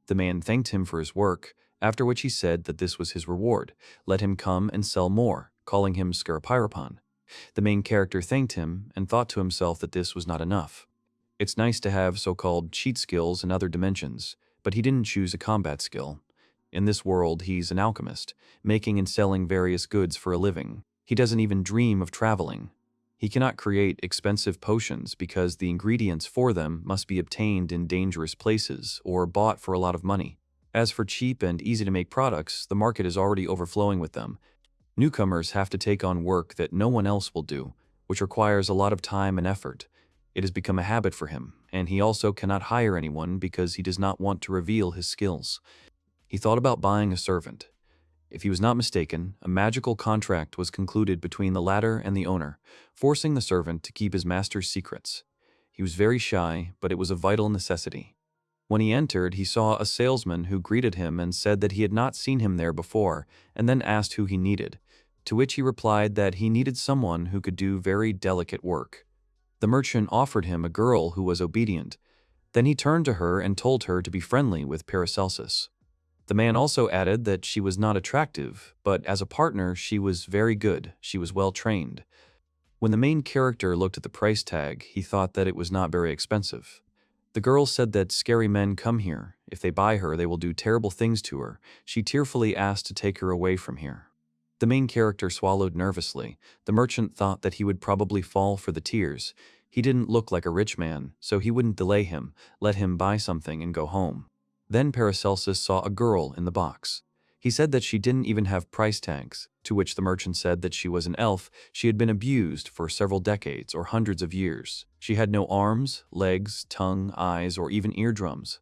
The man thanked him for his work, after which he said that this was his reward. Let him come and sell more, calling him Scarapirapan. The main character thanked him and thought to himself that this was not enough. It's nice to have so-called cheat skills in other dimensions, but he didn't choose a combat skill. In this world, he's an alchemist, making and selling various goods for a living. He doesn't even dream of traveling. He cannot create expensive potions because the ingredients for them must be obtained in dangerous places or bought for a lot of money. As for cheap and easy-to-make products, the market is already overflowing with them. Newcomers have to take on work that no one else will do, which requires a lot of time and effort. It has become a habit for him, and he also cannot hire anyone because he does not want to reveal his skills. He thought about buying a servant. If he was not mistaken, a magical contract was concluded between the latter and the owner, forcing the servant to keep his master's secrets. He was very shy, but it was a vital necessity. When he entered, he saw a salesman who greeted him and said that he had not seen him there before, and then asked who he needed, to which he replied that he needed someone who could do very delicate work. The merchant offered him a girl who was obedient. Then he turned to her and told her to be friendly with Paracelsus. The man also added that she was not attractive, but as a partner she was very good, she was well trained. When the main character looked at the price tag, he thought that it was not very expensive. The girl said that scary men come here. If they buy her, they will do terrible things to her. She tearfully asked to take her away from here. The main character swallowed nervously. The merchant thought that he would probably fall for the tears. He didn't look like a rich man, so he wouldn't delay him, let him buy something and go home. Then Paracelsus saw a girl in the box. He said that she didn't even have price tags, to which the merchant said that she was an elf. She had been abused for several decades or hundreds of years. She had no arms, legs, tongue, eyes, or even eardrums.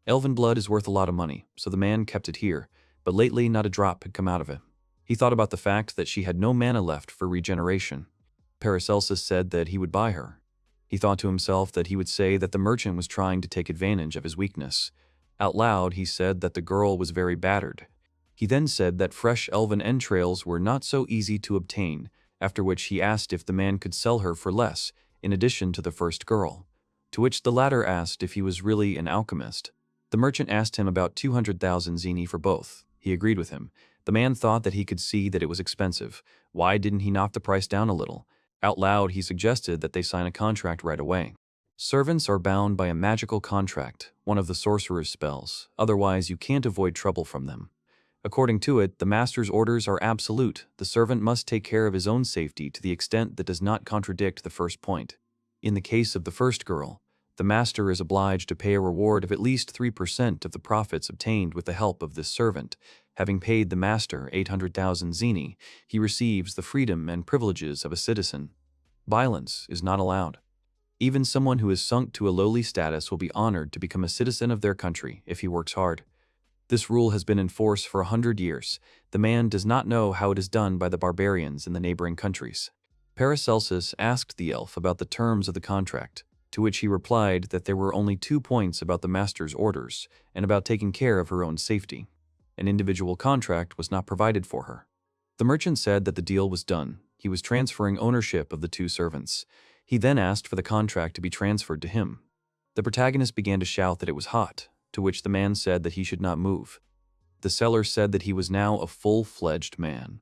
Elven blood is worth a lot of money, so the man kept it here, but lately not a drop had come out of it. He thought about the fact that she had no mana left for regeneration. Paracelsus said that he would buy her. He thought to himself that he would say that the merchant was trying to take advantage of his weakness. Out loud, he said that the girl was very battered. He then said that fresh elven entrails were not so easy to obtain, after which he asked if the man could sell her for less, in addition to the first girl, to which the latter asked if he was really an alchemist. The merchant asked him about 200,000 zeni for both. He agreed with him. The man thought that he could see that it was expensive. Why didn't he knock the price down a little? Out loud, he suggested that they sign a contract right away. Servants are bound by a magical contract, one of the sorcerer's spells, otherwise you can't avoid trouble from them. According to it, the master's orders are absolute. The servant must take care of his own safety to the extent that does not contradict the first point. In the case of the first girl, the master is obliged to pay a reward of at least 3% of the profits obtained with the help of this servant. Having paid the master 800,000 zeni, he receives the freedom and privileges of a citizen. Violence is not allowed. Even someone who is sunk to a lowly status will be honored to become a citizen of their country if he works hard. This rule has been in force for 100 years. The man does not know how it is done by the barbarians in the neighboring countries. Paracelsus asked the elf about the terms of the contract, to which he replied that there were only 2 points about the master's orders and about taking care of her own safety. An individual contract was not provided for her. The merchant said that the deal was done. He was transferring ownership of the 2 servants. He then asked for the contract to be transferred to him. The protagonist began to shout that it was hot, to which the man said that he should not move. The seller said that he was now a full-fledged man.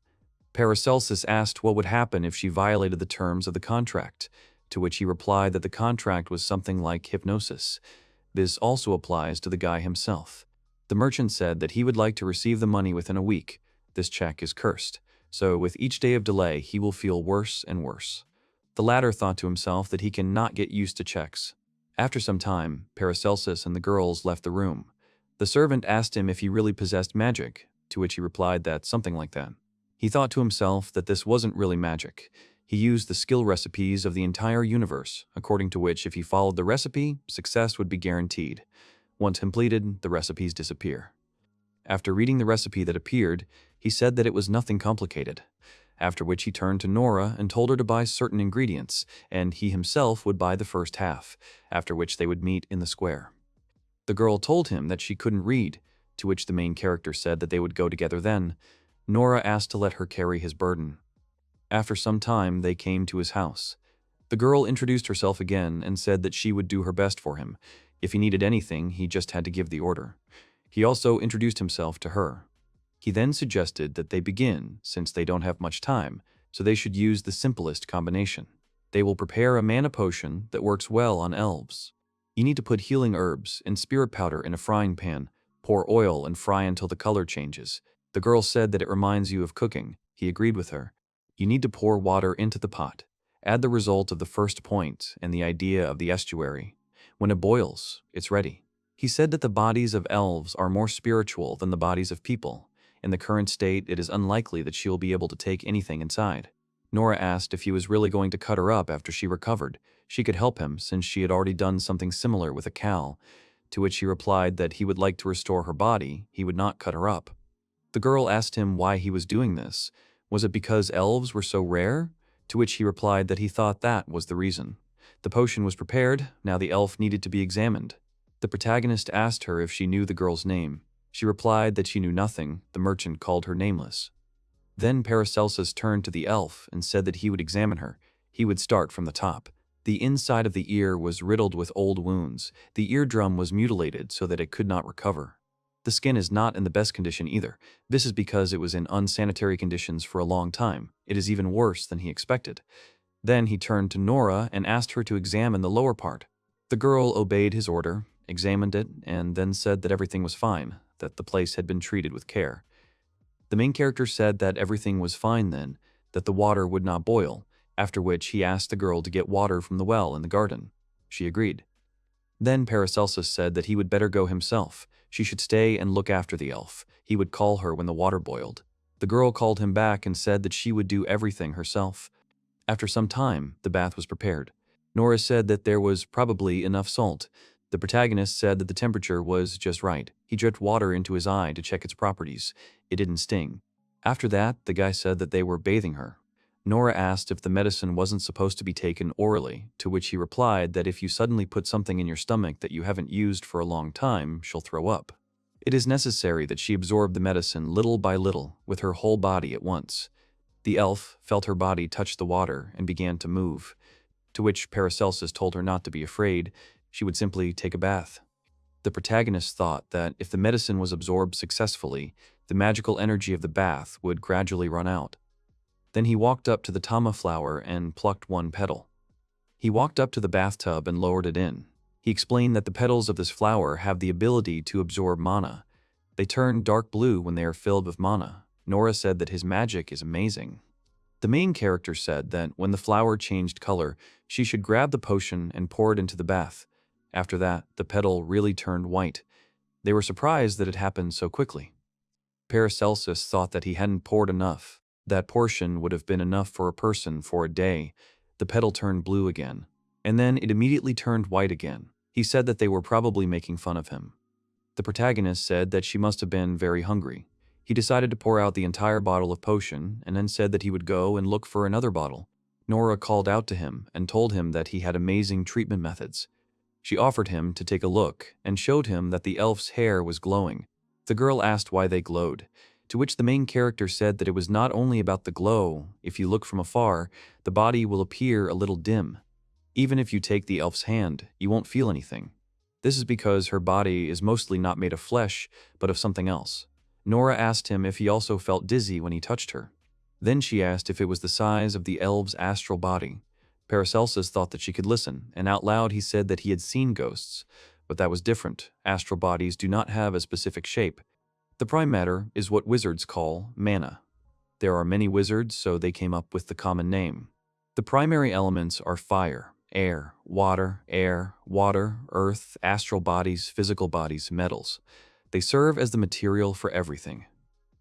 Paracelsus asked what would happen if she violated the terms of the contract, to which he replied that the contract was something like hypnosis. This also applies to the guy himself. The merchant said that he would like to receive the money within a week. This check is cursed, so with each day of delay he will feel worse and worse. The latter thought to himself that he cannot get used to checks. After some time, Paracelsus and the girls left the room. The servant asked him if he really possessed magic, to which he replied that something like that. He thought to himself that this wasn't really magic. He used the skill recipes of the entire universe, according to which if he followed the recipe, success would be guaranteed. Once completed, the recipes disappear. After reading the recipe that appeared, he said that it was nothing complicated. After which he turned to Nora and told her to buy certain ingredients, and he himself would buy the first half, after which they would meet in the square. The girl told him that she couldn't read, to which the main character said that they would go together then. Nora asked to let her carry his burden. After some time, they came to his house. The girl introduced herself again and said that she would do her best for him. If he needed anything, he just had to give the order. He also introduced himself to her. He then suggested that they begin, since they don't have much time, so they should use the simplest combination. They will prepare a mana potion that works well on elves. You need to put healing herbs and spirit powder in a frying pan, pour oil and fry until the color changes. The girl said that it reminds you of cooking. He agreed with her. You need to pour water into the pot. Add the result of the first point and the idea of the estuary. When it boils, it's ready. He said that the bodies of elves are more spiritual than the bodies of people. In the current state, it is unlikely that she will be able to take anything inside. Nora asked if he was really going to cut her up after she recovered. She could help him since she had already done something similar with a cow, to which he replied that he would like to restore her body, he would not cut her up. The girl asked him why he was doing this. Was it because elves were so rare? To which he replied that he thought that was the reason. The potion was prepared, now the elf needed to be examined. The protagonist asked her if she knew the girl's name. She replied that she knew nothing. The merchant called her nameless. Then Paracelsus turned to the elf and said that he would examine her. He would start from the top. The inside of the ear was riddled with old wounds. The eardrum was mutilated so that it could not recover. The skin is not in the best condition either. This is because it was in unsanitary conditions for a long time. It is even worse than he expected. Then he turned to Nora and asked her to examine the lower part. The girl obeyed his order, examined it, and then said that everything was fine, that the place had been treated with care. The main character said that everything was fine then, that the water would not boil, after which he asked the girl to get water from the well in the garden. She agreed. Then Paracelsus said that he would better go himself. She should stay and look after the elf. He would call her when the water boiled. The girl called him back and said that she would do everything herself. After some time, the bath was prepared. Nora said that there was probably enough salt. The protagonist said that the temperature was just right. He dripped water into his eye to check its properties. It didn't sting. After that, the guy said that they were bathing her. Nora asked if the medicine wasn't supposed to be taken orally, to which he replied that if you suddenly put something in your stomach that you haven't used for a long time, she'll throw up. It is necessary that she absorb the medicine little by little, with her whole body at once. The elf felt her body touch the water and began to move, to which Paracelsus told her not to be afraid. She would simply take a bath. The protagonist thought that if the medicine was absorbed successfully, the magical energy of the bath would gradually run out. Then he walked up to the tama flower and plucked one petal. He walked up to the bathtub and lowered it in. He explained that the petals of this flower have the ability to absorb mana. They turn dark blue when they are filled with mana. Nora said that his magic is amazing. The main character said that when the flower changed color, she should grab the potion and pour it into the bath. After that, the petal really turned white. They were surprised that it happened so quickly. Paracelsus thought that he hadn't poured enough. That portion would have been enough for a person for a day. The petal turned blue again, and then it immediately turned white again. He said that they were probably making fun of him. The protagonist said that she must have been very hungry. He decided to pour out the entire bottle of potion and then said that he would go and look for another bottle. Nora called out to him and told him that he had amazing treatment methods. She offered him to take a look and showed him that the elf's hair was glowing. The girl asked why they glowed, to which the main character said that it was not only about the glow. If you look from afar, the body will appear a little dim. Even if you take the elf's hand, you won't feel anything. This is because her body is mostly not made of flesh, but of something else. Nora asked him if he also felt dizzy when he touched her. Then she asked if it was the size of the elf's astral body. Paracelsus thought that she could listen, and out loud he said that he had seen ghosts, but that was different. Astral bodies do not have a specific shape. The prime matter is what wizards call mana. There are many wizards, so they came up with the common name. The primary elements are fire, air, water, earth, astral bodies, physical bodies, metals. They serve as the material for everything.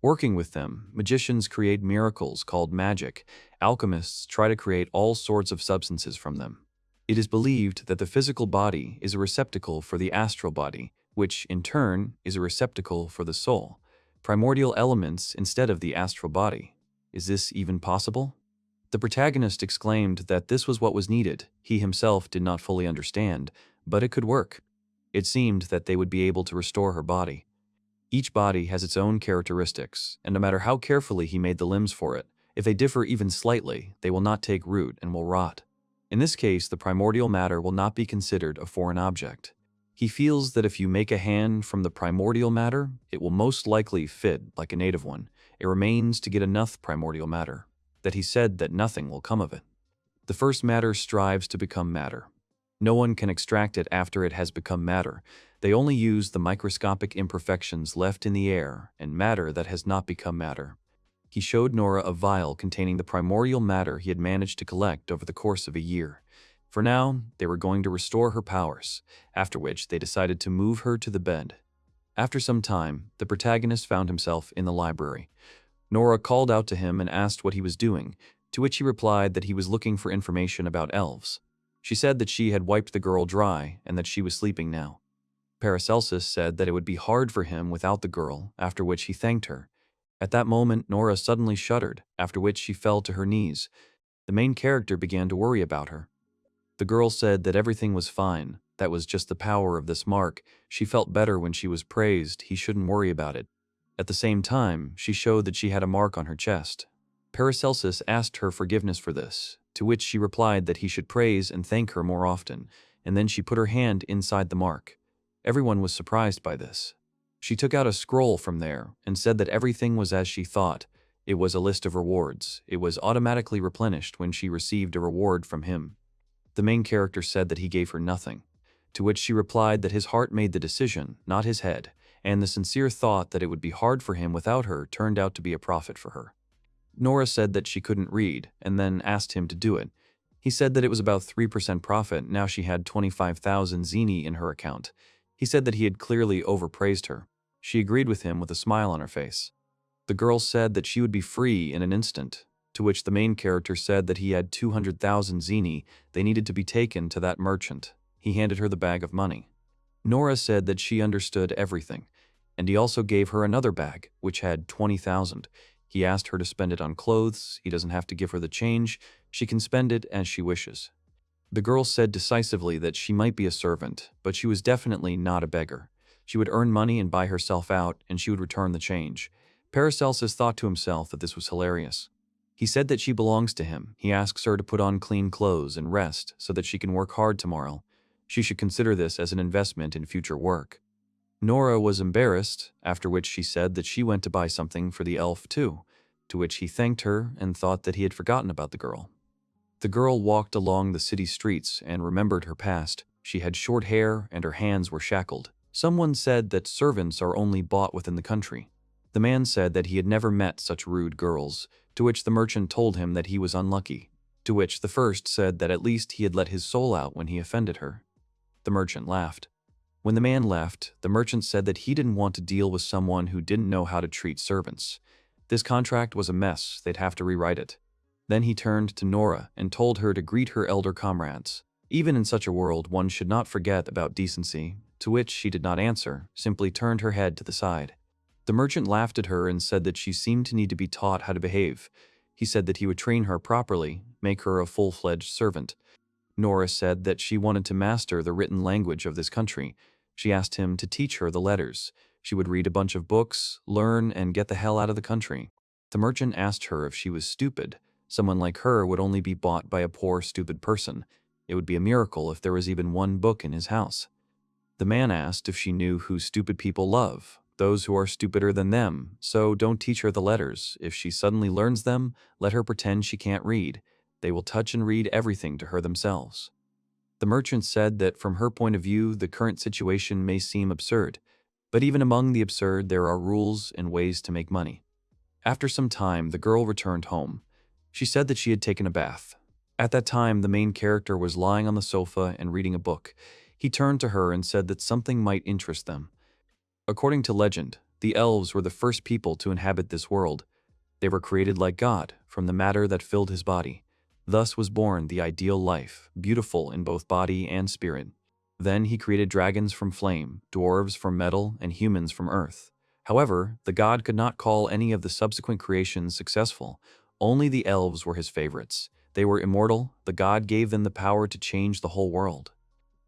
Working with them, magicians create miracles called magic. Alchemists try to create all sorts of substances from them. It is believed that the physical body is a receptacle for the astral body, which, in turn, is a receptacle for the soul. Primordial elements instead of the astral body. Is this even possible? The protagonist exclaimed that this was what was needed. He himself did not fully understand, but it could work. It seemed that they would be able to restore her body. Each body has its own characteristics, and no matter how carefully he made the limbs for it, if they differ even slightly, they will not take root and will rot. In this case, the primordial matter will not be considered a foreign object. He feels that if you make a hand from the primordial matter, it will most likely fit like a native one. It remains to get enough primordial matter, that he said that nothing will come of it. The first matter strives to become matter. No one can extract it after it has become matter. They only use the microscopic imperfections left in the air and matter that has not become matter. He showed Nora a vial containing the primordial matter he had managed to collect over the course of a year. For now, they were going to restore her powers, after which they decided to move her to the bed. After some time, the protagonist found himself in the library. Nora called out to him and asked what he was doing, to which he replied that he was looking for information about elves. She said that she had wiped the girl dry and that she was sleeping now. Paracelsus said that it would be hard for him without the girl, after which he thanked her. At that moment, Nora suddenly shuddered, after which she fell to her knees. The main character began to worry about her. The girl said that everything was fine, that was just the power of this mark. She felt better when she was praised, he shouldn't worry about it. At the same time, she showed that she had a mark on her chest. Paracelsus asked her forgiveness for this, to which she replied that he should praise and thank her more often, and then she put her hand inside the mark. Everyone was surprised by this. She took out a scroll from there and said that everything was as she thought. It was a list of rewards. It was automatically replenished when she received a reward from him. The main character said that he gave her nothing, to which she replied that his heart made the decision, not his head, and the sincere thought that it would be hard for him without her turned out to be a profit for her. Nora said that she couldn't read, and then asked him to do it. He said that it was about 3% profit. Now she had 25,000 zeni in her account. He said that he had clearly overpraised her. She agreed with him with a smile on her face. The girl said that she would be free in an instant, to which the main character said that he had 200,000 zeni. They needed to be taken to that merchant. He handed her the bag of money. Nora said that she understood everything, and he also gave her another bag, which had 20,000. He asked her to spend it on clothes. He doesn't have to give her the change. She can spend it as she wishes. The girl said decisively that she might be a servant, but she was definitely not a beggar. She would earn money and buy herself out, and she would return the change. Paracelsus thought to himself that this was hilarious. He said that she belongs to him. He asks her to put on clean clothes and rest so that she can work hard tomorrow. She should consider this as an investment in future work. Nora was embarrassed, after which she said that she went to buy something for the elf too, to which he thanked her and thought that he had forgotten about the girl. The girl walked along the city streets and remembered her past. She had short hair and her hands were shackled. Someone said that servants are only bought within the country. The man said that he had never met such rude girls, to which the merchant told him that he was unlucky, to which the first said that at least he had let his soul out when he offended her. The merchant laughed. When the man left, the merchant said that he didn't want to deal with someone who didn't know how to treat servants. This contract was a mess, they'd have to rewrite it. Then he turned to Nora and told her to greet her elder comrades. Even in such a world, one should not forget about decency, to which she did not answer, simply turned her head to the side. The merchant laughed at her and said that she seemed to need to be taught how to behave. He said that he would train her properly, make her a full-fledged servant. Nora said that she wanted to master the written language of this country. She asked him to teach her the letters. She would read a bunch of books, learn, and get the hell out of the country. The merchant asked her if she was stupid. Someone like her would only be bought by a poor, stupid person. It would be a miracle if there was even one book in his house. The man asked if she knew who stupid people love, those who are stupider than them, so don't teach her the letters. If she suddenly learns them, let her pretend she can't read. They will touch and read everything to her themselves. The merchant said that from her point of view, the current situation may seem absurd, but even among the absurd, there are rules and ways to make money. After some time, the girl returned home. She said that she had taken a bath. At that time, the main character was lying on the sofa and reading a book. He turned to her and said that something might interest them. According to legend, the elves were the first people to inhabit this world. They were created like God, from the matter that filled his body. Thus was born the ideal life, beautiful in both body and spirit. Then he created dragons from flame, dwarves from metal, and humans from earth. However, the god could not call any of the subsequent creations successful. Only the elves were his favorites. They were immortal. The god gave them the power to change the whole world.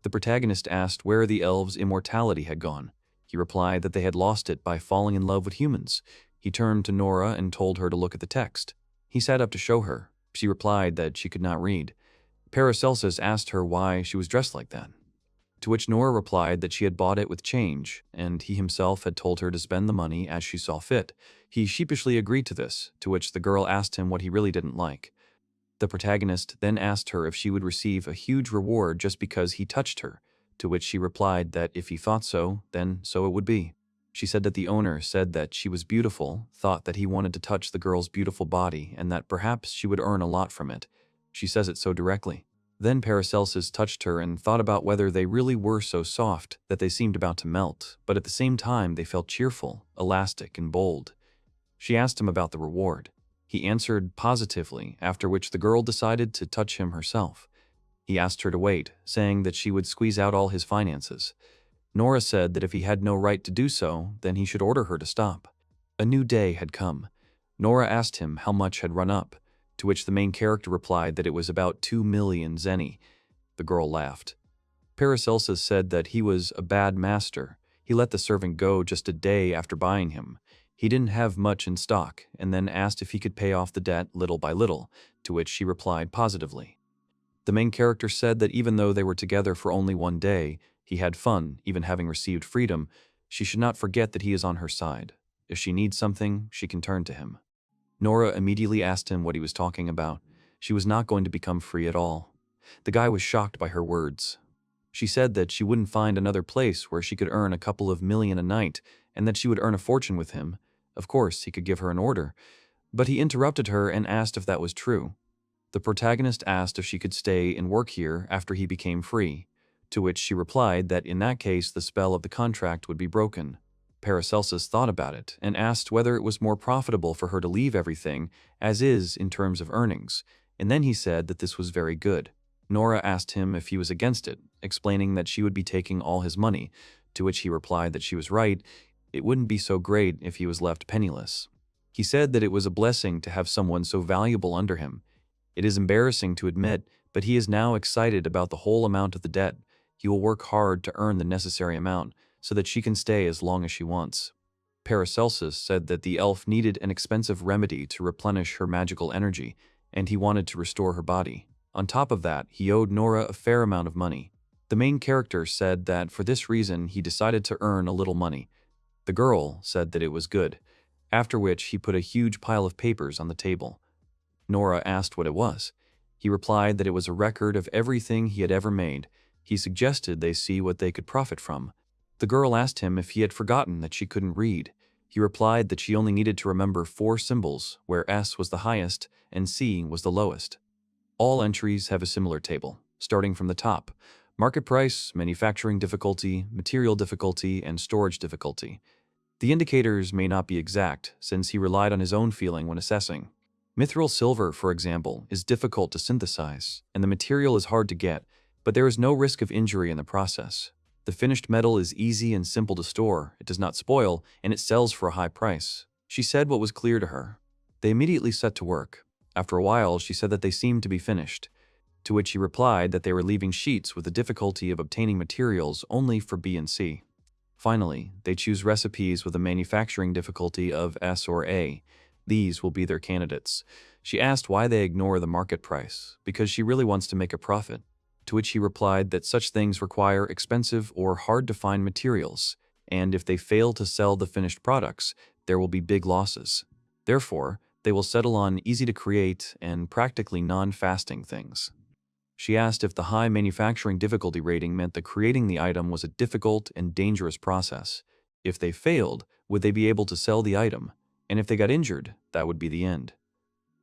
The protagonist asked where the elves' immortality had gone. He replied that they had lost it by falling in love with humans. He turned to Nora and told her to look at the text. He sat up to show her. She replied that she could not read. Paracelsus asked her why she was dressed like that. To which Nora replied that she had bought it with change, and he himself had told her to spend the money as she saw fit. He sheepishly agreed to this, to which the girl asked him what he really didn't like. The protagonist then asked her if she would receive a huge reward just because he touched her, to which she replied that if he thought so, then so it would be. She said that the owner said that she was beautiful, thought that he wanted to touch the girl's beautiful body, and that perhaps she would earn a lot from it. She says it so directly. Then Paracelsus touched her and thought about whether they really were so soft that they seemed about to melt, but at the same time they felt cheerful, elastic, and bold. She asked him about the reward. He answered positively, after which the girl decided to touch him herself. He asked her to wait, saying that she would squeeze out all his finances. Nora said that if he had no right to do so, then he should order her to stop. A new day had come. Nora asked him how much had run up, to which the main character replied that it was about 2 million zeni. The girl laughed. Paracelsus said that he was a bad master. He let the servant go just a day after buying him. He didn't have much in stock, and then asked if he could pay off the debt little by little, to which she replied positively. The main character said that even though they were together for only one day, he had fun, even having received freedom. She should not forget that he is on her side. If she needs something, she can turn to him. Nora immediately asked him what he was talking about. She was not going to become free at all. The guy was shocked by her words. She said that she wouldn't find another place where she could earn a couple of million a night, and that she would earn a fortune with him. Of course, he could give her an order. But he interrupted her and asked if that was true. The protagonist asked if she could stay and work here after he became free, to which she replied that in that case the spell of the contract would be broken. Paracelsus thought about it and asked whether it was more profitable for her to leave everything as is in terms of earnings, and then he said that this was very good. Nora asked him if he was against it, explaining that she would be taking all his money, to which he replied that she was right. It wouldn't be so great if he was left penniless. He said that it was a blessing to have someone so valuable under him. It is embarrassing to admit, but he is now excited about the whole amount of the debt. He will work hard to earn the necessary amount, so that she can stay as long as she wants. Paracelsus said that the elf needed an expensive remedy to replenish her magical energy, and he wanted to restore her body. On top of that, he owed Nora a fair amount of money. The main character said that for this reason he decided to earn a little money. The girl said that it was good, after which he put a huge pile of papers on the table. Nora asked what it was. He replied that it was a record of everything he had ever made. He suggested they see what they could profit from. The girl asked him if he had forgotten that she couldn't read. He replied that she only needed to remember 4 symbols, where S was the highest and C was the lowest. All entries have a similar table, starting from the top: market price, manufacturing difficulty, material difficulty, and storage difficulty. The indicators may not be exact, since he relied on his own feeling when assessing. Mithril silver, for example, is difficult to synthesize, and the material is hard to get, but there is no risk of injury in the process. The finished metal is easy and simple to store, it does not spoil, and it sells for a high price. She said what was clear to her. They immediately set to work. After a while, she said that they seemed to be finished, to which he replied that they were leaving sheets with the difficulty of obtaining materials only for B and C. Finally, they choose recipes with a manufacturing difficulty of S or A. These will be their candidates. She asked why they ignore the market price, because she really wants to make a profit, to which he replied that such things require expensive or hard-to-find materials, and if they fail to sell the finished products, there will be big losses. Therefore, they will settle on easy-to-create and practically non-fasting things. She asked if the high manufacturing difficulty rating meant that creating the item was a difficult and dangerous process. If they failed, would they be able to sell the item? And if they got injured, that would be the end.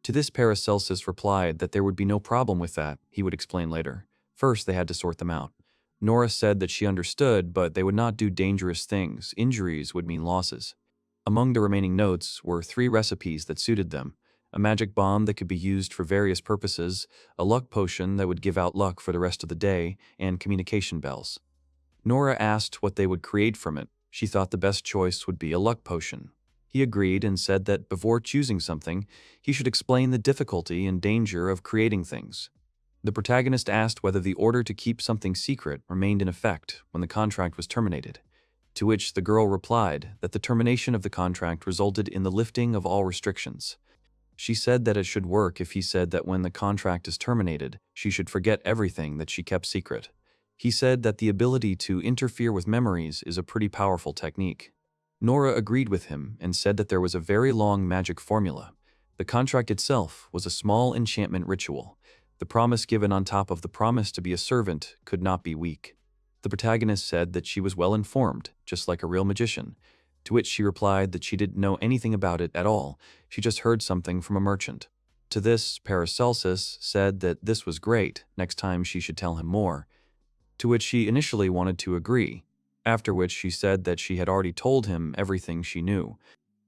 To this Paracelsus replied that there would be no problem with that, he would explain later. First, they had to sort them out. Nora said that she understood, but they would not do dangerous things. Injuries would mean losses. Among the remaining notes were 3 recipes that suited them: a magic bomb that could be used for various purposes, a luck potion that would give out luck for the rest of the day, and communication bells. Nora asked what they would create from it. She thought the best choice would be a luck potion. He agreed and said that before choosing something, he should explain the difficulty and danger of creating things. The protagonist asked whether the order to keep something secret remained in effect when the contract was terminated, to which the girl replied that the termination of the contract resulted in the lifting of all restrictions. She said that it should work if he said that when the contract is terminated, she should forget everything that she kept secret. He said that the ability to interfere with memories is a pretty powerful technique. Nora agreed with him and said that there was a very long magic formula. The contract itself was a small enchantment ritual. The promise given on top of the promise to be a servant could not be weak. The protagonist said that she was well informed, just like a real magician, to which she replied that she didn't know anything about it at all, she just heard something from a merchant. To this, Paracelsus said that this was great, next time she should tell him more, to which she initially wanted to agree, after which she said that she had already told him everything she knew.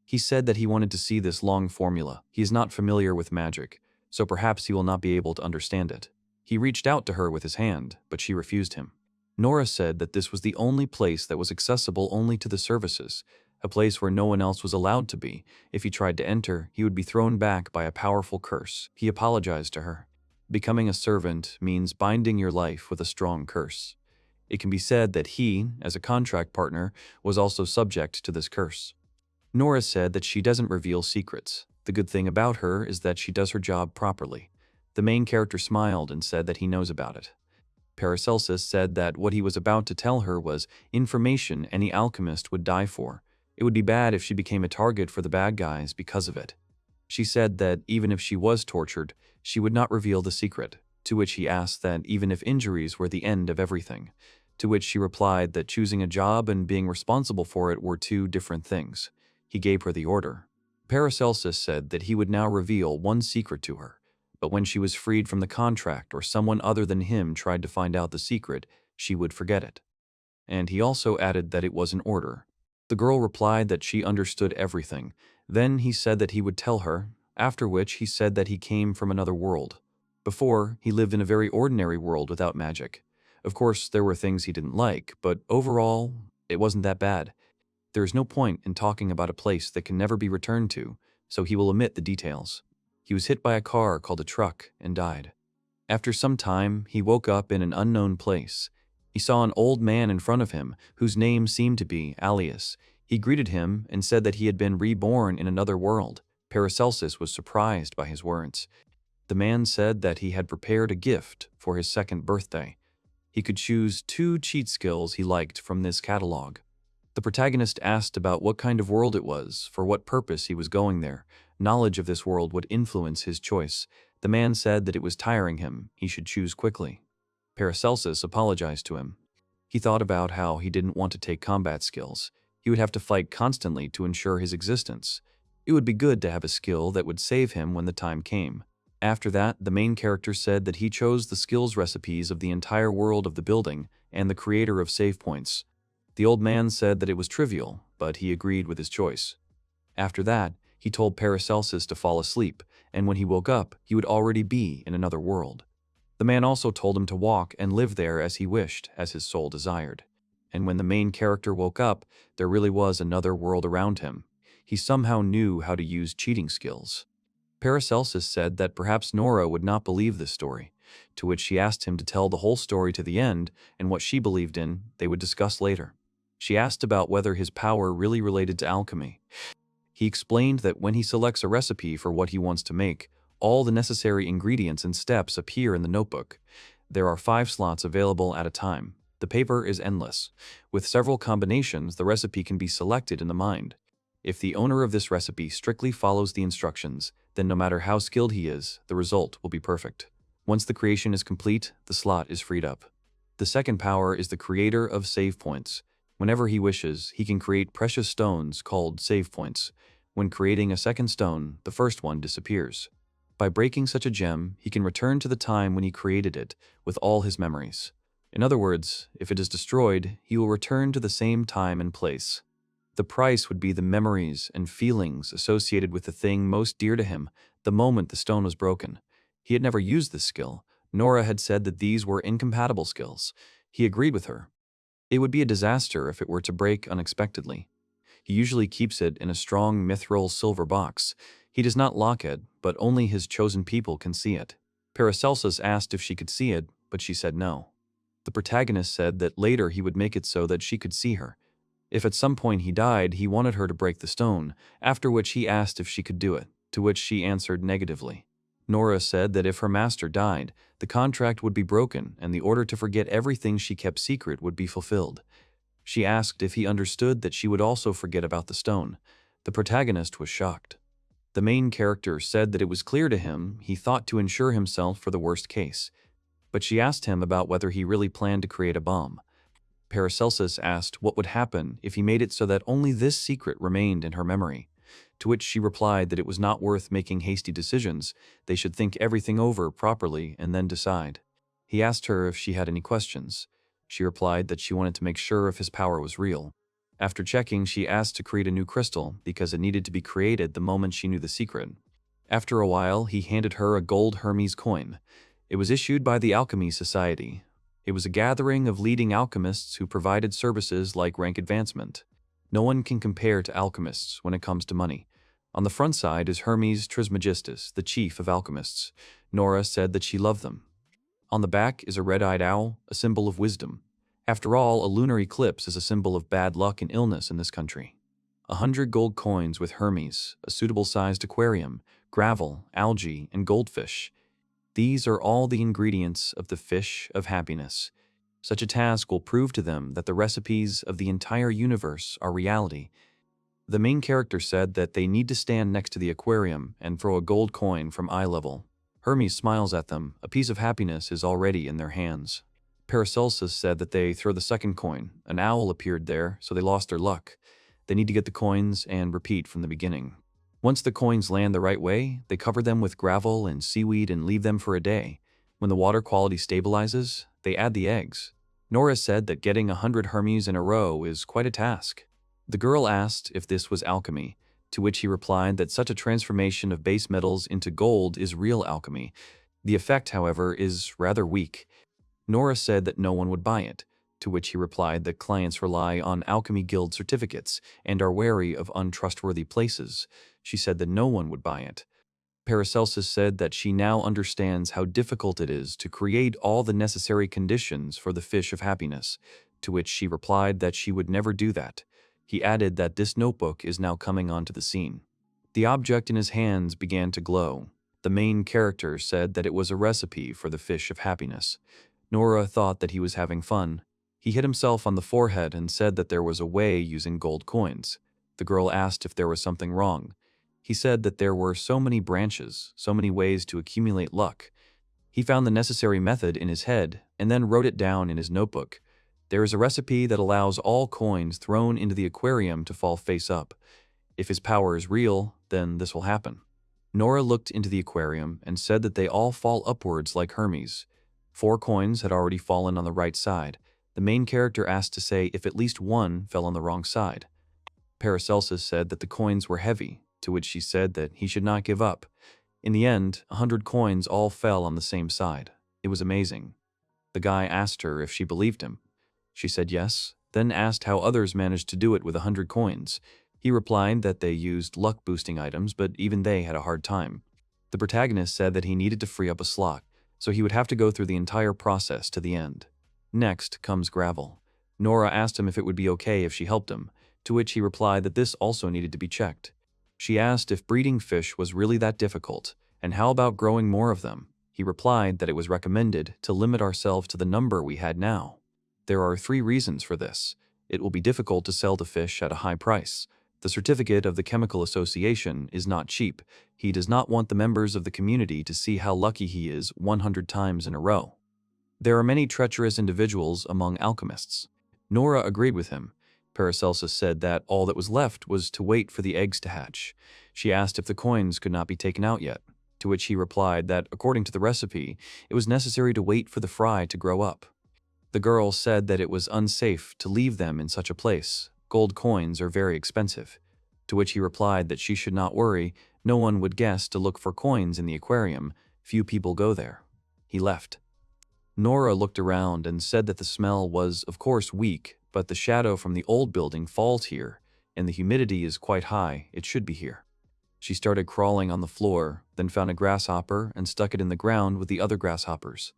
He said that he wanted to see this long formula. He is not familiar with magic, so perhaps he will not be able to understand it. He reached out to her with his hand, but she refused him. Nora said that this was the only place that was accessible only to the services, a place where no one else was allowed to be. If he tried to enter, he would be thrown back by a powerful curse. He apologized to her. Becoming a servant means binding your life with a strong curse. It can be said that he, as a contract partner, was also subject to this curse. Nora said that she doesn't reveal secrets. The good thing about her is that she does her job properly. The main character smiled and said that he knows about it. Paracelsus said that what he was about to tell her was information any alchemist would die for. It would be bad if she became a target for the bad guys because of it. She said that even if she was tortured, she would not reveal the secret, to which he asked that even if injuries were the end of everything, to which she replied that choosing a job and being responsible for it were two different things. He gave her the order. Paracelsus said that he would now reveal one secret to her, but when she was freed from the contract or someone other than him tried to find out the secret, she would forget it. And he also added that it was an order. The girl replied that she understood everything. Then he said that he would tell her, after which he said that he came from another world. Before, he lived in a very ordinary world without magic. Of course, there were things he didn't like, but overall, it wasn't that bad. There is no point in talking about a place that can never be returned to, so he will omit the details. He was hit by a car called a truck and died. After some time, he woke up in an unknown place. He saw an old man in front of him, whose name seemed to be Alias. He greeted him and said that he had been reborn in another world. Paracelsus was surprised by his words. The man said that he had prepared a gift for his second birthday. He could choose 2 cheat skills he liked from this catalog. The protagonist asked about what kind of world it was, for what purpose he was going there. Knowledge of this world would influence his choice. The man said that it was tiring him, he should choose quickly. Paracelsus apologized to him. He thought about how he didn't want to take combat skills. He would have to fight constantly to ensure his existence. It would be good to have a skill that would save him when the time came. After that, the main character said that he chose the skills recipes of the entire world of the building and the creator of save points. The old man said that it was trivial, but he agreed with his choice. After that, he told Paracelsus to fall asleep, and when he woke up, he would already be in another world. The man also told him to walk and live there as he wished, as his soul desired. And when the main character woke up, there really was another world around him. He somehow knew how to use cheating skills. Paracelsus said that perhaps Nora would not believe this story, to which she asked him to tell the whole story to the end, and what she believed in, they would discuss later. She asked about whether his power really related to alchemy. He explained that when he selects a recipe for what he wants to make, all the necessary ingredients and steps appear in the notebook. There are 5 slots available at a time. The paper is endless. With several combinations, the recipe can be selected in the mind. If the owner of this recipe strictly follows the instructions, then no matter how skilled he is, the result will be perfect. Once the creation is complete, the slot is freed up. The second power is the creator of save points. Whenever he wishes, he can create precious stones called save points. When creating a second stone, the first one disappears. By breaking such a gem, he can return to the time when he created it with all his memories. In other words, if it is destroyed, he will return to the same time and place. The price would be the memories and feelings associated with the thing most dear to him the moment the stone was broken. He had never used this skill. Nora had said that these were incompatible skills. He agreed with her. It would be a disaster if it were to break unexpectedly. He usually keeps it in a strong mithril silver box. He does not lock it, but only his chosen people can see it. Paracelsus asked if she could see it, but she said no. The protagonist said that later he would make it so that she could see her. If at some point he died, he wanted her to break the stone, after which he asked if she could do it, to which she answered negatively. Nora said that if her master died, the contract would be broken and the order to forget everything she kept secret would be fulfilled. She asked if he understood that she would also forget about the stone. The protagonist was shocked. The main character said that it was clear to him he thought to insure himself for the worst case, but she asked him about whether he really planned to create a bomb. Paracelsus asked what would happen if he made it so that only this secret remained in her memory, to which she replied that it was not worth making hasty decisions, they should think everything over properly and then decide. He asked her if she had any questions. She replied that she wanted to make sure if his power was real. After checking, she asked to create a new crystal because it needed to be created the moment she knew the secret. After a while, he handed her a gold Hermes coin. It was issued by the Alchemy Society. It was a gathering of leading alchemists who provided services like rank advancement. No one can compare to alchemists when it comes to money. On the front side is Hermes Trismegistus, the chief of alchemists. Nora said that she loved them. On the back is a red-eyed owl, a symbol of wisdom. After all, a lunar eclipse is a symbol of bad luck and illness in this country. 100 gold coins with Hermes, a suitable-sized aquarium, gravel, algae, and goldfish. These are all the ingredients of the fish of happiness. Such a task will prove to them that the recipes of the entire universe are reality. The main character said that they need to stand next to the aquarium and throw a gold coin from eye level. Hermes smiles at them. A piece of happiness is already in their hands. Paracelsus said that they throw the second coin. An owl appeared there, so they lost their luck. They need to get the coins and repeat from the beginning. Once the coins land the right way, they cover them with gravel and seaweed and leave them for a day. When the water quality stabilizes, they add the eggs. Nora said that getting 100 Hermes in a row is quite a task. The girl asked if this was alchemy, to which he replied that such a transformation of base metals into gold is real alchemy. The effect, however, is rather weak. Nora said that no one would buy it, to which he replied that clients rely on Alchemy Guild certificates and are wary of untrustworthy places. She said that no one would buy it. Paracelsus said that she now understands how difficult it is to create all the necessary conditions for the fish of happiness, to which she replied that she would never do that. He added that this notebook is now coming onto the scene. The object in his hands began to glow. The main character said that it was a recipe for the fish of happiness. Nora thought that he was having fun. He hit himself on the forehead and said that there was a way using gold coins. The girl asked if there was something wrong. He said that there were so many branches, so many ways to accumulate luck. He found the necessary method in his head and then wrote it down in his notebook. There is a recipe that allows all coins thrown into the aquarium to fall face up. If his power is real, then this will happen. Nora looked into the aquarium and said that they all fall upwards like Hermes. 4 coins had already fallen on the right side. The main character asked to say if at least one fell on the wrong side. Paracelsus said that the coins were heavy, to which she said that he should not give up. In the end, 100 coins all fell on the same side. It was amazing. The guy asked her if she believed him. She said yes, then asked how others managed to do it with 100 coins. He replied that they used luck-boosting items, but even they had a hard time. The protagonist said that he needed to free up a slot, so he would have to go through the entire process to the end. Next comes gravel. Nora asked him if it would be okay if she helped him, to which he replied that this also needed to be checked. She asked if breeding fish was really that difficult, and how about growing more of them. He replied that it was recommended to limit ourselves to the number we had now. There are 3 reasons for this. It will be difficult to sell the fish at a high price. The certificate of the Chemical Association is not cheap. He does not want the members of the community to see how lucky he is 100 times in a row. There are many treacherous individuals among alchemists. Nora agreed with him. Paracelsus said that all that was left was to wait for the eggs to hatch. She asked if the coins could not be taken out yet, to which he replied that, according to the recipe, it was necessary to wait for the fry to grow up. The girl said that it was unsafe to leave them in such a place. Gold coins are very expensive. To which he replied that she should not worry, no one would guess to look for coins in the aquarium. Few people go there. He left. Nora looked around and said that the smell was, of course, weak, but the shadow from the old building falls here, and the humidity is quite high. It should be here. She started crawling on the floor, then found a grasshopper and stuck it in the ground with the other grasshoppers.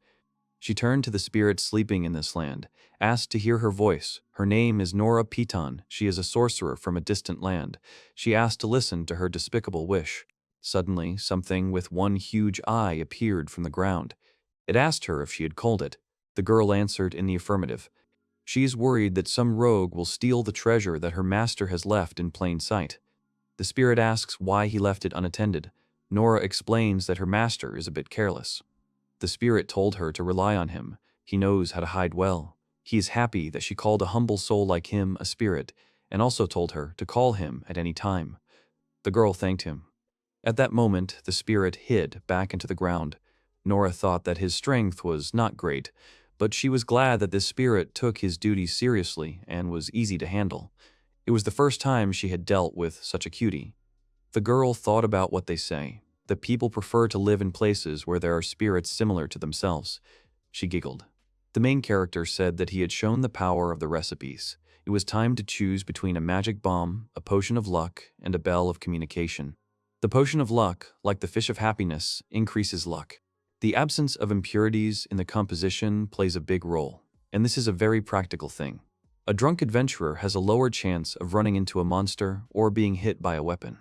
She turned to the spirit sleeping in this land, asked to hear her voice. Her name is Nora Piton. She is a sorcerer from a distant land. She asked to listen to her despicable wish. Suddenly, something with one huge eye appeared from the ground. It asked her if she had called it. The girl answered in the affirmative. She is worried that some rogue will steal the treasure that her master has left in plain sight. The spirit asks why he left it unattended. Nora explains that her master is a bit careless. The spirit told her to rely on him. He knows how to hide well. He is happy that she called a humble soul like him a spirit, and also told her to call him at any time. The girl thanked him. At that moment, the spirit hid back into the ground. Nora thought that his strength was not great, but she was glad that this spirit took his duties seriously and was easy to handle. It was the first time she had dealt with such a cutie. The girl thought about what they say, that people prefer to live in places where there are spirits similar to themselves. She giggled. The main character said that he had shown the power of the recipes. It was time to choose between a magic bomb, a potion of luck, and a bell of communication. The potion of luck, like the fish of happiness, increases luck. The absence of impurities in the composition plays a big role, and this is a very practical thing. A drunk adventurer has a lower chance of running into a monster or being hit by a weapon.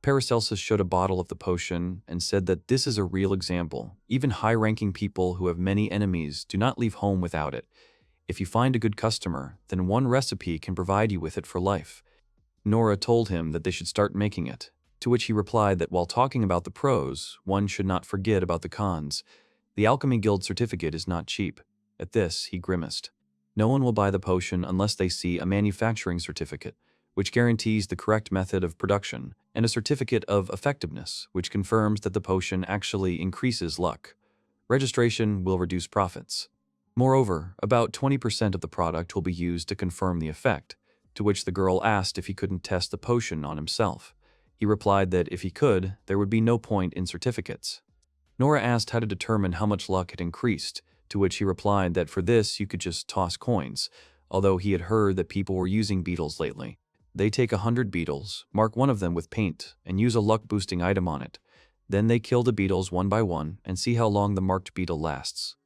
Paracelsus showed a bottle of the potion and said that this is a real example. Even high-ranking people who have many enemies do not leave home without it. If you find a good customer, then one recipe can provide you with it for life. Nora told him that they should start making it, to which he replied that while talking about the pros, one should not forget about the cons. The Alchemy Guild certificate is not cheap. At this, he grimaced. No one will buy the potion unless they see a manufacturing certificate, which guarantees the correct method of production, and a certificate of effectiveness, which confirms that the potion actually increases luck. Registration will reduce profits. Moreover, about 20% of the product will be used to confirm the effect, to which the girl asked if he couldn't test the potion on himself. He replied that if he could, there would be no point in certificates. Nora asked how to determine how much luck had increased, to which he replied that for this you could just toss coins, although he had heard that people were using beetles lately. They take 100 beetles, mark one of them with paint, and use a luck-boosting item on it. Then they kill the beetles one by one and see how long the marked beetle lasts.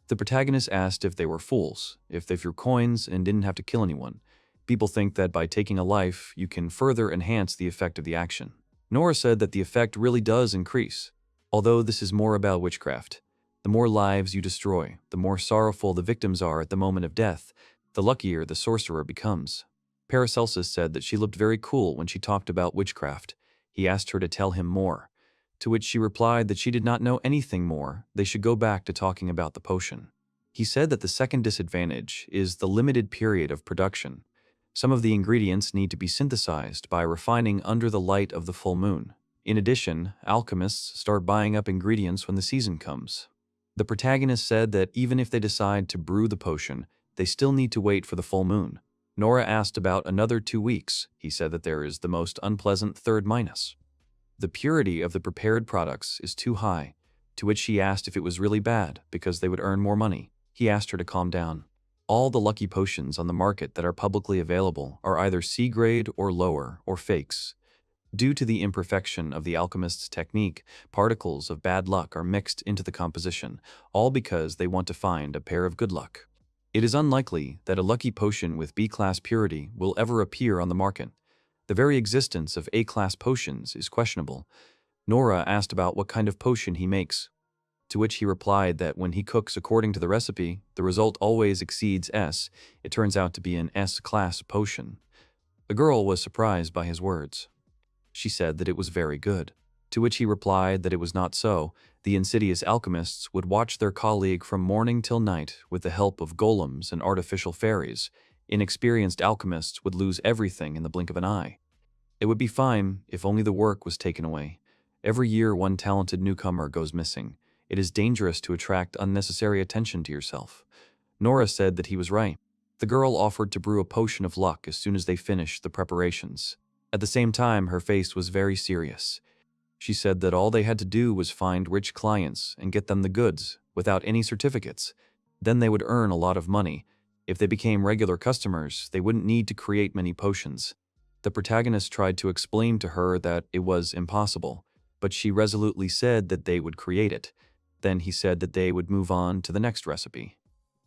The protagonist asked if they were fools, if they threw coins and didn't have to kill anyone. People think that by taking a life, you can further enhance the effect of the action. Nora said that the effect really does increase, although this is more about witchcraft. The more lives you destroy, the more sorrowful the victims are at the moment of death, the luckier the sorcerer becomes. Paracelsus said that she looked very cool when she talked about witchcraft. He asked her to tell him more, to which she replied that she did not know anything more. They should go back to talking about the potion. He said that the second disadvantage is the limited period of production. Some of the ingredients need to be synthesized by refining under the light of the full moon. In addition, alchemists start buying up ingredients when the season comes. The protagonist said that even if they decide to brew the potion, they still need to wait for the full moon. Nora asked about another 2 weeks. He said that there is the most unpleasant third minus. The purity of the prepared products is too high, to which she asked if it was really bad because they would earn more money. He asked her to calm down. All the lucky potions on the market that are publicly available are either C-grade or lower, or fakes. Due to the imperfection of the alchemist's technique, particles of bad luck are mixed into the composition, all because they want to find a pair of good luck. It is unlikely that a lucky potion with B-class purity will ever appear on the market. The very existence of A-class potions is questionable. Nora asked about what kind of potion he makes, to which he replied that when he cooks according to the recipe, the result always exceeds S. It turns out to be an S-class potion. The girl was surprised by his words. She said that it was very good, to which he replied that it was not so. The insidious alchemists would watch their colleague from morning till night with the help of golems and artificial fairies. Inexperienced alchemists would lose everything in the blink of an eye. It would be fine if only the work was taken away. Every year one talented newcomer goes missing. It is dangerous to attract unnecessary attention to yourself. Nora said that he was right. The girl offered to brew a potion of luck as soon as they finished the preparations. At the same time, her face was very serious. She said that all they had to do was find rich clients and get them the goods, without any certificates. Then they would earn a lot of money. If they became regular customers, they wouldn't need to create many potions. The protagonist tried to explain to her that it was impossible, but she resolutely said that they would create it. Then he said that they would move on to the next recipe.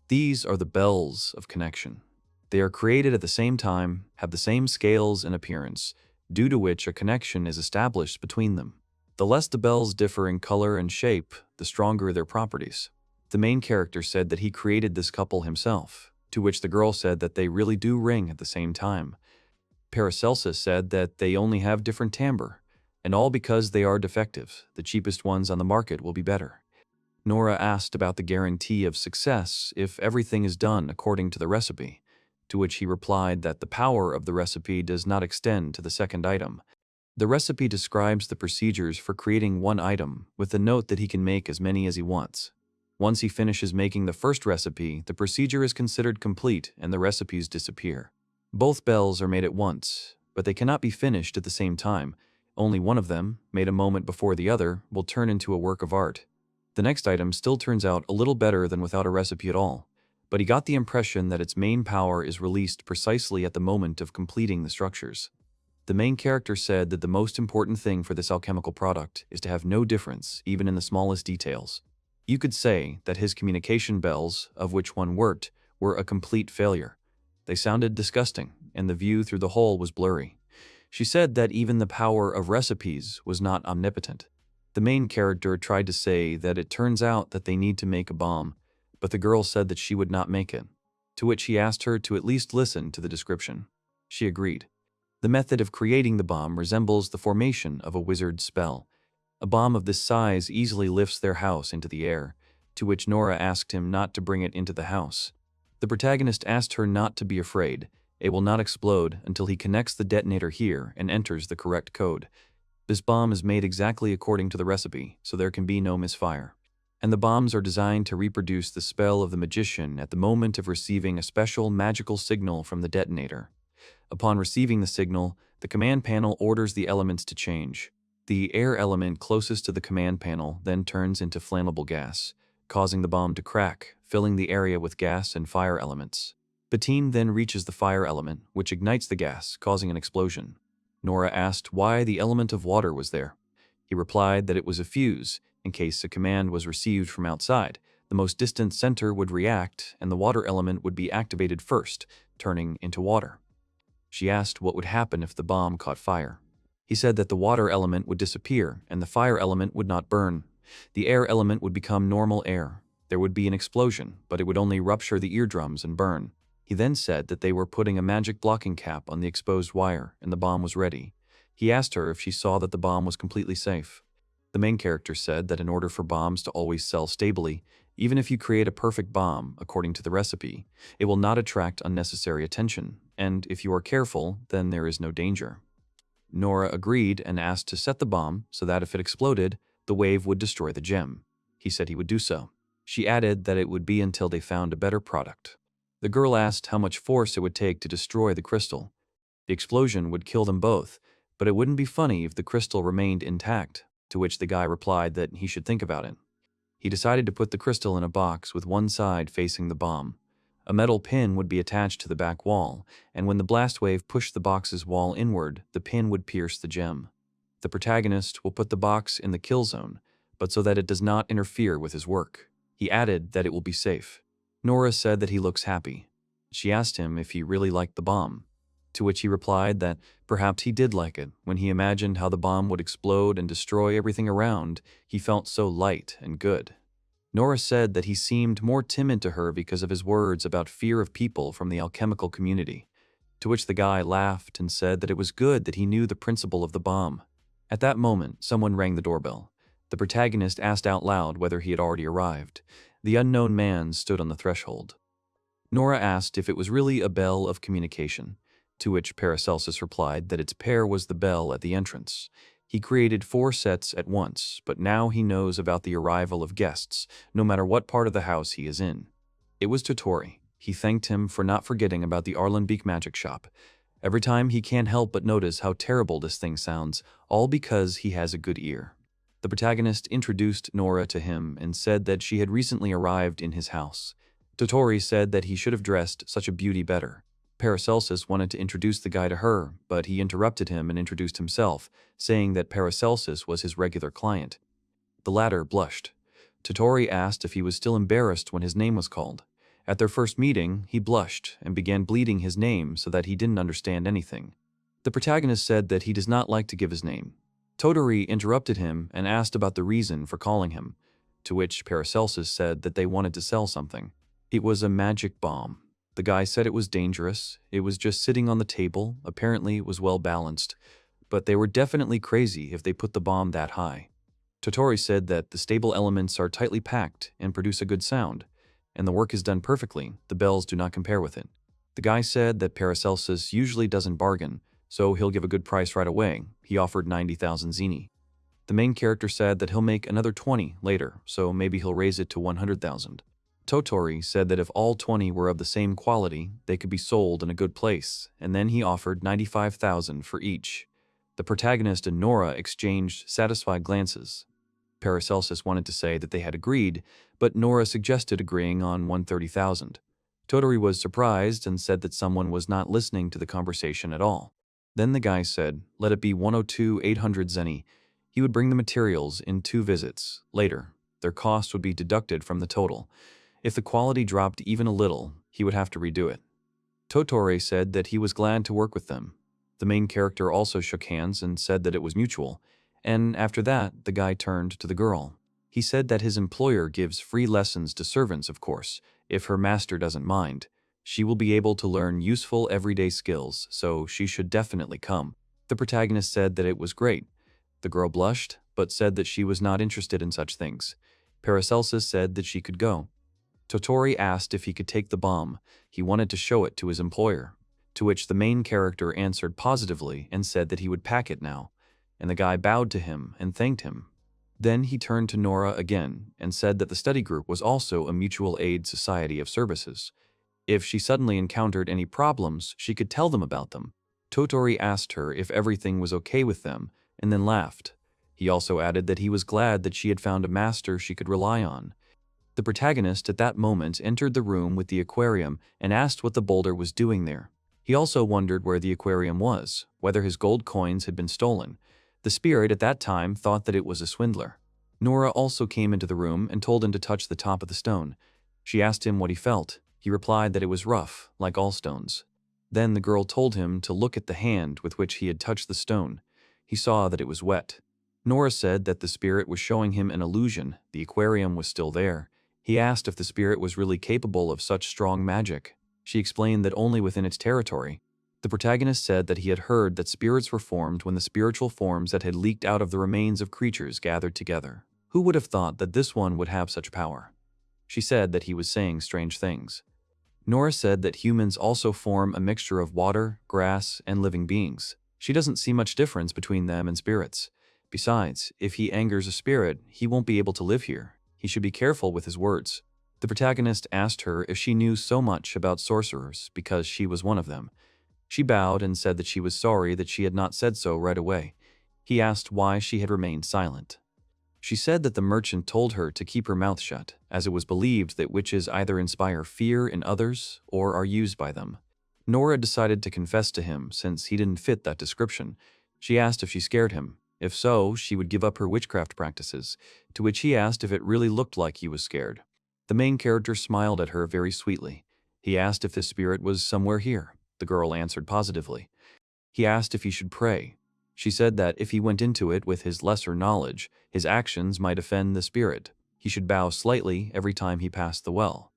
These are the bells of connection. They are created at the same time, have the same scales and appearance, due to which a connection is established between them. The less the bells differ in color and shape, the stronger their properties. The main character said that he created this couple himself, to which the girl said that they really do ring at the same time. Paracelsus said that they only have different timbre, and all because they are defective. The cheapest ones on the market will be better. Nora asked about the guarantee of success if everything is done according to the recipe, to which he replied that the power of the recipe does not extend to the second item. The recipe describes the procedures for creating one item, with the note that he can make as many as he wants. Once he finishes making the first recipe, the procedure is considered complete and the recipes disappear. Both bells are made at once, but they cannot be finished at the same time. Only one of them, made a moment before the other, will turn into a work of art. The next item still turns out a little better than without a recipe at all, but he got the impression that its main power is released precisely at the moment of completing the structures. The main character said that the most important thing for this alchemical product is to have no difference, even in the smallest details. You could say that his communication bells, of which one worked, were a complete failure. They sounded disgusting, and the view through the hole was blurry. She said that even the power of recipes was not omnipotent. The main character tried to say that it turns out that they need to make a bomb, but the girl said that she would not make it, to which he asked her to at least listen to the description. She agreed. The method of creating the bomb resembles the formation of a wizard's spell. A bomb of this size easily lifts their house into the air, to which Nora asked him not to bring it into the house. The protagonist asked her not to be afraid. It will not explode until he connects the detonator here and enters the correct code. This bomb is made exactly according to the recipe, so there can be no misfire. And the bombs are designed to reproduce the spell of the magician at the moment of receiving a special magical signal from the detonator. Upon receiving the signal, the command panel orders the elements to change. The air element closest to the command panel then turns into flammable gas, causing the bomb to crack, filling the area with gas and fire elements. Bettine then reaches the fire element, which ignites the gas, causing an explosion. Nora asked why the element of water was there. He replied that it was a fuse. In case a command was received from outside, the most distant center would react and the water element would be activated first, turning into water. She asked what would happen if the bomb caught fire. He said that the water element would disappear and the fire element would not burn. The air element would become normal air. There would be an explosion, but it would only rupture the eardrums and burn. He then said that they were putting a magic blocking cap on the exposed wire and the bomb was ready. He asked her if she saw that the bomb was completely safe. The main character said that in order for bombs to always sell stably, even if you create a perfect bomb according to the recipe, it will not attract unnecessary attention, and if you are careful, then there is no danger. Nora agreed and asked to set the bomb so that if it exploded, the wave would destroy the gem. He said he would do so. She added that it would be until they found a better product. The girl asked how much force it would take to destroy the crystal. The explosion would kill them both, but it wouldn't be funny if the crystal remained intact, to which the guy replied that he should think about it. He decided to put the crystal in a box with one side facing the bomb. A metal pin would be attached to the back wall, and when the blast wave pushed the box's wall inward, the pin would pierce the gem. The protagonist will put the box in the kill zone, but so that it does not interfere with his work. He added that it will be safe. Nora said that he looks happy. She asked him if he really liked the bomb, to which he replied that perhaps he did like it. When he imagined how the bomb would explode and destroy everything around, he felt so light and good. Nora said that he seemed more timid to her because of his words about fear of people from the alchemical community, to which the guy laughed and said that it was good that he knew the principle of the bomb. At that moment, someone rang the doorbell. The protagonist asked out loud whether he had already arrived. The unknown man stood on the threshold. Nora asked if it was really a bell of communication, to which Paracelsus replied that its pair was the bell at the entrance. He created 4 sets at once, but now he knows about the arrival of guests, no matter what part of the house he is in. It was Totori. He thanked him for not forgetting about the Arlenbeek magic shop. Every time he can't help but notice how terrible this thing sounds, all because he has a good ear. The protagonist introduced Nora to him and said that she had recently arrived in his house. Totori said that he should have dressed such a beauty better. Paracelsus wanted to introduce the guy to her, but he interrupted him and introduced himself, saying that Paracelsus was his regular client. The latter blushed. Totori asked if he was still embarrassed when his name was called. At their first meeting, he blushed and began bleating his name so that he didn't understand anything. The protagonist said that he does not like to give his name. Tottori interrupted him and asked about the reason for calling him, to which Paracelsus said that they wanted to sell something. It was a magic bomb. The guy said it was dangerous, it was just sitting on the table, apparently it was well balanced, but they were definitely crazy if they put the bomb that high. Tottori said that the stable elements are tightly packed and produce a good sound, and the work is done perfectly, the bells do not compare with it. The guy said that Paracelsus usually doesn't bargain, so he'll give a good price right away. He offered 90,000 zeni. The main character said that he'll make another 20 later, so maybe he'll raise it to 100,000. Tottori said that if all 20 were of the same quality, they could be sold in a good place, and then he offered 95,000 for each. The protagonist and Nora exchanged satisfied glances. Paracelsus wanted to say that they had agreed, but Nora suggested agreeing on 130,000. Tottori was surprised and said that someone was not listening to the conversation at all. Then the guy said, let it be 102,800 zeni. He would bring the materials in 2 visits. Later, their cost would be deducted from the total. If the quality dropped even a little, he would have to redo it. Tottori said that he was glad to work with them. The main character also shook hands and said that it was mutual, and after that, the guy turned to the girl. He said that his employer gives free lessons to servants, of course, if her master doesn't mind. She will be able to learn useful everyday skills, so she should definitely come. The protagonist said that it was great. The girl blushed, but said that she was not interested in such things. Paracelsus said that she could go. Tottori asked if he could take the bomb. He wanted to show it to his employer, to which the main character answered positively and said that he would pack it now, and the guy bowed to him and thanked him. Then he turned to Nora again and said that the study group was also a mutual aid society of services. If she suddenly encountered any problems, she could tell them about them. Tottori asked her if everything was okay with them, and then laughed. He also added that he was glad that she had found a master she could rely on. The protagonist at that moment entered the room with the aquarium and asked what the boulder was doing there. He also wondered where the aquarium was, whether his gold coins had been stolen. The spirit at that time thought that it was a swindler. Nora also came into the room and told him to touch the top of the stone. She asked him what he felt. He replied that it was rough, like all stones. Then the girl told him to look at the hand with which he had touched the stone. He saw that it was wet. Nora said that the spirit was showing him an illusion. The aquarium was still there. He asked if the spirit was really capable of such strong magic. She explained that only within its territory. The protagonist said that he had heard that spirits were formed when the spiritual forms that had leaked out of the remains of creatures gathered together. Who would have thought that this one would have such power? She said that he was saying strange things. Nora said that humans also form a mixture of water, grass, and living beings. She doesn't see much difference between them and spirits. Besides, if he angers a spirit, he won't be able to live here. He should be careful with his words. The protagonist asked her if she knew so much about sorcerers because she was one of them. She bowed and said that she was sorry that she had not said so right away. He asked why she had remained silent. She said that the merchant told her to keep her mouth shut, as it was believed that witches either inspire fear in others or are used by them. Nora decided to confess to him since he didn't fit that description. She asked if she scared him. If so, she would give up her witchcraft practices, to which he asked if it really looked like he was scared. The main character smiled at her very sweetly. He asked if the spirit was somewhere here. The girl answered positively. He asked if he should pray. She said that if he went into it with his lesser knowledge, his actions might offend the spirit. He should bow slightly every time he passed the well.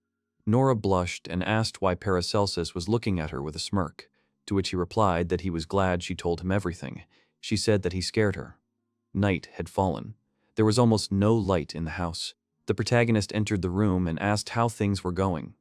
Nora blushed and asked why Paracelsus was looking at her with a smirk, to which he replied that he was glad she told him everything. She said that he scared her. Night had fallen. There was almost no light in the house. The protagonist entered the room and asked how things were going.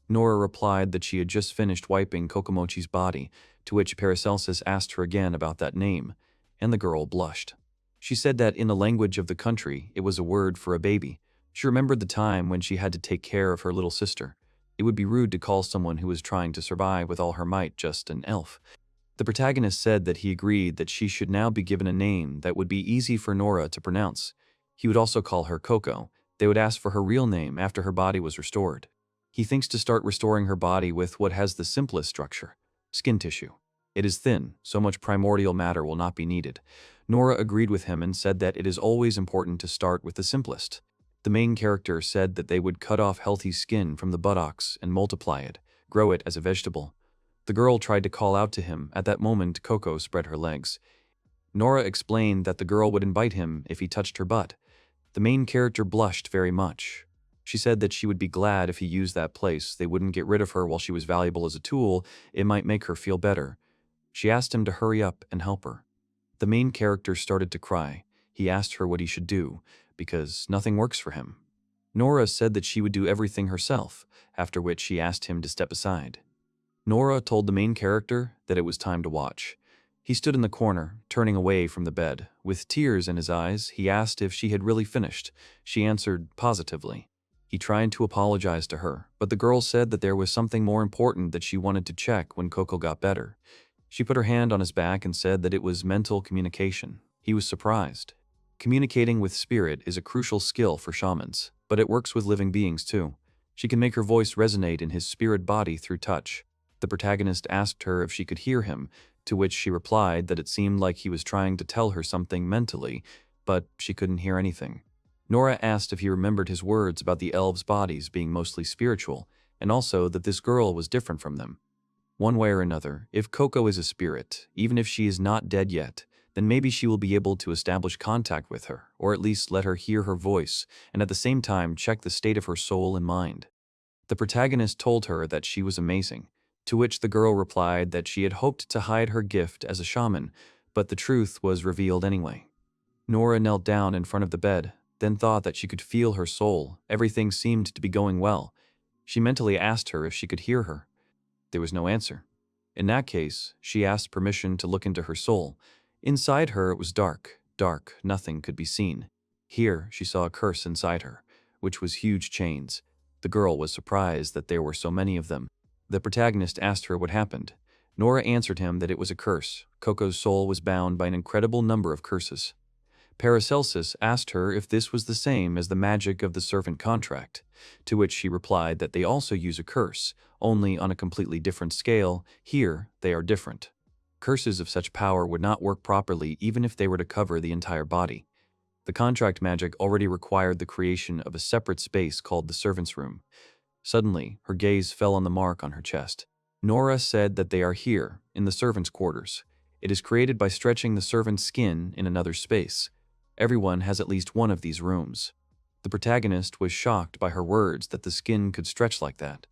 Nora replied that she had just finished wiping Kokomochi's body, to which Paracelsus asked her again about that name, and the girl blushed. She said that in the language of the country, it was a word for a baby. She remembered the time when she had to take care of her little sister. It would be rude to call someone who was trying to survive with all her might just an elf. The protagonist said that he agreed that she should now be given a name that would be easy for Nora to pronounce. He would also call her Coco. They would ask for her real name after her body was restored. He thinks to start restoring her body with what has the simplest structure: skin tissue. It is thin, so much primordial matter will not be needed. Nora agreed with him and said that it is always important to start with the simplest. The main character said that they would cut off healthy skin from the buttocks and multiply it, grow it as a vegetable. The girl tried to call out to him. At that moment, Coco spread her legs. Nora explained that the girl would invite him if he touched her butt. The main character blushed very much. She said that she would be glad if he used that place. They wouldn't get rid of her while she was valuable as a tool. It might make her feel better. She asked him to hurry up and help her. The main character started to cry. He asked her what he should do, because nothing works for him. Nora said that she would do everything herself, after which she asked him to step aside. Nora told the main character that it was time to watch. He stood in the corner, turning away from the bed. With tears in his eyes, he asked if she had really finished. She answered positively. He tried to apologize to her, but the girl said that there was something more important that she wanted to check when Coco got better. She put her hand on his back and said that it was mental communication. He was surprised. Communicating with spirit is a crucial skill for shamans, but it works with living beings too. She can make her voice resonate in his spirit body through touch. The protagonist asked her if she could hear him, to which she replied that it seemed like he was trying to tell her something mentally, but she couldn't hear anything. Nora asked if he remembered his words about the elves' bodies being mostly spiritual, and also that this girl was different from them. One way or another, if Coco is a spirit, even if she is not dead yet, then maybe she will be able to establish contact with her, or at least let her hear her voice, and at the same time check the state of her soul and mind. The protagonist told her that she was amazing, to which the girl replied that she had hoped to hide her gift as a shaman, but the truth was revealed anyway. Nora knelt down in front of the bed, then thought that she could feel her soul. Everything seemed to be going well. She mentally asked her if she could hear her. There was no answer. In that case, she asked permission to look into her soul. Inside her it was dark, nothing could be seen. Here she saw a curse inside her, which was huge chains. The girl was surprised that there were so many of them. The protagonist asked her what happened. Nora answered him that it was a curse. Coco's soul was bound by an incredible number of curses. Paracelsus asked her if this was the same as the magic of the servant contract, to which she replied that they also use a curse, only on a completely different scale. Here, they are different. Curses of such power would not work properly even if they were to cover the entire body. The contract magic already required the creation of a separate space called the servant's room. Suddenly, her gaze fell on the mark on her chest. Nora said that they are here, in the servant's quarters. It is created by stretching the servant's skin in another space. Everyone has at least one of these rooms. The protagonist was shocked by her words that the skin could stretch like that.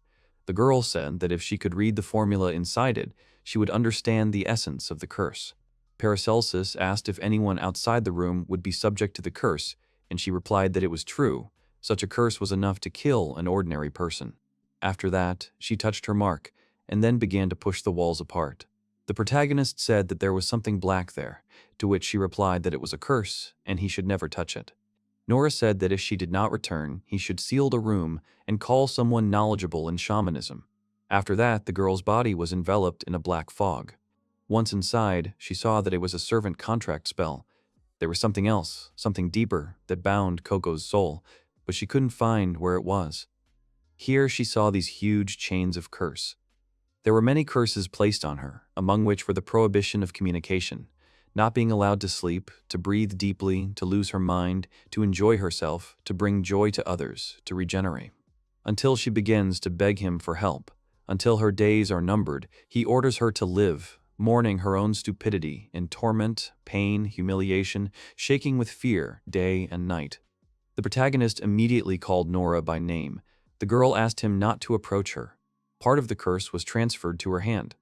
The girl said that if she could read the formula inside it, she would understand the essence of the curse. Paracelsus asked if anyone outside the room would be subject to the curse, and she replied that it was true. Such a curse was enough to kill an ordinary person. After that, she touched her mark, and then began to push the walls apart. The protagonist said that there was something black there, to which she replied that it was a curse, and he should never touch it. Nora said that if she did not return, he should seal the room and call someone knowledgeable in shamanism. After that, the girl's body was enveloped in a black fog. Once inside, she saw that it was a servant contract spell. There was something else, something deeper, that bound Coco's soul, but she couldn't find where it was. Here she saw these huge chains of curse. There were many curses placed on her, among which were the prohibition of communication, not being allowed to sleep, to breathe deeply, to lose her mind, to enjoy herself, to bring joy to others, to regenerate. Until she begins to beg him for help, until her days are numbered, he orders her to live, mourning her own stupidity in torment, pain, humiliation, shaking with fear day and night. The protagonist immediately called Nora by name. The girl asked him not to approach her. Part of the curse was transferred to her hand.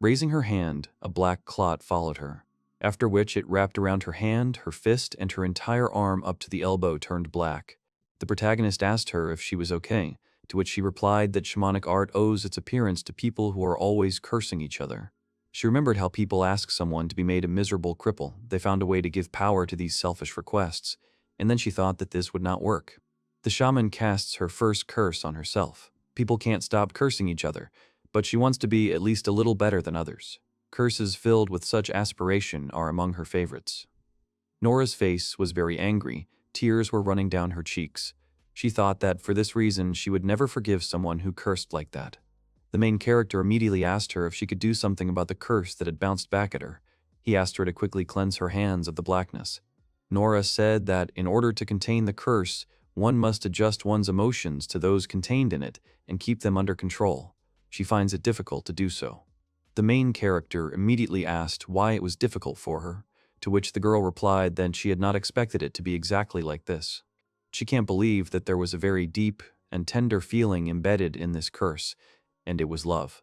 Raising her hand, a black clot followed her, after which it wrapped around her hand, her fist, and her entire arm up to the elbow turned black. The protagonist asked her if she was okay, to which she replied that shamanic art owes its appearance to people who are always cursing each other. She remembered how people ask someone to be made a miserable cripple. They found a way to give power to these selfish requests, and then she thought that this would not work. The shaman casts her first curse on herself. People can't stop cursing each other, but she wants to be at least a little better than others. Curses filled with such aspiration are among her favorites. Nora's face was very angry. Tears were running down her cheeks. She thought that for this reason she would never forgive someone who cursed like that. The main character immediately asked her if she could do something about the curse that had bounced back at her. He asked her to quickly cleanse her hands of the blackness. Nora said that in order to contain the curse, one must adjust one's emotions to those contained in it and keep them under control. She finds it difficult to do so. The main character immediately asked why it was difficult for her, to which the girl replied that she had not expected it to be exactly like this. She can't believe that there was a very deep and tender feeling embedded in this curse, and it was love.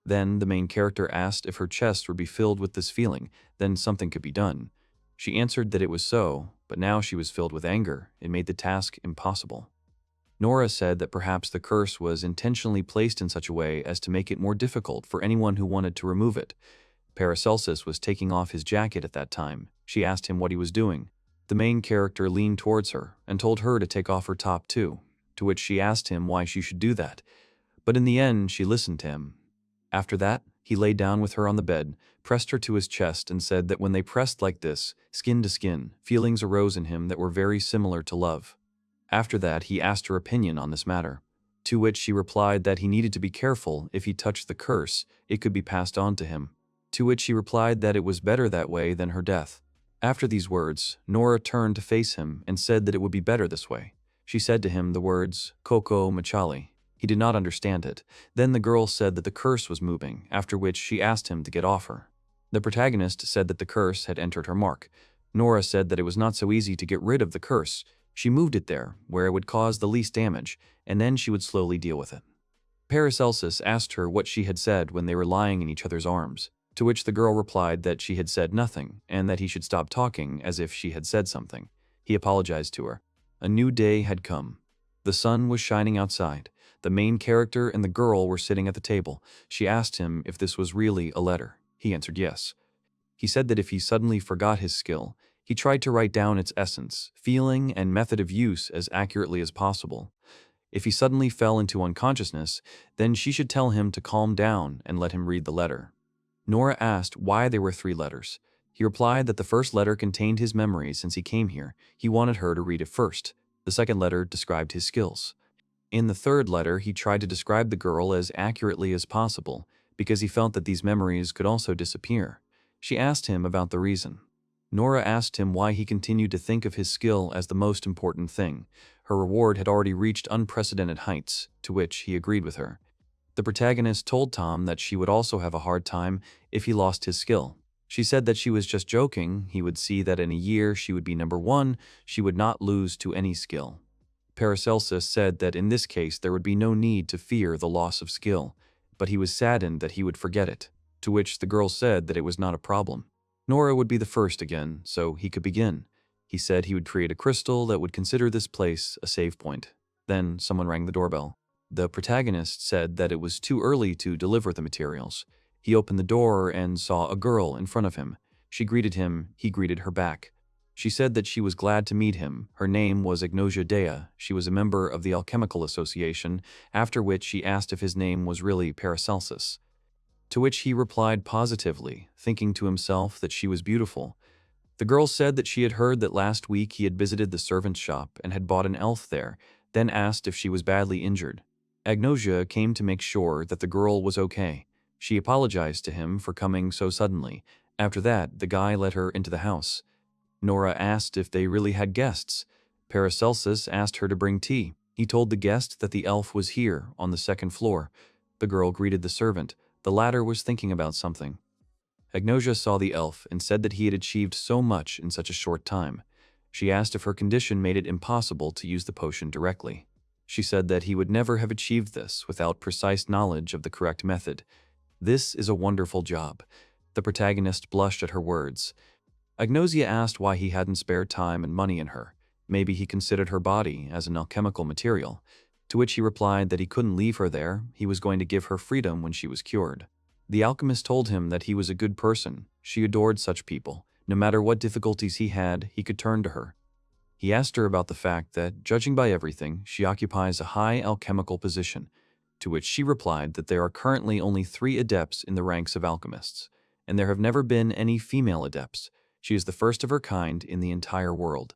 Then the main character asked if her chest would be filled with this feeling, then something could be done. She answered that it was so, but now she was filled with anger. It made the task impossible. Nora said that perhaps the curse was intentionally placed in such a way as to make it more difficult for anyone who wanted to remove it. Paracelsus was taking off his jacket at that time. She asked him what he was doing. The main character leaned towards her and told her to take off her top too, to which she asked him why she should do that. But in the end, she listened to him. After that, he lay down with her on the bed, pressed her to his chest, and said that when they pressed like this, skin to skin, feelings arose in him that were very similar to love. After that, he asked her opinion on this matter, to which she replied that he needed to be careful if he touched the curse, it could be passed on to him, to which he replied that it was better that way than her death. After these words, Nora turned to face him and said that it would be better this way. She said to him the words, "Koko Machali." He did not understand it. Then the girl said that the curse was moving, after which she asked him to get off her. The protagonist said that the curse had entered her mark. Nora said that it was not so easy to get rid of the curse. She moved it there, where it would cause the least damage, and then she would slowly deal with it. Paracelsus asked her what she had said when they were lying in each other's arms, to which the girl replied that she had said nothing, and that he should stop talking as if she had said something. He apologized to her. A new day had come. The sun was shining outside. The main character and the girl were sitting at the table. She asked him if this was really a letter. He answered yes. He said that if he suddenly forgot his skill, he tried to write down its essence, feeling, and method of use as accurately as possible. If he suddenly fell into unconsciousness, then she should tell him to calm down and let him read the letter. Nora asked why there were 3 letters. He replied that the first letter contained his memories since he came here. He wanted her to read it first. The second letter described his skills. In the third letter, he tried to describe the girl as accurately as possible, because he felt that these memories could also disappear. She asked him about the reason. Nora asked him why he continued to think of his skill as the most important thing. Her reward had already reached unprecedented heights, to which he agreed with her. The protagonist told Tom that she would also have a hard time if he lost his skill. She said that she was just joking. He would see that in a year she would be number 1, she would not lose to any skill. Paracelsus said that in this case there would be no need to fear the loss of skill, but he was saddened that he would forget it, to which the girl said that it was not a problem. Nora would be the first again, so he could begin. He said he would create a crystal that would consider this place a save point. Then someone rang the doorbell. The protagonist said that it was too early to deliver the materials. He opened the door and saw a girl in front of him. She greeted him, he greeted her back. She said that she was glad to meet him. Her name was Agnosia Dea. She was a member of the Alchemical Association, after which she asked if his name was really Paracelsus. To which he replied positively, thinking to himself that she was beautiful. The girl said that she had heard that last week he had visited the servant's shop and had bought an elf there, then asked if she was badly injured. Agnosia came to make sure that the girl was okay. She apologized to him for coming so suddenly. After that, the guy let her into the house. Nora asked if they really had guests. Paracelsus asked her to bring tea. He told the guest that the elf was here, on the 2nd floor. The girl greeted the servant. The latter was thinking about something. Agnosia saw the elf and said that he had achieved so much in such a short time. She asked if her condition made it impossible to use the potion directly. She said that he would never have achieved this without precise knowledge of the correct method. This is a wonderful job. The protagonist blushed at her words. Agnosia asked why he hadn't spared time and money in her. Maybe he considered her body as an alchemical material, to which he replied that he couldn't leave her there. He was going to give her freedom when she was cured. The alchemist told him that he was a good person. She adored such people. No matter what difficulties he had, he could turn to her. He asked her about the fact that, judging by everything, she occupies a high alchemical position, to which she replied that there are currently only 3 adepts in the ranks of alchemists, and there have never been any female adepts. She is the first of her kind in the entire world.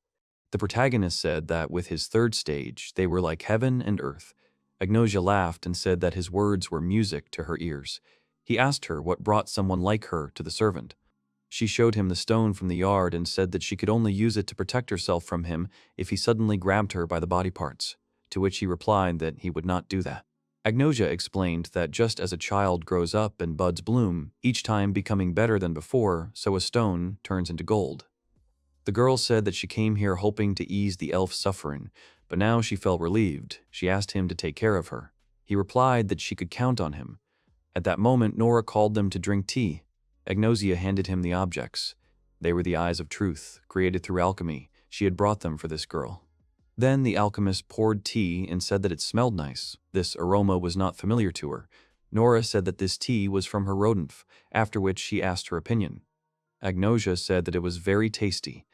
The protagonist said that with his 3rd stage, they were like heaven and earth. Agnosia laughed and said that his words were music to her ears. He asked her what brought someone like her to the servant. She showed him the stone from the yard and said that she could only use it to protect herself from him if he suddenly grabbed her by the body parts, to which he replied that he would not do that. Agnosia explained that just as a child grows up and buds bloom, each time becoming better than before, so a stone turns into gold. The girl said that she came here hoping to ease the elf's suffering, but now she felt relieved. She asked him to take care of her. He replied that she could count on him. At that moment, Nora called them to drink tea. Agnosia handed him the objects. They were the eyes of truth, created through alchemy. She had brought them for this girl. Then the alchemist poured tea and said that it smelled nice. This aroma was not familiar to her. Nora said that this tea was from her rodent, after which she asked her opinion. Agnosia said that it was very tasty.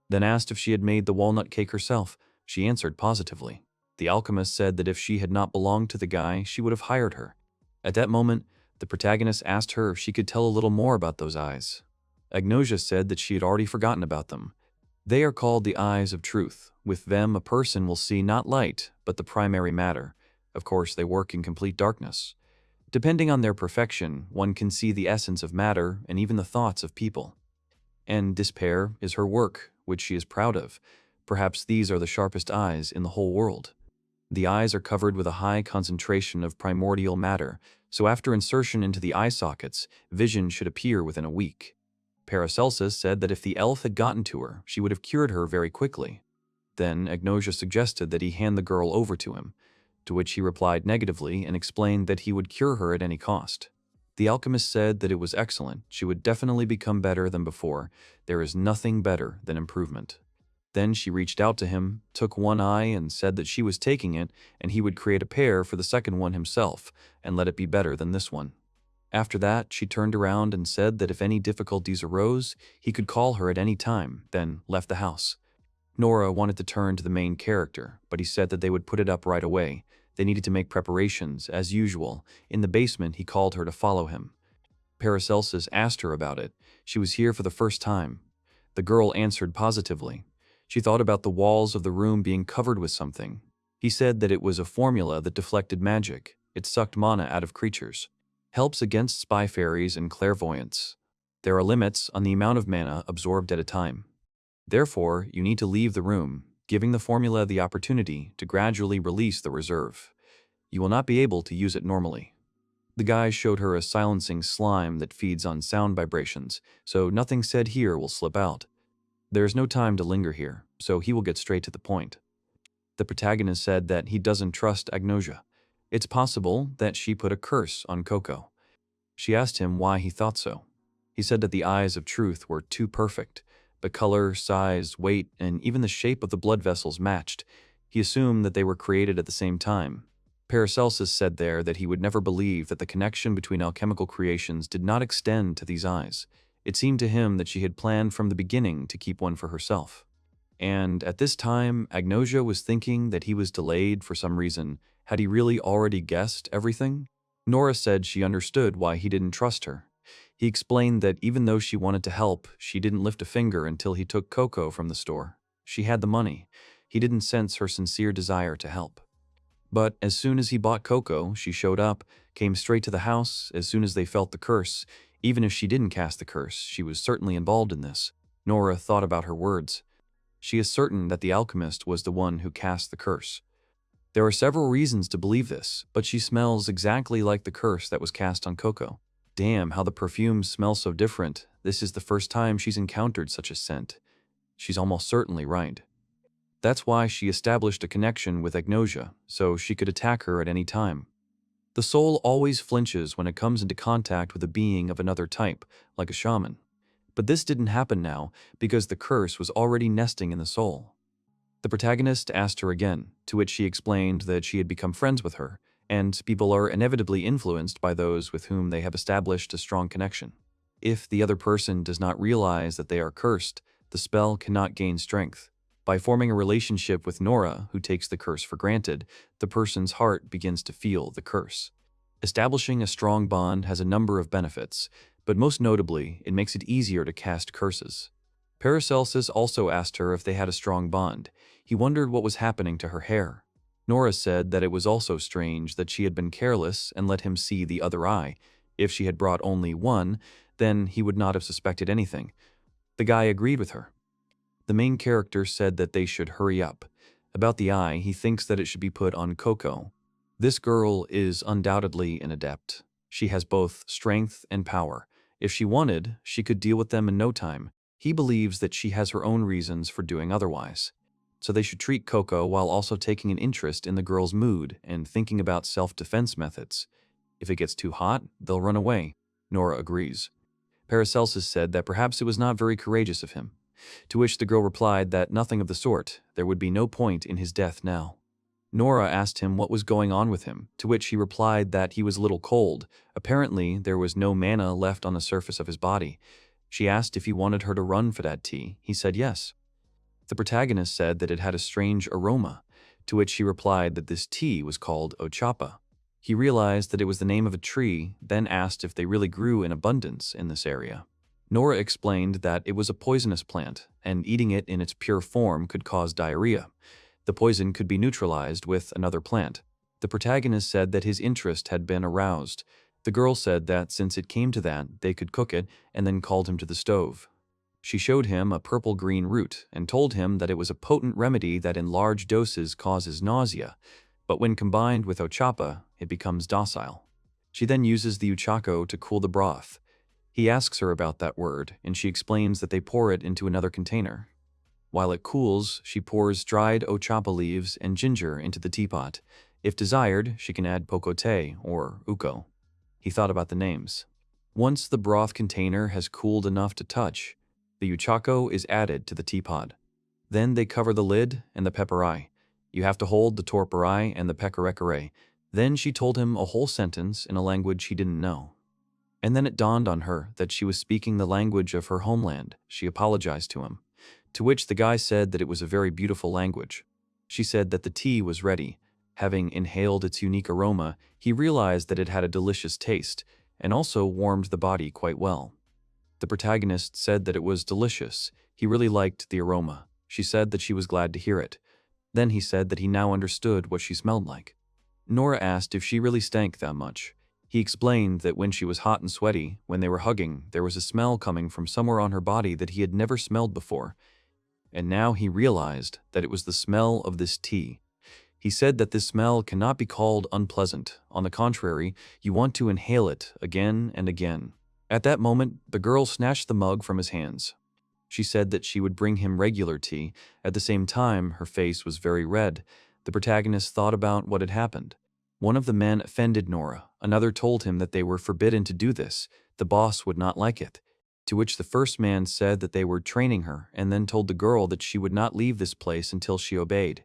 Then asked if she had made the walnut cake herself. She answered positively. The alchemist said that if she had not belonged to the guy, she would have hired her. At that moment, the protagonist asked her if she could tell a little more about those eyes. Agnosia said that she had already forgotten about them. They are called the eyes of truth. With them, a person will see not light, but the primary matter. Of course, they work in complete darkness. Depending on their perfection, one can see the essence of matter and even the thoughts of people. And despair is her work, which she is proud of. Perhaps these are the sharpest eyes in the whole world. The eyes are covered with a high concentration of primordial matter, so after insertion into the eye sockets, vision should appear within a week. Paracelsus said that if the elf had gotten to her, she would have cured her very quickly. Then Agnosia suggested that he hand the girl over to him, to which he replied negatively and explained that he would cure her at any cost. The alchemist said that it was excellent. She would definitely become better than before. There is nothing better than improvement. Then she reached out to him, took one eye and said that she was taking it and he would create a pair for the second one himself and let it be better than this one. After that, she turned around and said that if any difficulties arose, he could call her at any time, then left the house. Nora wanted to turn to the main character, but he said that they would put it up right away. They needed to make preparations, as usual. In the basement, he called her to follow him. Paracelsus asked her about it. She was here for the first time. The girl answered positively. She thought about the walls of the room being covered with something. He said that it was a formula that deflected magic. It sucked mana out of creatures. Helps against spy fairies and clairvoyants. There are limits on the amount of mana absorbed at a time. Therefore, you need to leave the room, giving the formula the opportunity to gradually release the reserve. You will not be able to use it normally. The guy showed her a silencing slime that feeds on sound vibrations, so nothing said here will slip out. There is no time to linger here, so he will get straight to the point. The protagonist said that he doesn't trust Agnosia. It's possible that she put a curse on Coco. She asked him why he thought so. He said that the eyes of truth were too perfect. The color, size, weight, and even the shape of the blood vessels matched. He assumed that they were created at the same time. Paracelsus said there that he would never believe that the connection between alchemical creations did not extend to these eyes. It seemed to him that she had planned from the beginning to keep one for herself. And at this time, Agnosia was thinking that he was delayed for some reason. Had he really already guessed everything? Nora said she understood why he didn't trust her. He explained that even though she wanted to help, she didn't lift a finger until he took Coco from the store. She had the money. He didn't sense her sincere desire to help. But as soon as he bought Coco, she showed up, came straight to the house as soon as they felt the curse. Even if she didn't cast the curse, she was certainly involved in this. Nora thought about her words. She is certain that the alchemist was the one who cast the curse. There are several reasons to believe this, but she smells exactly like the curse that was cast on Coco. Damn, how the perfumes smell so different. This is the first time she's encountered such a scent. She's almost certainly right. That's why she established a connection with Agnosia, so she could attack her at any time. The soul always flinches when it comes into contact with a being of another type, like a shaman. But this didn't happen now because the curse was already nesting in the soul. The protagonist asked her again, to which she explained that she had become friends with her, and people are inevitably influenced by those with whom they have established a strong connection. If the other person does not realize that they are cursed, the spell cannot gain strength. By forming a relationship with Nora, who takes the curse for granted, the person's heart begins to feel the curse. Establishing a strong bond has a number of benefits, but most notably, it makes it easier to cast curses. Paracelsus also asked her if they had a strong bond. He wondered what was happening to her hair. Nora said that it was also strange that she had been careless and let him see the other eye. If she had brought only one, then he would not have suspected anything. The guy agreed with her. The main character said that they should hurry up. About the eye, he thinks that it should be put on Coco. This girl is undoubtedly an adept. She has both strength and power. If she wanted, she could deal with them in no time. He believes that she has her own reasons for doing otherwise. So they should treat Coco while also taking an interest in the girl's mood and thinking about self-defense methods. If it gets too hot, they'll run away. Nora agrees. Paracelsus said that perhaps it was not very courageous of him, to which the girl replied that nothing of the sort, there would be no point in his death now. Nora asked him what was going on with him, to which he replied that he was a little cold. Apparently, there was no mana left on the surface of his body. She asked if he wanted her to run for that tea. He said yes. The protagonist said that it had a strange aroma, to which she replied that this tea was called ochapa. He realized that it was the name of a tree, then asked if they really grew in abundance in this area. Nora explained that it was a poisonous plant, and eating it in its pure form could cause diarrhea. The poison could be neutralized with another plant. The protagonist said that his interest had been aroused. The girl said that since it came to that, they could cook it, and then called him to the stove. She showed him a purple-green root and told him that it was a potent remedy that in large doses causes nausea, but when combined with ochapa, it becomes docile. She then uses the uchako to cool the broth. He asks her about that word, and she explains that they pour it into another container. While it cools, she pours dried ochapa leaves and ginger into the teapot. If desired, she can add pokote or uko. He thought about the names. Once the broth container has cooled enough to touch, the uchako is added to the teapot. Then they cover the lid and the pepperai. You have to hold the torperai and the pecorekere. Then she told him a whole sentence in a language he didn't know. And then it dawned on her that she was speaking the language of her homeland. She apologized to him, to which the guy said that it was a very beautiful language. She said that the tea was ready. Having inhaled its unique aroma, he realized that it had a delicious taste, and also warmed the body quite well. The protagonist said that it was delicious. He really liked the aroma. She said that she was glad to hear it. Then he said that he now understood what she smelled like. Nora asked if she really stank that much. He explained that when she was hot and sweaty, when they were hugging, there was a smell coming from somewhere on her body that he had never smelled before. And now he realized that it was the smell of this tea. He said that this smell cannot be called unpleasant. On the contrary, you want to inhale it again and again. At that moment, the girl snatched the mug from his hands. She said that she would bring him regular tea. At the same time, her face was very red. The protagonist thought about what had happened. One of the men offended Nora. Another told him that they were forbidden to do this. The boss would not like it. To which the first man said that they were training her, and then told the girl that she would not leave this place until she obeyed.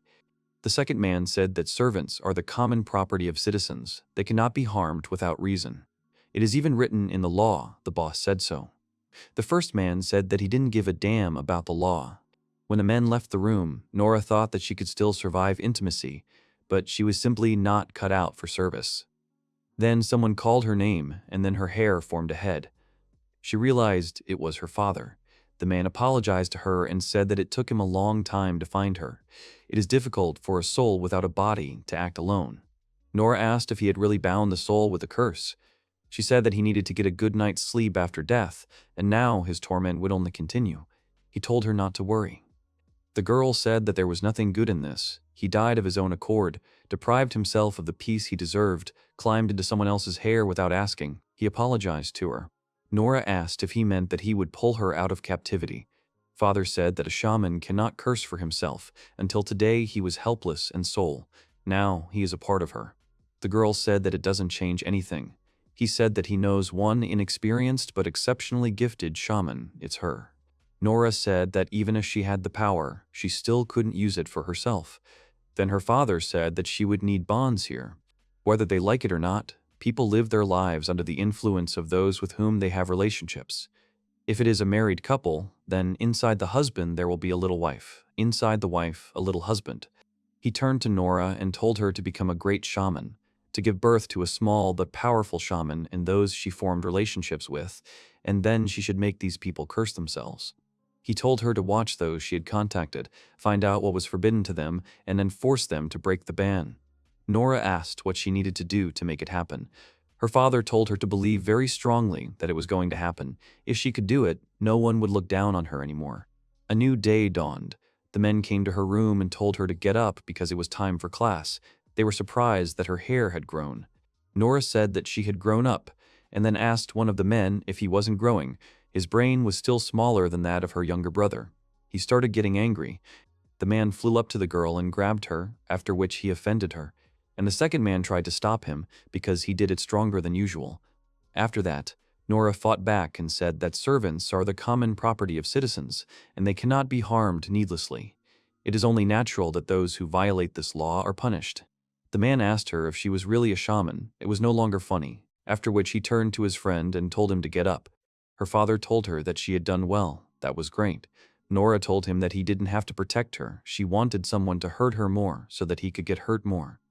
The second man said that servants are the common property of citizens. They cannot be harmed without reason. It is even written in the law, the boss said so. The first man said that he didn't give a damn about the law. When the men left the room, Nora thought that she could still survive intimacy, but she was simply not cut out for service. Then someone called her name, and then her hair formed a head. She realized it was her father. The man apologized to her and said that it took him a long time to find her. It is difficult for a soul without a body to act alone. Nora asked if he had really bound the soul with a curse. She said that he needed to get a good night's sleep after death, and now his torment would only continue. He told her not to worry. The girl said that there was nothing good in this. He died of his own accord, deprived himself of the peace he deserved, climbed into someone else's hair without asking. He apologized to her. Nora asked if he meant that he would pull her out of captivity. Father said that a shaman cannot curse for himself. Until today he was helpless and sole. Now he is a part of her. The girl said that it doesn't change anything. He said that he knows one inexperienced but exceptionally gifted shaman. It's her. Nora said that even if she had the power, she still couldn't use it for herself. Then her father said that she would need bonds here. Whether they like it or not, people live their lives under the influence of those with whom they have relationships. If it is a married couple, then inside the husband there will be a little wife. Inside the wife, a little husband. He turned to Nora and told her to become a great shaman, to give birth to a small but powerful shaman in those she formed relationships with, and then she should make these people curse themselves. He told her to watch those she had contacted, find out what was forbidden to them, and then force them to break the ban. Nora asked what she needed to do to make it happen. Her father told her to believe very strongly that it was going to happen. If she could do it, no one would look down on her anymore. A new day dawned. The men came to her room and told her to get up because it was time for class. They were surprised that her hair had grown. Nora said that she had grown up, and then asked one of the men if he wasn't growing. His brain was still smaller than that of her younger brother. He started getting angry. The man flew up to the girl and grabbed her, after which he offended her, and the second man tried to stop him because he did it stronger than usual. After that, Nora fought back and said that servants are the common property of citizens, and they cannot be harmed needlessly. It is only natural that those who violate this law are punished. The man asked her if she was really a shaman. It was no longer funny, after which he turned to his friend and told him to get up. Her father told her that she had done well. That was great. Nora told him that he didn't have to protect her. She wanted someone to hurt her more so that he could get hurt more.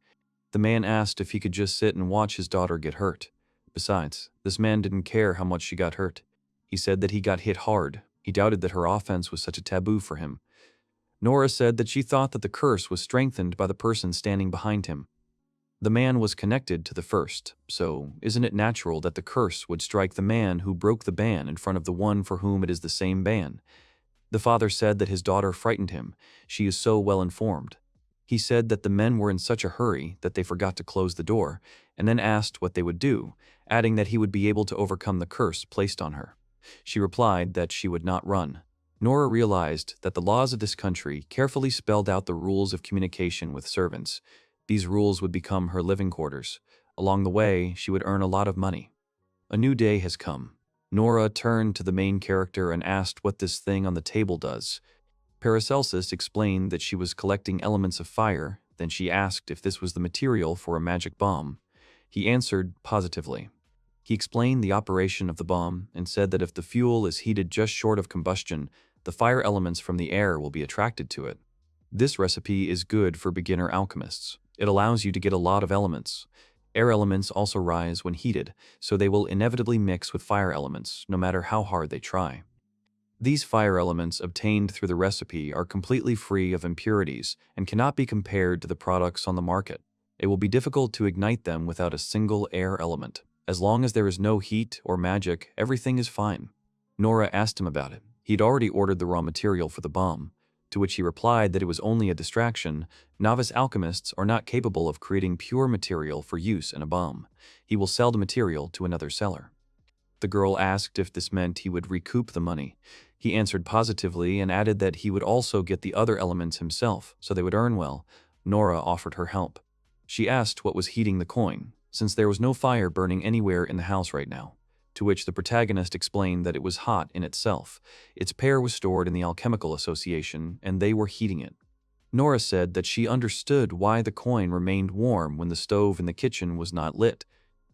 The man asked if he could just sit and watch his daughter get hurt. Besides, this man didn't care how much she got hurt. He said that he got hit hard. He doubted that her offense was such a taboo for him. Nora said that she thought that the curse was strengthened by the person standing behind him. The man was connected to the first, so isn't it natural that the curse would strike the man who broke the ban in front of the one for whom it is the same ban? The father said that his daughter frightened him. She is so well informed. He said that the men were in such a hurry that they forgot to close the door, and then asked what they would do, adding that he would be able to overcome the curse placed on her. She replied that she would not run. Nora realized that the laws of this country carefully spelled out the rules of communication with servants. These rules would become her living quarters. Along the way, she would earn a lot of money. A new day has come. Nora turned to the main character and asked what this thing on the table does. Paracelsus explained that she was collecting elements of fire. Then she asked if this was the material for a magic bomb. He answered positively. He explained the operation of the bomb and said that if the fuel is heated just short of combustion, the fire elements from the air will be attracted to it. This recipe is good for beginner alchemists. It allows you to get a lot of elements. Air elements also rise when heated, so they will inevitably mix with fire elements, no matter how hard they try. These fire elements obtained through the recipe are completely free of impurities and cannot be compared to the products on the market. It will be difficult to ignite them without a single air element. As long as there is no heat or magic, everything is fine. Nora asked him about it. He'd already ordered the raw material for the bomb, to which he replied that it was only a distraction. Novice alchemists are not capable of creating pure material for use in a bomb. He will sell the material to another seller. The girl asked if this meant he would recoup the money. He answered positively and added that he would also get the other elements himself, so they would earn well. Nora offered her help. She asked what was heating the coin, since there was no fire burning anywhere in the house right now, to which the protagonist explained that it was hot in itself. Its pair was stored in the Alchemical Association, and they were heating it. Nora said that she understood why the coin remained warm when the stove in the kitchen was not lit.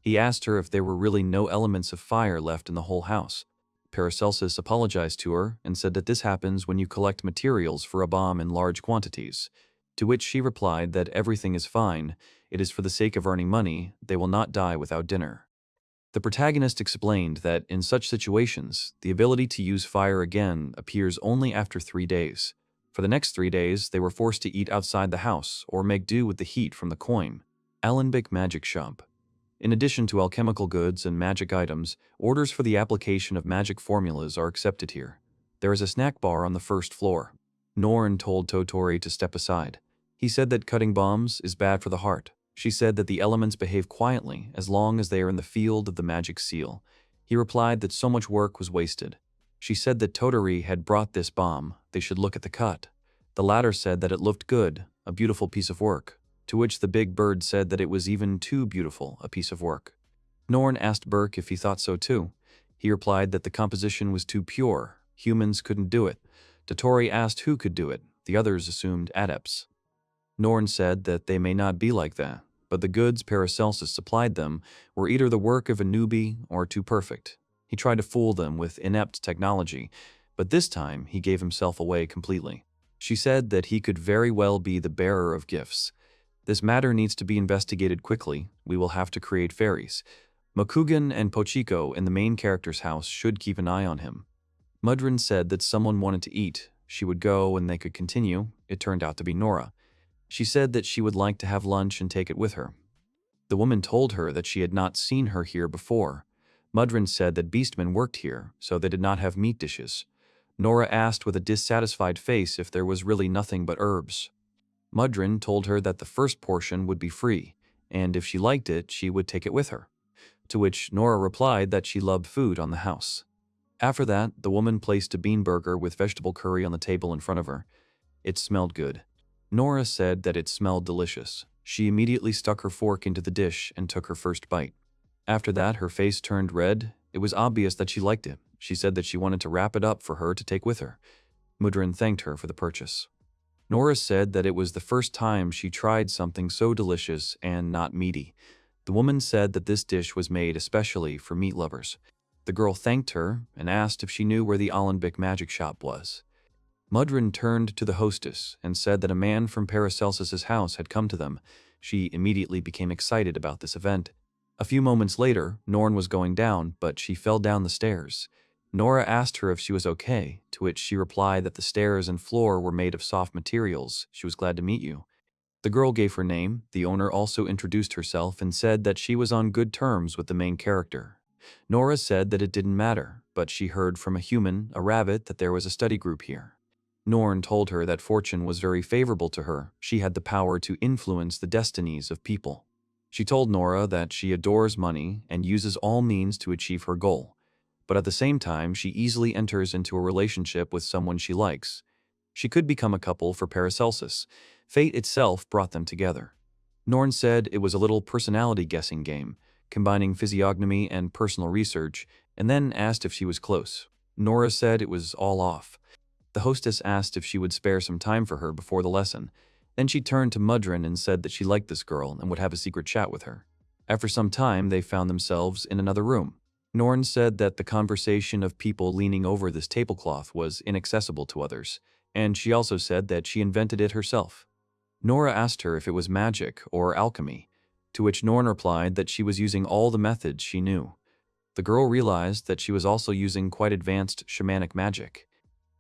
He asked her if there were really no elements of fire left in the whole house. Paracelsus apologized to her and said that this happens when you collect materials for a bomb in large quantities, to which she replied that everything is fine, it is for the sake of earning money, they will not die without dinner. The protagonist explained that in such situations, the ability to use fire again appears only after 3 days. For the next 3 days, they were forced to eat outside the house or make do with the heat from the coin. Alembic Magic Shop. In addition to alchemical goods and magic items, orders for the application of magic formulas are accepted here. There is a snack bar on the first floor. Norn told Totori to step aside. He said that cutting bombs is bad for the heart. She said that the elements behave quietly as long as they are in the field of the magic seal. He replied that so much work was wasted. She said that Totori had brought this bomb. They should look at the cut. The latter said that it looked good, a beautiful piece of work, to which the big bird said that it was even too beautiful a piece of work. Norn asked Burke if he thought so too. He replied that the composition was too pure. Humans couldn't do it. Totori asked who could do it. The others assumed adepts. Norn said that they may not be like that, but the goods Paracelsus supplied them were either the work of a newbie or too perfect. He tried to fool them with inept technology, but this time he gave himself away completely. She said that he could very well be the bearer of gifts. This matter needs to be investigated quickly. We will have to create fairies. Mokugan and Pochiko in the main character's house should keep an eye on him. Mudrin said that someone wanted to eat. She would go and they could continue. It turned out to be Nora. She said that she would like to have lunch and take it with her. The woman told her that she had not seen her here before. Mudrin said that beastmen worked here, so they did not have meat dishes. Nora asked with a dissatisfied face if there was really nothing but herbs. Mudrin told her that the first portion would be free, and if she liked it, she would take it with her. To which Nora replied that she loved food on the house. After that, the woman placed a bean burger with vegetable curry on the table in front of her. It smelled good. Nora said that it smelled delicious. She immediately stuck her fork into the dish and took her first bite. After that, her face turned red. It was obvious that she liked it. She said that she wanted to wrap it up for her to take with her. Mudrin thanked her for the purchase. Nora said that it was the first time she tried something so delicious and not meaty. The woman said that this dish was made especially for meat lovers. The girl thanked her and asked if she knew where the Alembic magic shop was. Mudrin turned to the hostess and said that a man from Paracelsus's house had come to them. She immediately became excited about this event. A few moments later, Norn was going down, but she fell down the stairs. Nora asked her if she was okay, to which she replied that the stairs and floor were made of soft materials. She was glad to meet you. The girl gave her name. The owner also introduced herself and said that she was on good terms with the main character. Nora said that it didn't matter, but she heard from a human, a rabbit, that there was a study group here. Norn told her that fortune was very favorable to her. She had the power to influence the destinies of people. She told Nora that she adores money and uses all means to achieve her goal. But at the same time, she easily enters into a relationship with someone she likes. She could become a couple for Paracelsus. Fate itself brought them together. Norn said it was a little personality guessing game, combining physiognomy and personal research, and then asked if she was close. Nora said it was all off. The hostess asked if she would spare some time for her before the lesson. Then she turned to Mudrin and said that she liked this girl and would have a secret chat with her. After some time, they found themselves in another room. Norn said that the conversation of people leaning over this tablecloth was inaccessible to others, and she also said that she invented it herself. Nora asked her if it was magic or alchemy, to which Norn replied that she was using all the methods she knew. The girl realized that she was also using quite advanced shamanic magic.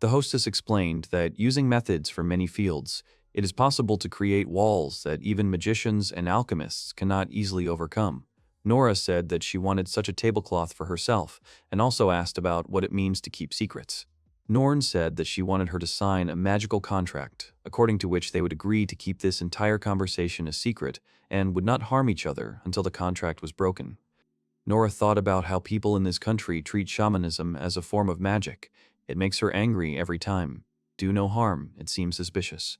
The hostess explained that using methods from many fields, it is possible to create walls that even magicians and alchemists cannot easily overcome. Nora said that she wanted such a tablecloth for herself and also asked about what it means to keep secrets. Norn said that she wanted her to sign a magical contract, according to which they would agree to keep this entire conversation a secret and would not harm each other until the contract was broken. Nora thought about how people in this country treat shamanism as a form of magic. It makes her angry every time. Do no harm, it seems suspicious.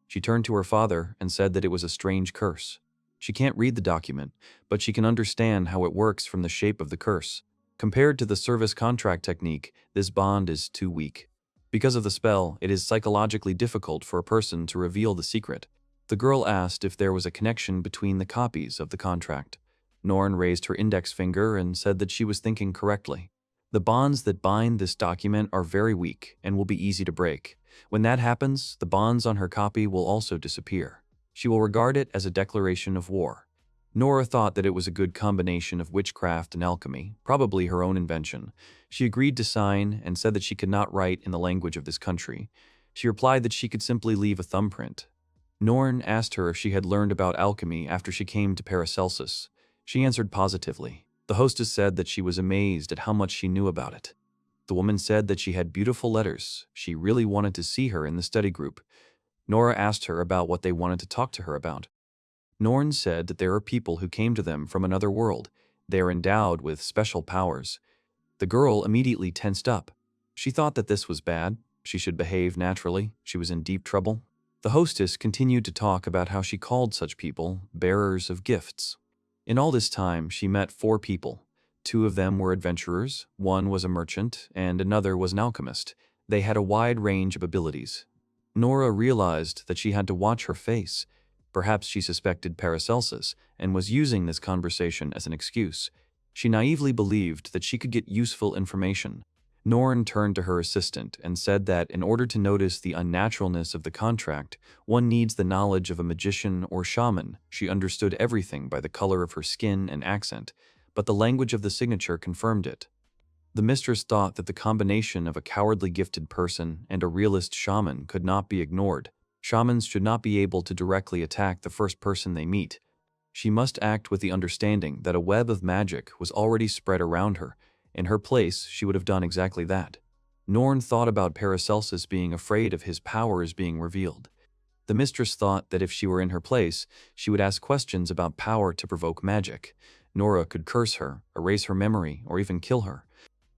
She turned to her father and said that it was a strange curse. She can't read the document, but she can understand how it works from the shape of the curse. Compared to the service contract technique, this bond is too weak. Because of the spell, it is psychologically difficult for a person to reveal the secret. The girl asked if there was a connection between the copies of the contract. Norn raised her index finger and said that she was thinking correctly. The bonds that bind this document are very weak and will be easy to break. When that happens, the bonds on her copy will also disappear. She will regard it as a declaration of war. Nora thought that it was a good combination of witchcraft and alchemy, probably her own invention. She agreed to sign and said that she could not write in the language of this country. She replied that she could simply leave a thumbprint. Norn asked her if she had learned about alchemy after she came to Paracelsus. She answered positively. The hostess said that she was amazed at how much she knew about it. The woman said that she had beautiful letters. She really wanted to see her in the study group. Nora asked her about what they wanted to talk to her about. Norn said that there are people who came to them from another world. They are endowed with special powers. The girl immediately tensed up. She thought that this was bad. She should behave naturally. She was in deep trouble. The hostess continued to talk about how she called such people bearers of gifts. In all this time, she met 4 people. 2 of them were adventurers, 1 was a merchant, and another was an alchemist. They had a wide range of abilities. Nora realized that she had to watch her face. Perhaps she suspected Paracelsus and was using this conversation as an excuse. She naively believed that she could get useful information. Norn turned to her assistant and said that in order to notice the unnaturalness of the contract, one needs the knowledge of a magician or shaman. She understood everything by the color of her skin and accent, but the language of the signature confirmed it. The mistress thought that the combination of a cowardly gifted person and a realist shaman could not be ignored. Shamans should not be able to directly attack the first person they meet. She must act with the understanding that a web of magic was already spread around her. In her place, she would have done exactly that. Norn thought about Paracelsus being afraid of his powers being revealed. The mistress thought that if she were in her place, she would ask questions about power to provoke magic. Nora could curse her, erase her memory, or even kill her.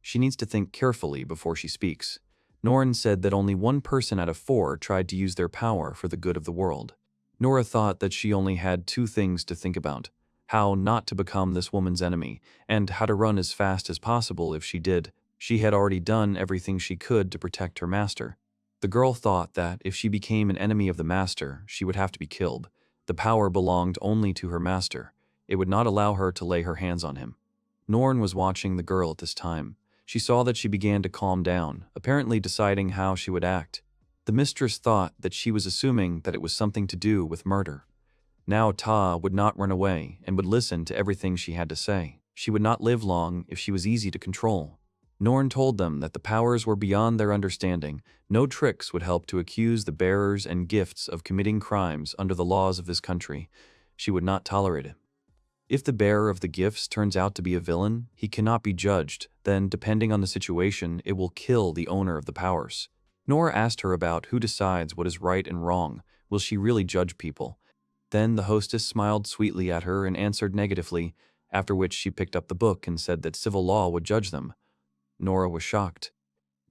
She needs to think carefully before she speaks. Norn said that only 1 person out of 4 tried to use their power for the good of the world. Nora thought that she only had 2 things to think about: how not to become this woman's enemy, and how to run as fast as possible if she did. She had already done everything she could to protect her master. The girl thought that if she became an enemy of the master, she would have to be killed. The power belonged only to her master. It would not allow her to lay her hands on him. Norn was watching the girl at this time. She saw that she began to calm down, apparently deciding how she would act. The mistress thought that she was assuming that it was something to do with murder. Now Ta would not run away and would listen to everything she had to say. She would not live long if she was easy to control. Norn told them that the powers were beyond their understanding. No tricks would help to accuse the bearers and gifts of committing crimes under the laws of this country. She would not tolerate it. If the bearer of the gifts turns out to be a villain, he cannot be judged. Then, depending on the situation, it will kill the owner of the powers. Nora asked her about who decides what is right and wrong. Will she really judge people? Then the hostess smiled sweetly at her and answered negatively, after which she picked up the book and said that civil law would judge them. Nora was shocked.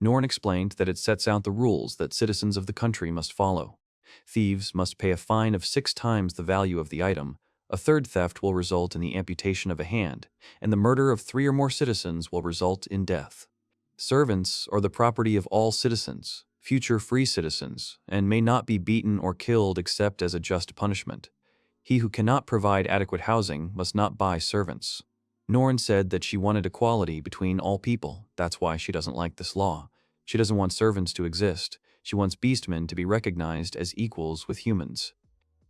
Norn explained that it sets out the rules that citizens of the country must follow. Thieves must pay a fine of 6 times the value of the item. A third theft will result in the amputation of a hand, and the murder of 3 or more citizens will result in death. Servants are the property of all citizens, future free citizens, and may not be beaten or killed except as a just punishment. He who cannot provide adequate housing must not buy servants. Norn said that she wanted equality between all people. That's why she doesn't like this law. She doesn't want servants to exist. She wants beastmen to be recognized as equals with humans.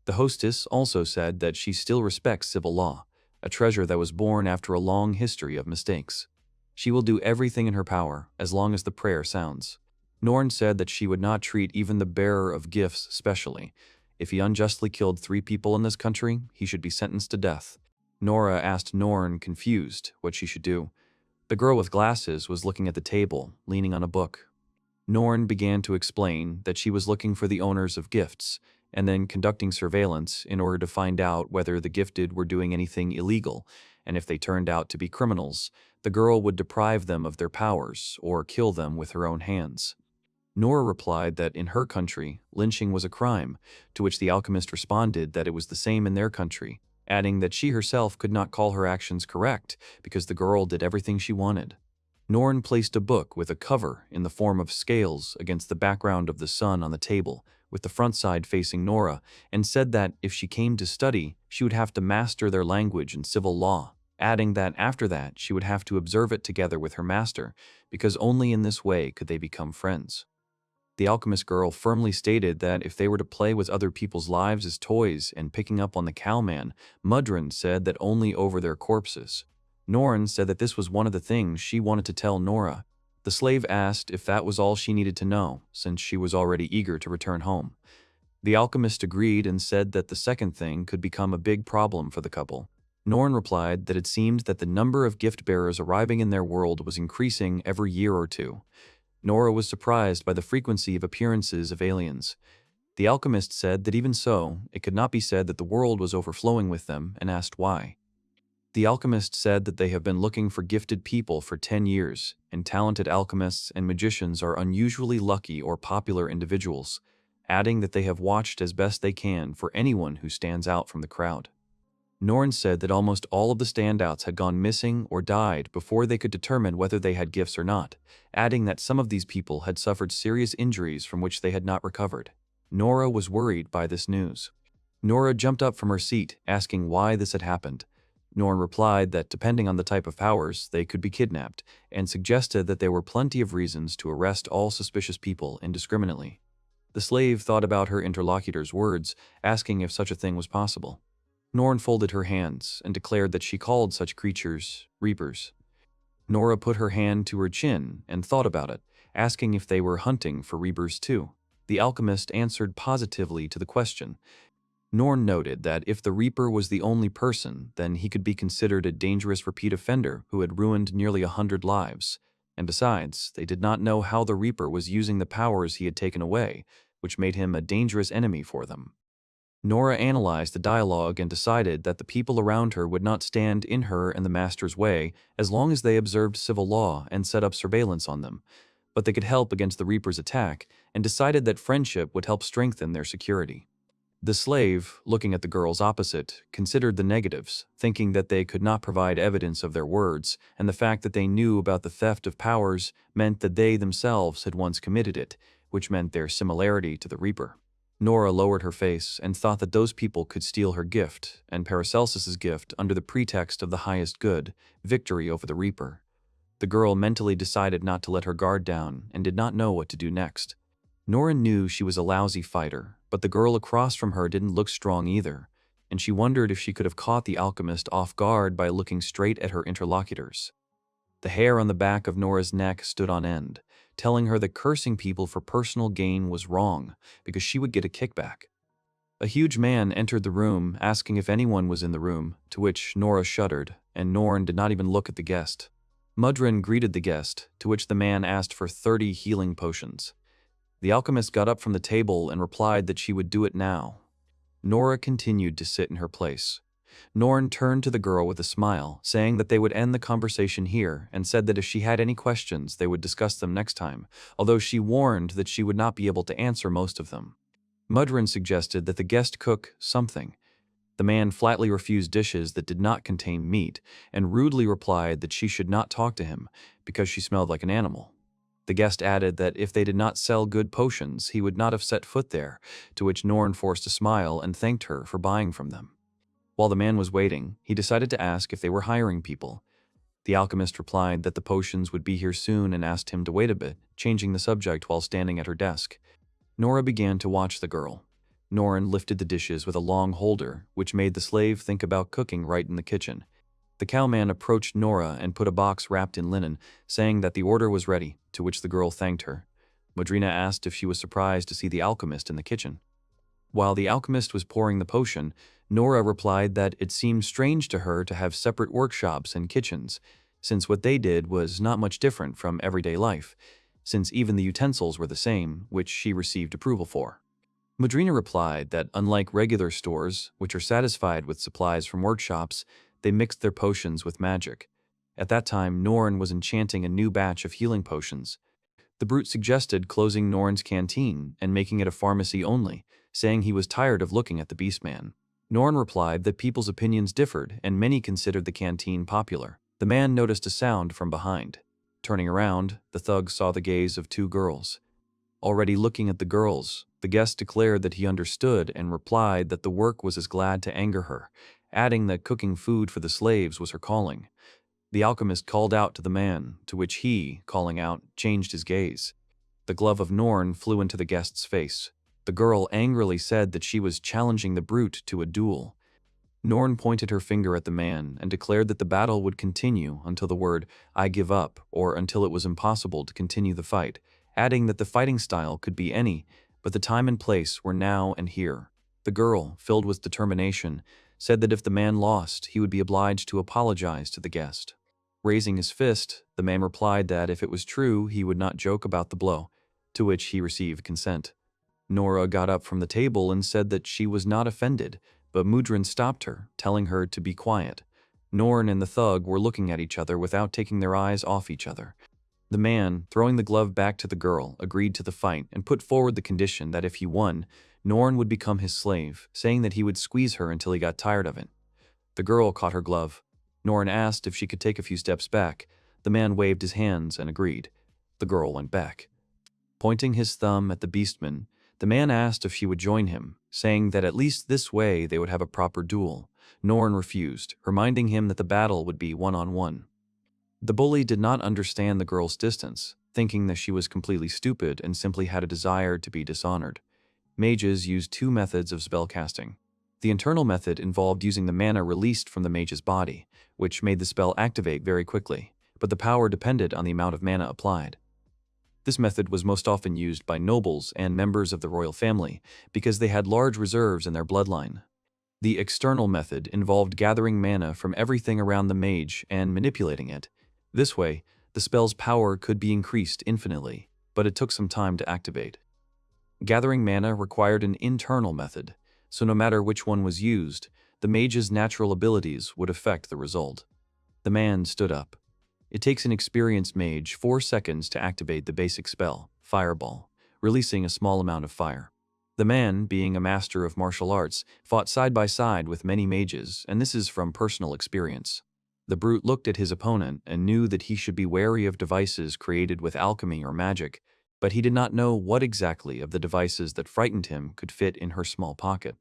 The hostess also said that she still respects civil law, a treasure that was born after a long history of mistakes. She will do everything in her power as long as the prayer sounds. Norn said that she would not treat even the bearer of gifts specially. If he unjustly killed 3 people in this country, he should be sentenced to death. Nora asked Norn, confused, what she should do. The girl with glasses was looking at the table, leaning on a book. Norn began to explain that she was looking for the owners of gifts, and then conducting surveillance in order to find out whether the gifted were doing anything illegal, and if they turned out to be criminals, the girl would deprive them of their powers or kill them with her own hands. Nora replied that in her country, lynching was a crime, to which the alchemist responded that it was the same in their country, adding that she herself could not call her actions correct because the girl did everything she wanted. Norn placed a book with a cover in the form of scales against the background of the sun on the table, with the front side facing Nora, and said that if she came to study, she would have to master their language and civil law, adding that after that she would have to observe it together with her master, because only in this way could they become friends. The alchemist girl firmly stated that if they were to play with other people's lives as toys and picking up on the cowman, Mudrun said that only over their corpses. Norn said that this was one of the things she wanted to tell Nora. The slave asked if that was all she needed to know, since she was already eager to return home. The alchemist agreed and said that the second thing could become a big problem for the couple. Norn replied that it seemed that the number of gift bearers arriving in their world was increasing every year or 2. Nora was surprised by the frequency of appearances of aliens. The alchemist said that even so, it could not be said that the world was overflowing with them, and asked why. The alchemist said that they have been looking for gifted people for 10 years, and talented alchemists and magicians are unusually lucky or popular individuals, adding that they have watched as best they can for anyone who stands out from the crowd. Norn said that almost all of the standouts had gone missing or died before they could determine whether they had gifts or not, adding that some of these people had suffered serious injuries from which they had not recovered. Nora was worried by this news. Nora jumped up from her seat, asking why this had happened. Norn replied that depending on the type of powers, they could be kidnapped, and suggested that there were plenty of reasons to arrest all suspicious people indiscriminately. The slave thought about her interlocutor's words, asking if such a thing was possible. Norn folded her hands and declared that she called such creatures reapers. Nora put her hand to her chin and thought about it, asking if they were hunting for reapers too. The alchemist answered positively to the question. Norn noted that if the reaper was the only person, then he could be considered a dangerous repeat offender who had ruined nearly 100 lives. And besides, they did not know how the reaper was using the powers he had taken away, which made him a dangerous enemy for them. Nora analyzed the dialogue and decided that the people around her would not stand in her and the master's way as long as they observed civil law and set up surveillance on them, but they could help against the Reaper's attack and decided that friendship would help strengthen their security. The slave, looking at the girls opposite, considered the negatives, thinking that they could not provide evidence of their words, and the fact that they knew about the theft of powers meant that they themselves had once committed it, which meant their similarity to the Reaper. Nora lowered her face and thought that those people could steal her gift, and Paracelsus's gift, under the pretext of the highest good, victory over the Reaper. The girl mentally decided not to let her guard down and did not know what to do next. Nora knew she was a lousy fighter, but the girl across from her didn't look strong either, and she wondered if she could have caught the alchemist off guard by looking straight at her interlocutors. The hair on the back of Nora's neck stood on end, telling her that cursing people for personal gain was wrong, because she would get a kickback. A huge man entered the room, asking if anyone was in the room, to which Nora shuddered, and Norn did not even look at the guest. Mudrin greeted the guest, to which the man asked for 30 healing potions. The alchemist got up from the table and replied that she would do it now. Nora continued to sit in her place. Norn turned to the girl with a smile, saying that they would end the conversation here, and said that if she had any questions, they would discuss them next time, although she warned that she would not be able to answer most of them. Mudrin suggested that the guest cook something. The man flatly refused dishes that did not contain meat, and rudely replied that she should not talk to him because she smelled like an animal. The guest added that if they did not sell good potions, he would not have set foot there, to which Norn forced a smile and thanked her for buying from them. While the man was waiting, he decided to ask if they were hiring people. The alchemist replied that the potions would be here soon and asked him to wait a bit, changing the subject while standing at her desk. Nora began to watch the girl. Norn lifted the dishes with a long holder, which made the slave think about cooking right in the kitchen. The cowman approached Nora and put a box wrapped in linen, saying that the order was ready, to which the girl thanked her. Madrina asked if she was surprised to see the alchemist in the kitchen. While the alchemist was pouring the potion, Nora replied that it seemed strange to her to have separate workshops and kitchens, since what they did was not much different from everyday life, since even the utensils were the same, which she received approval for. Madrina replied that unlike regular stores, which are satisfied with supplies from workshops, they mixed their potions with magic. At that time, Norn was enchanting a new batch of healing potions. The brute suggested closing Norn's canteen and making it a pharmacy only, saying he was tired of looking at the beastman. Norn replied that people's opinions differed and many considered the canteen popular. The man noticed a sound from behind. Turning around, the thug saw the gaze of two girls. Already looking at the girls, the guest declared that he understood and replied that the work was as glad to anger her, adding that cooking food for the slaves was her calling. The alchemist called out to the man, to which he, calling out, changed his gaze. The glove of Norn flew into the guest's face. The girl angrily said that she was challenging the brute to a duel. Norn pointed her finger at the man and declared that the battle would continue until the word, "I give up," or until it was impossible to continue the fight, adding that the fighting style could be any, but the time and place were now and here. The girl, filled with determination, said that if the man lost, he would be obliged to apologize to the guest. Raising his fist, the man replied that if it was true, he would not joke about the blow, to which he received consent. Nora got up from the table and said that she was not offended, but Mudrin stopped her, telling her to be quiet. Norn and the thug were looking at each other without taking their eyes off each other. The man, throwing the glove back to the girl, agreed to the fight and put forward the condition that if he won, Norn would become his slave, saying that he would squeeze her until he got tired of it. The girl caught her glove. Norn asked if she could take a few steps back. The man waved his hands and agreed. The girl went back. Pointing his thumb at the beastman, the man asked if she would join him, saying that at least this way they would have a proper duel. Norn refused, reminding him that the battle would be one-on-one. The bully did not understand the girl's distance, thinking that she was completely stupid and simply had a desire to be dishonored. Mages used two methods of spellcasting. The internal method involved using the mana released from the mage's body, which made the spell activate very quickly, but the power depended on the amount of mana applied. This method was most often used by nobles and members of the royal family because they had large reserves in their bloodline. The external method involved gathering mana from everything around the mage and manipulating it. This way, the spell's power could be increased infinitely, but it took some time to activate. Gathering mana required an internal method, so no matter which one was used, the mage's natural abilities would affect the result. The man stood up. It takes an experienced mage 4 seconds to activate the basic spell, Fireball, releasing a small amount of fire. The man, being a master of martial arts, fought side by side with many mages, and this is from personal experience. The brute looked at his opponent and knew that he should be wary of devices created with alchemy or magic, but he did not know what exactly of the devices that frightened him could fit in her small pocket.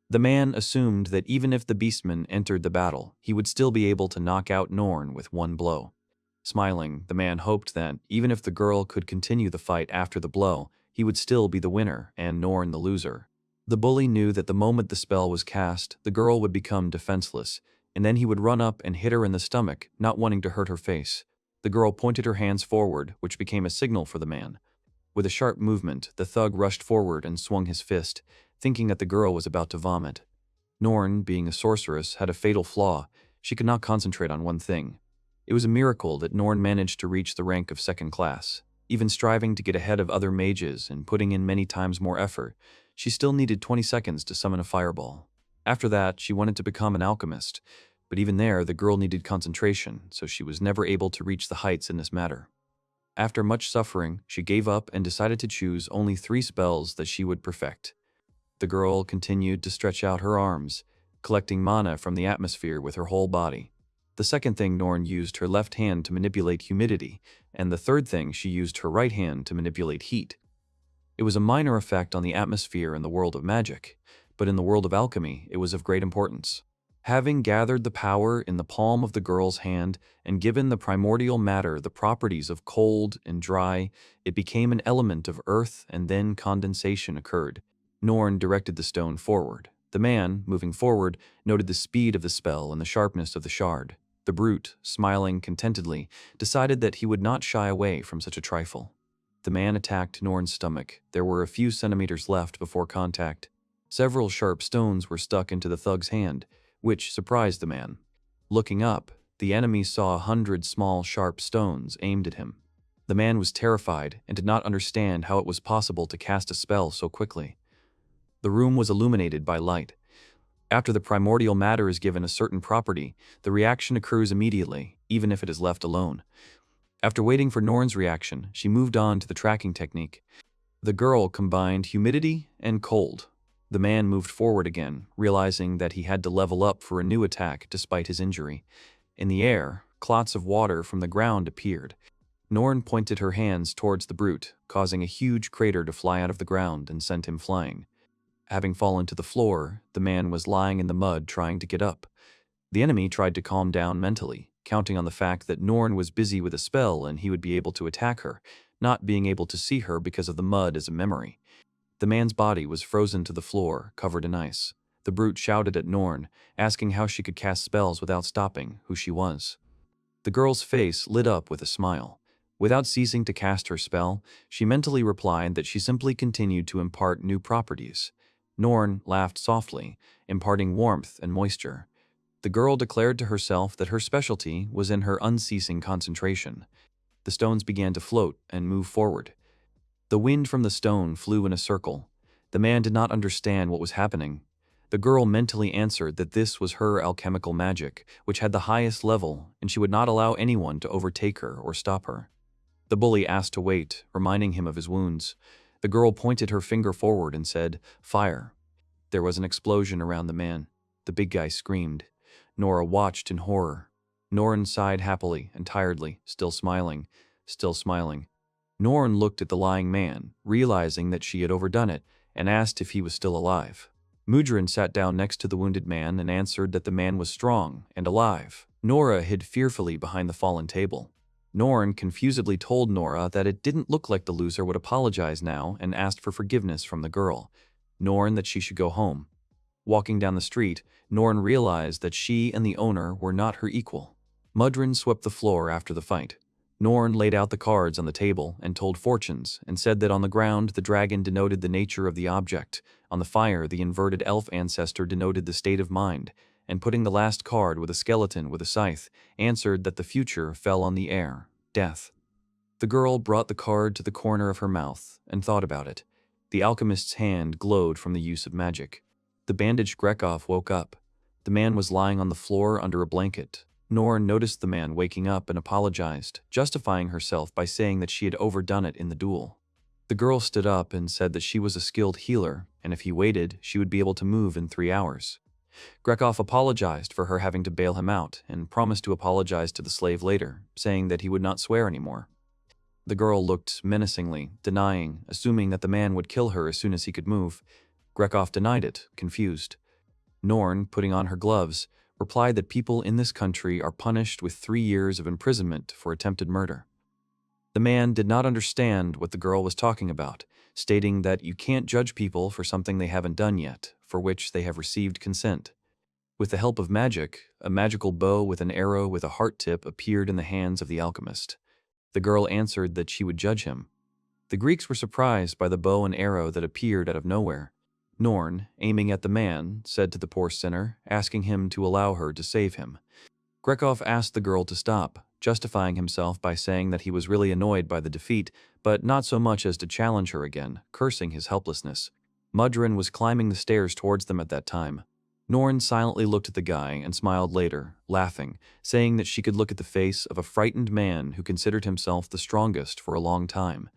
The man assumed that even if the beastman entered the battle, he would still be able to knock out Norn with one blow. Smiling, the man hoped that, even if the girl could continue the fight after the blow, he would still be the winner and Norn the loser. The bully knew that the moment the spell was cast, the girl would become defenseless, and then he would run up and hit her in the stomach, not wanting to hurt her face. The girl pointed her hands forward, which became a signal for the man. With a sharp movement, the thug rushed forward and swung his fist, thinking that the girl was about to vomit. Norn, being a sorceress, had a fatal flaw. She could not concentrate on one thing. It was a miracle that Norn managed to reach the rank of second class. Even striving to get ahead of other mages and putting in many times more effort, she still needed 20 seconds to summon a fireball. After that, she wanted to become an alchemist, but even there, the girl needed concentration, so she was never able to reach the heights in this matter. After much suffering, she gave up and decided to choose only 3 spells that she would perfect. The girl continued to stretch out her arms, collecting mana from the atmosphere with her whole body. The second thing, Norn used her left hand to manipulate humidity, and the third thing, she used her right hand to manipulate heat. It was a minor effect on the atmosphere in the world of magic, but in the world of alchemy, it was of great importance. Having gathered the power in the palm of the girl's hand and given the primordial matter the properties of cold and dry, it became an element of earth, and then condensation occurred. Norn directed the stone forward. The man, moving forward, noted the speed of the spell and the sharpness of the shard. The brute, smiling contentedly, decided that he would not shy away from such a trifle. The man attacked Norn's stomach. There were a few centimeters left before contact. Several sharp stones were stuck into the thug's hand, which surprised the man. Looking up, the enemy saw 100 small, sharp stones aimed at him. The man was terrified and did not understand how it was possible to cast a spell so quickly. The room was illuminated by light. After the primordial matter is given a certain property, the reaction occurs immediately, even if it is left alone. After waiting for Norn's reaction, she moved on to the tracking technique. The girl combined humidity and cold. The man moved forward again, realizing that he had to level up for a new attack despite his injury. In the air, clots of water from the ground appeared. Norn pointed her hands towards the brute, causing a huge crater to fly out of the ground and sent him flying. Having fallen to the floor, the man was lying in the mud trying to get up. The enemy tried to calm down mentally, counting on the fact that Norn was busy with a spell and he would be able to attack her, not being able to see her because of the mud as a memory. The man's body was frozen to the floor, covered in ice. The brute shouted at Norn, asking how she could cast spells without stopping, who she was. The girl's face lit up with a smile. Without ceasing to cast her spell, she mentally replied that she simply continued to impart new properties. Norn laughed softly, imparting warmth and moisture. The girl declared to herself that her specialty was in her unceasing concentration. The stones began to float and move forward. The wind from the stone flew in a circle. The man did not understand what was happening. The girl mentally answered that this was her alchemical magic, which had the highest level, and she would not allow anyone to overtake her or stop her. The bully asked to wait, reminding him of his wounds. The girl pointed her finger forward and said, "Fire." There was an explosion around the man. The big guy screamed. Nora watched in horror. Norn sighed happily and tiredly, still smiling. Norn looked at the lying man, realizing that she had overdone it, and asked if he was still alive. Mudrin sat down next to the wounded man and answered that the man was strong and alive. Nora hid fearfully behind the fallen table. Norn confusedly told Nora that it didn't look like the loser would apologize now and asked for forgiveness from the girl. Norn that she should go home. Walking down the street, Norn realized that she and the owner were not her equal. Mudrin swept the floor after the fight. Norn laid out the cards on the table and told fortunes, and said that on the ground the dragon denoted the nature of the object, on the fire the inverted elf ancestor denoted the state of mind, and putting the last card with a skeleton with a scythe, answered that the future fell on the air, death. The girl brought the card to the corner of her mouth and thought about it. The alchemist's hand glowed from the use of magic. The bandaged Grekov woke up. The man was lying on the floor under a blanket. Nor noticed the man waking up and apologized, justifying herself by saying that she had overdone it in the duel. The girl stood up and said that she was a skilled healer, and if he waited, she would be able to move in 3 hours. Grekov apologized for her having to bail him out and promised to apologize to the slave later, saying that he would not swear anymore. The girl looked menacingly, denying, assuming that the man would kill her as soon as he could move. Grekov denied it, confused. Norn, putting on her gloves, replied that people in this country are punished with 3 years of imprisonment for attempted murder. The man did not understand what the girl was talking about, stating that you can't judge people for something they haven't done yet, for which they have received consent. With the help of magic, a magical bow with an arrow with a heart tip appeared in the hands of the alchemist. The girl answered that she would judge him. The Greeks were surprised by the bow and arrow that appeared out of nowhere. Norn, aiming at the man, said to the poor sinner, asking him to allow her to save him. Grekov asked the girl to stop, justifying himself by saying that he was really annoyed by the defeat, but not so much as to challenge her again, cursing his helplessness. Mudrin was climbing the stairs towards them at that time. Norn silently looked at the guy and smiled later, laughing, saying that she could look at the face of a frightened man who considered himself the strongest for a long time.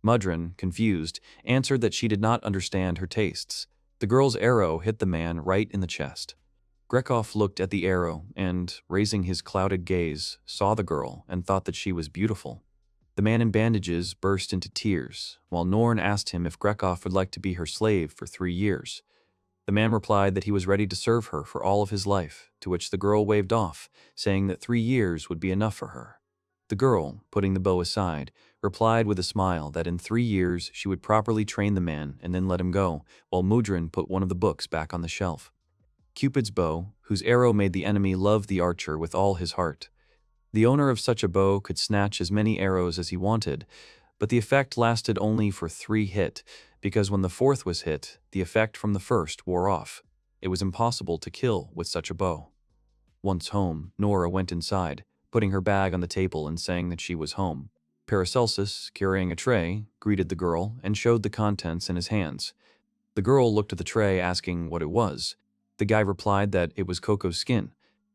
Mudrin, confused, answered that she did not understand her tastes. The girl's arrow hit the man right in the chest. Grekov looked at the arrow and, raising his clouded gaze, saw the girl and thought that she was beautiful. The man in bandages burst into tears, while Norn asked him if Grekov would like to be her slave for 3 years. The man replied that he was ready to serve her for all of his life, to which the girl waved off, saying that 3 years would be enough for her. The girl, putting the bow aside, replied with a smile that in 3 years she would properly train the man and then let him go, while Mudrin put one of the books back on the shelf. Cupid's bow, whose arrow made the enemy love the archer with all his heart. The owner of such a bow could snatch as many arrows as he wanted, but the effect lasted only for 3 hits, because when the 4th was hit, the effect from the first wore off. It was impossible to kill with such a bow. Once home, Nora went inside, putting her bag on the table and saying that she was home. Paracelsus, carrying a tray, greeted the girl and showed the contents in his hands. The girl looked at the tray asking what it was. The guy replied that it was Coco's skin.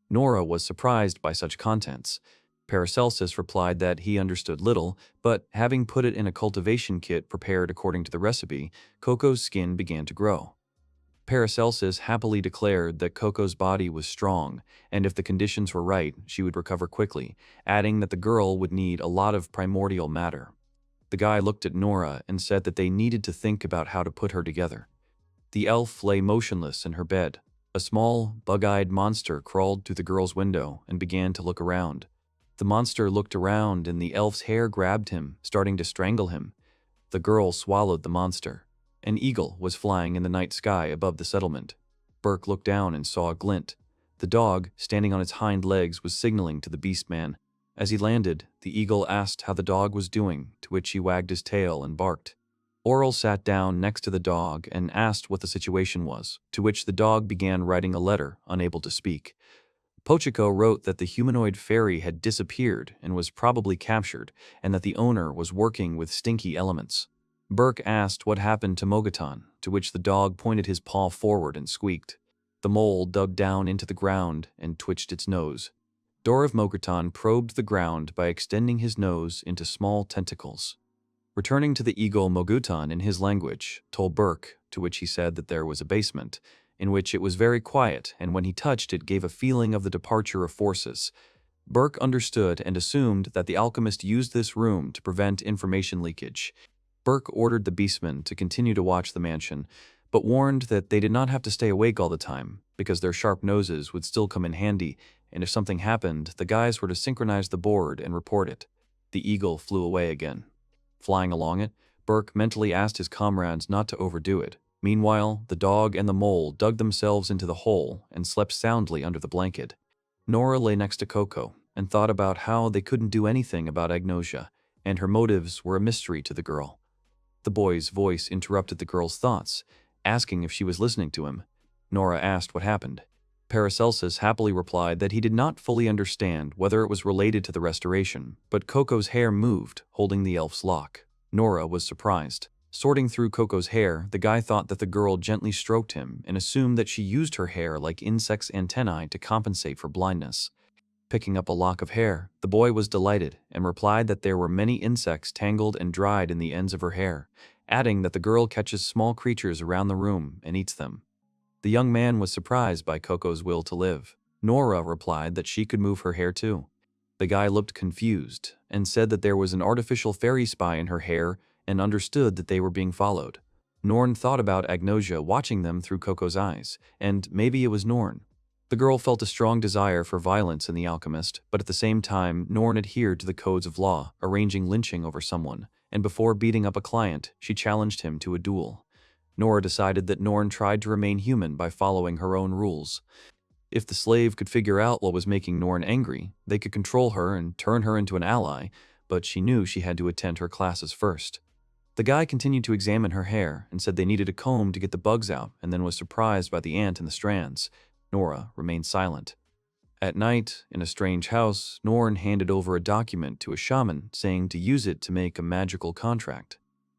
Nora was surprised by such contents. Paracelsus replied that he understood little, but having put it in a cultivation kit prepared according to the recipe, Coco's skin began to grow. Paracelsus happily declared that Coco's body was strong, and if the conditions were right, she would recover quickly, adding that the girl would need a lot of primordial matter. The guy looked at Nora and said that they needed to think about how to put her together. The elf lay motionless in her bed. A small, bug-eyed monster crawled through the girl's window and began to look around. The monster looked around and the elf's hair grabbed him, starting to strangle him. The girl swallowed the monster. An eagle was flying in the night sky above the settlement. Burke looked down and saw a glint. The dog, standing on its hind legs, was signaling to the beast man. As he landed, the eagle asked how the dog was doing, to which he wagged his tail and barked. Oral sat down next to the dog and asked what the situation was, to which the dog began writing a letter, unable to speak. Pochiko wrote that the humanoid fairy had disappeared and was probably captured, and that the owner was working with stinky elements. Burke asked what happened to Mogotan, to which the dog pointed his paw forward and squeaked. The mole dug down into the ground and twitched its nose. Dor of Mogotan probed the ground by extending his nose into small tentacles. Returning to the eagle, Mogutan, in his language, told Burke, to which he said that there was a basement, in which it was very quiet, and when he touched it gave a feeling of the departure of forces. Burke understood and assumed that the alchemist used this room to prevent information leakage. Burke ordered the beastmen to continue to watch the mansion, but warned that they did not have to stay awake all the time, because their sharp noses would still come in handy, and if something happened, the guys were to synchronize the board and report it. The eagle flew away again. Flying along it, Burke mentally asked his comrades not to overdo it. Meanwhile, the dog and the mole dug themselves into the hole and slept soundly under the blanket. Nora lay next to Coco and thought about how they couldn't do anything about agnosia, and her motives were a mystery to the girl. The boy's voice interrupted the girl's thoughts, asking if she was listening to him. Nora asked what happened. Paracelsus happily replied that he did not fully understand whether it was related to the restoration, but Coco's hair moved, holding the elf's lock. Nora was surprised. Sorting through Coco's hair, the guy thought that the girl gently stroked him and assumed that she used her hair like insects' antennae to compensate for blindness. Picking up a lock of hair, the boy was delighted and replied that there were many insects tangled and dried in the ends of her hair, adding that the girl catches small creatures around the room and eats them. The young man was surprised by Coco's will to live. Nora replied that she could move her hair too. The guy looked confused and said that there was an artificial fairy spy in her hair and understood that they were being followed. Norn thought about Agnosia watching them through Coco's eyes, and maybe it was Norn. The girl felt a strong desire for violence in the alchemist, but at the same time, Norn adhered to the codes of law, arranging lynching over someone, and before beating up a client, she challenged him to a duel. Nora decided that Norn tried to remain human by following her own rules. If the slave could figure out what was making Norn angry, they could control her and turn her into an ally, but she knew she had to attend her classes first. The guy continued to examine her hair and said they needed a comb to get the bugs out, and then was surprised by the ant in the strands. Nora remained silent. At night, in a strange house, Norn handed over a document to a shaman, saying to use it to make a magical contract.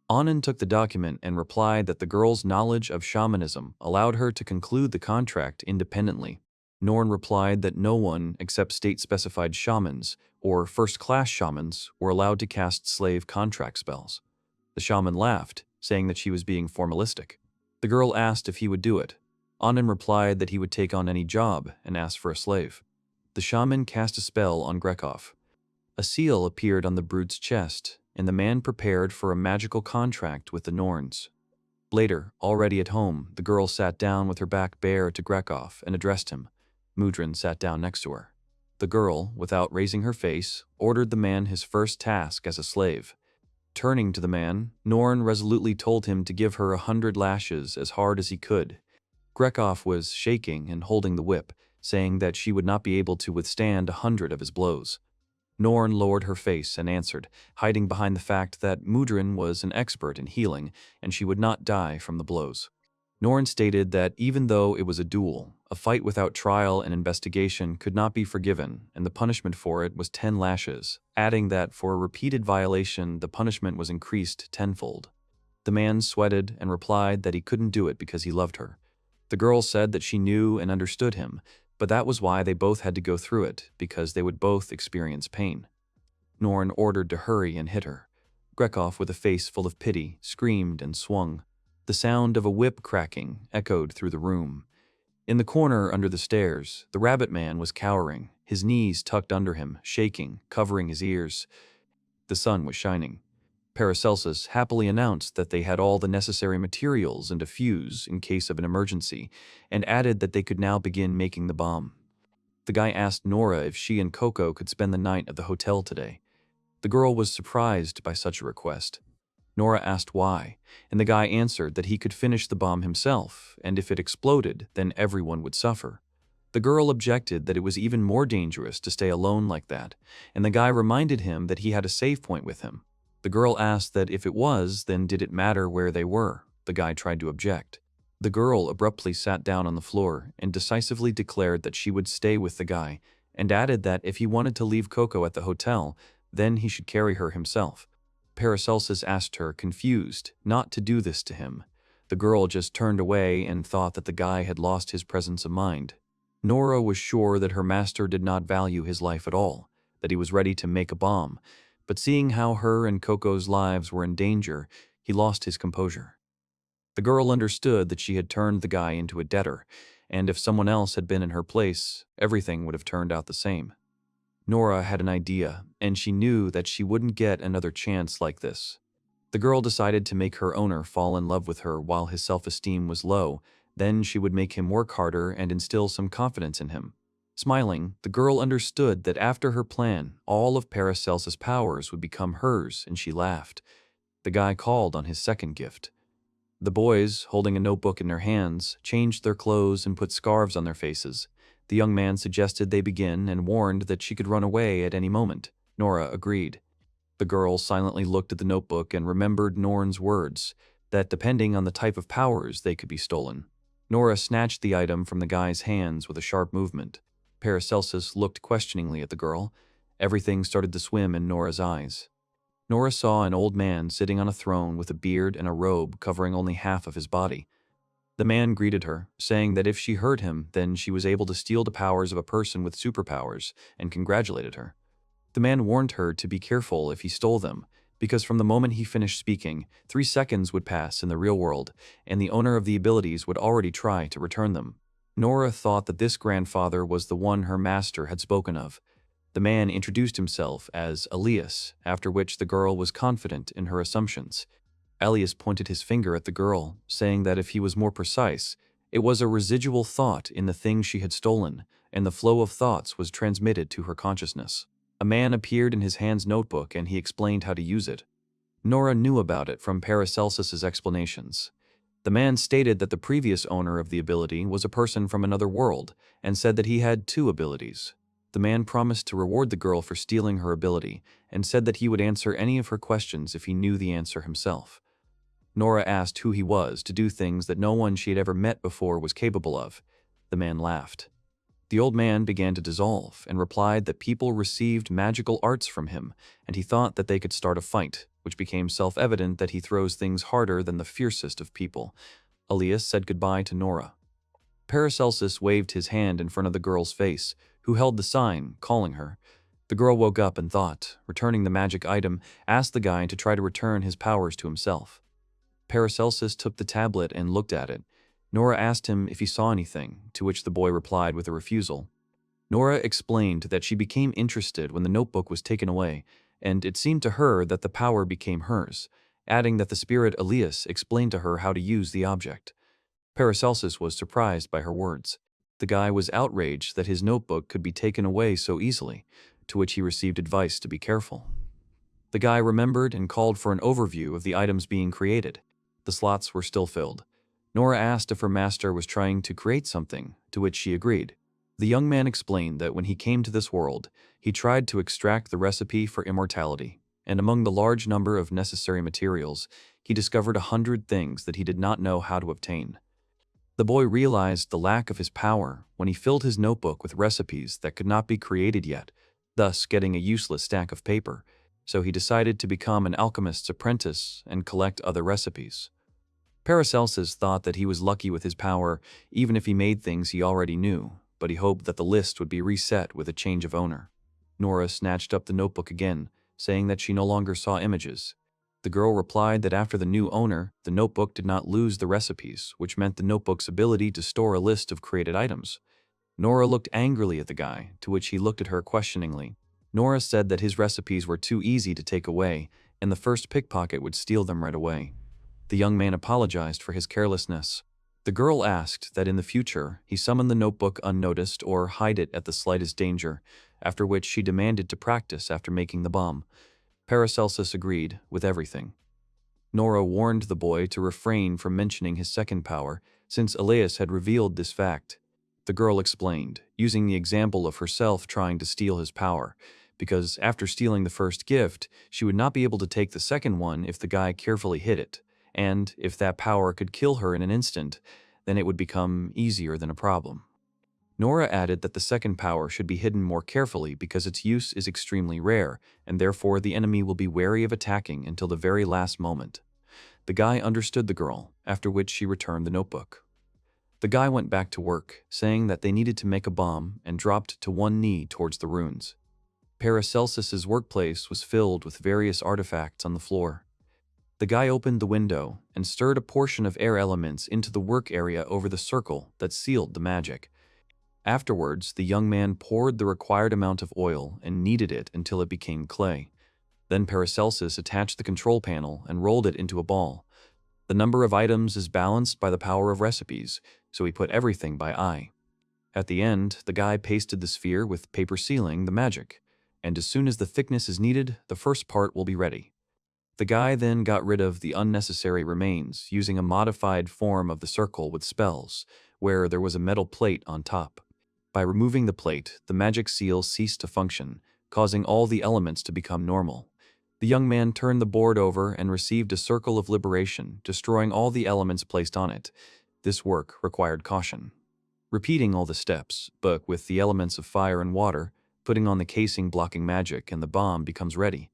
Anand took the document and replied that the girl's knowledge of shamanism allowed her to conclude the contract independently. Norn replied that no one except state-specified shamans, or first-class shamans, were allowed to cast slave contract spells. The shaman laughed, saying that she was being formalistic. The girl asked if he would do it. Anand replied that he would take on any job and asked for a slave. The shaman cast a spell on Grekov. A seal appeared on the brute's chest, and the man prepared for a magical contract with the Norns. Later, already at home, the girl sat down with her back bare to Grekov and addressed him. Mudrin sat down next to her. The girl, without raising her face, ordered the man his first task as a slave. Turning to the man, Norn resolutely told him to give her 100 lashes as hard as he could. Grekov was shaking and holding the whip, saying that she would not be able to withstand 100 of his blows. Norn lowered her face and answered, hiding behind the fact that Mudrin was an expert in healing and she would not die from the blows. Norn stated that even though it was a duel, a fight without trial and investigation could not be forgiven, and the punishment for it was 10 lashes, adding that for a repeated violation the punishment was increased tenfold. The man sweated and replied that he couldn't do it because he loved her. The girl said that she knew and understood him, but that was why they both had to go through it, because they would both experience pain. Norn ordered to hurry and hit her. Grekov, with a face full of pity, screamed and swung. The sound of a whip cracking echoed through the room. In the corner under the stairs, the rabbit man was cowering, his knees tucked under him, shaking, covering his ears. The sun was shining. Paracelsus happily announced that they had all the necessary materials and a fuse in case of an emergency, and added that they could now begin making the bomb. The guy asked Nora if she and Coco could spend the night at the hotel today. The girl was surprised by such a request. Nora asked why, and the guy answered that he could finish the bomb himself, and if it exploded, then everyone would suffer. The girl objected that it was even more dangerous to stay alone like that, and the guy reminded him that he had a save point with him. The girl asked that if it was, then did it matter where they were? The guy tried to object. The girl abruptly sat down on the floor and decisively declared that she would stay with the guy, and added that if he wanted to leave Coco at the hotel, then he should carry her himself. Paracelsus asked her, confused, not to do this to him. The girl just turned away and thought that the guy had lost his presence of mind. Nora was sure that her master did not value his life at all, that he was ready to make a bomb, but seeing how her and Coco's lives were in danger, he lost his composure. The girl understood that she had turned the guy into a debtor, and if someone else had been in her place, everything would have turned out the same. Nora had an idea, and she knew that she wouldn't get another chance like this. The girl decided to make her owner fall in love with her while his self-esteem was low, then she would make him work harder and instill some confidence in him. Smiling, the girl understood that after her plan, all of Paracelsus' powers would become hers, and she laughed. The guy called on his second gift. The boys, holding a notebook in their hands, changed their clothes and put scarves on their faces. The young man suggested they begin and warned that she could run away at any moment. Nora agreed. The girl silently looked at the notebook and remembered Norn's words, that depending on the type of powers, they could be stolen. Nora snatched the item from the guy's hands with a sharp movement. Paracelsus looked questioningly at the girl. Everything started to swim in Nora's eyes. Nora saw an old man sitting on a throne with a beard and a robe covering only half of his body. The man greeted her, saying that if she heard him, then she was able to steal the powers of a person with superpowers, and congratulated her. The man warned her to be careful if he stole them, because from the moment he finished speaking, 3 seconds would pass in the real world, and the owner of the abilities would already try to return them. Nora thought that this grandfather was the one her master had spoken of. The man introduced himself as Elias, after which the girl was confident in her assumptions. Elias pointed his finger at the girl, saying that if he was more precise, it was a residual thought in the thing she had stolen, and the flow of thoughts was transmitted to her consciousness. A man appeared in his hand's notebook and he explained how to use it. Nora knew about it from Paracelsus's explanations. The man stated that the previous owner of the ability was a person from another world and said that he had 2 abilities. The man promised to reward the girl for stealing her ability and said that he would answer any of her questions if he knew the answer himself. Nora asked who he was to do things that no one she had ever met before was capable of. The man laughed. The old man began to dissolve and replied that people received magical arts from him, and he thought that they could start a fight, which became self-evident that he throws things harder than the fiercest of people. Elias said goodbye to Nora. Paracelsus waved his hand in front of the girl's face, who held the sign, calling her. The girl woke up and thought, returning the magic item, asked the guy to try to return his powers to himself. Paracelsus took the tablet and looked at it. Nora asked him if he saw anything, to which the boy replied with a refusal. Nora explained that she became interested when the notebook was taken away, and it seemed to her that the power became hers, adding that the spirit Elias explained to her how to use the object. Paracelsus was surprised by her words. The guy was outraged that his notebook could be taken away so easily, to which he received advice to be careful. The guy remembered and called for an overview of the items being created. The slots were still filled. Nora asked if her master was trying to create something, to which she agreed. The young man explained that when he came to this world, he tried to extract the recipe for immortality, and among the large number of necessary materials, he discovered 100 things that he did not know how to obtain. The boy realized the lack of his power when he filled his notebook with recipes that could not be created yet, thus getting a useless stack of paper, so he decided to become an alchemist's apprentice and collect other recipes. Paracelsus thought that he was lucky with his power, even if he made things he already knew, but he hoped that the list would be reset with a change of owner. Nora snatched up the notebook again, saying that she no longer saw images. The girl replied that after the new owner, the notebook did not lose the recipes, which meant the notebook's ability to store a list of created items. Nora looked angrily at the guy, to which he looked at her questioningly. Nora said that his recipes were too easy to take away, and the first pickpocket would steal them right away. The young man apologized for his carelessness. The girl asked that in the future he summon the notebook unnoticed or hide it at the slightest danger, after which she demanded to practice after making the bomb. Paracelsus agreed with everything. Nora warned the boy to refrain from mentioning his second power, since Elias had revealed this fact. The girl explained, using the example of herself trying to steal his power, because after stealing the first gift, she would not be able to take the second one if the guy carefully hid it. And if that power could kill her in an instant, then it would become easier than a problem. Nora added that the second power should be hidden more carefully because its use is extremely rare, and therefore the enemy will be wary of attacking until the very last moment. The guy understood the girl, after which she returned the notebook. The guy went back to work, saying that they needed to make a bomb, and dropped to one knee towards the ruins. Paracelsus's workplace was filled with various artifacts on the floor. The guy opened the window and stirred a portion of air elements into the work area over the circle that sealed the magic. Afterwards, the young man poured the required amount of oil and kneaded it until it became clay. Then Paracelsus attached the control panel and rolled it into a ball. The number of items is balanced by the power of recipes, so he put everything by eye. At the end, the guy pasted the sphere with paper sealing the magic, and as soon as the thickness is needed, the first part will be ready. The guy then got rid of the unnecessary remains using a modified form of the circle with spells, where there was a metal plate on top. By removing the plate, the magic seal ceased to function, causing all the elements to become normal. The young man turned the board over and received a circle of liberation, destroying all the elements placed on it. This work required caution. Repeating all the steps, but with the elements of fire and water, putting on the casing blocking magic and the bomb becomes ready.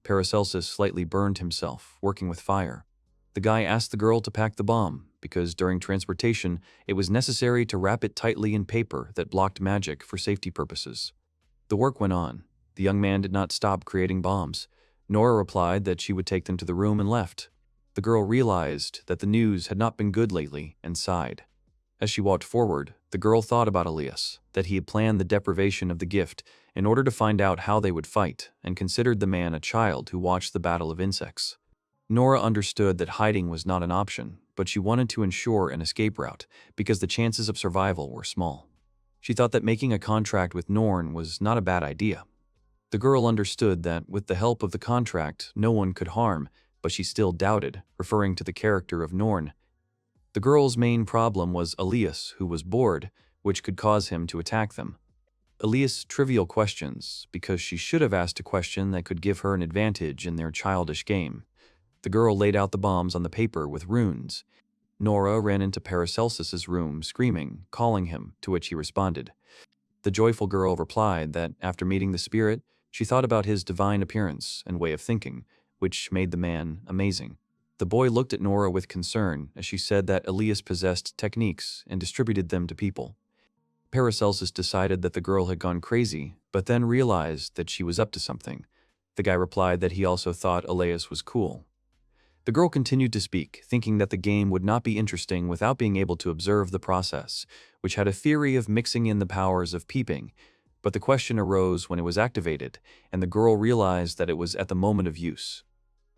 Paracelsus slightly burned himself, working with fire. The guy asked the girl to pack the bomb, because during transportation, it was necessary to wrap it tightly in paper that blocked magic for safety purposes. The work went on. The young man did not stop creating bombs. Nora replied that she would take them to the room and left. The girl realized that the news had not been good lately and sighed. As she walked forward, the girl thought about Elias, that he had planned the deprivation of the gift in order to find out how they would fight, and considered the man a child who watched the battle of insects. Nora understood that hiding was not an option, but she wanted to ensure an escape route because the chances of survival were small. She thought that making a contract with Norn was not a bad idea. The girl understood that with the help of the contract, no one could harm, but she still doubted, referring to the character of Norn. The girl's main problem was Elias, who was bored, which could cause him to attack them. Elias' trivial questions, because she should have asked a question that could give her an advantage in their childish game. The girl laid out the bombs on the paper with runes. Nora ran into Paracelsus's room, screaming, calling him, to which he responded. The joyful girl replied that after meeting the spirit, she thought about his divine appearance and way of thinking, which made the man amazing. The boy looked at Nora with concern as she said that Elias possessed techniques and distributed them to people. Paracelsus decided that the girl had gone crazy, but then realized that she was up to something. The guy replied that he also thought Elias was cool. The girl continued to speak, thinking that the game would not be interesting without being able to observe the process, which had a theory of mixing in the powers of peeping. But the question arose when it was activated, and the girl realized that it was at the moment of use.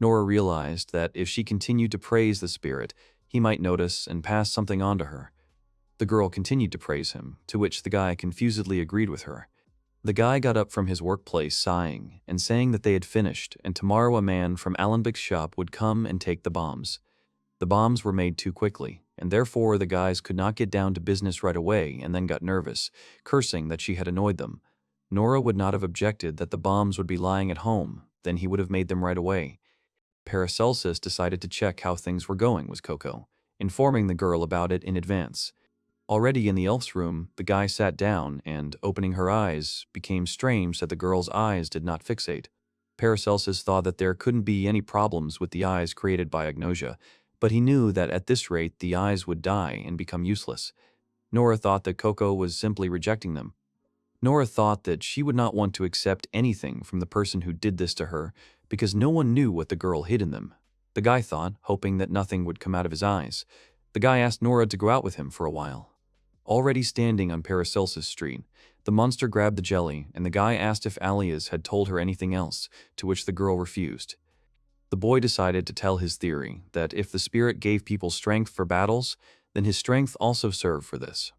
Nora realized that if she continued to praise the spirit, he might notice and pass something on to her. The girl continued to praise him, to which the guy confusedly agreed with her. The guy got up from his workplace sighing and saying that they had finished and tomorrow a man from Allenbeck's shop would come and take the bombs. The bombs were made too quickly, and therefore the guys could not get down to business right away and then got nervous, cursing that she had annoyed them. Nora would not have objected that the bombs would be lying at home, then he would have made them right away. Paracelsus decided to check how things were going with Coco, informing the girl about it in advance. Already in the elf's room, the guy sat down and, opening her eyes, became strange that the girl's eyes did not fixate. Paracelsus thought that there couldn't be any problems with the eyes created by agnosia, but he knew that at this rate the eyes would die and become useless. Nora thought that Coco was simply rejecting them. Nora thought that she would not want to accept anything from the person who did this to her because no one knew what the girl hid in them. The guy thought, hoping that nothing would come out of his eyes. The guy asked Nora to go out with him for a while. Already standing on Paracelsus Street, the monster grabbed the jelly, and the guy asked if Elias had told her anything else, to which the girl refused. The boy decided to tell his theory that if the spirit gave people strength for battles, then his strength also served for this.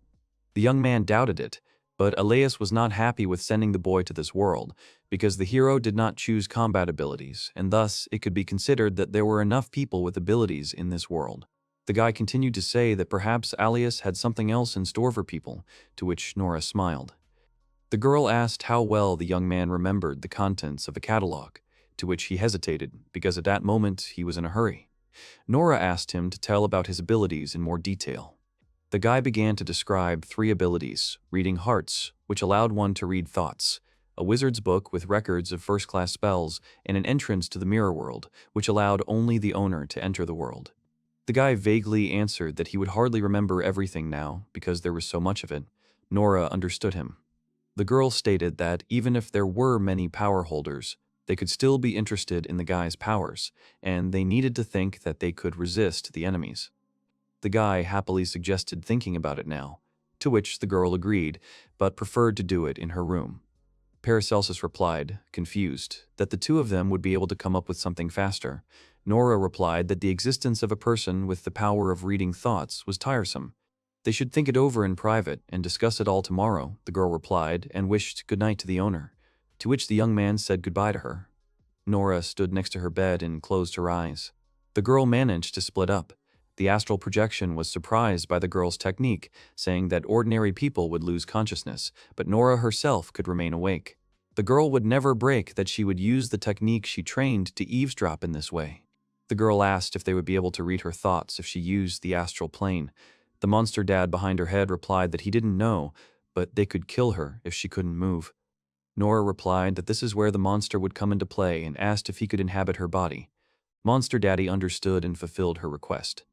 The young man doubted it, but Elias was not happy with sending the boy to this world, because the hero did not choose combat abilities, and thus it could be considered that there were enough people with abilities in this world. The guy continued to say that perhaps Elias had something else in store for people, to which Nora smiled. The girl asked how well the young man remembered the contents of a catalog, to which he hesitated because at that moment he was in a hurry. Nora asked him to tell about his abilities in more detail. The guy began to describe 3 abilities: reading hearts, which allowed one to read thoughts, a wizard's book with records of first-class spells, and an entrance to the mirror world, which allowed only the owner to enter the world. The guy vaguely answered that he would hardly remember everything now because there was so much of it. Nora understood him. The girl stated that even if there were many power holders, they could still be interested in the guy's powers, and they needed to think that they could resist the enemies. The guy happily suggested thinking about it now, to which the girl agreed, but preferred to do it in her room. Paracelsus replied, confused, that the two of them would be able to come up with something faster. Nora replied that the existence of a person with the power of reading thoughts was tiresome. They should think it over in private and discuss it all tomorrow, the girl replied, and wished good night to the owner, to which the young man said goodbye to her. Nora stood next to her bed and closed her eyes. The girl managed to split up. The astral projection was surprised by the girl's technique, saying that ordinary people would lose consciousness, but Nora herself could remain awake. The girl would never break that she would use the technique she trained to eavesdrop in this way. The girl asked if they would be able to read her thoughts if she used the astral plane. The monster dad behind her head replied that he didn't know, but they could kill her if she couldn't move. Nora replied that this is where the monster would come into play and asked if he could inhabit her body. Monster Daddy understood and fulfilled her request.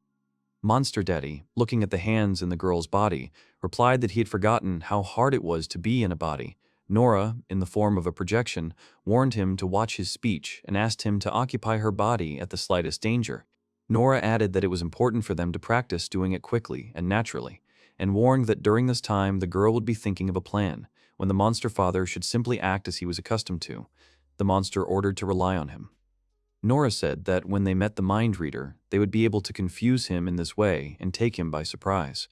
Monster Daddy, looking at the hands in the girl's body, replied that he had forgotten how hard it was to be in a body. Nora, in the form of a projection, warned him to watch his speech and asked him to occupy her body at the slightest danger. Nora added that it was important for them to practice doing it quickly and naturally, and warned that during this time the girl would be thinking of a plan, when the monster father should simply act as he was accustomed to. The monster ordered to rely on him. Nora said that when they met the mind reader, they would be able to confuse him in this way and take him by surprise.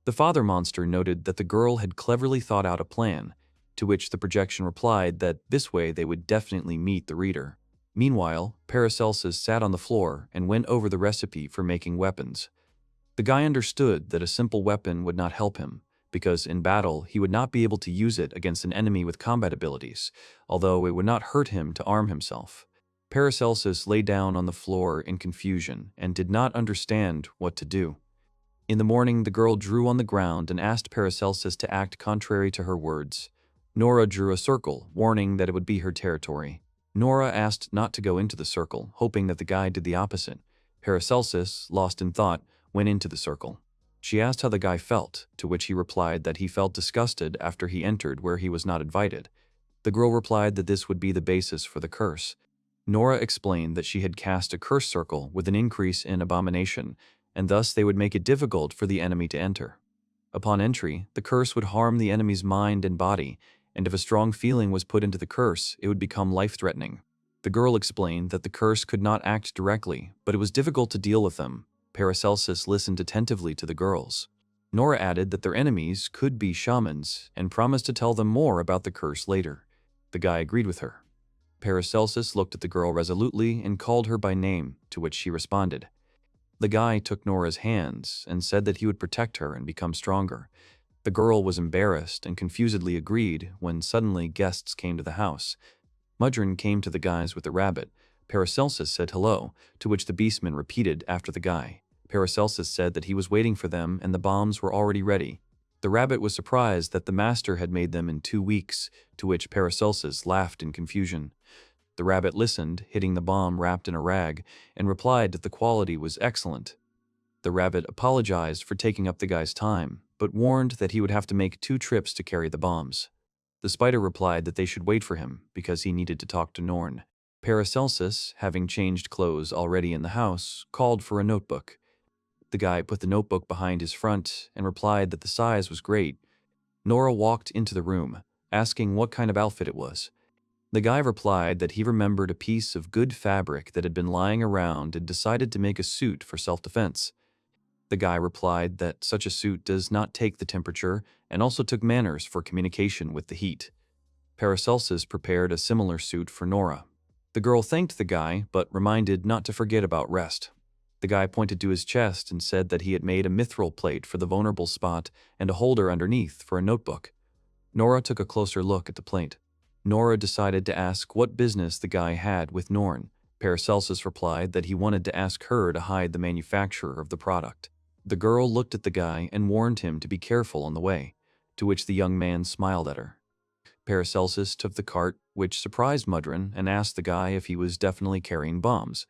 The father monster noted that the girl had cleverly thought out a plan, to which the projection replied that this way they would definitely meet the reader. Meanwhile, Paracelsus sat on the floor and went over the recipe for making weapons. The guy understood that a simple weapon would not help him, because in battle he would not be able to use it against an enemy with combat abilities, although it would not hurt him to arm himself. Paracelsus lay down on the floor in confusion and did not understand what to do. In the morning, the girl drew on the ground and asked Paracelsus to act contrary to her words. Nora drew a circle, warning that it would be her territory. Nora asked not to go into the circle, hoping that the guy did the opposite. Paracelsus, lost in thought, went into the circle. She asked how the guy felt, to which he replied that he felt disgusted after he entered where he was not invited. The girl replied that this would be the basis for the curse. Nora explained that she had cast a curse circle with an increase in abomination, and thus they would make it difficult for the enemy to enter. Upon entry, the curse would harm the enemy's mind and body, and if a strong feeling was put into the curse, it would become life-threatening. The girl explained that the curse could not act directly, but it was difficult to deal with them. Paracelsus listened attentively to the girls. Nora added that their enemies could be shamans and promised to tell them more about the curse later. The guy agreed with her. Paracelsus looked at the girl resolutely and called her by name, to which she responded. The guy took Nora's hands and said that he would protect her and become stronger. The girl was embarrassed and confusedly agreed when suddenly guests came to the house. Mudron came to the guys with the rabbit. Paracelsus said hello, to which the beastman repeated after the guy. Paracelsus said that he was waiting for them and the bombs were already ready. The rabbit was surprised that the master had made them in 2 weeks, to which Paracelsus laughed in confusion. The rabbit listened, hitting the bomb wrapped in a rag, and replied that the quality was excellent. The rabbit apologized for taking up the guy's time, but warned that he would have to make 2 trips to carry the bombs. The spider replied that they should wait for him, because he needed to talk to Norn. Paracelsus, having changed clothes already in the house, called for a notebook. The guy put the notebook behind his front and replied that the size was great. Nora walked into the room, asking what kind of outfit it was. The guy replied that he remembered a piece of good fabric that had been lying around and decided to make a suit for self-defense. The guy replied that such a suit does not take the temperature and also took manners for communication with the heat. Paracelsus prepared a similar suit for Nora. The girl thanked the guy, but reminded not to forget about rest. The guy pointed to his chest and said that he had made a mithril plate for the vulnerable spot and a holder underneath for a notebook. Nora took a closer look at the plate. Nora decided to ask what business the guy had with Norn. Paracelsus replied that he wanted to ask her to hide the manufacturer of the product. The girl looked at the guy and warned him to be careful on the way, to which the young man smiled at her. Paracelsus took the cart, which surprised Mudron, and asked the guy if he was definitely carrying bombs.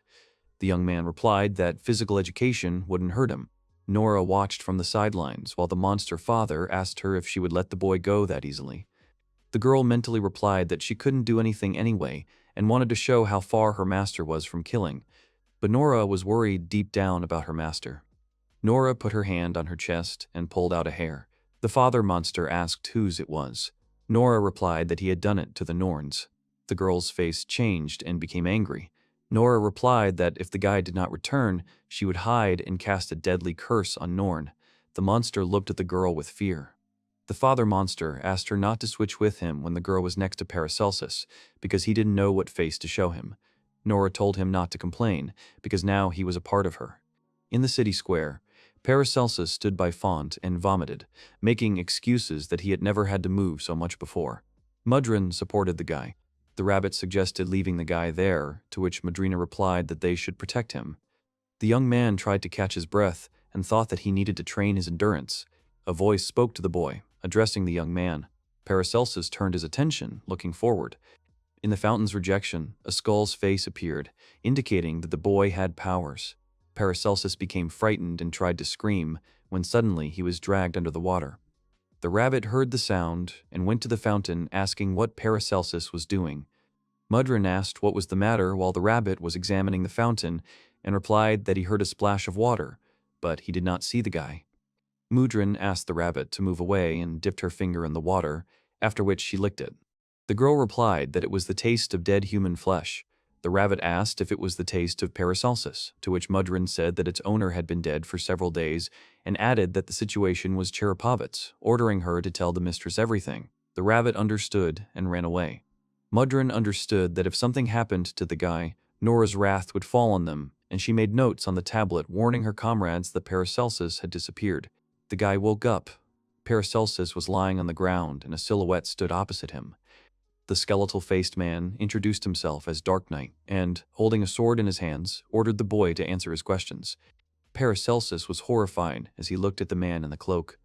The young man replied that physical education wouldn't hurt him. Nora watched from the sidelines while the monster father asked her if she would let the boy go that easily. The girl mentally replied that she couldn't do anything anyway and wanted to show how far her master was from killing, but Nora was worried deep down about her master. Nora put her hand on her chest and pulled out a hair. The father monster asked whose it was. Nora replied that he had done it to the Norns. The girl's face changed and became angry. Nora replied that if the guy did not return, she would hide and cast a deadly curse on Norn. The monster looked at the girl with fear. The father monster asked her not to switch with him when the girl was next to Paracelsus, because he didn't know what face to show him. Nora told him not to complain, because now he was a part of her. In the city square, Paracelsus stood by Font and vomited, making excuses that he had never had to move so much before. Mudron supported the guy. The rabbit suggested leaving the guy there, to which Madrina replied that they should protect him. The young man tried to catch his breath and thought that he needed to train his endurance. A voice spoke to the boy, addressing the young man. Paracelsus turned his attention, looking forward. In the fountain's rejection, a skull's face appeared, indicating that the boy had powers. Paracelsus became frightened and tried to scream, when suddenly he was dragged under the water. The rabbit heard the sound and went to the fountain asking what Paracelsus was doing. Mudrin asked what was the matter while the rabbit was examining the fountain and replied that he heard a splash of water, but he did not see the guy. Mudrin asked the rabbit to move away and dipped her finger in the water, after which she licked it. The girl replied that it was the taste of dead human flesh. The rabbit asked if it was the taste of Paracelsus, to which Mudrin said that its owner had been dead for several days and added that the situation was Cherepovitz, ordering her to tell the mistress everything. The rabbit understood and ran away. Mudrin understood that if something happened to the guy, Nora's wrath would fall on them, and she made notes on the tablet warning her comrades that Paracelsus had disappeared. The guy woke up. Paracelsus was lying on the ground and a silhouette stood opposite him. The skeletal-faced man introduced himself as Dark Knight and, holding a sword in his hands, ordered the boy to answer his questions. Paracelsus was horrified as he looked at the man in the cloak.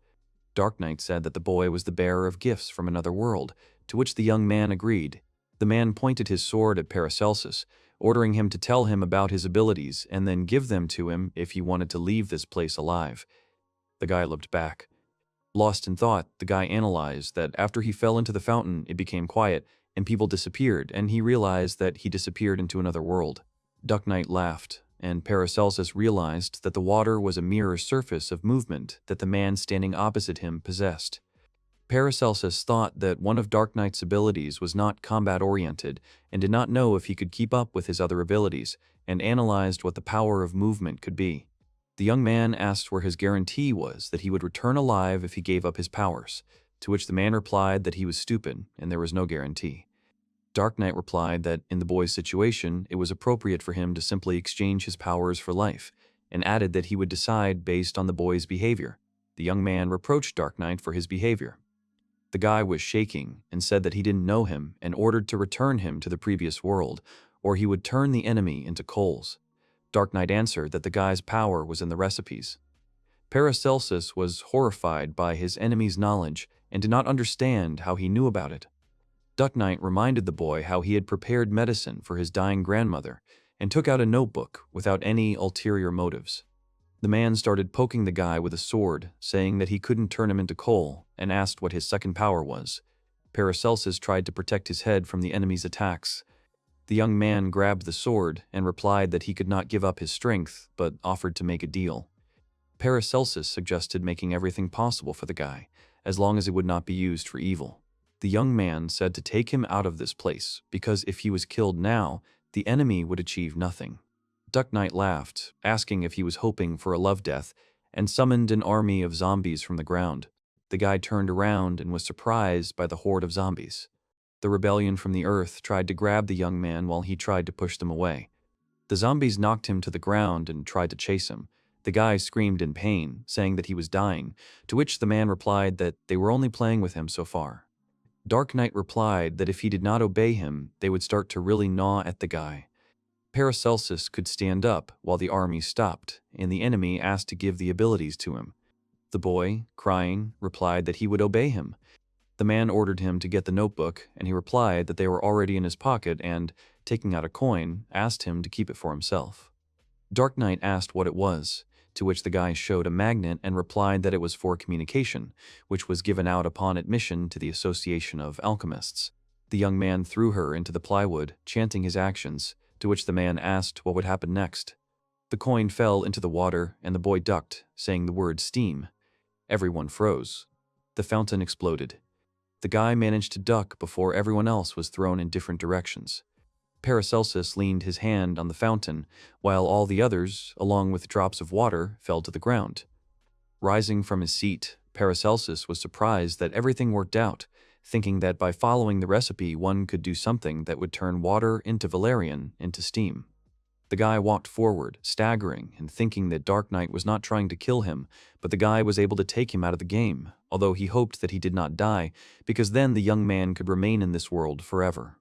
Dark Knight said that the boy was the bearer of gifts from another world, to which the young man agreed. The man pointed his sword at Paracelsus, ordering him to tell him about his abilities and then give them to him if he wanted to leave this place alive. The guy looked back. Lost in thought, the guy analyzed that after he fell into the fountain, it became quiet, and people disappeared, and he realized that he disappeared into another world. Dark Knight laughed, and Paracelsus realized that the water was a mirror surface of movement that the man standing opposite him possessed. Paracelsus thought that one of Dark Knight's abilities was not combat-oriented and did not know if he could keep up with his other abilities, and analyzed what the power of movement could be. The young man asked where his guarantee was that he would return alive if he gave up his powers, to which the man replied that he was stupid and there was no guarantee. Dark Knight replied that in the boy's situation, it was appropriate for him to simply exchange his powers for life, and added that he would decide based on the boy's behavior. The young man reproached Dark Knight for his behavior. The guy was shaking and said that he didn't know him and ordered to return him to the previous world, or he would turn the enemy into coals. Dark Knight answered that the guy's power was in the recipes. Paracelsus was horrified by his enemy's knowledge and did not understand how he knew about it. Dark Knight reminded the boy how he had prepared medicine for his dying grandmother and took out a notebook without any ulterior motives. The man started poking the guy with a sword, saying that he couldn't turn him into coal, and asked what his second power was. Paracelsus tried to protect his head from the enemy's attacks. The young man grabbed the sword and replied that he could not give up his strength, but offered to make a deal. Paracelsus suggested making everything possible for the guy, as long as it would not be used for evil. The young man said to take him out of this place, because if he was killed now, the enemy would achieve nothing. Dark Knight laughed, asking if he was hoping for a love death, and summoned an army of zombies from the ground. The guy turned around and was surprised by the horde of zombies. The rebellion from the earth tried to grab the young man while he tried to push them away. The zombies knocked him to the ground and tried to chase him. The guy screamed in pain, saying that he was dying, to which the man replied that they were only playing with him so far. Dark Knight replied that if he did not obey him, they would start to really gnaw at the guy. Paracelsus could stand up while the army stopped, and the enemy asked to give the abilities to him. The boy, crying, replied that he would obey him. The man ordered him to get the notebook, and he replied that they were already in his pocket and, taking out a coin, asked him to keep it for himself. Dark Knight asked what it was, to which the guy showed a magnet and replied that it was for communication, which was given out upon admission to the Association of Alchemists. The young man threw her into the plywood, chanting his actions, to which the man asked what would happen next. The coin fell into the water, and the boy ducked, saying the word steam. Everyone froze. The fountain exploded. The guy managed to duck before everyone else was thrown in different directions. Paracelsus leaned his hand on the fountain, while all the others, along with drops of water, fell to the ground. Rising from his seat, Paracelsus was surprised that everything worked out, thinking that by following the recipe one could do something that would turn water into valerian into steam. The guy walked forward, staggering and thinking that Dark Knight was not trying to kill him, but the guy was able to take him out of the game, although he hoped that he did not die, because then the young man could remain in this world forever.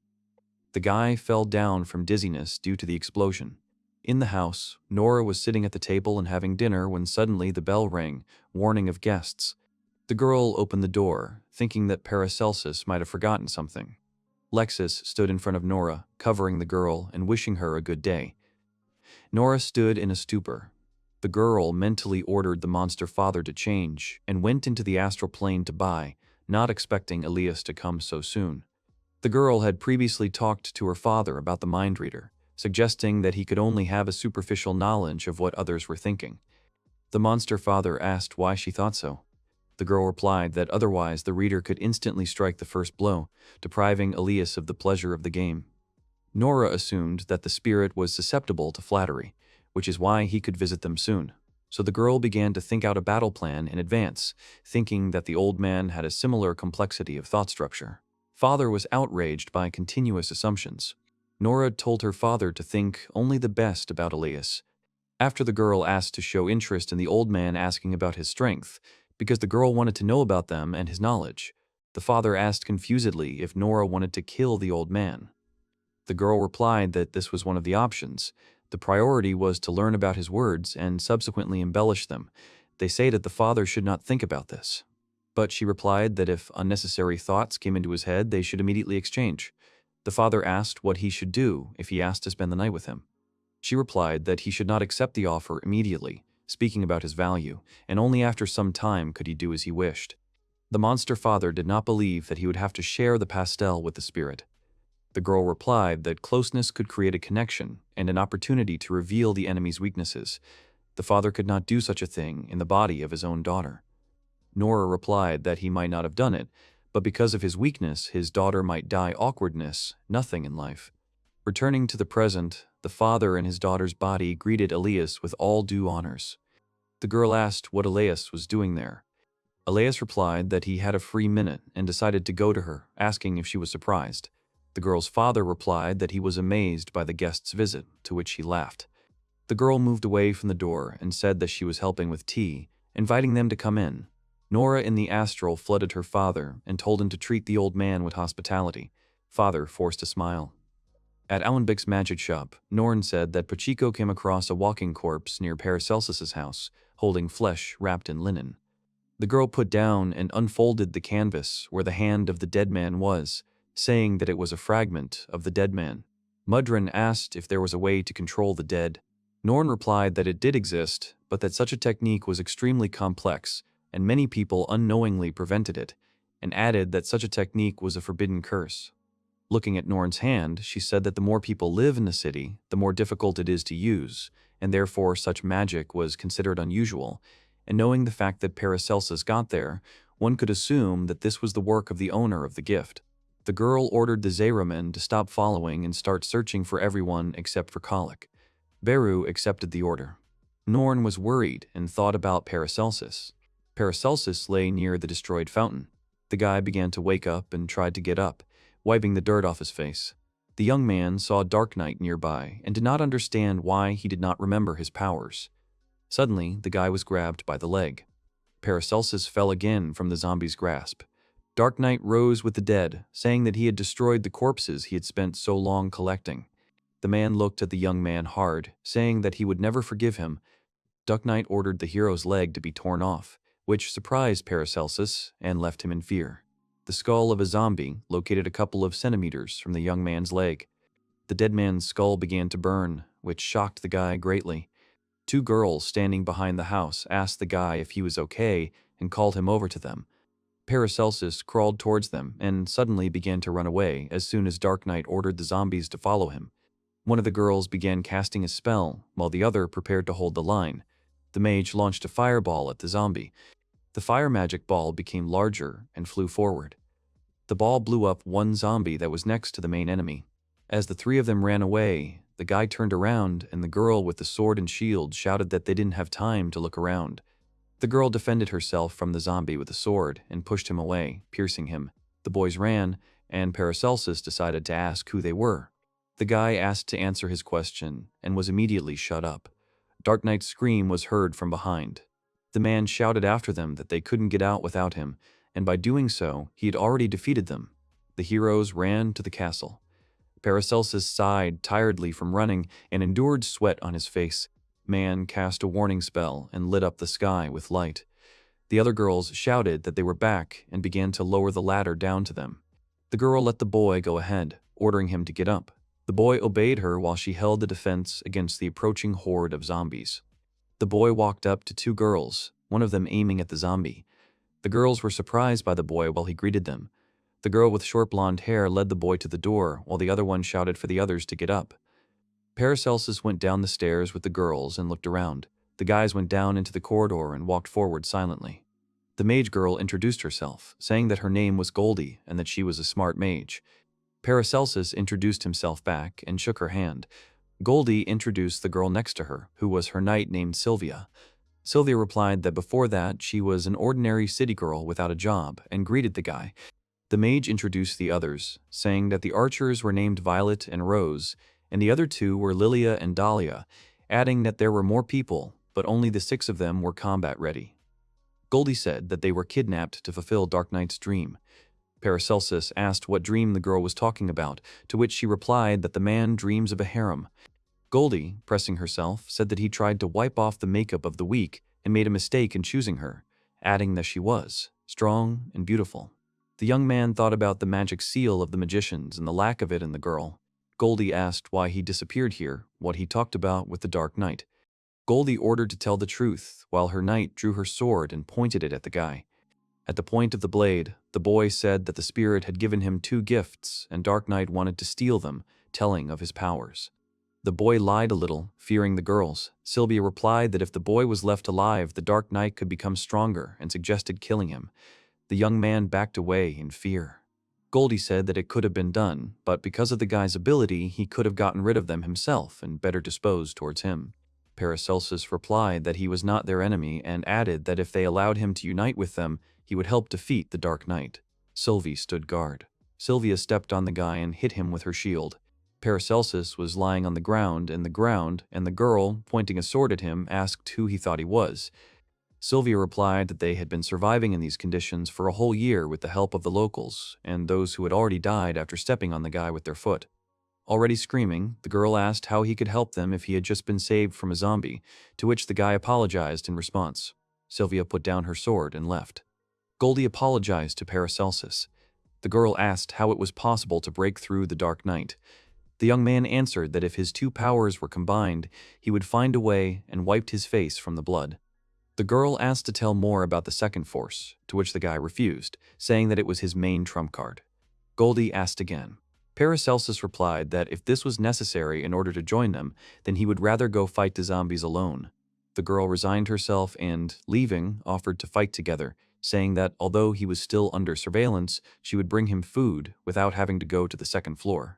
The guy fell down from dizziness due to the explosion. In the house, Nora was sitting at the table and having dinner when suddenly the bell rang, warning of guests. The girl opened the door, thinking that Paracelsus might have forgotten something. Lexus stood in front of Nora, covering the girl and wishing her a good day. Nora stood in a stupor. The girl mentally ordered the monster father to change and went into the astral plane to buy, not expecting Elias to come so soon. The girl had previously talked to her father about the mind reader, suggesting that he could only have a superficial knowledge of what others were thinking. The monster father asked why she thought so. The girl replied that otherwise the reader could instantly strike the first blow, depriving Elias of the pleasure of the game. Nora assumed that the spirit was susceptible to flattery, which is why he could visit them soon. So the girl began to think out a battle plan in advance, thinking that the old man had a similar complexity of thought structure. Father was outraged by continuous assumptions. Nora told her father to think only the best about Elias. After the girl asked to show interest in the old man asking about his strength, because the girl wanted to know about them and his knowledge, the father asked confusedly if Nora wanted to kill the old man. The girl replied that this was one of the options. The priority was to learn about his words and subsequently embellish them. They say that the father should not think about this. But she replied that if unnecessary thoughts came into his head, they should immediately exchange. The father asked what he should do if he asked to spend the night with him. She replied that he should not accept the offer immediately, speaking about his value, and only after some time could he do as he wished. The monster father did not believe that he would have to share the pastel with the spirit. The girl replied that closeness could create a connection and an opportunity to reveal the enemy's weaknesses. The father could not do such a thing in the body of his own daughter. Nora replied that he might not have done it, but because of his weakness, his daughter might die awkwardness, nothing in life. Returning to the present, the father and his daughter's body greeted Elias with all due honors. The girl asked what Elias was doing there. Elias replied that he had a free minute and decided to go to her, asking if she was surprised. The girl's father replied that he was amazed by the guest's visit, to which he laughed. The girl moved away from the door and said that she was helping with tea, inviting them to come in. Nora in the astral flooded her father and told him to treat the old man with hospitality. Father forced a smile. At Allenbeck's magic shop, Norn said that Pachiko came across a walking corpse near Paracelsus's house, holding flesh wrapped in linen. The girl put down and unfolded the canvas where the hand of the dead man was, saying that it was a fragment of the dead man. Mudrin asked if there was a way to control the dead. Norn replied that it did exist, but that such a technique was extremely complex, and many people unknowingly prevented it, and added that such a technique was a forbidden curse. Looking at Norn's hand, she said that the more people live in the city, the more difficult it is to use, and therefore such magic was considered unusual, and knowing the fact that Paracelsus got there, one could assume that this was the work of the owner of the gift. The girl ordered the Zeramen to stop following and start searching for everyone except for Kalik. Beru accepted the order. Norn was worried and thought about Paracelsus. Paracelsus lay near the destroyed fountain. The guy began to wake up and tried to get up, wiping the dirt off his face. The young man saw Dark Knight nearby and did not understand why he did not remember his powers. Suddenly, the guy was grabbed by the leg. Paracelsus fell again from the zombie's grasp. Dark Knight rose with the dead, saying that he had destroyed the corpses he had spent so long collecting. The man looked at the young man hard, saying that he would never forgive him. Dark Knight ordered the hero's leg to be torn off, which surprised Paracelsus and left him in fear. The skull of a zombie located a couple of centimeters from the young man's leg. The dead man's skull began to burn, which shocked the guy greatly. Two girls standing behind the house asked the guy if he was okay and called him over to them. Paracelsus crawled towards them and suddenly began to run away as soon as Dark Knight ordered the zombies to follow him. One of the girls began casting a spell, while the other prepared to hold the line. The mage launched a fireball at the zombie. The fire magic ball became larger and flew forward. The ball blew up one zombie that was next to the main enemy. As the three of them ran away, the guy turned around and the girl with the sword and shield shouted that they didn't have time to look around. The girl defended herself from the zombie with a sword and pushed him away, piercing him. The boys ran, and Paracelsus decided to ask who they were. The guy asked to answer his question and was immediately shut up. Dark Knight's scream was heard from behind. The man shouted after them that they couldn't get out without him, and by doing so, he had already defeated them. The heroes ran to the castle. Paracelsus sighed tiredly from running and endured sweat on his face. Man cast a warning spell and lit up the sky with light. The other girls shouted that they were back and began to lower the ladder down to them. The girl let the boy go ahead, ordering him to get up. The boy obeyed her while she held the defense against the approaching horde of zombies. The boy walked up to two girls, one of them aiming at the zombie. The girls were surprised by the boy while he greeted them. The girl with short blonde hair led the boy to the door, while the other one shouted for the others to get up. Paracelsus went down the stairs with the girls and looked around. The guys went down into the corridor and walked forward silently. The mage girl introduced herself, saying that her name was Goldie and that she was a smart mage. Paracelsus introduced himself back and shook her hand. Goldie introduced the girl next to her, who was her knight named Sylvia. Sylvia replied that before that she was an ordinary city girl without a job and greeted the guy. The mage introduced the others, saying that the archers were named Violet and Rose, and the other two were Lilia and Dahlia, adding that there were more people, but only the 6 of them were combat ready. Goldie said that they were kidnapped to fulfill Dark Knight's dream. Paracelsus asked what dream the girl was talking about, to which she replied that the man dreams of a harem. Goldie, pressing herself, said that he tried to wipe off the makeup of the weak and made a mistake in choosing her, adding that she was strong and beautiful. The young man thought about the magic seal of the magicians and the lack of it in the girl. Goldie asked why he disappeared here, what he talked about with the Dark Knight. Goldie ordered to tell the truth, while her knight drew her sword and pointed it at the guy. At the point of the blade, the boy said that the spirit had given him 2 gifts and Dark Knight wanted to steal them, telling of his powers. The boy lied a little, fearing the girls. Sylvia replied that if the boy was left alive, the Dark Knight could become stronger and suggested killing him. The young man backed away in fear. Goldie said that it could have been done, but because of the guy's ability, he could have gotten rid of them himself and better disposed towards him. Paracelsus replied that he was not their enemy and added that if they allowed him to unite with them, he would help defeat the Dark Knight. Sylvie stood guard. Sylvia stepped on the guy and hit him with her shield. Paracelsus was lying on the ground, and the girl, pointing a sword at him, asked who he thought he was. Sylvia replied that they had been surviving in these conditions for a whole year with the help of the locals and those who had already died after stepping on the guy with their foot. Already screaming, the girl asked how he could help them if he had just been saved from a zombie, to which the guy apologized in response. Sylvia put down her sword and left. Goldie apologized to Paracelsus. The girl asked how it was possible to break through the Dark Knight. The young man answered that if his 2 powers were combined, he would find a way and wiped his face from the blood. The girl asked to tell more about the second force, to which the guy refused, saying that it was his main trump card. Goldie asked again. Paracelsus replied that if this was necessary in order to join them, then he would rather go fight the zombies alone. The girl resigned herself and, leaving, offered to fight together, saying that although he was still under surveillance, she would bring him food without having to go to the 2nd floor.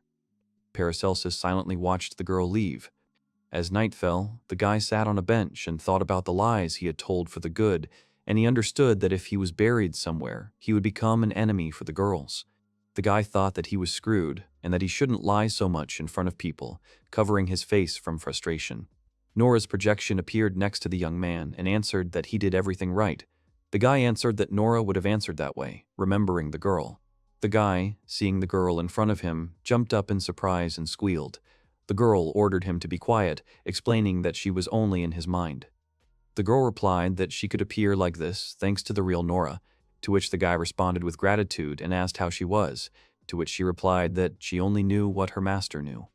Paracelsus silently watched the girl leave. As night fell, the guy sat on a bench and thought about the lies he had told for the good, and he understood that if he was buried somewhere, he would become an enemy for the girls. The guy thought that he was screwed and that he shouldn't lie so much in front of people, covering his face from frustration. Nora's projection appeared next to the young man and answered that he did everything right. The guy answered that Nora would have answered that way, remembering the girl. The guy, seeing the girl in front of him, jumped up in surprise and squealed. The girl ordered him to be quiet, explaining that she was only in his mind. The girl replied that she could appear like this thanks to the real Nora, to which the guy responded with gratitude and asked how she was, to which she replied that she only knew what her master knew.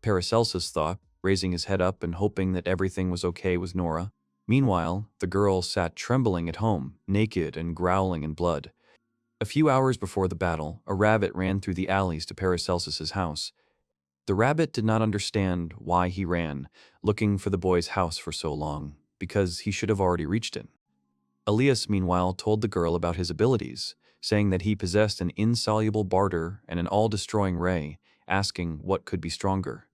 Paracelsus thought, raising his head up and hoping that everything was okay with Nora. Meanwhile, the girl sat trembling at home, naked and growling in blood. A few hours before the battle, a rabbit ran through the alleys to Paracelsus's house. The rabbit did not understand why he ran, looking for the boy's house for so long, because he should have already reached it. Elias, meanwhile, told the girl about his abilities, saying that he possessed an insoluble barter and an all-destroying ray, asking what could be stronger.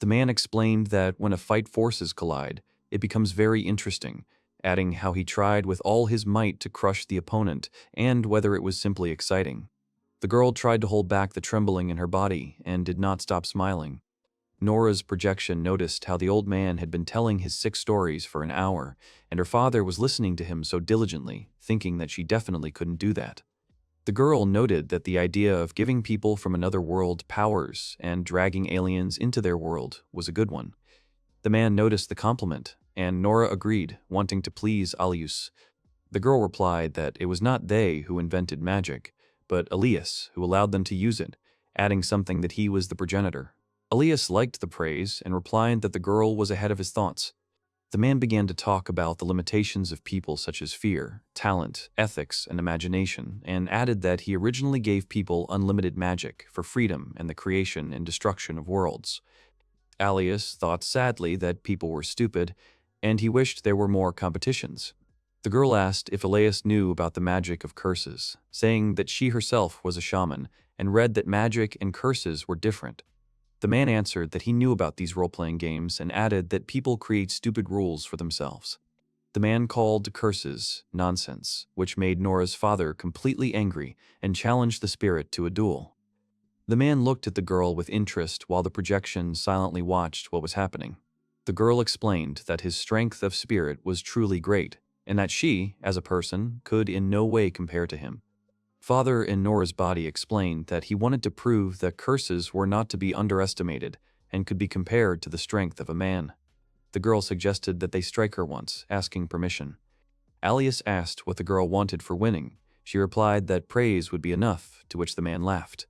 The man explained that when a fight forces collide, it becomes very interesting, adding how he tried with all his might to crush the opponent and whether it was simply exciting. The girl tried to hold back the trembling in her body and did not stop smiling. Nora's projection noticed how the old man had been telling his 6 stories for an hour, and her father was listening to him so diligently, thinking that she definitely couldn't do that. The girl noted that the idea of giving people from another world powers and dragging aliens into their world was a good one. The man noticed the compliment, and Nora agreed, wanting to please Alius. The girl replied that it was not they who invented magic, but Elias who allowed them to use it, adding something that he was the progenitor. Elias liked the praise and replied that the girl was ahead of his thoughts. The man began to talk about the limitations of people such as fear, talent, ethics, and imagination, and added that he originally gave people unlimited magic for freedom and the creation and destruction of worlds. Elias thought sadly that people were stupid, and he wished there were more competitions. The girl asked if Elias knew about the magic of curses, saying that she herself was a shaman and read that magic and curses were different. The man answered that he knew about these role-playing games and added that people create stupid rules for themselves. The man called curses nonsense, which made Nora's father completely angry and challenged the spirit to a duel. The man looked at the girl with interest while the projection silently watched what was happening. The girl explained that his strength of spirit was truly great, and that she, as a person, could in no way compare to him. Father in Nora's body explained that he wanted to prove that curses were not to be underestimated and could be compared to the strength of a man. The girl suggested that they strike her once, asking permission. Elias asked what the girl wanted for winning. She replied that praise would be enough, to which the man laughed.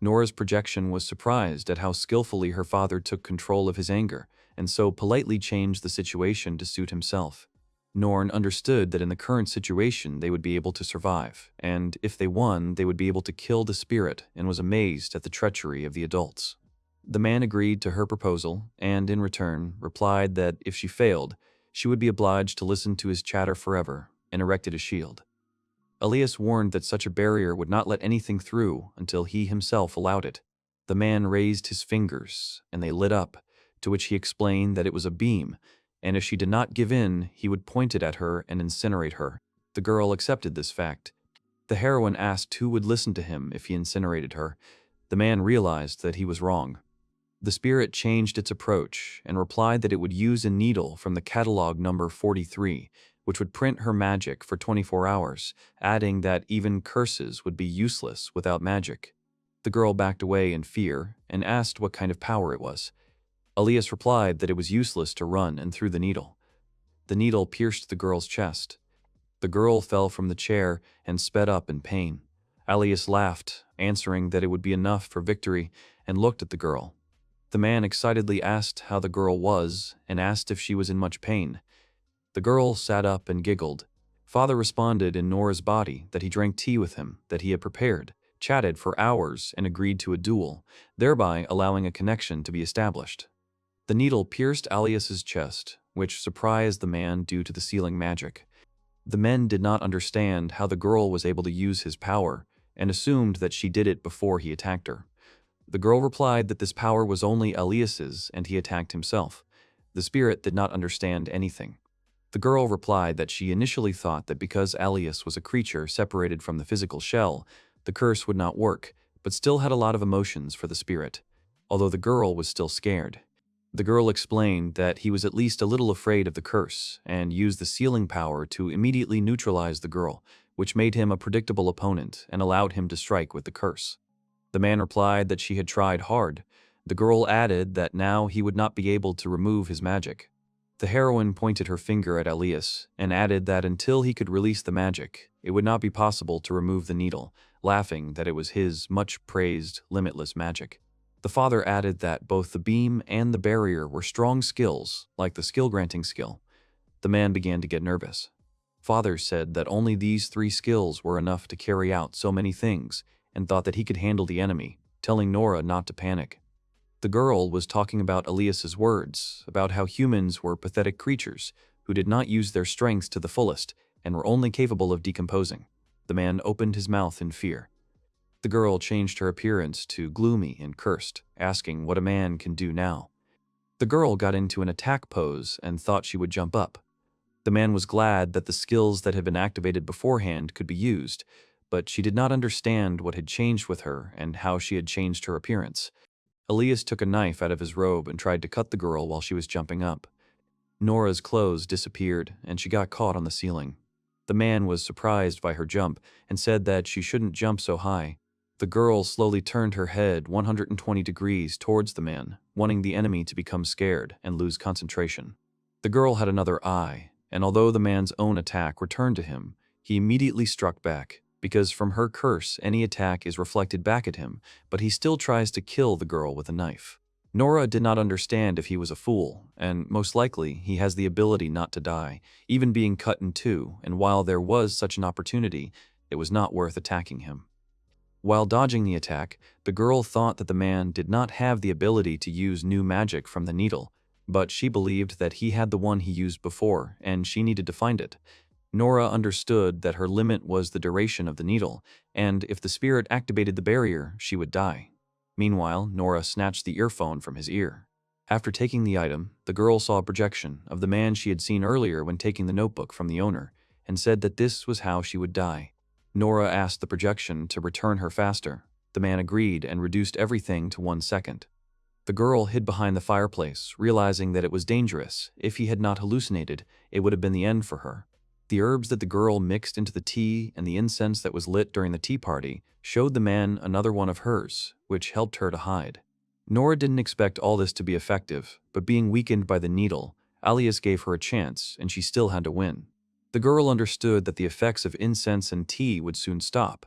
Nora's projection was surprised at how skillfully her father took control of his anger, and so politely changed the situation to suit himself. Norn understood that in the current situation they would be able to survive, and if they won, they would be able to kill the spirit, and was amazed at the treachery of the adults. The man agreed to her proposal, and in return replied that if she failed, she would be obliged to listen to his chatter forever, and erected a shield. Elias warned that such a barrier would not let anything through until he himself allowed it. The man raised his fingers, and they lit up, to which he explained that it was a beam, and if she did not give in, he would point it at her and incinerate her. The girl accepted this fact. The heroine asked who would listen to him if he incinerated her. The man realized that he was wrong. The spirit changed its approach and replied that it would use a needle from the catalog number 43, which would print her magic for 24 hours, adding that even curses would be useless without magic. The girl backed away in fear and asked what kind of power it was. Elias replied that it was useless to run and threw the needle. The needle pierced the girl's chest. The girl fell from the chair and sped up in pain. Elias laughed, answering that it would be enough for victory, and looked at the girl. The man excitedly asked how the girl was and asked if she was in much pain. The girl sat up and giggled. Father responded in Nora's body that he drank tea with him that he had prepared, chatted for hours, and agreed to a duel, thereby allowing a connection to be established. The needle pierced Elias's chest, which surprised the man due to the sealing magic. The men did not understand how the girl was able to use his power, and assumed that she did it before he attacked her. The girl replied that this power was only Elias's and he attacked himself. The spirit did not understand anything. The girl replied that she initially thought that because Elias was a creature separated from the physical shell, the curse would not work, but still had a lot of emotions for the spirit, although the girl was still scared. The girl explained that he was at least a little afraid of the curse and used the sealing power to immediately neutralize the girl, which made him a predictable opponent and allowed him to strike with the curse. The man replied that she had tried hard. The girl added that now he would not be able to remove his magic. The heroine pointed her finger at Elias and added that until he could release the magic, it would not be possible to remove the needle, laughing that it was his much-praised, limitless magic. The father added that both the beam and the barrier were strong skills, like the skill-granting skill. The man began to get nervous. Father said that only these 3 skills were enough to carry out so many things, and thought that he could handle the enemy, telling Nora not to panic. The girl was talking about Elias's words, about how humans were pathetic creatures who did not use their strengths to the fullest and were only capable of decomposing. The man opened his mouth in fear. The girl changed her appearance to gloomy and cursed, asking what a man can do now. The girl got into an attack pose and thought she would jump up. The man was glad that the skills that had been activated beforehand could be used, but she did not understand what had changed with her and how she had changed her appearance. Elias took a knife out of his robe and tried to cut the girl while she was jumping up. Nora's clothes disappeared, and she got caught on the ceiling. The man was surprised by her jump and said that she shouldn't jump so high. The girl slowly turned her head 120 degrees towards the man, wanting the enemy to become scared and lose concentration. The girl had another eye, and although the man's own attack returned to him, He immediately struck back, because from her curse any attack is reflected back at him, but he still tries to kill the girl with a knife. Nora did not understand if he was a fool, and most likely he has the ability not to die, even being cut in two, and while there was such an opportunity, it was not worth attacking him. While dodging the attack, the girl thought that the man did not have the ability to use new magic from the needle, but she believed that he had the one he used before, and she needed to find it. Nora understood that her limit was the duration of the needle, and if the spirit activated the barrier, she would die. Meanwhile, Nora snatched the earphone from his ear. After taking the item, the girl saw a projection of the man she had seen earlier when taking the notebook from the owner, and said that this was how she would die. Nora asked the projection to return her faster. The man agreed and reduced everything to 1 second. The girl hid behind the fireplace, realizing that it was dangerous. If he had not hallucinated, it would have been the end for her. The herbs that the girl mixed into the tea and the incense that was lit during the tea party showed the man another one of hers, which helped her to hide. Nora didn't expect all this to be effective, but being weakened by the needle, Alias gave her a chance and she still had to win. The girl understood that the effects of incense and tea would soon stop.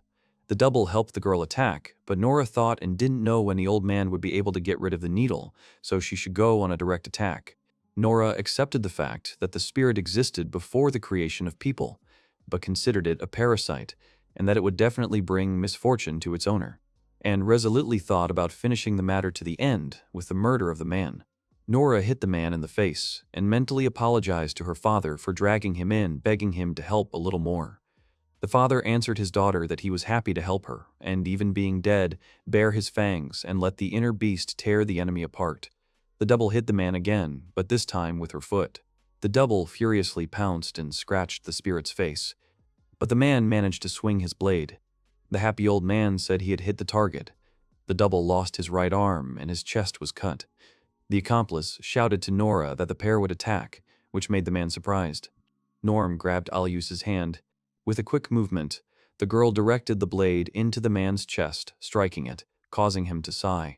The double helped the girl attack, but Nora thought and didn't know when the old man would be able to get rid of the needle, so she should go on a direct attack. Nora accepted the fact that the spirit existed before the creation of people, but considered it a parasite, and that it would definitely bring misfortune to its owner, and resolutely thought about finishing the matter to the end with the murder of the man. Nora hit the man in the face, and mentally apologized to her father for dragging him in, begging him to help a little more. The father answered his daughter that he was happy to help her, and even being dead, bare his fangs and let the inner beast tear the enemy apart. The double hit the man again, but this time with her foot. The double furiously pounced and scratched the spirit's face, but the man managed to swing his blade. The happy old man said he had hit the target. The double lost his right arm and his chest was cut. The accomplice shouted to Nora that the pair would attack, which made the man surprised. Norm grabbed Alius's hand. With a quick movement, the girl directed the blade into the man's chest, striking it, causing him to sigh.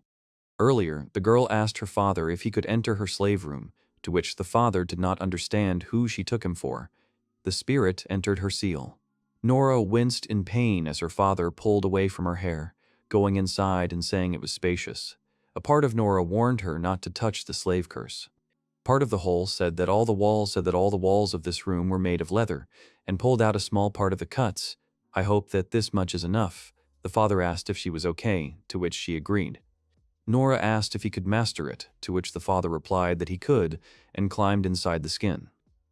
Earlier, the girl asked her father if he could enter her slave room, to which the father did not understand who she took him for. The spirit entered her seal. Nora winced in pain as her father pulled away from her hair, going inside and saying it was spacious. A part of Nora warned her not to touch the slave curse. Part of the whole said that all the walls of this room were made of leather, and pulled out a small part of the cuts. I hope that this much is enough. The father asked if she was okay, to which she agreed. Nora asked if he could master it, to which the father replied that he could, and climbed inside the skin.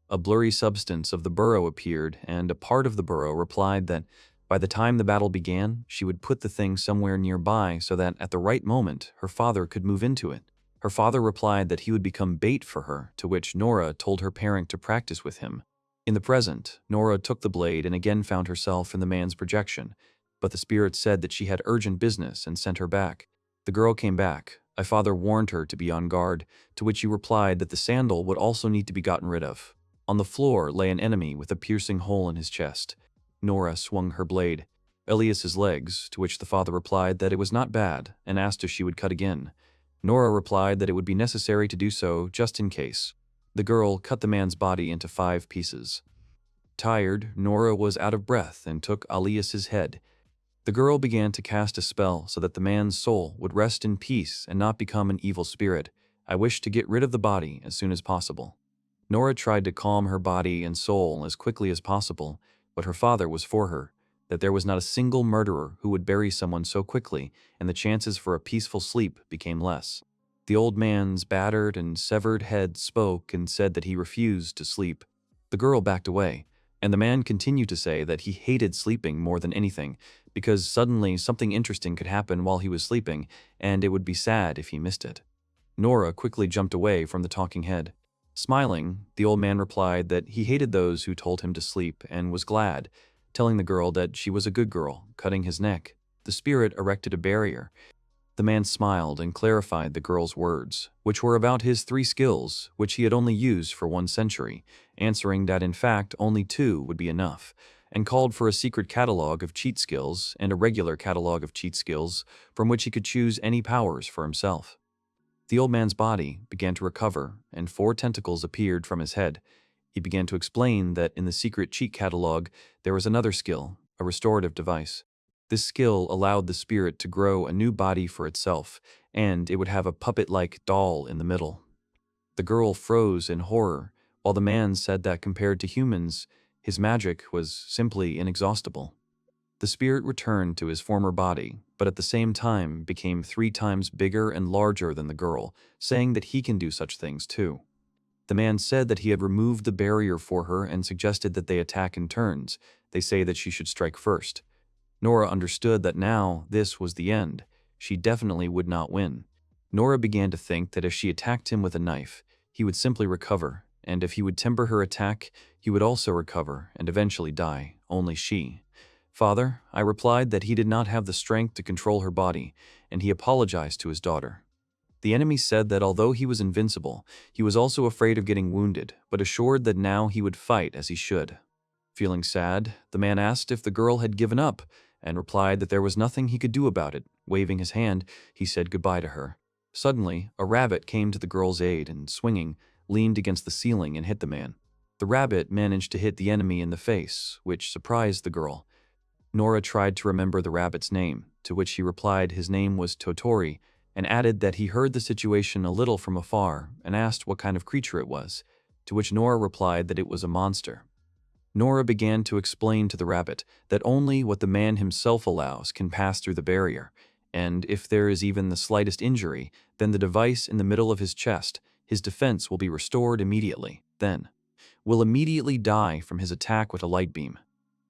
A blurry substance of the burrow appeared, and a part of the burrow replied that by the time the battle began, she would put the thing somewhere nearby so that at the right moment her father could move into it. Her father replied that he would become bait for her, to which Nora told her parent to practice with him. In the present, Nora took the blade and again found herself in the man's projection, but the spirit said that she had urgent business and sent her back. The girl came back. My father warned her to be on guard, to which he replied that the sandal would also need to be gotten rid of. On the floor lay an enemy with a piercing hole in his chest. Nora swung her blade. Elias's legs, to which the father replied that it was not bad, and asked if she would cut again. Nora replied that it would be necessary to do so just in case. The girl cut the man's body into 5 pieces. Tired, Nora was out of breath and took Elias's head. The girl began to cast a spell so that the man's soul would rest in peace and not become an evil spirit. I wished to get rid of the body as soon as possible. Nora tried to calm her body and soul as quickly as possible, but her father was for her, that there was not a single murderer who would bury someone so quickly, and the chances for a peaceful sleep became less. The old man's battered and severed head spoke and said that he refused to sleep. The girl backed away, and the man continued to say that he hated sleeping more than anything, because suddenly something interesting could happen while he was sleeping, and it would be sad if he missed it. Nora quickly jumped away from the talking head. Smiling, the old man replied that he hated those who told him to sleep and was glad, telling the girl that she was a good girl, cutting his neck. The spirit erected a barrier. The man smiled and clarified the girl's words, which were about his 3 skills, which he had only used for 1 century, answering that in fact only 2 would be enough, and called for a secret catalog of cheat skills and a regular catalog of cheat skills from which he could choose any powers for himself. The old man's body began to recover, and 4 tentacles appeared from his head. He began to explain that in the secret cheat catalog there was another skill, a restorative device. This skill allowed the spirit to grow a new body for itself, and it would have a puppet-like doll in the middle. The girl froze in horror, while the man said that compared to humans, his magic was simply inexhaustible. The spirit returned to his former body, but at the same time became 3 times bigger and larger than the girl, saying that he can do such things too. The man said that he had removed the barrier for her and suggested that they attack in turns. They say that she should strike first. Nora understood that now this was the end. She definitely would not win. Nora began to think that if she attacked him with a knife, he would simply recover, and if he would temper her attack, he would also recover and eventually die, only she. Father, I replied that he did not have the strength to control her body, and he apologized to his daughter. The enemy said that although he was invincible, he was also afraid of getting wounded, but assured that now he would fight as he should. Feeling sad, the man asked if the girl had given up, and replied that there was nothing he could do about it. Waving his hand, he said goodbye to her. Suddenly, a rabbit came to the girl's aid and, swinging, leaned against the ceiling and hit the man. The rabbit managed to hit the enemy in the face, which surprised the girl. Nora tried to remember the rabbit's name, to which he replied his name was Totori, and added that he heard the situation a little from afar and asked what kind of creature it was, to which Nora replied that it was a monster. Nora began to explain to the rabbit that only what the man himself allows can pass through the barrier, and if there is even the slightest injury, then the device in the middle of his chest, his defense will be restored immediately, then will immediately die from his attack with a light beam.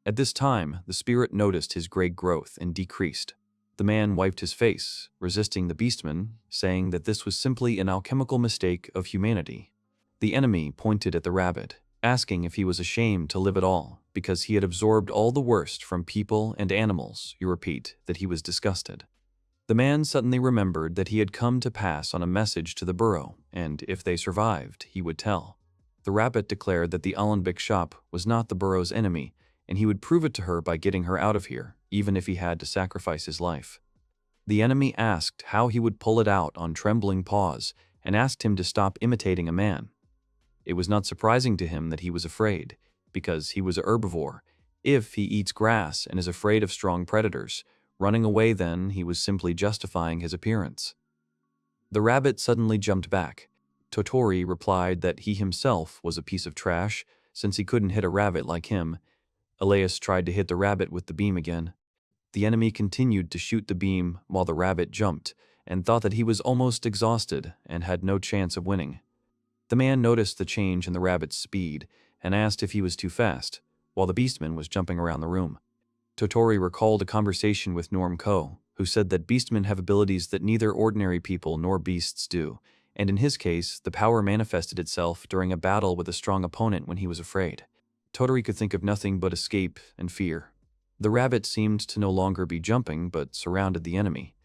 At this time, the spirit noticed his great growth and decreased. The man wiped his face, resisting the beastman, saying that this was simply an alchemical mistake of humanity. The enemy pointed at the rabbit, asking if he was ashamed to live at all, because he had absorbed all the worst from people and animals. You repeat that he was disgusted. The man suddenly remembered that he had come to pass on a message to the burrow, and if they survived, he would tell. The rabbit declared that the Alenbeck shop was not the burrow's enemy, and he would prove it to her by getting her out of here, even if he had to sacrifice his life. The enemy asked how he would pull it out on trembling paws, and asked him to stop imitating a man. It was not surprising to him that he was afraid, because he was a herbivore. If he eats grass and is afraid of strong predators, running away then he was simply justifying his appearance. The rabbit suddenly jumped back. Totori replied that he himself was a piece of trash, since he couldn't hit a rabbit like him. Elias tried to hit the rabbit with the beam again. The enemy continued to shoot the beam while the rabbit jumped, and thought that he was almost exhausted and had no chance of winning. The man noticed the change in the rabbit's speed and asked if he was too fast, while the beastman was jumping around the room. Totori recalled a conversation with Norm Ko, who said that beastmen have abilities that neither ordinary people nor beasts do, and in his case, the power manifested itself during a battle with a strong opponent when he was afraid. Totori could think of nothing but escape and fear. The rabbit seemed to no longer be jumping, but surrounded the enemy.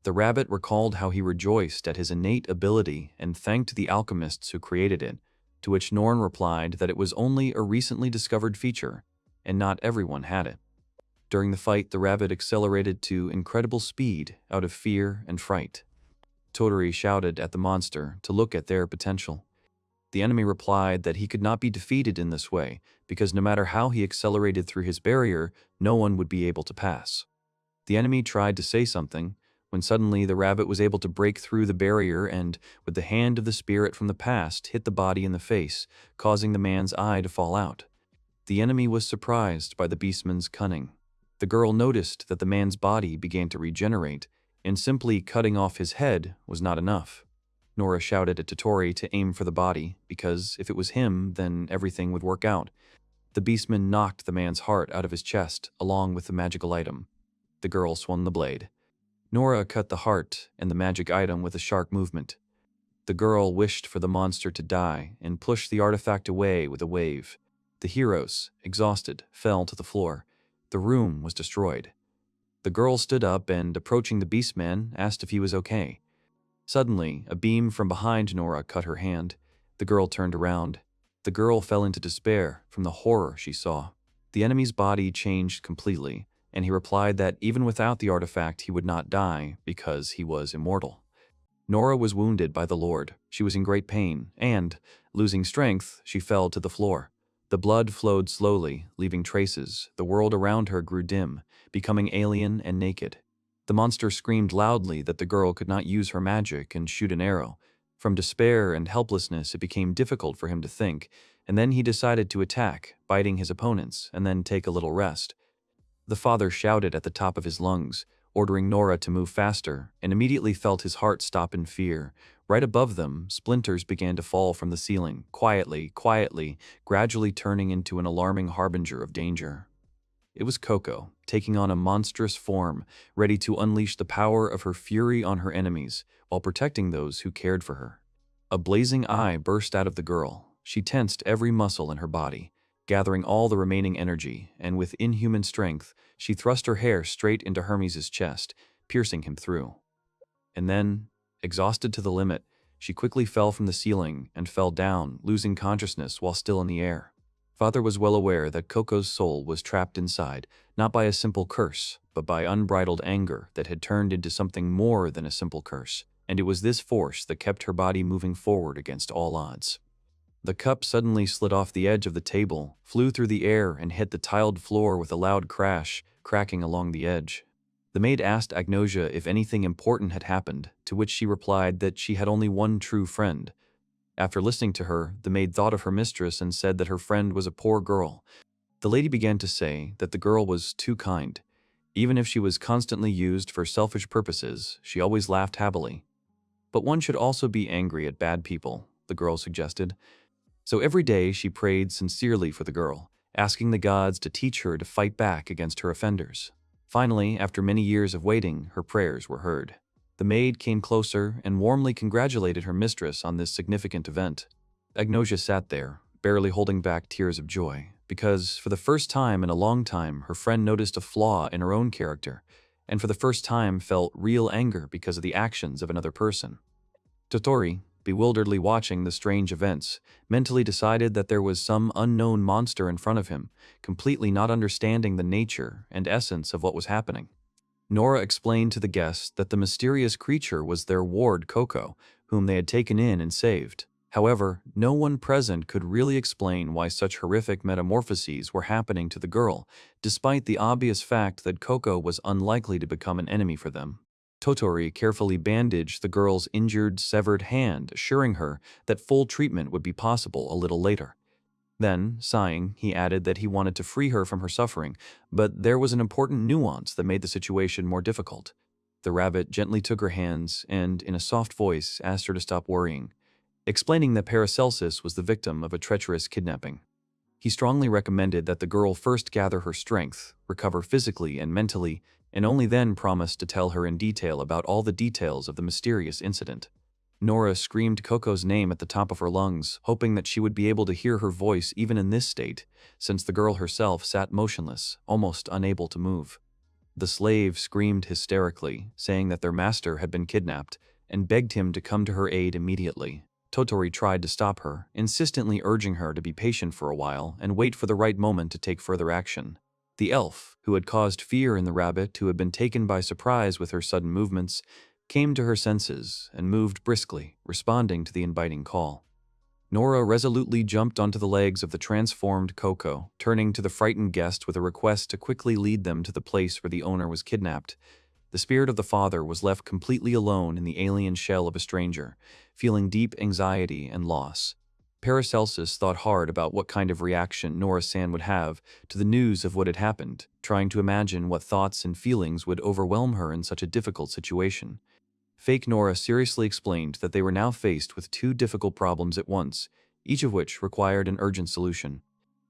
The rabbit recalled how he rejoiced at his innate ability and thanked the alchemists who created it, to which Norn replied that it was only a recently discovered feature, and not everyone had it. During the fight, the rabbit accelerated to incredible speed out of fear and fright. Totori shouted at the monster to look at their potential. The enemy replied that he could not be defeated in this way, because no matter how he accelerated through his barrier, no one would be able to pass. The enemy tried to say something, when suddenly the rabbit was able to break through the barrier and, with the hand of the spirit from the past, hit the body in the face, causing the man's eye to fall out. The enemy was surprised by the beastman's cunning. The girl noticed that the man's body began to regenerate, and simply cutting off his head was not enough. Nora shouted at Totori to aim for the body, because if it was him, then everything would work out. The beastman knocked the man's heart out of his chest, along with the magical item. The girl swung the blade. Nora cut the heart and the magic item with a sharp movement. The girl wished for the monster to die and pushed the artifact away with a wave. The heroes, exhausted, fell to the floor. The room was destroyed. The girl stood up and, approaching the beastman, asked if he was okay. Suddenly, a beam from behind Nora cut her hand. The girl turned around. The girl fell into despair from the horror she saw. The enemy's body changed completely, and he replied that even without the artifact he would not die because he was immortal. Nora was wounded by the Lord. She was in great pain, and, Losing strength, she fell to the floor. The blood flowed slowly, leaving traces. The world around her grew dim, becoming alien and naked. The monster screamed loudly that the girl could not use her magic and shoot an arrow. From despair and helplessness, it became difficult for him to think, and then he decided to attack, biting his opponents, and then take a little rest. The father shouted at the top of his lungs, ordering Nora to move faster, and immediately felt his heart stop in fear. Right above them, splinters began to fall from the ceiling, quietly, gradually turning into an alarming harbinger of danger. It was Coco, taking on a monstrous form, ready to unleash the power of her fury on her enemies, while protecting those who cared for her. A blazing eye burst out of the girl. She tensed every muscle in her body, gathering all the remaining energy, and with inhuman strength, she thrust her hair straight into Hermes' chest, piercing him through. And then, exhausted to the limit, she quickly fell from the ceiling and fell down, losing consciousness while still in the air. Father was well aware that Coco's soul was trapped inside, not by a simple curse, but by unbridled anger that had turned into something more than a simple curse, and it was this force that kept her body moving forward against all odds. The cup suddenly slid off the edge of the table, flew through the air, and hit the tiled floor with a loud crash, cracking along the edge. The maid asked Agnosia if anything important had happened, to which she replied that she had only one true friend. After listening to her, the maid thought of her mistress and said that her friend was a poor girl. The lady began to say that the girl was too kind. Even if she was constantly used for selfish purposes, she always laughed happily. But one should also be angry at bad people, the girl suggested. So every day she prayed sincerely for the girl, asking the gods to teach her to fight back against her offenders. Finally, after many years of waiting, her prayers were heard. The maid came closer and warmly congratulated her mistress on this significant event. Agnosia sat there, barely holding back tears of joy, because for the first time in a long time her friend noticed a flaw in her own character, and for the first time felt real anger because of the actions of another person. Totori, bewilderedly watching the strange events, mentally decided that there was some unknown monster in front of him, completely not understanding the nature and essence of what was happening. Nora explained to the guests that the mysterious creature was their ward Coco, whom they had taken in and saved. However, no one present could really explain why such horrific metamorphoses were happening to the girl, despite the obvious fact that Coco was unlikely to become an enemy for them. Totori carefully bandaged the girl's injured, severed hand, assuring her that full treatment would be possible a little later. Then, sighing, he added that he wanted to free her from her suffering, but there was an important nuance that made the situation more difficult. The rabbit gently took her hands and, in a soft voice, asked her to stop worrying, explaining that Paracelsus was the victim of a treacherous kidnapping. He strongly recommended that the girl first gather her strength, recover physically and mentally, and only then promised to tell her in detail about all the details of the mysterious incident. Nora screamed Coco's name at the top of her lungs, hoping that she would be able to hear her voice even in this state, since the girl herself sat motionless, almost unable to move. The slave screamed hysterically, saying that their master had been kidnapped, and begged him to come to her aid immediately. Totori tried to stop her, insistently urging her to be patient for a while and wait for the right moment to take further action. The elf, who had caused fear in the rabbit who had been taken by surprise with her sudden movements, came to her senses and moved briskly, responding to the inviting call. Nora resolutely jumped onto the legs of the transformed Coco, turning to the frightened guest with a request to quickly lead them to the place where the owner was kidnapped. The spirit of the father was left completely alone in the alien shell of a stranger, feeling deep anxiety and loss. Paracelsus thought hard about what kind of reaction Nora-san would have to the news of what had happened, trying to imagine what thoughts and feelings would overwhelm her in such a difficult situation. Fake Nora seriously explained that they were now faced with two difficult problems at once, each of which required an urgent solution.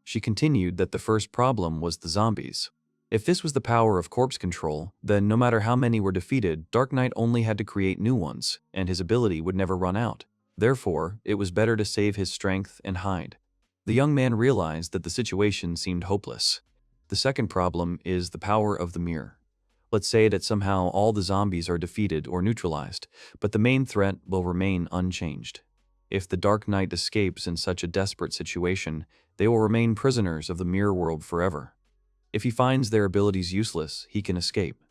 She continued that the first problem was the zombies. If this was the power of corpse control, then no matter how many were defeated, Dark Knight only had to create new ones, and his ability would never run out. Therefore, it was better to save his strength and hide. The young man realized that the situation seemed hopeless. The second problem is the power of the mirror. Let's say that somehow all the zombies are defeated or neutralized, but the main threat will remain unchanged. If the Dark Knight escapes in such a desperate situation, they will remain prisoners of the mirror world forever. If he finds their abilities useless, he can escape.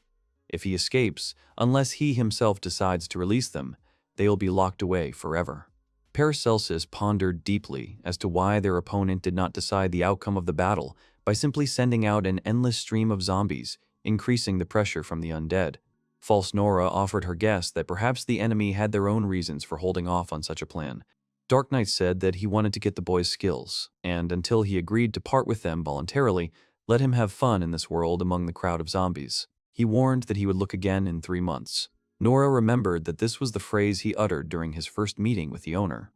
If he escapes, unless he himself decides to release them, they will be locked away forever. Paracelsus pondered deeply as to why their opponent did not decide the outcome of the battle by simply sending out an endless stream of zombies, increasing the pressure from the undead. False Nora offered her guess that perhaps the enemy had their own reasons for holding off on such a plan. Dark Knight said that he wanted to get the boy's skills, and until he agreed to part with them voluntarily, let him have fun in this world among the crowd of zombies. He warned that he would look again in 3 months. Nora remembered that this was the phrase he uttered during his first meeting with the owner.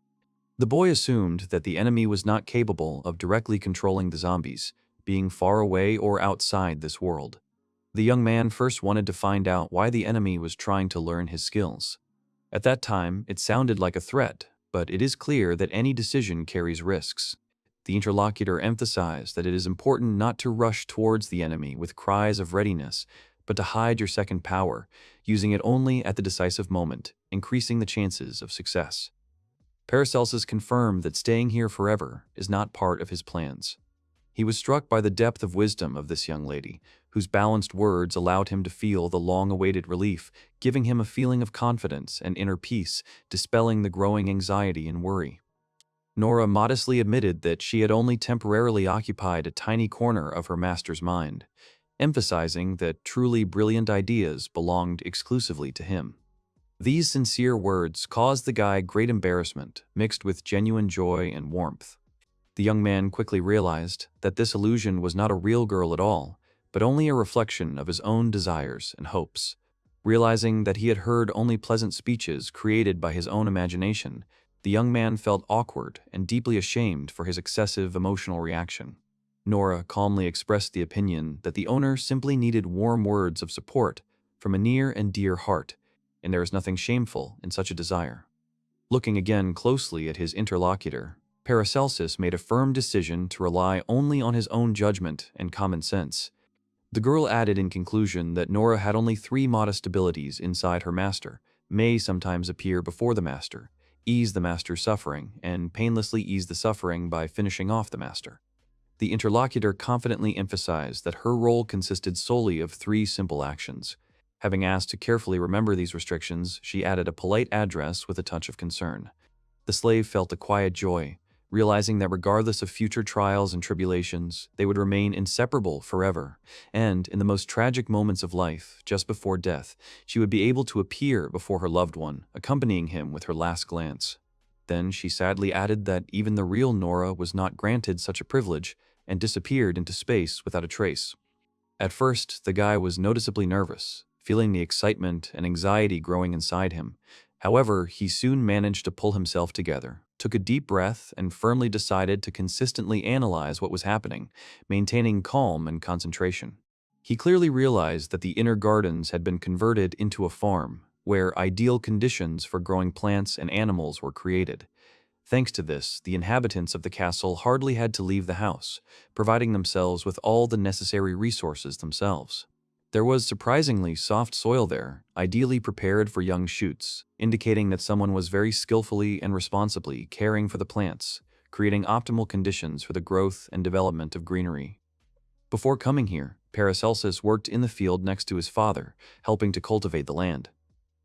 The boy assumed that the enemy was not capable of directly controlling the zombies, being far away or outside this world. The young man first wanted to find out why the enemy was trying to learn his skills. At that time, it sounded like a threat, but it is clear that any decision carries risks. The interlocutor emphasized that it is important not to rush towards the enemy with cries of readiness, but to hide your second power, using it only at the decisive moment, increasing the chances of success. Paracelsus confirmed that staying here forever is not part of his plans. He was struck by the depth of wisdom of this young lady, whose balanced words allowed him to feel the long-awaited relief, giving him a feeling of confidence and inner peace, dispelling the growing anxiety and worry. Nora modestly admitted that she had only temporarily occupied a tiny corner of her master's mind, emphasizing that truly brilliant ideas belonged exclusively to him. These sincere words caused the guy great embarrassment, mixed with genuine joy and warmth. The young man quickly realized that this illusion was not a real girl at all, but only a reflection of his own desires and hopes. Realizing that he had heard only pleasant speeches created by his own imagination, the young man felt awkward and deeply ashamed for his excessive emotional reaction. Nora calmly expressed the opinion that the owner simply needed warm words of support from a near and dear heart, and there is nothing shameful in such a desire. Looking again closely at his interlocutor, Paracelsus made a firm decision to rely only on his own judgment and common sense. The girl added in conclusion that Nora had only 3 modest abilities inside her master, may sometimes appear before the master, ease the master's suffering, and painlessly ease the suffering by finishing off the master. The interlocutor confidently emphasized that her role consisted solely of 3 simple actions. Having asked to carefully remember these restrictions, she added a polite address with a touch of concern. The slave felt a quiet joy, realizing that regardless of future trials and tribulations, they would remain inseparable forever, and, in the most tragic moments of life, just before death, she would be able to appear before her loved one, accompanying him with her last glance. Then she sadly added that even the real Nora was not granted such a privilege, and disappeared into space without a trace. At first, the guy was noticeably nervous, feeling the excitement and anxiety growing inside him. However, he soon managed to pull himself together, took a deep breath, and firmly decided to consistently analyze what was happening, maintaining calm and concentration. He clearly realized that the inner gardens had been converted into a farm, where ideal conditions for growing plants and animals were created. Thanks to this, the inhabitants of the castle hardly had to leave the house, providing themselves with all the necessary resources themselves. There was surprisingly soft soil there, ideally prepared for young shoots, indicating that someone was very skillfully and responsibly caring for the plants, creating optimal conditions for the growth and development of greenery. Before coming here, Paracelsus worked in the field next to his father, helping to cultivate the land.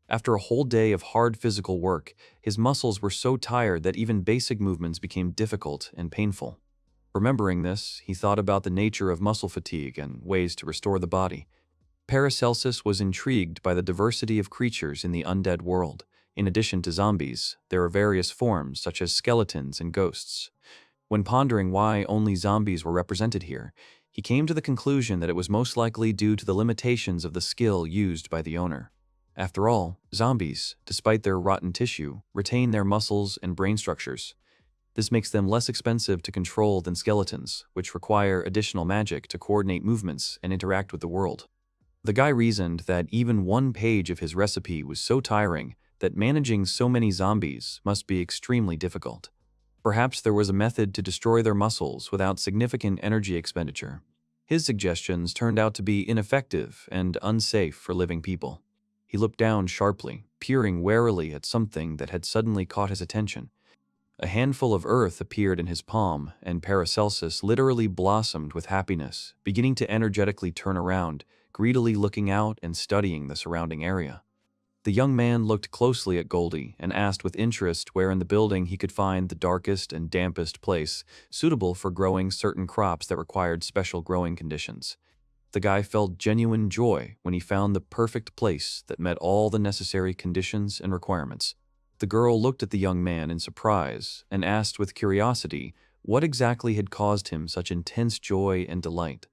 After a whole day of hard physical work, his muscles were so tired that even basic movements became difficult and painful. Remembering this, he thought about the nature of muscle fatigue and ways to restore the body. Paracelsus was intrigued by the diversity of creatures in the undead world. In addition to zombies, there are various forms such as skeletons and ghosts. When pondering why only zombies were represented here, he came to the conclusion that it was most likely due to the limitations of the skill used by the owner. After all, zombies, despite their rotten tissue, retain their muscles and brain structures. This makes them less expensive to control than skeletons, which require additional magic to coordinate movements and interact with the world. The guy reasoned that even 1 page of his recipe was so tiring that managing so many zombies must be extremely difficult. Perhaps there was a method to destroy their muscles without significant energy expenditure. His suggestions turned out to be ineffective and unsafe for living people. He looked down sharply, peering warily at something that had suddenly caught his attention. A handful of earth appeared in his palm, and Paracelsus literally blossomed with happiness, beginning to energetically turn around, greedily looking out and studying the surrounding area. The young man looked closely at Goldie and asked with interest where in the building he could find the darkest and dampest place suitable for growing certain crops that required special growing conditions. The guy felt genuine joy when he found the perfect place that met all the necessary conditions and requirements. The girl looked at the young man in surprise and asked with curiosity what exactly had caused him such intense joy and delight.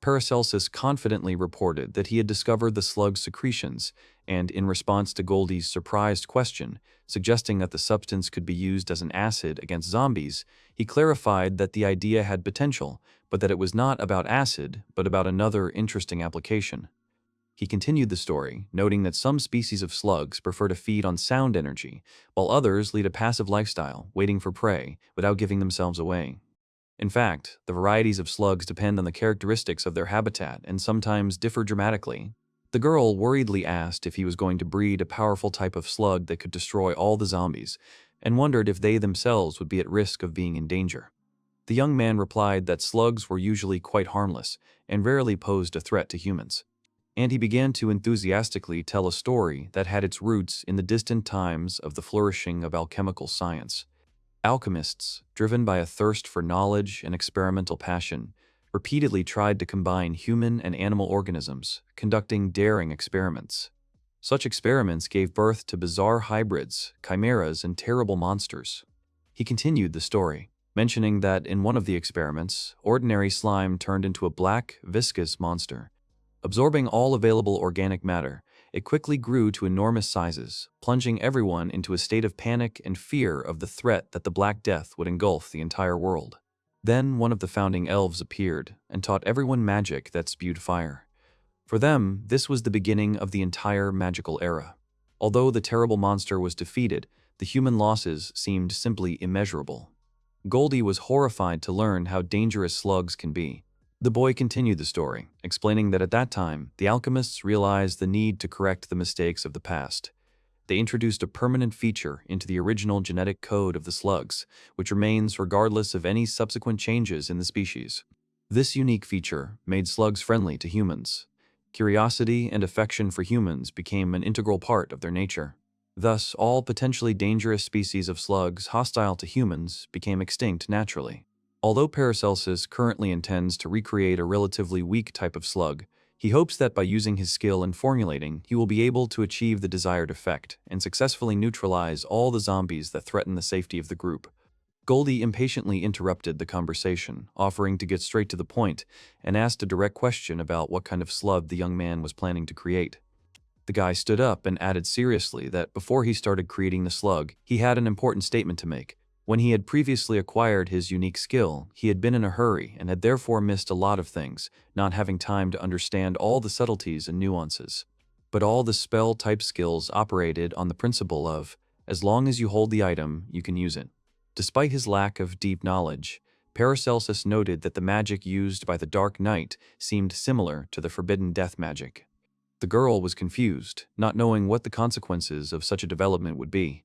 Paracelsus confidently reported that he had discovered the slug's secretions, and in response to Goldie's surprised question, suggesting that the substance could be used as an acid against zombies, he clarified that the idea had potential, but that it was not about acid, but about another interesting application. He continued the story, noting that some species of slugs prefer to feed on sound energy, while others lead a passive lifestyle, waiting for prey, without giving themselves away. In fact, the varieties of slugs depend on the characteristics of their habitat and sometimes differ dramatically. The girl worriedly asked if he was going to breed a powerful type of slug that could destroy all the zombies, and wondered if they themselves would be at risk of being in danger. The young man replied that slugs were usually quite harmless and rarely posed a threat to humans. And he began to enthusiastically tell a story that had its roots in the distant times of the flourishing of alchemical science. Alchemists, driven by a thirst for knowledge and experimental passion, repeatedly tried to combine human and animal organisms, conducting daring experiments. Such experiments gave birth to bizarre hybrids, chimeras, and terrible monsters. He continued the story, mentioning that in one of the experiments, ordinary slime turned into a black, viscous monster. Absorbing all available organic matter, it quickly grew to enormous sizes, plunging everyone into a state of panic and fear of the threat that the Black Death would engulf the entire world. Then one of the founding elves appeared and taught everyone magic that spewed fire. For them, this was the beginning of the entire magical era. Although the terrible monster was defeated, the human losses seemed simply immeasurable. Goldie was horrified to learn how dangerous slugs can be. The boy continued the story, explaining that at that time, the alchemists realized the need to correct the mistakes of the past. They introduced a permanent feature into the original genetic code of the slugs, which remains regardless of any subsequent changes in the species. This unique feature made slugs friendly to humans. Curiosity and affection for humans became an integral part of their nature. Thus, all potentially dangerous species of slugs hostile to humans became extinct naturally. Although Paracelsus currently intends to recreate a relatively weak type of slug, he hopes that by using his skill in formulating, he will be able to achieve the desired effect and successfully neutralize all the zombies that threaten the safety of the group. Goldie impatiently interrupted the conversation, offering to get straight to the point, and asked a direct question about what kind of slug the young man was planning to create. The guy stood up and added seriously that before he started creating the slug, he had an important statement to make. When he had previously acquired his unique skill, he had been in a hurry and had therefore missed a lot of things, not having time to understand all the subtleties and nuances. But all the spell-type skills operated on the principle of, as long as you hold the item, you can use it. Despite his lack of deep knowledge, Paracelsus noted that the magic used by the Dark Knight seemed similar to the forbidden death magic. The girl was confused, not knowing what the consequences of such a development would be.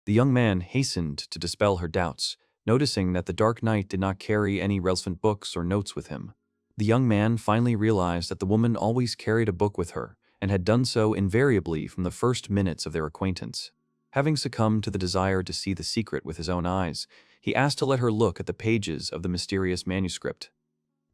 The young man hastened to dispel her doubts, noticing that the Dark Knight did not carry any relevant books or notes with him. The young man finally realized that the woman always carried a book with her, and had done so invariably from the first minutes of their acquaintance. Having succumbed to the desire to see the secret with his own eyes, he asked to let her look at the pages of the mysterious manuscript.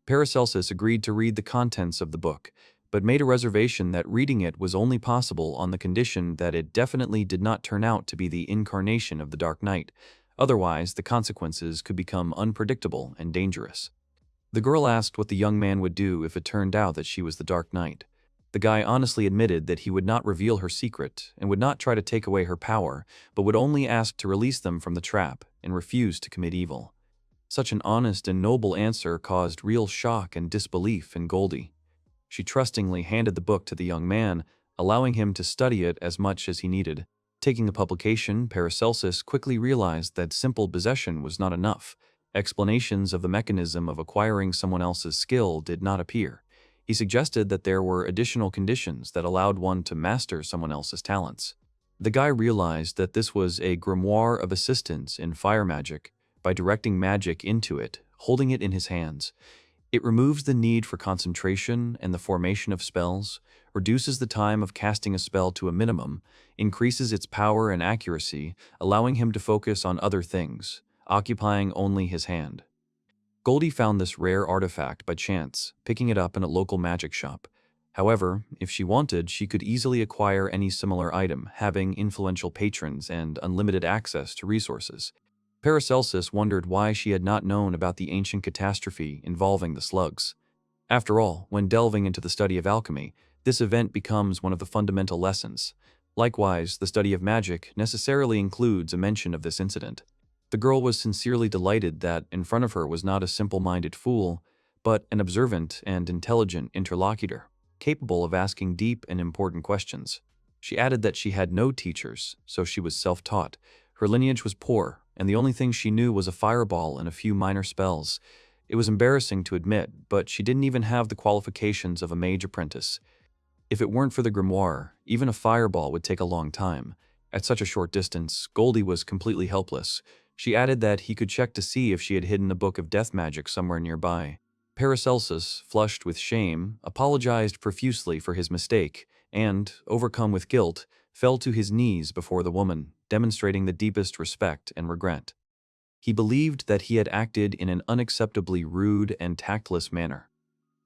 Paracelsus agreed to read the contents of the book, but made a reservation that reading it was only possible on the condition that it definitely did not turn out to be the incarnation of the Dark Knight. Otherwise, the consequences could become unpredictable and dangerous. The girl asked what the young man would do if it turned out that she was the Dark Knight. The guy honestly admitted that he would not reveal her secret and would not try to take away her power, but would only ask to release them from the trap and refuse to commit evil. Such an honest and noble answer caused real shock and disbelief in Goldie. She trustingly handed the book to the young man, allowing him to study it as much as he needed. Taking the publication, Paracelsus quickly realized that simple possession was not enough. Explanations of the mechanism of acquiring someone else's skill did not appear. He suggested that there were additional conditions that allowed one to master someone else's talents. The guy realized that this was a grimoire of assistance in fire magic by directing magic into it, holding it in his hands. It removes the need for concentration and the formation of spells, reduces the time of casting a spell to a minimum, increases its power and accuracy, allowing him to focus on other things, occupying only his hand. Goldie found this rare artifact by chance, picking it up in a local magic shop. However, if she wanted, she could easily acquire any similar item, having influential patrons and unlimited access to resources. Paracelsus wondered why she had not known about the ancient catastrophe involving the slugs. After all, when delving into the study of alchemy, this event becomes one of the fundamental lessons. Likewise, the study of magic necessarily includes a mention of this incident. The girl was sincerely delighted that in front of her was not a simple-minded fool, but an observant and intelligent interlocutor, capable of asking deep and important questions. She added that she had no teachers, so she was self-taught. Her lineage was poor, and the only thing she knew was a fireball and a few minor spells. It was embarrassing to admit, but she didn't even have the qualifications of a mage apprentice. If it weren't for the grimoire, even a fireball would take a long time. At such a short distance, Goldie was completely helpless. She added that he could check to see if she had hidden a book of death magic somewhere nearby. Paracelsus, flushed with shame, apologized profusely for his mistake, and, overcome with guilt, fell to his knees before the woman, demonstrating the deepest respect and regret. He believed that he had acted in an unacceptably rude and tactless manner.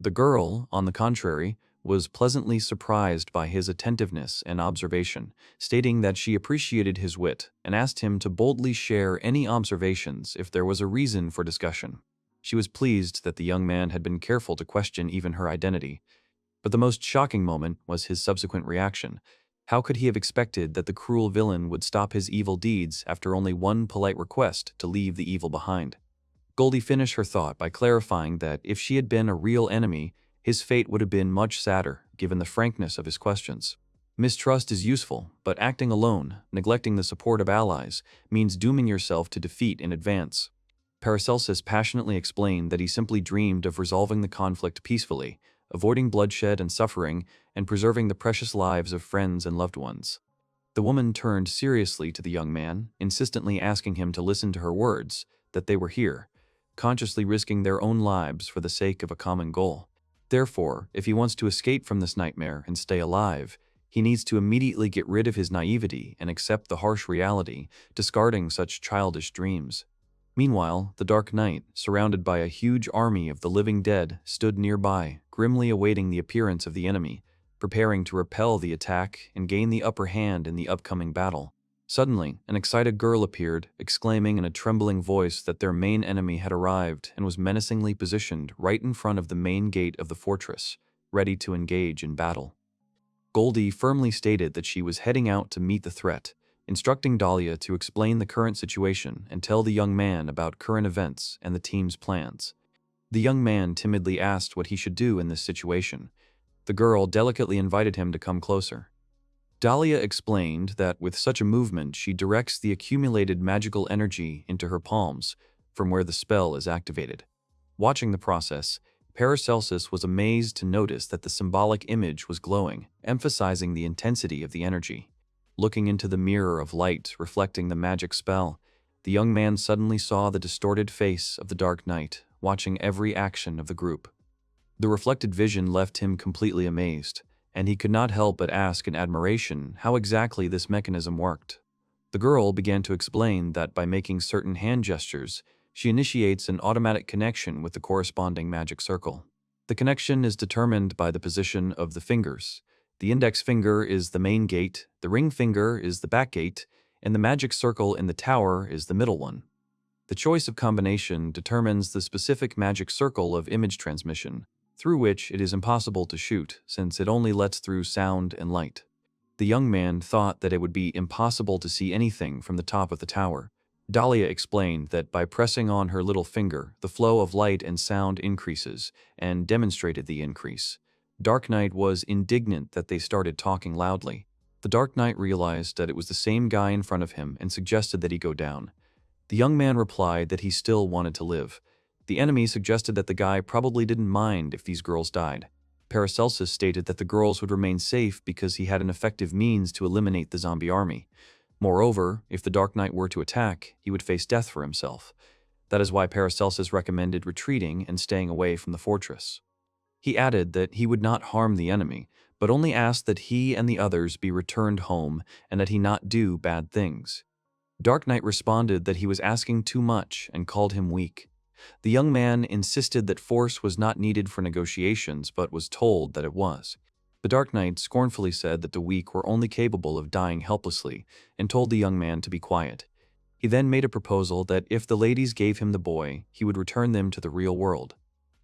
The girl, on the contrary, was pleasantly surprised by his attentiveness and observation, stating that she appreciated his wit and asked him to boldly share any observations if there was a reason for discussion. She was pleased that the young man had been careful to question even her identity. But the most shocking moment was his subsequent reaction. How could he have expected that the cruel villain would stop his evil deeds after only one polite request to leave the evil behind? Goldie finished her thought by clarifying that if she had been a real enemy, his fate would have been much sadder, given the frankness of his questions. Mistrust is useful, but acting alone, neglecting the support of allies, means dooming yourself to defeat in advance. Paracelsus passionately explained that he simply dreamed of resolving the conflict peacefully, avoiding bloodshed and suffering, and preserving the precious lives of friends and loved ones. The woman turned seriously to the young man, insistently asking him to listen to her words, that they were here, consciously risking their own lives for the sake of a common goal. Therefore, if he wants to escape from this nightmare and stay alive, he needs to immediately get rid of his naivety and accept the harsh reality, discarding such childish dreams. Meanwhile, the Dark Knight, surrounded by a huge army of the living dead, stood nearby, grimly awaiting the appearance of the enemy, preparing to repel the attack and gain the upper hand in the upcoming battle. Suddenly, an excited girl appeared, exclaiming in a trembling voice that their main enemy had arrived and was menacingly positioned right in front of the main gate of the fortress, ready to engage in battle. Goldie firmly stated that she was heading out to meet the threat, instructing Dahlia to explain the current situation and tell the young man about current events and the team's plans. The young man timidly asked what he should do in this situation. The girl delicately invited him to come closer. Dahlia explained that with such a movement, she directs the accumulated magical energy into her palms, from where the spell is activated. Watching the process, Paracelsus was amazed to notice that the symbolic image was glowing, emphasizing the intensity of the energy. Looking into the mirror of light reflecting the magic spell, the young man suddenly saw the distorted face of the Dark Knight, watching every action of the group. The reflected vision left him completely amazed, and he could not help but ask in admiration how exactly this mechanism worked. The girl began to explain that by making certain hand gestures, she initiates an automatic connection with the corresponding magic circle. The connection is determined by the position of the fingers. The index finger is the main gate, the ring finger is the back gate, and the magic circle in the tower is the middle one. The choice of combination determines the specific magic circle of image transmission, through which it is impossible to shoot, since it only lets through sound and light. The young man thought that it would be impossible to see anything from the top of the tower. Dahlia explained that by pressing on her little finger, the flow of light and sound increases, and demonstrated the increase. Dark Knight was indignant that they started talking loudly. The Dark Knight realized that it was the same guy in front of him and suggested that he go down. The young man replied that he still wanted to live. The enemy suggested that the guy probably didn't mind if these girls died. Paracelsus stated that the girls would remain safe because he had an effective means to eliminate the zombie army. Moreover, if the Dark Knight were to attack, he would face death for himself. That is why Paracelsus recommended retreating and staying away from the fortress. He added that he would not harm the enemy, but only asked that he and the others be returned home and that he not do bad things. Dark Knight responded that he was asking too much and called him weak. The young man insisted that force was not needed for negotiations, but was told that it was. The Dark Knight scornfully said that the weak were only capable of dying helplessly and told the young man to be quiet. He then made a proposal that if the ladies gave him the boy, he would return them to the real world.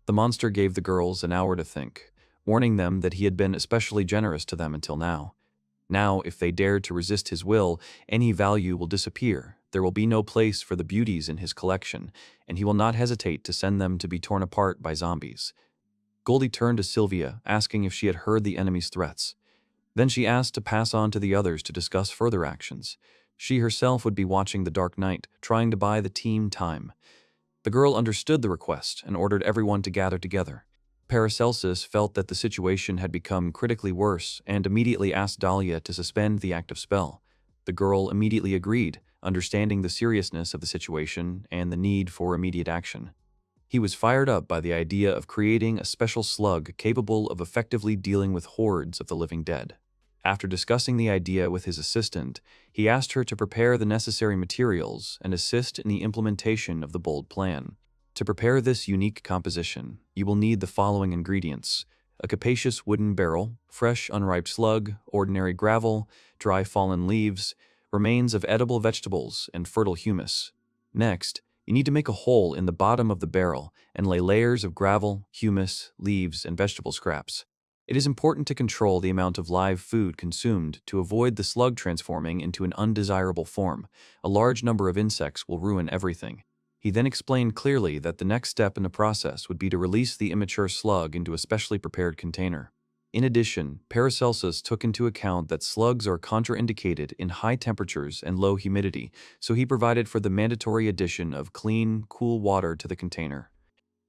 The monster gave the girls an hour to think, warning them that he had been especially generous to them until now. Now, if they dared to resist his will, any value will disappear. There will be no place for the beauties in his collection, and he will not hesitate to send them to be torn apart by zombies. Goldie turned to Sylvia, asking if she had heard the enemy's threats. Then she asked to pass on to the others to discuss further actions. She herself would be watching the Dark Knight, trying to buy the team time. The girl understood the request and ordered everyone to gather together. Paracelsus felt that the situation had become critically worse and immediately asked Dahlia to suspend the active spell. The girl immediately agreed, understanding the seriousness of the situation and the need for immediate action. He was fired up by the idea of creating a special slug capable of effectively dealing with hordes of the living dead. After discussing the idea with his assistant, he asked her to prepare the necessary materials and assist in the implementation of the bold plan. To prepare this unique composition, you will need the following ingredients: a capacious wooden barrel, fresh unripe slug, ordinary gravel, dry fallen leaves, remains of edible vegetables, and fertile humus. Next, you need to make a hole in the bottom of the barrel and lay layers of gravel, humus, leaves, and vegetable scraps. It is important to control the amount of live food consumed to avoid the slug transforming into an undesirable form. A large number of insects will ruin everything. He then explained clearly that the next step in the process would be to release the immature slug into a specially prepared container. In addition, Paracelsus took into account that slugs are contraindicated in high temperatures and low humidity, so he provided for the mandatory addition of clean, cool water to the container.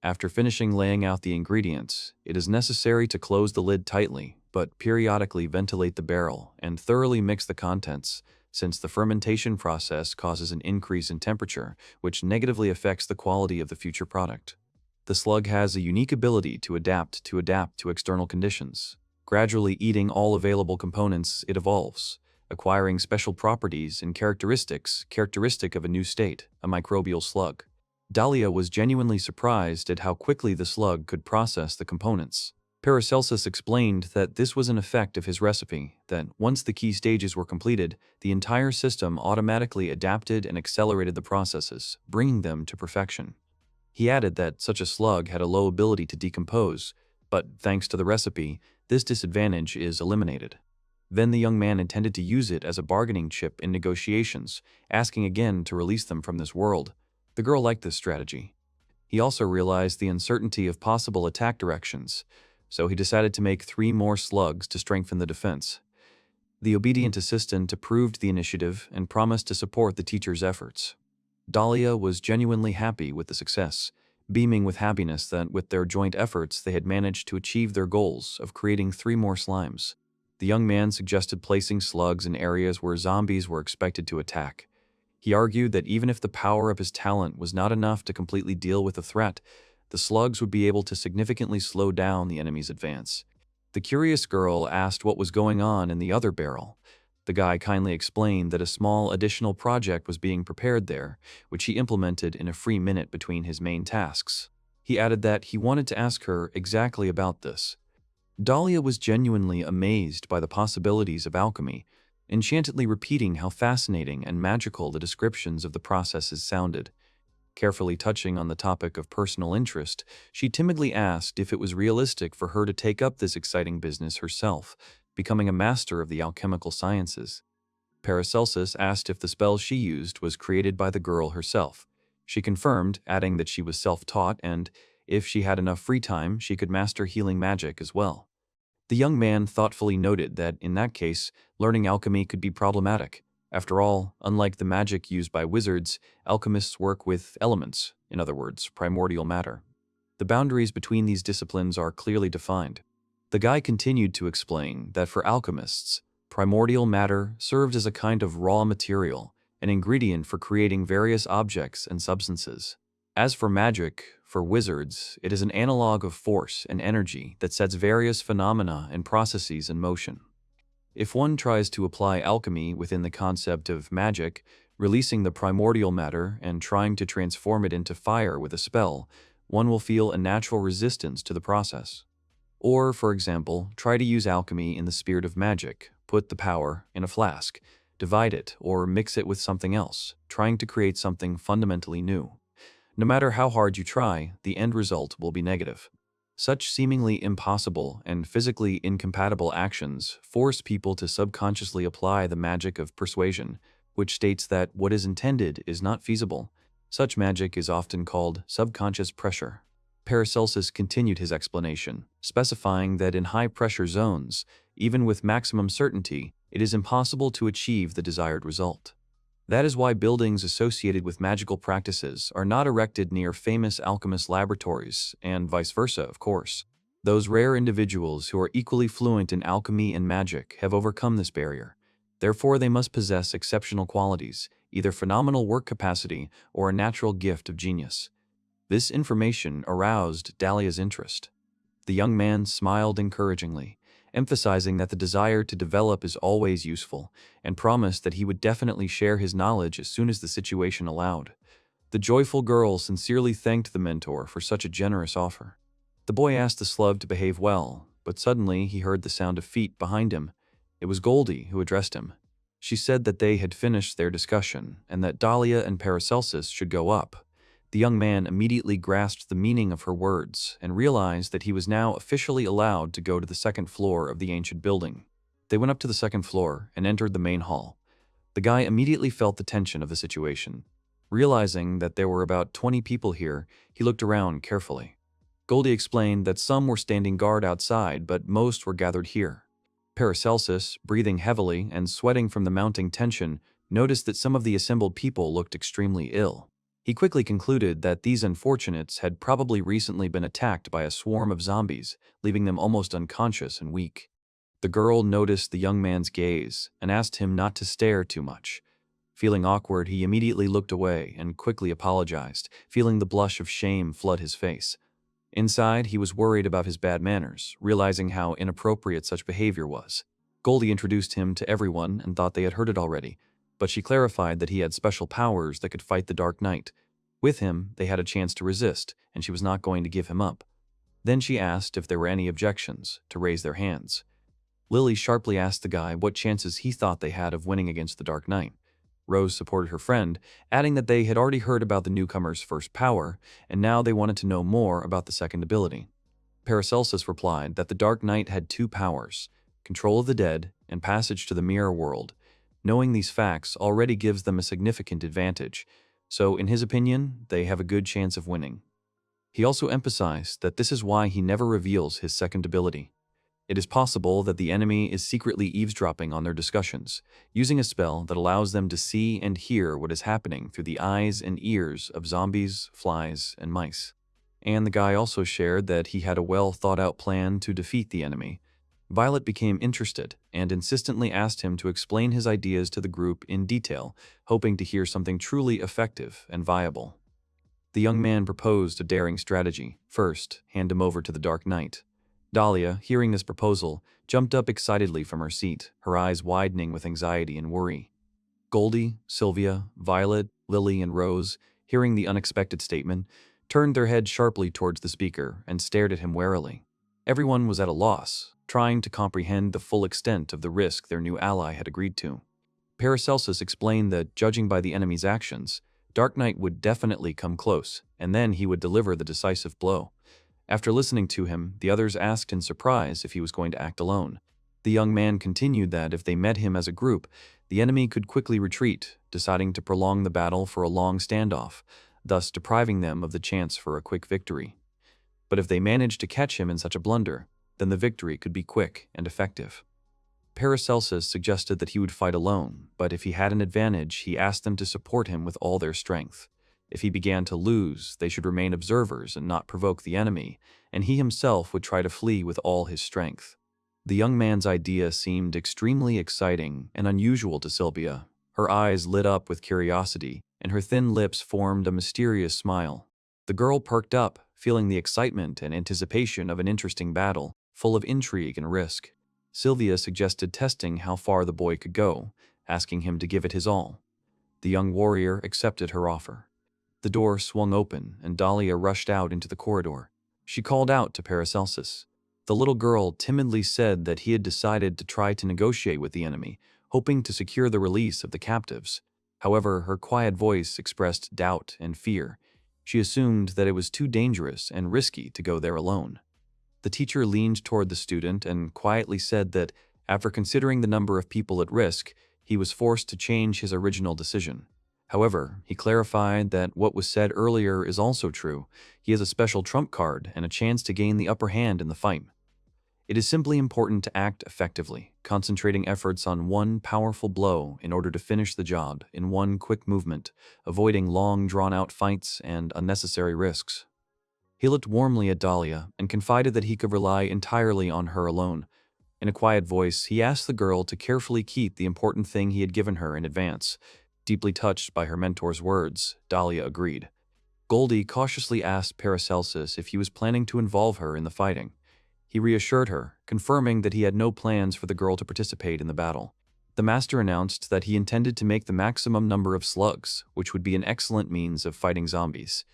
After finishing laying out the ingredients, it is necessary to close the lid tightly, but periodically ventilate the barrel and thoroughly mix the contents, since the fermentation process causes an increase in temperature, which negatively affects the quality of the future product. The slug has a unique ability to adapt to external conditions. Gradually eating all available components, it evolves, acquiring special properties and characteristics characteristic of a new state, a microbial slug. Dahlia was genuinely surprised at how quickly the slug could process the components. Paracelsus explained that this was an effect of his recipe, that once the key stages were completed, the entire system automatically adapted and accelerated the processes, bringing them to perfection. He added that such a slug had a low ability to decompose, but thanks to the recipe, this disadvantage is eliminated. Then the young man intended to use it as a bargaining chip in negotiations, asking again to release them from this world. The girl liked this strategy. He also realized the uncertainty of possible attack directions, so he decided to make 3 more slugs to strengthen the defense. The obedient assistant approved the initiative and promised to support the teacher's efforts. Dahlia was genuinely happy with the success, beaming with happiness that with their joint efforts they had managed to achieve their goals of creating 3 more slimes. The young man suggested placing slugs in areas where zombies were expected to attack. He argued that even if the power of his talent was not enough to completely deal with the threat, the slugs would be able to significantly slow down the enemy's advance. The curious girl asked what was going on in the other barrel. The guy kindly explained that a small additional project was being prepared there, which he implemented in a free minute between his main tasks. He added that he wanted to ask her exactly about this. Dahlia was genuinely amazed by the possibilities of alchemy, enchantedly repeating how fascinating and magical the descriptions of the processes sounded. Carefully touching on the topic of personal interest, she timidly asked if it was realistic for her to take up this exciting business herself, becoming a master of the alchemical sciences. Paracelsus asked if the spell she used was created by the girl herself. She confirmed, adding that she was self-taught and, if she had enough free time, she could master healing magic as well. The young man thoughtfully noted that, in that case, learning alchemy could be problematic. After all, unlike the magic used by wizards, alchemists work with elements, in other words, primordial matter. The boundaries between these disciplines are clearly defined. The guy continued to explain that for alchemists, primordial matter served as a kind of raw material, an ingredient for creating various objects and substances. As for magic, for wizards, it is an analog of force and energy that sets various phenomena and processes in motion. If one tries to apply alchemy within the concept of magic, releasing the primordial matter and trying to transform it into fire with a spell, one will feel a natural resistance to the process. Or, for example, try to use alchemy in the spirit of magic, put the power in a flask, divide it, or mix it with something else, trying to create something fundamentally new. No matter how hard you try, the end result will be negative. Such seemingly impossible and physically incompatible actions force people to subconsciously apply the magic of persuasion, which states that what is intended is not feasible. Such magic is often called subconscious pressure. Paracelsus continued his explanation, specifying that in high-pressure zones, even with maximum certainty, it is impossible to achieve the desired result. That is why buildings associated with magical practices are not erected near famous alchemist laboratories, and vice versa, of course. Those rare individuals who are equally fluent in alchemy and magic have overcome this barrier. Therefore, they must possess exceptional qualities, either phenomenal work capacity or a natural gift of genius. This information aroused Dahlia's interest. The young man smiled encouragingly, emphasizing that the desire to develop is always useful, and promised that he would definitely share his knowledge as soon as the situation allowed. The joyful girl sincerely thanked the mentor for such a generous offer. The boy asked the slug to behave well, but suddenly he heard the sound of feet behind him. It was Goldie who addressed him. She said that they had finished their discussion, and that Dahlia and Paracelsus should go up. The young man immediately grasped the meaning of her words and realized that he was now officially allowed to go to the second floor of the ancient building. They went up to the second floor and entered the main hall. The guy immediately felt the tension of the situation. Realizing that there were about 20 people here, he looked around carefully. Goldie explained that some were standing guard outside, but most were gathered here. Paracelsus, breathing heavily and sweating from the mounting tension, noticed that some of the assembled people looked extremely ill. He quickly concluded that these unfortunates had probably recently been attacked by a swarm of zombies, leaving them almost unconscious and weak. The girl noticed the young man's gaze and asked him not to stare too much. Feeling awkward, he immediately looked away and quickly apologized, feeling the blush of shame flood his face. Inside, he was worried about his bad manners, realizing how inappropriate such behavior was. Goldie introduced him to everyone and thought they had heard it already, but she clarified that he had special powers that could fight the Dark Knight. With him, they had a chance to resist, and she was not going to give him up. Then she asked if there were any objections, to raise their hands. Lily sharply asked the guy what chances he thought they had of winning against the Dark Knight. Rose supported her friend, adding that they had already heard about the newcomer's first power, and now they wanted to know more about the second ability. Paracelsus replied that the Dark Knight had two powers, control of the dead and passage to the mirror world. Knowing these facts already gives them a significant advantage, so in his opinion, they have a good chance of winning. He also emphasized that this is why he never reveals his second ability. It is possible that the enemy is secretly eavesdropping on their discussions, using a spell that allows them to see and hear what is happening through the eyes and ears of zombies, flies, and mice. And the guy also shared that he had a well-thought-out plan to defeat the enemy. Violet became interested and insistently asked him to explain his ideas to the group in detail, hoping to hear something truly effective and viable. The young man proposed a daring strategy. First, hand him over to the Dark Knight. Dahlia, hearing this proposal, jumped up excitedly from her seat, her eyes widening with anxiety and worry. Goldie, Sylvia, Violet, Lily, and Rose, hearing the unexpected statement, turned their heads sharply towards the speaker and stared at him warily. Everyone was at a loss, trying to comprehend the full extent of the risk their new ally had agreed to. Paracelsus explained that, judging by the enemy's actions, Dark Knight would definitely come close, and then he would deliver the decisive blow. After listening to him, the others asked in surprise if he was going to act alone. The young man continued that if they met him as a group, the enemy could quickly retreat, deciding to prolong the battle for a long standoff, thus depriving them of the chance for a quick victory. But if they managed to catch him in such a blunder, then the victory could be quick and effective. Paracelsus suggested that he would fight alone, but if he had an advantage, he asked them to support him with all their strength. If he began to lose, they should remain observers and not provoke the enemy, and he himself would try to flee with all his strength. The young man's idea seemed extremely exciting and unusual to Sylvia. Her eyes lit up with curiosity, and her thin lips formed a mysterious smile. The girl perked up, feeling the excitement and anticipation of an interesting battle, full of intrigue and risk. Sylvia suggested testing how far the boy could go, asking him to give it his all. The young warrior accepted her offer. The door swung open, and Dahlia rushed out into the corridor. She called out to Paracelsus. The little girl timidly said that he had decided to try to negotiate with the enemy, hoping to secure the release of the captives. However, her quiet voice expressed doubt and fear. She assumed that it was too dangerous and risky to go there alone. The teacher leaned toward the student and quietly said that, after considering the number of people at risk, he was forced to change his original decision. However, he clarified that what was said earlier is also true. He has a special trump card and a chance to gain the upper hand in the fight. It is simply important to act effectively, concentrating efforts on one powerful blow in order to finish the job in one quick movement, avoiding long, drawn-out fights and unnecessary risks. He looked warmly at Dahlia and confided that he could rely entirely on her alone. In a quiet voice, he asked the girl to carefully keep the important thing he had given her in advance. Deeply touched by her mentor's words, Dahlia agreed. Goldie cautiously asked Paracelsus if he was planning to involve her in the fighting. He reassured her, confirming that he had no plans for the girl to participate in the battle. The master announced that he intended to make the maximum number of slugs, which would be an excellent means of fighting zombies.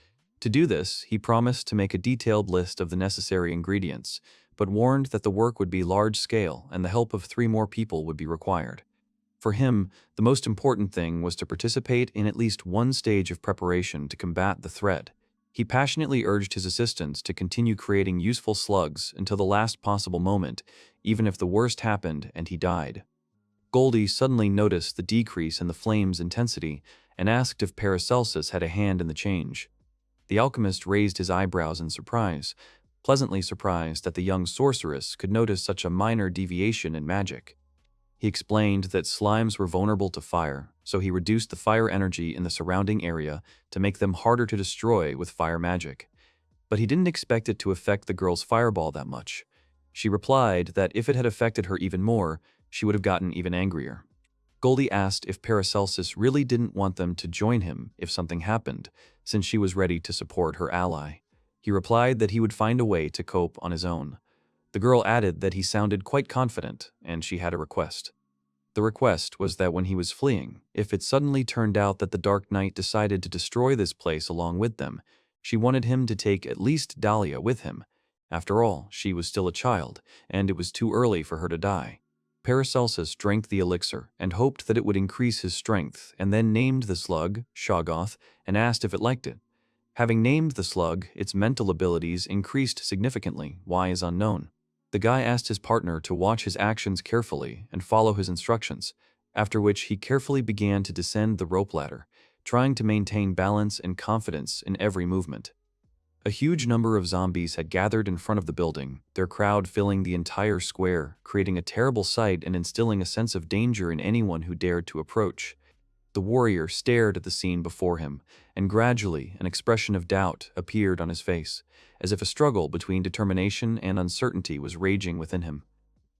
To do this, he promised to make a detailed list of the necessary ingredients, but warned that the work would be large-scale and the help of 3 more people would be required. For him, the most important thing was to participate in at least one stage of preparation to combat the threat. He passionately urged his assistants to continue creating useful slugs until the last possible moment, even if the worst happened and he died. Goldie suddenly noticed the decrease in the flame's intensity and asked if Paracelsus had a hand in the change. The alchemist raised his eyebrows in surprise, pleasantly surprised that the young sorceress could notice such a minor deviation in magic. He explained that slimes were vulnerable to fire, so he reduced the fire energy in the surrounding area to make them harder to destroy with fire magic. But he didn't expect it to affect the girl's fireball that much. She replied that if it had affected her even more, she would have gotten even angrier. Goldie asked if Paracelsus really didn't want them to join him if something happened, since she was ready to support her ally. He replied that he would find a way to cope on his own. The girl added that he sounded quite confident, and she had a request. The request was that when he was fleeing, if it suddenly turned out that the Dark Knight decided to destroy this place along with them, she wanted him to take at least Dahlia with him. After all, she was still a child, and it was too early for her to die. Paracelsus drank the elixir and hoped that it would increase his strength, and then named the slug, Shoggoth, and asked if it liked it. Having named the slug, its mental abilities increased significantly, why is unknown. The guy asked his partner to watch his actions carefully and follow his instructions, after which he carefully began to descend the rope ladder, trying to maintain balance and confidence in every movement. A huge number of zombies had gathered in front of the building, their crowd filling the entire square, creating a terrible sight and instilling a sense of danger in anyone who dared to approach. The warrior stared at the scene before him, and gradually an expression of doubt appeared on his face, as if a struggle between determination and uncertainty was raging within him.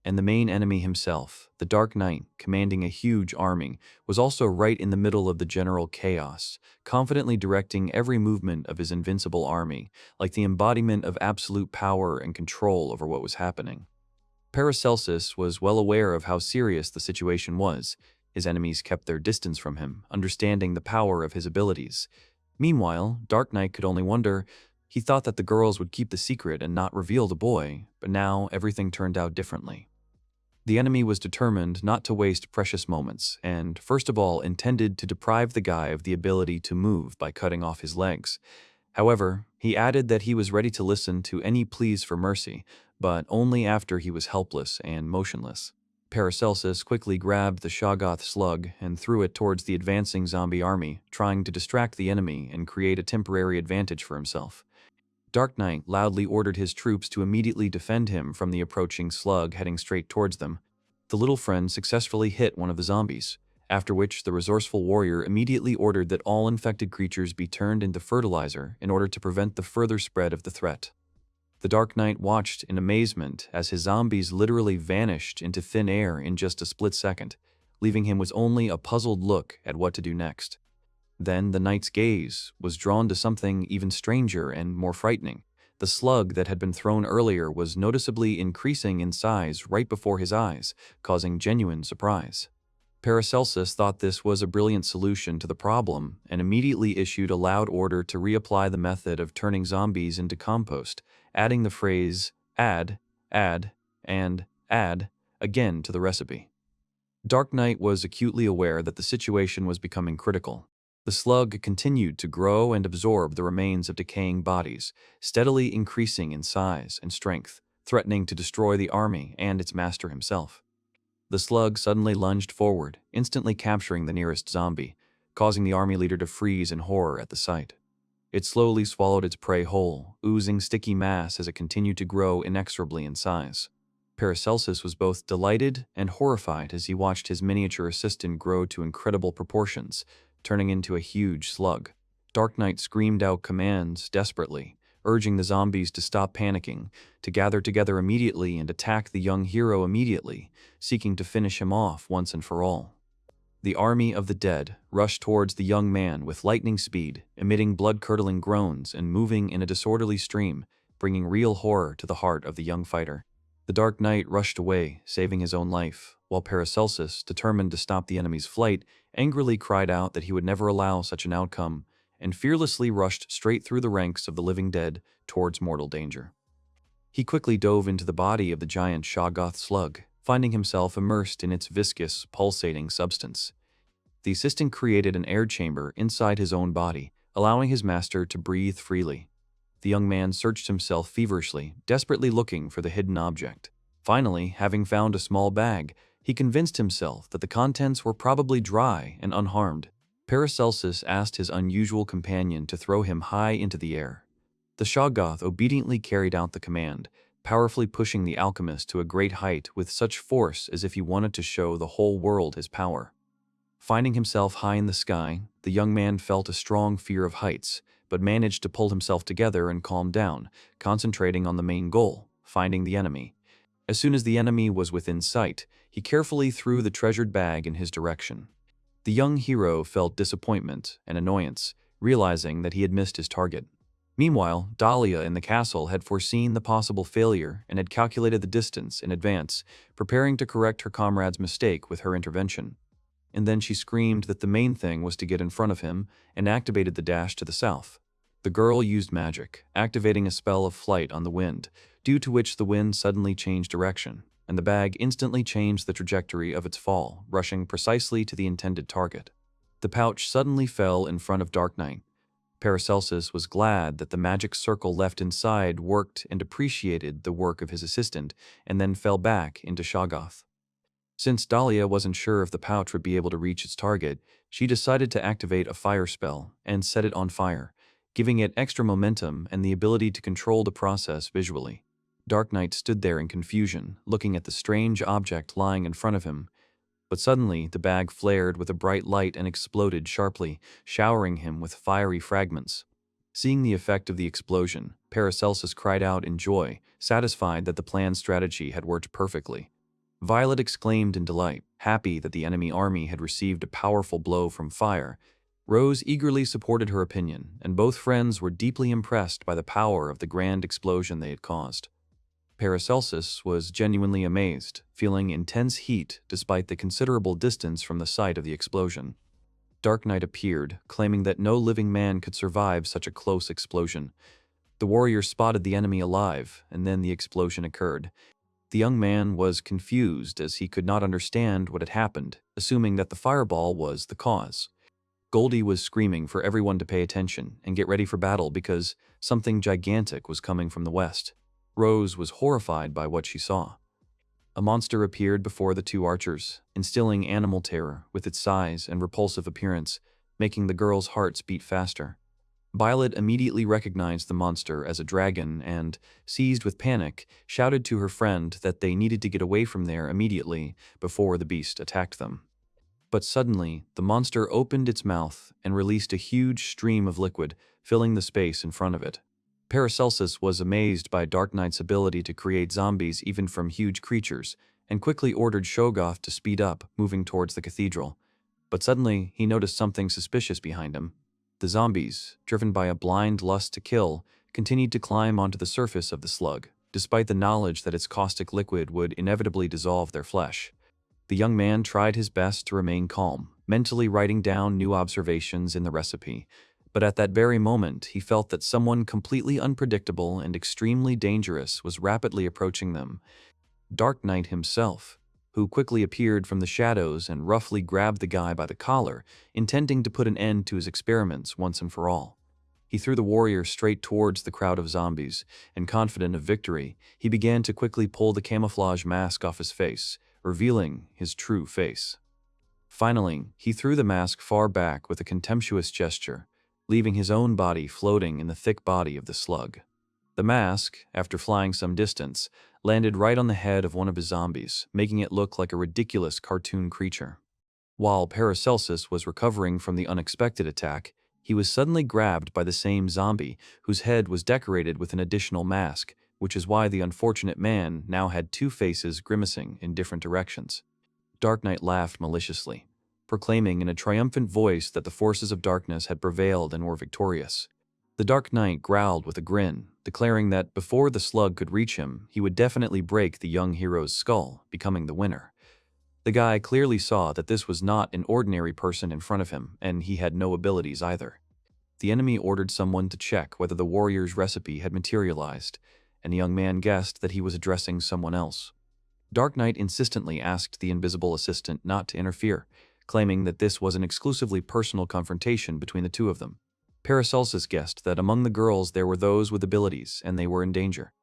And the main enemy himself, the Dark Knight, commanding a huge army, was also right in the middle of the general chaos, confidently directing every movement of his invincible army, like the embodiment of absolute power and control over what was happening. Paracelsus was well aware of how serious the situation was. His enemies kept their distance from him, understanding the power of his abilities. Meanwhile, Dark Knight could only wonder. He thought that the girls would keep the secret and not reveal the boy, but now everything turned out differently. The enemy was determined not to waste precious moments, and, first of all, intended to deprive the guy of the ability to move by cutting off his legs. However, he added that he was ready to listen to any pleas for mercy, but only after he was helpless and motionless. Paracelsus quickly grabbed the Shoggoth slug and threw it towards the advancing zombie army, trying to distract the enemy and create a temporary advantage for himself. Dark Knight loudly ordered his troops to immediately defend him from the approaching slug heading straight towards them. The little friend successfully hit one of the zombies, after which the resourceful warrior immediately ordered that all infected creatures be turned into fertilizer in order to prevent the further spread of the threat. The Dark Knight watched in amazement as his zombies literally vanished into thin air in just a split second, leaving him with only a puzzled look at what to do next. Then the knight's gaze was drawn to something even stranger and more frightening. The slug that had been thrown earlier was noticeably increasing in size right before his eyes, causing genuine surprise. Paracelsus thought this was a brilliant solution to the problem and immediately issued a loud order to reapply the method of turning zombies into compost, adding the phrase add, and add again to the recipe. Dark Knight was acutely aware that the situation was becoming critical. The slug continued to grow and absorb the remains of decaying bodies, steadily increasing in size and strength, threatening to destroy the army and its master himself. The slug suddenly lunged forward, instantly capturing the nearest zombie, causing the army leader to freeze in horror at the sight. It slowly swallowed its prey whole, oozing sticky mass as it continued to grow inexorably in size. Paracelsus was both delighted and horrified as he watched his miniature assistant grow to incredible proportions, turning into a huge slug. Dark Knight screamed out commands desperately, urging the zombies to stop panicking, to gather together immediately and attack the young hero immediately, seeking to finish him off once and for all. The army of the dead rushed towards the young man with lightning speed, emitting blood-curdling groans and moving in a disorderly stream, bringing real horror to the heart of the young fighter. The Dark Knight rushed away, saving his own life, while Paracelsus, determined to stop the enemy's flight, angrily cried out that he would never allow such an outcome, and fearlessly rushed straight through the ranks of the living dead towards mortal danger. He quickly dove into the body of the giant Shoggoth slug, finding himself immersed in its viscous, pulsating substance. The assistant created an air chamber inside his own body, allowing his master to breathe freely. The young man searched himself feverishly, desperately looking for the hidden object. Finally, having found a small bag, he convinced himself that the contents were probably dry and unharmed. Paracelsus asked his unusual companion to throw him high into the air. The Shoggoth obediently carried out the command, powerfully pushing the alchemist to a great height with such force as if he wanted to show the whole world his power. Finding himself high in the sky, the young man felt a strong fear of heights, but managed to pull himself together and calm down, concentrating on the main goal, finding the enemy. As soon as the enemy was within sight, he carefully threw the treasured bag in his direction. The young hero felt disappointment and annoyance, realizing that he had missed his target. Meanwhile, Dahlia in the castle had foreseen the possible failure and had calculated the distance in advance, preparing to correct her comrade's mistake with her intervention. And then she screamed that the main thing was to get in front of him and activated the dash to the south. The girl used magic, activating a spell of flight on the wind, due to which the wind suddenly changed direction, and the bag instantly changed the trajectory of its fall, rushing precisely to the intended target. The pouch suddenly fell in front of Dark Knight. Paracelsus was glad that the magic circle left inside worked and appreciated the work of his assistant, and then fell back into Shoggoth. Since Dahlia wasn't sure if the pouch would be able to reach its target, she decided to activate a fire spell and set it on fire, giving it extra momentum and the ability to control the process visually. Dark Knight stood there in confusion, looking at the strange object lying in front of him. But suddenly, the bag flared with a bright light and exploded sharply, showering him with fiery fragments. Seeing the effect of the explosion, Paracelsus cried out in joy, satisfied that the planned strategy had worked perfectly. Violet exclaimed in delight, happy that the enemy army had received a powerful blow from fire. Rose eagerly supported her opinion, and both friends were deeply impressed by the power of the grand explosion they had caused. Paracelsus was genuinely amazed, feeling intense heat despite the considerable distance from the site of the explosion. Dark Knight appeared, claiming that no living man could survive such a close explosion. The warrior spotted the enemy alive, and then the explosion occurred. The young man was confused as he could not understand what had happened, assuming that the fireball was the cause. Goldie was screaming for everyone to pay attention and get ready for battle because something gigantic was coming from the west. Rose was horrified by what she saw. A monster appeared before the two archers, instilling animal terror with its size and repulsive appearance, making the girls' hearts beat faster. Violet immediately recognized the monster as a dragon and, seized with panic, shouted to her friend that they needed to get away from there immediately before the beast attacked them. But suddenly, the monster opened its mouth and released a huge stream of liquid, filling the space in front of it. Paracelsus was amazed by Dark Knight's ability to create zombies even from huge creatures, and quickly ordered Shoggoth to speed up, moving towards the cathedral. But suddenly, he noticed something suspicious behind him. The zombies, driven by a blind lust to kill, continued to climb onto the surface of the slug, despite the knowledge that its caustic liquid would inevitably dissolve their flesh. The young man tried his best to remain calm, mentally writing down new observations in the recipe, but at that very moment he felt that someone completely unpredictable and extremely dangerous was rapidly approaching them. Dark Knight himself, who quickly appeared from the shadows and roughly grabbed the guy by the collar, intending to put an end to his experiments once and for all. He threw the warrior straight towards the crowd of zombies, and confident of victory, he began to quickly pull the camouflage mask off his face, revealing his true face. Finally, he threw the mask far back with a contemptuous gesture, leaving his own body floating in the thick body of the slug. The mask, after flying some distance, landed right on the head of one of his zombies, making it look like a ridiculous cartoon creature. While Paracelsus was recovering from the unexpected attack, he was suddenly grabbed by the same zombie, whose head was decorated with an additional mask, which is why the unfortunate man now had two faces grimacing in different directions. Dark Knight laughed maliciously, proclaiming in a triumphant voice that the forces of darkness had prevailed and were victorious. The Dark Knight growled with a grin, declaring that before the slug could reach him, he would definitely break the young hero's skull, becoming the winner. The guy clearly saw that this was not an ordinary person in front of him, and he had no abilities either. The enemy ordered someone to check whether the warrior's recipe had materialized, and the young man guessed that he was addressing someone else. Dark Knight insistently asked the invisible assistant not to interfere, claiming that this was an exclusively personal confrontation between the two of them. Paracelsus guessed that among the girls there were those with abilities, and they were in danger.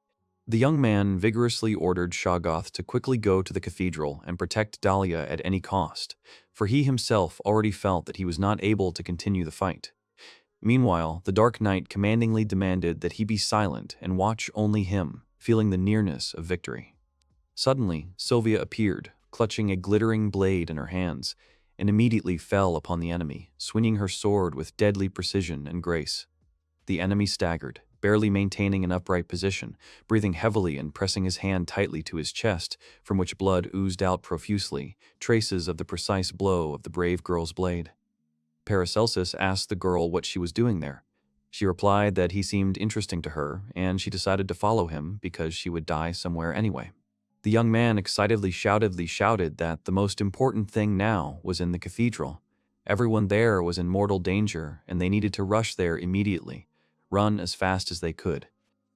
The young man vigorously ordered Shoggoth to quickly go to the cathedral and protect Dahlia at any cost, for he himself already felt that he was not able to continue the fight. Meanwhile, the Dark Knight commandingly demanded that he be silent and watch only him, feeling the nearness of victory. Suddenly, Sylvia appeared, clutching a glittering blade in her hands, and immediately fell upon the enemy, swinging her sword with deadly precision and grace. The enemy staggered, barely maintaining an upright position, breathing heavily and pressing his hand tightly to his chest, from which blood oozed out profusely, traces of the precise blow of the brave girl's blade. Paracelsus asked the girl what she was doing there. She replied that he seemed interesting to her, and she decided to follow him because she would die somewhere anyway. The young man excitedly shouted that the most important thing now was in the cathedral. Everyone there was in mortal danger, and they needed to rush there immediately, run as fast as they could.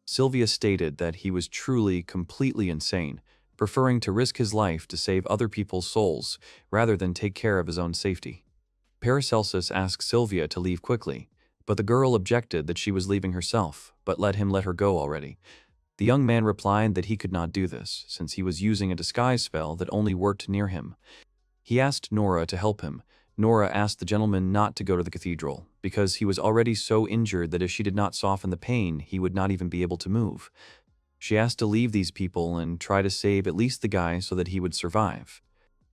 Sylvia stated that he was truly, completely insane, preferring to risk his life to save other people's souls rather than take care of his own safety. Paracelsus asked Sylvia to leave quickly, but the girl objected that she was leaving herself, but let him let her go already. The young man replied that he could not do this, since he was using a disguise spell that only worked near him. He asked Nora to help him. Nora asked the gentleman not to go to the cathedral, because he was already so injured that if she did not soften the pain, he would not even be able to move. She asked to leave these people and try to save at least the guy so that he would survive.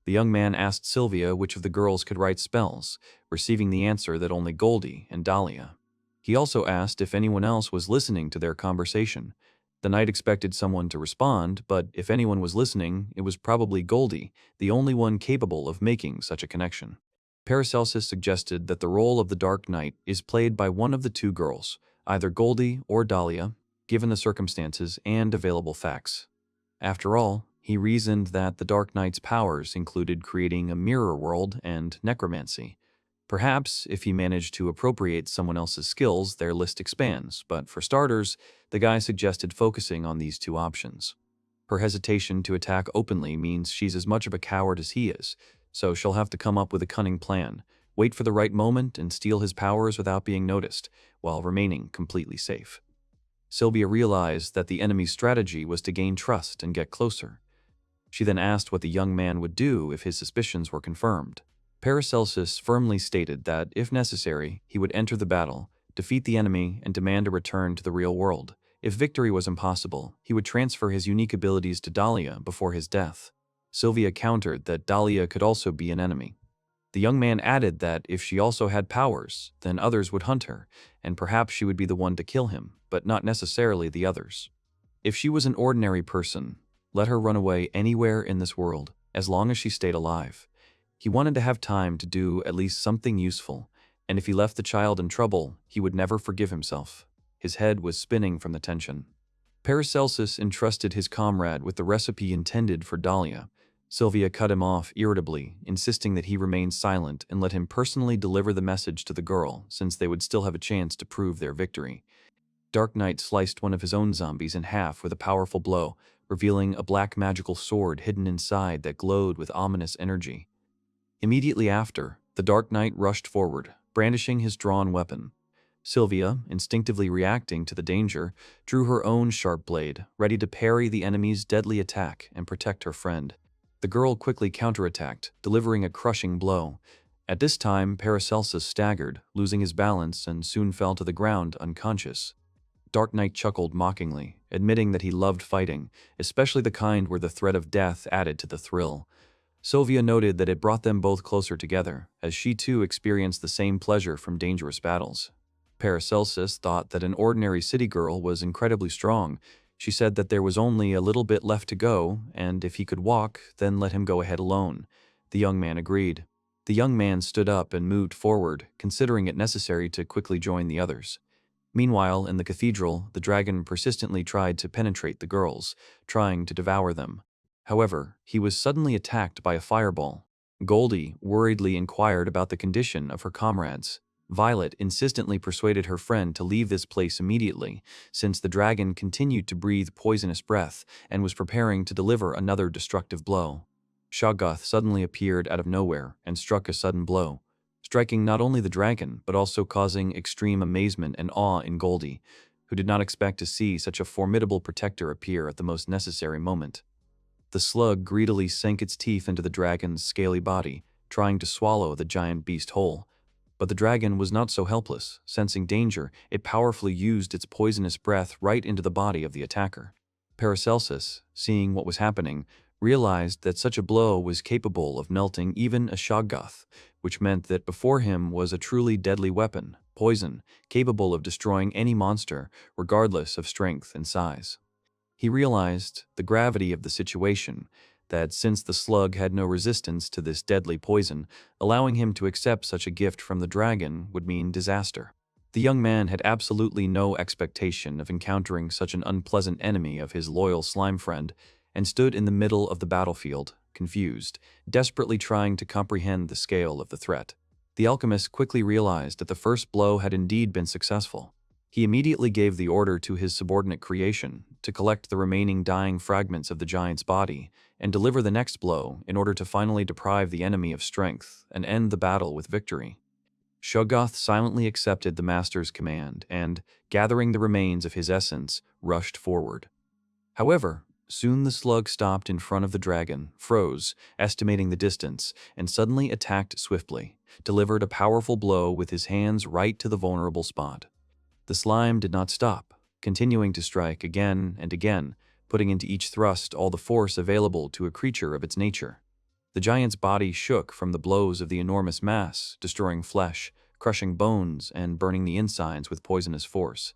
The young man asked Sylvia which of the girls could write spells, receiving the answer that only Goldie and Dahlia. He also asked if anyone else was listening to their conversation. The knight expected someone to respond, but if anyone was listening, it was probably Goldie, the only one capable of making such a connection. Paracelsus suggested that the role of the Dark Knight is played by one of the two girls, either Goldie or Dahlia, given the circumstances and available facts. After all, he reasoned that the Dark Knight's powers included creating a mirror world and necromancy. Perhaps, if he managed to appropriate someone else's skills, their list expands, but for starters, the guy suggested focusing on these two options. Her hesitation to attack openly means she's as much of a coward as he is, so she'll have to come up with a cunning plan, wait for the right moment, and steal his powers without being noticed, while remaining completely safe. Sylvia realized that the enemy's strategy was to gain trust and get closer. She then asked what the young man would do if his suspicions were confirmed. Paracelsus firmly stated that, if necessary, he would enter the battle, defeat the enemy, and demand a return to the real world. If victory was impossible, he would transfer his unique abilities to Dahlia before his death. Sylvia countered that Dahlia could also be an enemy. The young man added that if she also had powers, then others would hunt her, and perhaps she would be the one to kill him, but not necessarily the others. If she was an ordinary person, let her run away anywhere in this world, as long as she stayed alive. He wanted to have time to do at least something useful, and if he left the child in trouble, he would never forgive himself. His head was spinning from the tension. Paracelsus entrusted his comrade with the recipe intended for Dahlia. Sylvia cut him off irritably, insisting that he remain silent and let him personally deliver the message to the girl, since they would still have a chance to prove their victory. Dark Knight sliced one of his own zombies in half with a powerful blow, revealing a black magical sword hidden inside that glowed with ominous energy. Immediately after, the Dark Knight rushed forward, brandishing his drawn weapon. Sylvia, instinctively reacting to the danger, drew her own sharp blade, ready to parry the enemy's deadly attack and protect her friend. The girl quickly counterattacked, delivering a crushing blow. At this time, Paracelsus staggered, losing his balance, and soon fell to the ground unconscious. Dark Knight chuckled mockingly, admitting that he loved fighting, especially the kind where the threat of death added to the thrill. Sylvia noted that it brought them both closer together, as she too experienced the same pleasure from dangerous battles. Paracelsus thought that an ordinary city girl was incredibly strong. She said that there was only a little bit left to go, and if he could walk, then let him go ahead alone. The young man agreed. The young man stood up and moved forward, considering it necessary to quickly join the others. Meanwhile, in the cathedral, the dragon persistently tried to penetrate the girls, trying to devour them. However, he was suddenly attacked by a fireball. Goldie worriedly inquired about the condition of her comrades. Violet insistently persuaded her friend to leave this place immediately, since the dragon continued to breathe poisonous breath and was preparing to deliver another destructive blow. Shoggoth suddenly appeared out of nowhere and struck a sudden blow, striking not only the dragon but also causing extreme amazement and awe in Goldie, who did not expect to see such a formidable protector appear at the most necessary moment. The slug greedily sank its teeth into the dragon's scaly body, trying to swallow the giant beast whole. But the dragon was not so helpless. Sensing danger, it powerfully used its poisonous breath right into the body of the attacker. Paracelsus, seeing what was happening, realized that such a blow was capable of melting even a Shoggoth, which meant that before him was a truly deadly weapon, poison, capable of destroying any monster, regardless of strength and size. He realized the gravity of the situation, that since the slug had no resistance to this deadly poison, allowing him to accept such a gift from the dragon would mean disaster. The young man had absolutely no expectation of encountering such an unpleasant enemy of his loyal slime friend, and stood in the middle of the battlefield, confused, desperately trying to comprehend the scale of the threat. The alchemist quickly realized that the first blow had indeed been successful. He immediately gave the order to his subordinate creation to collect the remaining dying fragments of the giant's body and deliver the next blow in order to finally deprive the enemy of strength and end the battle with victory. Shoggoth silently accepted the master's command and, gathering the remains of his essence, rushed forward. However, soon the slug stopped in front of the dragon, froze, estimating the distance, and suddenly attacked swiftly, delivered a powerful blow with his hands right to the vulnerable spot. The slime did not stop, continuing to strike again and again, putting into each thrust all the force available to a creature of its nature. The giant's body shook from the blows of the enormous mass, destroying flesh, crushing bones, and burning the insides with poisonous force.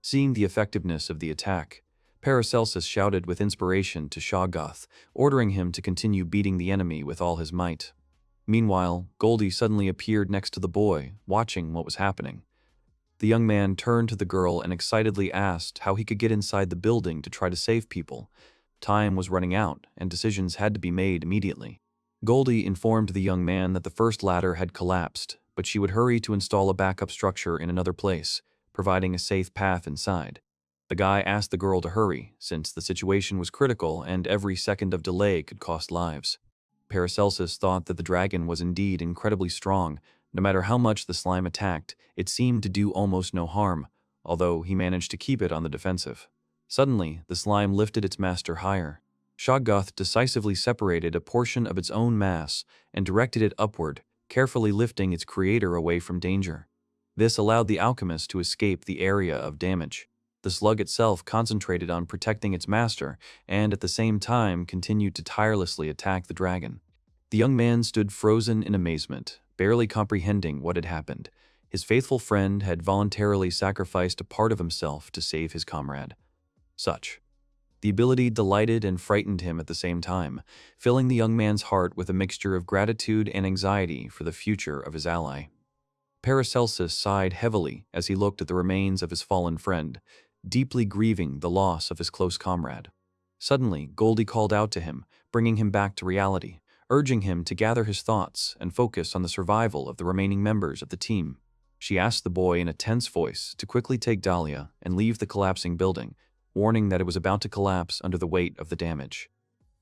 Seeing the effectiveness of the attack, Paracelsus shouted with inspiration to Shoggoth, ordering him to continue beating the enemy with all his might. Meanwhile, Goldie suddenly appeared next to the boy, watching what was happening. The young man turned to the girl and excitedly asked how he could get inside the building to try to save people. Time was running out, and decisions had to be made immediately. Goldie informed the young man that the first ladder had collapsed, but she would hurry to install a backup structure in another place, providing a safe path inside. The guy asked the girl to hurry, since the situation was critical and every second of delay could cost lives. Paracelsus thought that the dragon was indeed incredibly strong. No matter how much the slime attacked, it seemed to do almost no harm, although he managed to keep it on the defensive. Suddenly, the slime lifted its master higher. Shoggoth decisively separated a portion of its own mass and directed it upward, carefully lifting its creator away from danger. This allowed the alchemist to escape the area of damage. The slug itself concentrated on protecting its master and at the same time continued to tirelessly attack the dragon. The young man stood frozen in amazement, barely comprehending what had happened. His faithful friend had voluntarily sacrificed a part of himself to save his comrade. The ability delighted and frightened him at the same time, filling the young man's heart with a mixture of gratitude and anxiety for the future of his ally. Paracelsus sighed heavily as he looked at the remains of his fallen friend, deeply grieving the loss of his close comrade. Suddenly, Goldie called out to him, bringing him back to reality, urging him to gather his thoughts and focus on the survival of the remaining members of the team. She asked the boy in a tense voice to quickly take Dahlia and leave the collapsing building, warning that it was about to collapse under the weight of the damage.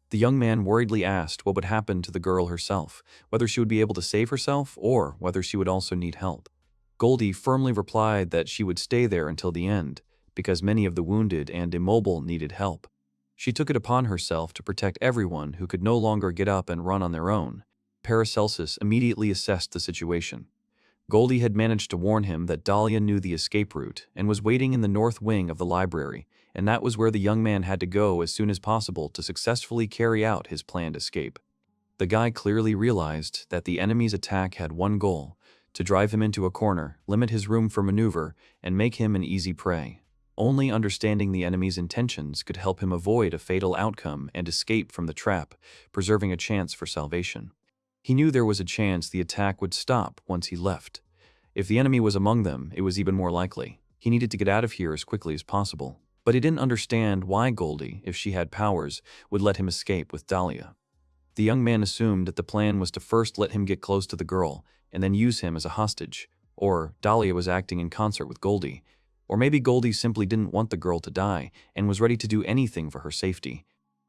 The young man worriedly asked what would happen to the girl herself, whether she would be able to save herself or whether she would also need help. Goldie firmly replied that she would stay there until the end, because many of the wounded and immobile needed help. She took it upon herself to protect everyone who could no longer get up and run on their own. Paracelsus immediately assessed the situation. Goldie had managed to warn him that Dahlia knew the escape route and was waiting in the north wing of the library, and that was where the young man had to go as soon as possible to successfully carry out his planned escape. The guy clearly realized that the enemy's attack had one goal: to drive him into a corner, limit his room for maneuver, and make him an easy prey. Only understanding the enemy's intentions could help him avoid a fatal outcome and escape from the trap, preserving a chance for salvation. He knew there was a chance the attack would stop once he left. If the enemy was among them, it was even more likely. He needed to get out of here as quickly as possible. But he didn't understand why Goldie, if she had powers, would let him escape with Dahlia. The young man assumed that the plan was to first let him get close to the girl and then use him as a hostage. Or Dahlia was acting in concert with Goldie. Or maybe Goldie simply didn't want the girl to die and was ready to do anything for her safety.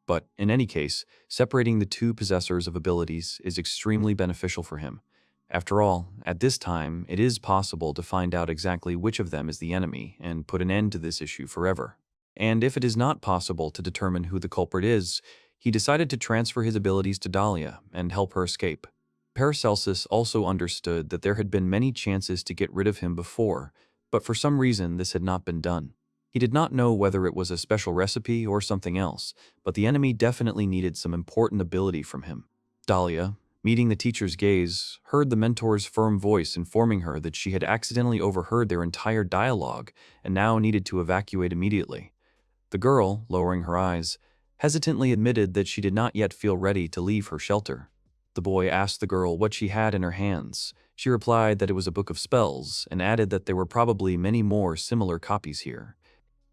But in any case, separating the two possessors of abilities is extremely beneficial for him. After all, at this time, it is possible to find out exactly which of them is the enemy and put an end to this issue forever. And if it is not possible to determine who the culprit is, he decided to transfer his abilities to Dahlia and help her escape. Paracelsus also understood that there had been many chances to get rid of him before, but for some reason this had not been done. He did not know whether it was a special recipe or something else, but the enemy definitely needed some important ability from him. Dahlia, meeting the teacher's gaze, heard the mentor's firm voice informing her that she had accidentally overheard their entire dialogue and now needed to evacuate immediately. The girl, lowering her eyes, hesitantly admitted that she did not yet feel ready to leave her shelter. The boy asked the girl what she had in her hands. She replied that it was a book of spells and added that there were probably many more similar copies here.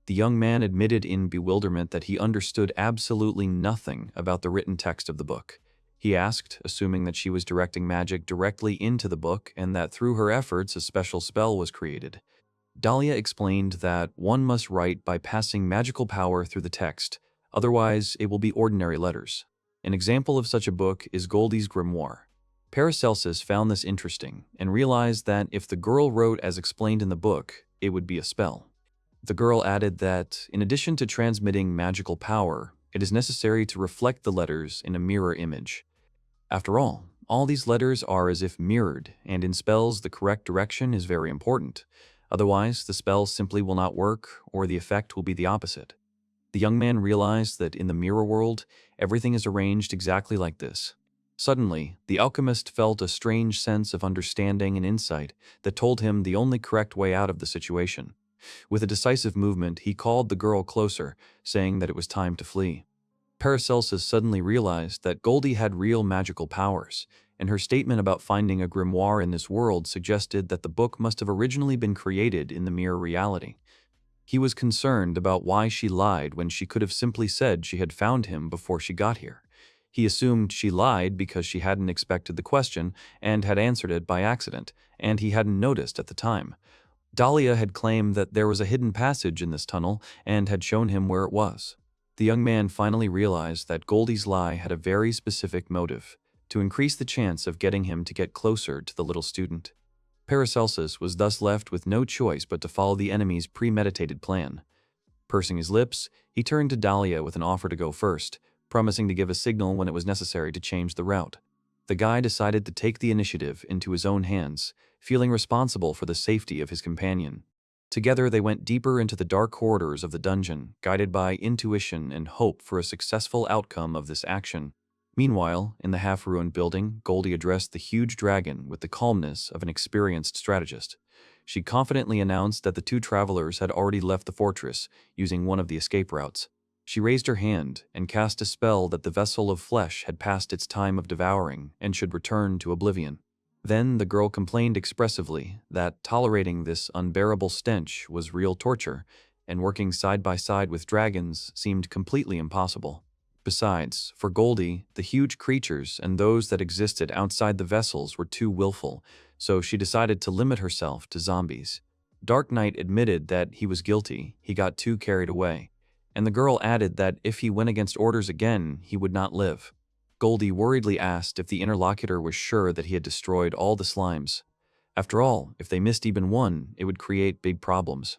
The young man admitted in bewilderment that he understood absolutely nothing about the written text of the book. He asked, assuming that she was directing magic directly into the book and that through her efforts a special spell was created. Dahlia explained that one must write by passing magical power through the text, otherwise it will be ordinary letters. An example of such a book is Goldie's grimoire. Paracelsus found this interesting and realized that if the girl wrote as explained in the book, it would be a spell. The girl added that, in addition to transmitting magical power, it is necessary to reflect the letters in a mirror image. After all these letters are as if mirrored, and in spells the correct direction is very important. Otherwise, the spell simply will not work, or the effect will be the opposite. The young man realized that in the mirror world, everything is arranged exactly like this. Suddenly, the alchemist felt a strange sense of understanding and insight that told him the only correct way out of the situation. With a decisive movement, he called the girl closer, saying that it was time to flee. Paracelsus suddenly realized that Goldie had real magical powers, and her statement about finding a grimoire in this world suggested that the book must have originally been created in the mirror reality. He was concerned about why she lied when she could have simply said she had found him before she got here. He assumed she lied because she hadn't expected the question and had answered it by accident, and he hadn't noticed at the time. Dahlia had claimed that there was a hidden passage in this tunnel and had shown him where it was. The young man finally realized that Goldie's lie had a very specific motive: to increase the chance of getting him to get closer to the little student. Paracelsus was thus left with no choice but to follow the enemy's premeditated plan. Pursing his lips, he turned to Dahlia with an offer to go first, promising to give a signal when it was necessary to change the route. The guy decided to take the initiative into his own hands, feeling responsible for the safety of his companion. Together they went deeper into the dark corridors of the dungeon, guided by intuition and hope for a successful outcome of this action. Meanwhile, in the half-ruined building, Goldie addressed the huge dragon with the calmness of an experienced strategist. She confidently announced that the two travelers had already left the fortress, using one of the escape routes. She raised her hand and cast a spell that the vessel of flesh had passed its time of devouring and should return to oblivion. Then the girl complained expressively that tolerating this unbearable stench was real torture, and working side by side with dragons seemed completely impossible. Besides, for Goldie, the huge creatures and those that existed outside the vessels were too willful, so she decided to limit herself to zombies. Dark Knight admitted that he was guilty, he got too carried away, and the girl added that if he went against orders again, he would not live. Goldie worriedly asked if the interlocutor was sure that he had destroyed all the slimes. After all, if they missed even one, it would create big problems.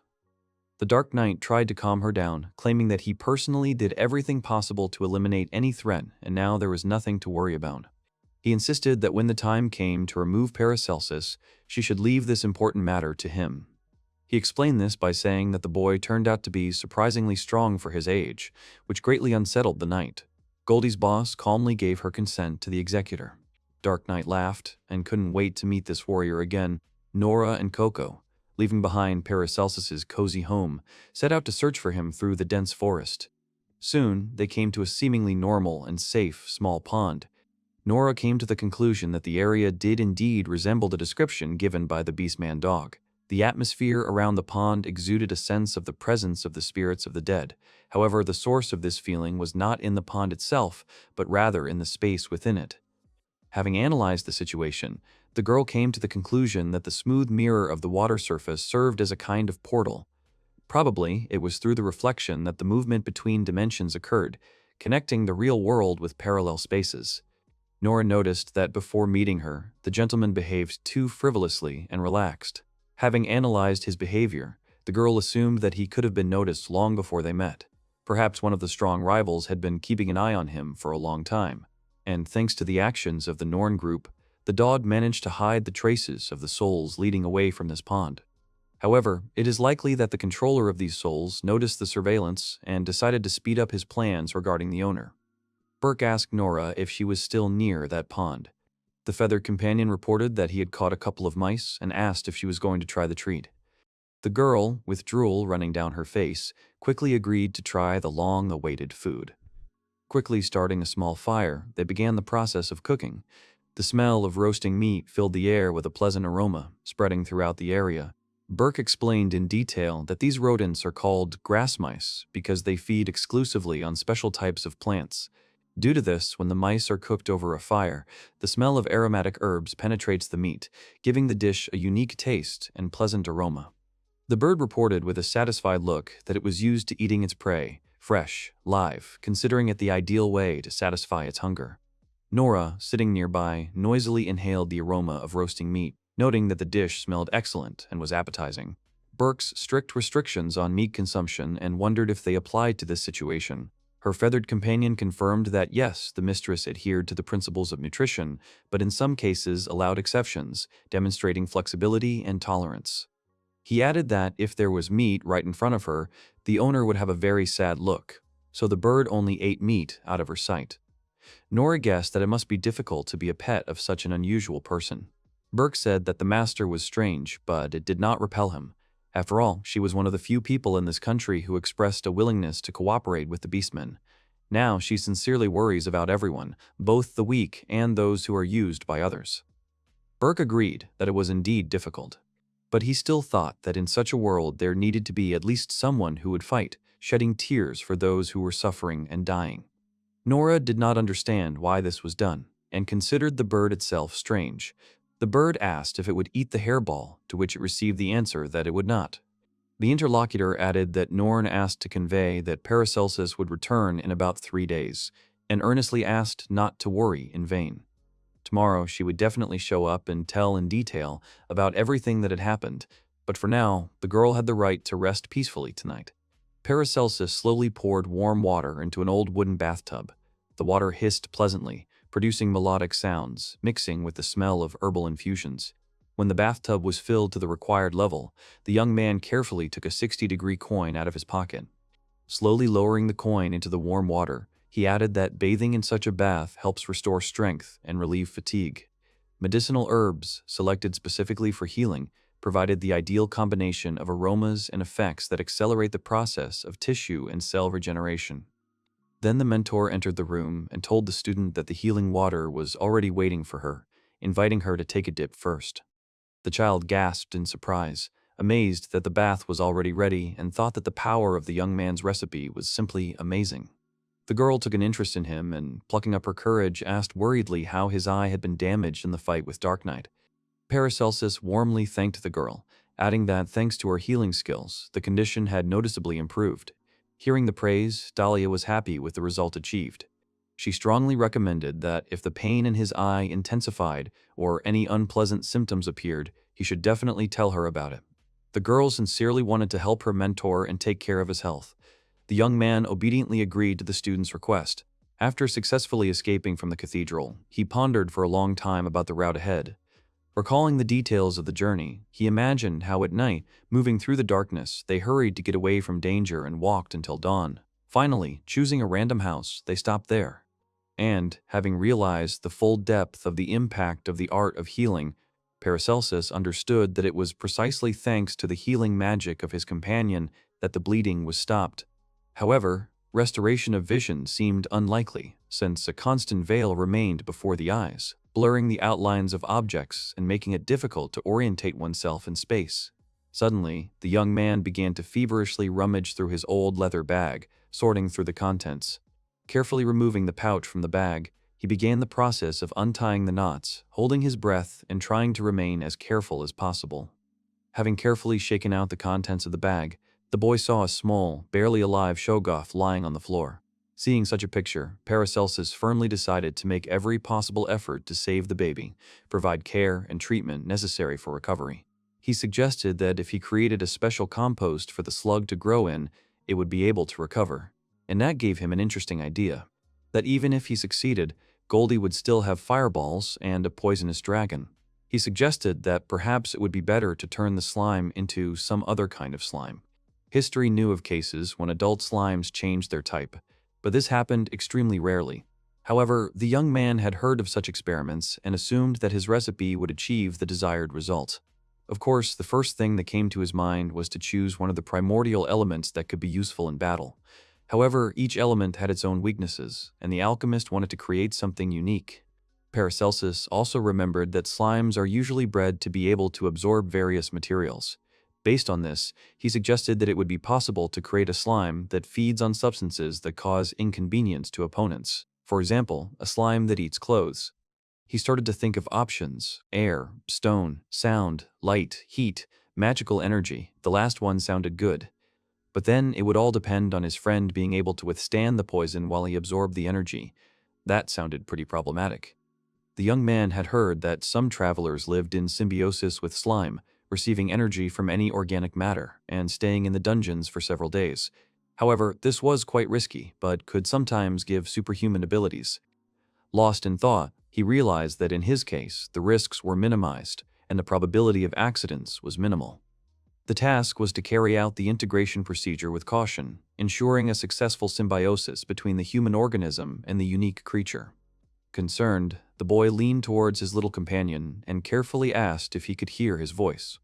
The Dark Knight tried to calm her down, claiming that he personally did everything possible to eliminate any threat, and now there was nothing to worry about. He insisted that when the time came to remove Paracelsus, she should leave this important matter to him. He explained this by saying that the boy turned out to be surprisingly strong for his age, which greatly unsettled the knight. Goldie's boss calmly gave her consent to the executor. Dark Knight laughed and couldn't wait to meet this warrior again. Nora and Coco, leaving behind Paracelsus's cozy home, set out to search for him through the dense forest. Soon, they came to a seemingly normal and safe small pond. Nora came to the conclusion that the area did indeed resemble the description given by the Beastman dog. The atmosphere around the pond exuded a sense of the presence of the spirits of the dead. However, the source of this feeling was not in the pond itself, but rather in the space within it. Having analyzed the situation, the girl came to the conclusion that the smooth mirror of the water surface served as a kind of portal. Probably, it was through the reflection that the movement between dimensions occurred, connecting the real world with parallel spaces. Nora noticed that before meeting her, the gentleman behaved too frivolously and relaxed. Having analyzed his behavior, the girl assumed that he could have been noticed long before they met. Perhaps one of the strong rivals had been keeping an eye on him for a long time, and thanks to the actions of the Norn group, the dog managed to hide the traces of the souls leading away from this pond. However, it is likely that the controller of these souls noticed the surveillance and decided to speed up his plans regarding the owner. Burke asked Nora if she was still near that pond. The feathered companion reported that he had caught a couple of mice and asked if she was going to try the treat. The girl, with drool running down her face, quickly agreed to try the long-awaited food. Quickly starting a small fire, they began the process of cooking. The smell of roasting meat filled the air with a pleasant aroma, spreading throughout the area. Burke explained in detail that these rodents are called grass mice because they feed exclusively on special types of plants. Due to this, when the mice are cooked over a fire, the smell of aromatic herbs penetrates the meat, giving the dish a unique taste and pleasant aroma. The bird reported with a satisfied look that it was used to eating its prey, fresh, live, considering it the ideal way to satisfy its hunger. Nora, sitting nearby, noisily inhaled the aroma of roasting meat, noting that the dish smelled excellent and was appetizing. Burke's strict restrictions on meat consumption and wondered if they applied to this situation. Her feathered companion confirmed that yes, the mistress adhered to the principles of nutrition, but in some cases allowed exceptions, demonstrating flexibility and tolerance. He added that if there was meat right in front of her, the owner would have a very sad look, so the bird only ate meat out of her sight. Nora guessed that it must be difficult to be a pet of such an unusual person. Burke said that the master was strange, but it did not repel him. After all, she was one of the few people in this country who expressed a willingness to cooperate with the Beastmen. Now she sincerely worries about everyone, both the weak and those who are used by others. Burke agreed that it was indeed difficult, but he still thought that in such a world there needed to be at least someone who would fight, shedding tears for those who were suffering and dying. Nora did not understand why this was done, and considered the bird itself strange. The bird asked if it would eat the hairball, to which it received the answer that it would not. The interlocutor added that Norn asked to convey that Paracelsus would return in about 3 days, and earnestly asked not to worry in vain. Tomorrow she would definitely show up and tell in detail about everything that had happened, but for now, the girl had the right to rest peacefully tonight. Paracelsus slowly poured warm water into an old wooden bathtub. The water hissed pleasantly, producing melodic sounds, mixing with the smell of herbal infusions. When the bathtub was filled to the required level, the young man carefully took a 60-degree coin out of his pocket. Slowly lowering the coin into the warm water, he added that bathing in such a bath helps restore strength and relieve fatigue. Medicinal herbs, selected specifically for healing, provided the ideal combination of aromas and effects that accelerate the process of tissue and cell regeneration. Then the mentor entered the room and told the student that the healing water was already waiting for her, inviting her to take a dip first. The child gasped in surprise, amazed that the bath was already ready, and thought that the power of the young man's recipe was simply amazing. The girl took an interest in him and, plucking up her courage, asked worriedly how his eye had been damaged in the fight with Dark Knight. Paracelsus warmly thanked the girl, adding that thanks to her healing skills, the condition had noticeably improved. Hearing the praise, Dahlia was happy with the result achieved. She strongly recommended that if the pain in his eye intensified or any unpleasant symptoms appeared, he should definitely tell her about it. The girl sincerely wanted to help her mentor and take care of his health. The young man obediently agreed to the student's request. After successfully escaping from the cathedral, he pondered for a long time about the route ahead. Recalling the details of the journey, he imagined how at night, moving through the darkness, they hurried to get away from danger and walked until dawn. Finally, choosing a random house, they stopped there. And, having realized the full depth of the impact of the art of healing, Paracelsus understood that it was precisely thanks to the healing magic of his companion that the bleeding was stopped. However, restoration of vision seemed unlikely, since a constant veil remained before the eyes, blurring the outlines of objects and making it difficult to orientate oneself in space. Suddenly, the young man began to feverishly rummage through his old leather bag, sorting through the contents. Carefully removing the pouch from the bag, he began the process of untying the knots, holding his breath and trying to remain as careful as possible. Having carefully shaken out the contents of the bag, the boy saw a small, barely alive Shoggoth lying on the floor. Seeing such a picture, Paracelsus firmly decided to make every possible effort to save the baby, provide care and treatment necessary for recovery. He suggested that if he created a special compost for the slug to grow in, it would be able to recover. And that gave him an interesting idea, that even if he succeeded, Goldie would still have fireballs and a poisonous dragon. He suggested that perhaps it would be better to turn the slime into some other kind of slime. History knew of cases when adult slimes changed their type, but this happened extremely rarely. However, the young man had heard of such experiments and assumed that his recipe would achieve the desired result. Of course, the first thing that came to his mind was to choose one of the primordial elements that could be useful in battle. However, each element had its own weaknesses, and the alchemist wanted to create something unique. Paracelsus also remembered that slimes are usually bred to be able to absorb various materials. Based on this, he suggested that it would be possible to create a slime that feeds on substances that cause inconvenience to opponents. For example, a slime that eats clothes. He started to think of options: air, stone, sound, light, heat, magical energy. The last one sounded good. But then it would all depend on his friend being able to withstand the poison while he absorbed the energy. That sounded pretty problematic. The young man had heard that some travelers lived in symbiosis with slime, receiving energy from any organic matter, and staying in the dungeons for several days. However, this was quite risky, but could sometimes give superhuman abilities. Lost in thought, he realized that in his case, the risks were minimized, and the probability of accidents was minimal. The task was to carry out the integration procedure with caution, ensuring a successful symbiosis between the human organism and the unique creature. Concerned, the boy leaned towards his little companion and carefully asked if he could hear his voice.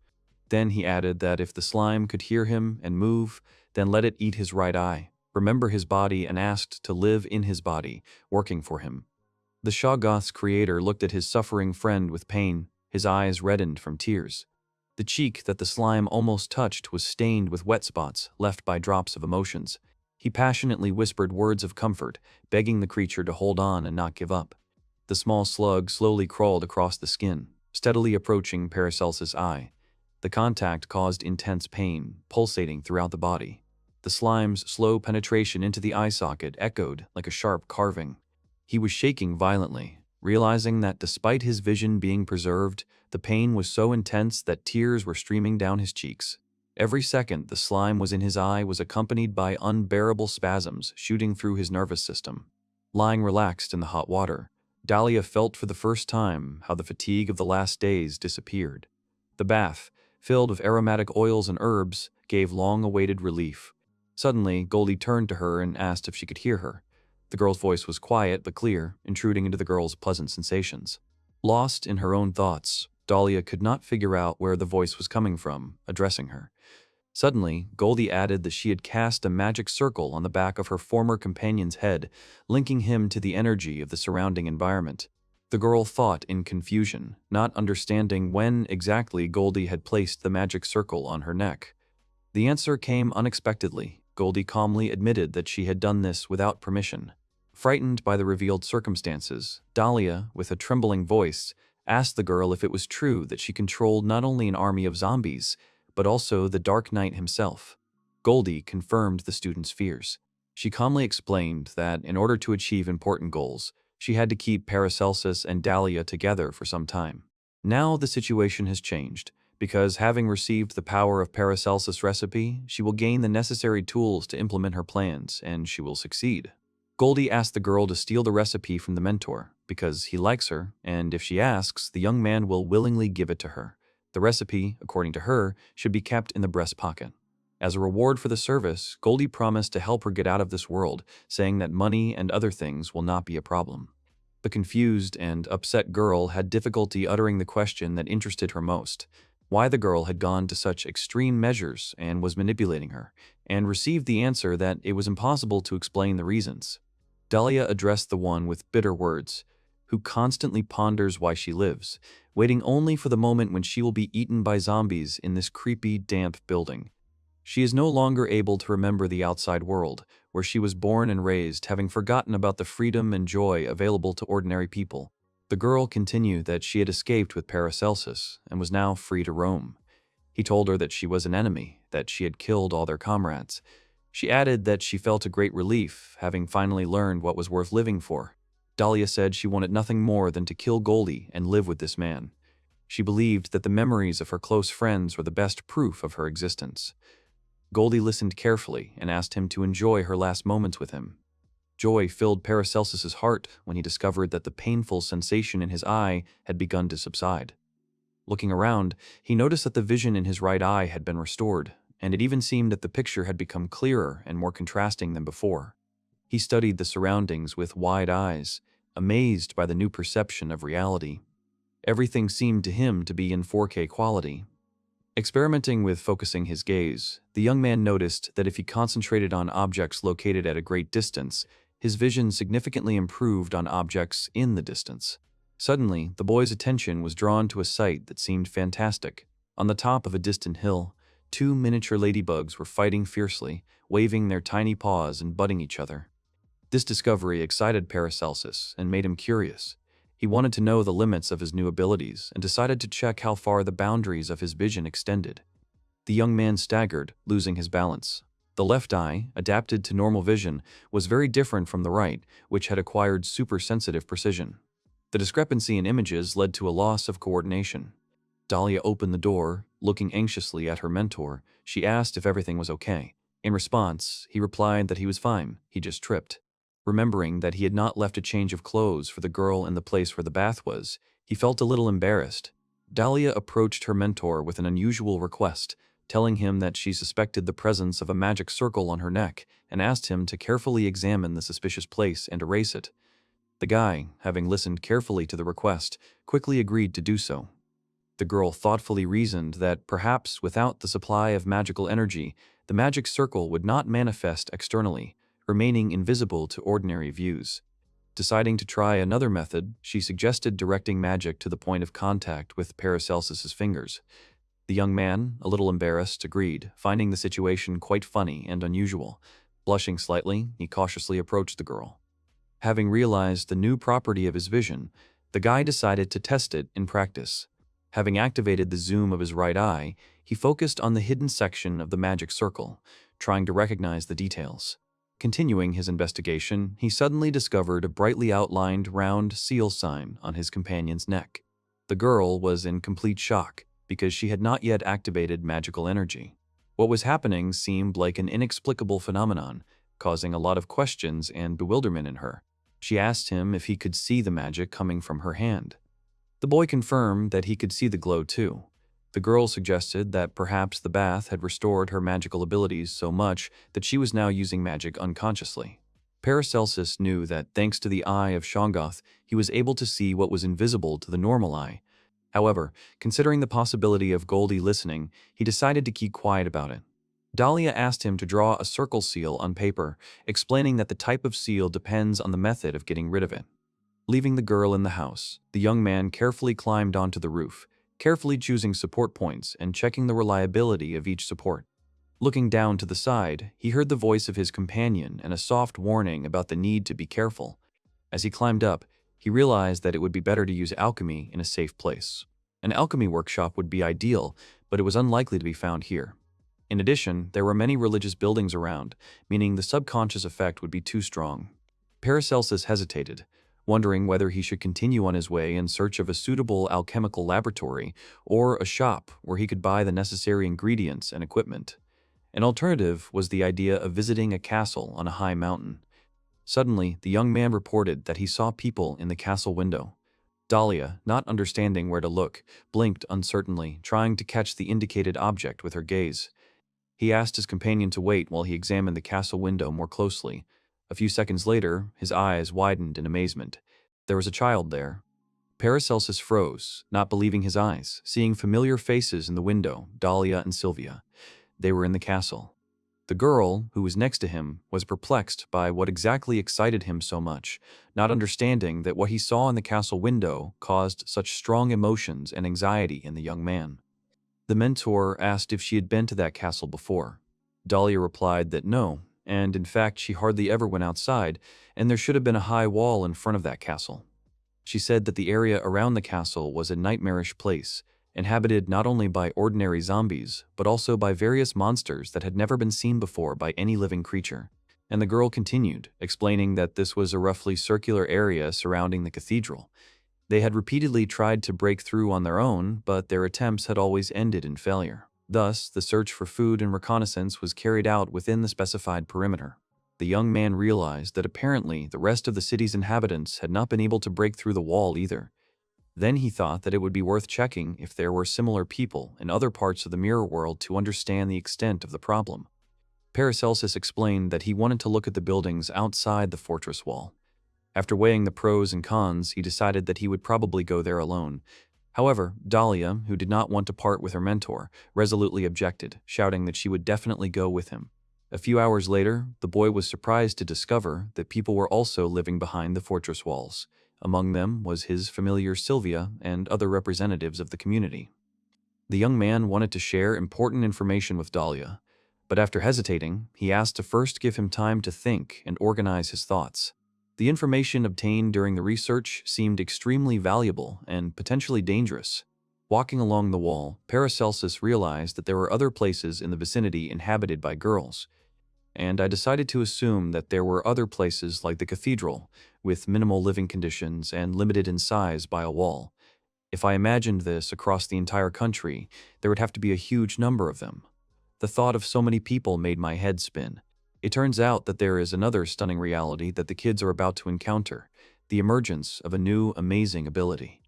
Then he added that if the slime could hear him and move, then let it eat his right eye, remember his body, and asked to live in his body, working for him. The Shoggoth's creator looked at his suffering friend with pain, his eyes reddened from tears. The cheek that the slime almost touched was stained with wet spots left by drops of emotions. He passionately whispered words of comfort, begging the creature to hold on and not give up. The small slug slowly crawled across the skin, steadily approaching Paracelsus' eye. The contact caused intense pain, pulsating throughout the body. The slime's slow penetration into the eye socket echoed like a sharp carving. He was shaking violently, realizing that despite his vision being preserved, the pain was so intense that tears were streaming down his cheeks. Every second the slime was in his eye was accompanied by unbearable spasms shooting through his nervous system. Lying relaxed in the hot water, Dahlia felt for the first time how the fatigue of the last days disappeared. The bath, filled with aromatic oils and herbs, gave long-awaited relief. Suddenly, Goldie turned to her and asked if she could hear her. The girl's voice was quiet but clear, intruding into the girl's pleasant sensations. Lost in her own thoughts, Dahlia could not figure out where the voice was coming from, addressing her. Suddenly, Goldie added that she had cast a magic circle on the back of her former companion's head, linking him to the energy of the surrounding environment. The girl thought in confusion, not understanding when exactly Goldie had placed the magic circle on her neck. The answer came unexpectedly. Goldie calmly admitted that she had done this without permission. Frightened by the revealed circumstances, Dahlia, with a trembling voice, asked the girl if it was true that she controlled not only an army of zombies, but also the Dark Knight himself. Goldie confirmed the student's fears. She calmly explained that in order to achieve important goals, she had to keep Paracelsus and Dahlia together for some time. Now the situation has changed, because having received the power of Paracelsus' recipe, she will gain the necessary tools to implement her plans, and she will succeed. Goldie asked the girl to steal the recipe from the mentor, because he likes her, and if she asks, the young man will willingly give it to her. The recipe, according to her, should be kept in the breast pocket. As a reward for the service, Goldie promised to help her get out of this world, saying that money and other things will not be a problem. The confused and upset girl had difficulty uttering the question that interested her most: why the girl had gone to such extreme measures and was manipulating her, and received the answer that it was impossible to explain the reasons. Dahlia addressed the one with bitter words, who constantly ponders why she lives, waiting only for the moment when she will be eaten by zombies in this creepy, damp building. She is no longer able to remember the outside world, where she was born and raised, having forgotten about the freedom and joy available to ordinary people. The girl continued that she had escaped with Paracelsus and was now free to roam. He told her that she was an enemy, that she had killed all their comrades. She added that she felt a great relief, having finally learned what was worth living for. Dahlia said she wanted nothing more than to kill Goldie and live with this man. She believed that the memories of her close friends were the best proof of her existence. Goldie listened carefully and asked him to enjoy her last moments with him. Joy filled Paracelsus's heart when he discovered that the painful sensation in his eye had begun to subside. Looking around, he noticed that the vision in his right eye had been restored, and it even seemed that the picture had become clearer and more contrasting than before. He studied the surroundings with wide eyes, amazed by the new perception of reality. Everything seemed to him to be in 4K quality. Experimenting with focusing his gaze, the young man noticed that if he concentrated on objects located at a great distance, his vision significantly improved on objects in the distance. Suddenly, the boy's attention was drawn to a sight that seemed fantastic. On the top of a distant hill, 2 miniature ladybugs were fighting fiercely, waving their tiny paws and butting each other. This discovery excited Paracelsus and made him curious. He wanted to know the limits of his new abilities and decided to check how far the boundaries of his vision extended. The young man staggered, losing his balance. The left eye, adapted to normal vision, was very different from the right, which had acquired super-sensitive precision. The discrepancy in images led to a loss of coordination. Dahlia opened the door, looking anxiously at her mentor. She asked if everything was okay. In response, he replied that he was fine, he just tripped. Remembering that he had not left a change of clothes for the girl in the place where the bath was, he felt a little embarrassed. Dahlia approached her mentor with an unusual request, telling him that she suspected the presence of a magic circle on her neck and asked him to carefully examine the suspicious place and erase it. The guy, having listened carefully to the request, quickly agreed to do so. The girl thoughtfully reasoned that perhaps without the supply of magical energy, the magic circle would not manifest externally, remaining invisible to ordinary views. Deciding to try another method, she suggested directing magic to the point of contact with Paracelsus's fingers. The young man, a little embarrassed, agreed, finding the situation quite funny and unusual. Blushing slightly, he cautiously approached the girl. Having realized the new property of his vision, the guy decided to test it in practice. Having activated the zoom of his right eye, he focused on the hidden section of the magic circle, trying to recognize the details. Continuing his investigation, he suddenly discovered a brightly outlined round seal sign on his companion's neck. The girl was in complete shock, because she had not yet activated magical energy. What was happening seemed like an inexplicable phenomenon, causing a lot of questions and bewilderment in her. She asked him if he could see the magic coming from her hand. The boy confirmed that he could see the glow too. The girl suggested that perhaps the bath had restored her magical abilities so much that she was now using magic unconsciously. Paracelsus knew that thanks to the eye of Shongoth, he was able to see what was invisible to the normal eye. However, considering the possibility of Goldie listening, he decided to keep quiet about it. Dahlia asked him to draw a circle seal on paper, explaining that the type of seal depends on the method of getting rid of it. Leaving the girl in the house, the young man carefully climbed onto the roof, carefully choosing support points and checking the reliability of each support. Looking down to the side, he heard the voice of his companion and a soft warning about the need to be careful. As he climbed up, he realized that it would be better to use alchemy in a safe place. An alchemy workshop would be ideal, but it was unlikely to be found here. In addition, there were many religious buildings around, meaning the subconscious effect would be too strong. Paracelsus hesitated, wondering whether he should continue on his way in search of a suitable alchemical laboratory or a shop where he could buy the necessary ingredients and equipment. An alternative was the idea of visiting a castle on a high mountain. Suddenly, the young man reported that he saw people in the castle window. Dahlia, not understanding where to look, blinked uncertainly, trying to catch the indicated object with her gaze. He asked his companion to wait while he examined the castle window more closely. A few seconds later, his eyes widened in amazement. There was a child there. Paracelsus froze, not believing his eyes, seeing familiar faces in the window, Dahlia and Sylvia. They were in the castle. The girl, who was next to him, was perplexed by what exactly excited him so much, not understanding that what he saw in the castle window caused such strong emotions and anxiety in the young man. The mentor asked if she had been to that castle before. Dahlia replied that no, and in fact she hardly ever went outside, and there should have been a high wall in front of that castle. She said that the area around the castle was a nightmarish place, inhabited not only by ordinary zombies, but also by various monsters that had never been seen before by any living creature. And the girl continued, explaining that this was a roughly circular area surrounding the cathedral. They had repeatedly tried to break through on their own, but their attempts had always ended in failure. Thus, the search for food and reconnaissance was carried out within the specified perimeter. The young man realized that apparently the rest of the city's inhabitants had not been able to break through the wall either. Then he thought that it would be worth checking if there were similar people in other parts of the mirror world to understand the extent of the problem. Paracelsus explained that he wanted to look at the buildings outside the fortress wall. After weighing the pros and cons, he decided that he would probably go there alone. However, Dahlia, who did not want to part with her mentor, resolutely objected, shouting that she would definitely go with him. A few hours later, the boy was surprised to discover that people were also living behind the fortress walls. Among them was his familiar Sylvia and other representatives of the community. The young man wanted to share important information with Dahlia, but after hesitating, he asked to first give him time to think and organize his thoughts. The information obtained during the research seemed extremely valuable and potentially dangerous. Walking along the wall, Paracelsus realized that there were other places in the vicinity inhabited by girls, and I decided to assume that there were other places like the cathedral, with minimal living conditions and limited in size by a wall. If I imagined this across the entire country, there would have to be a huge number of them. The thought of so many people made my head spin. It turns out that there is another stunning reality that the kids are about to encounter, the emergence of a new, amazing ability.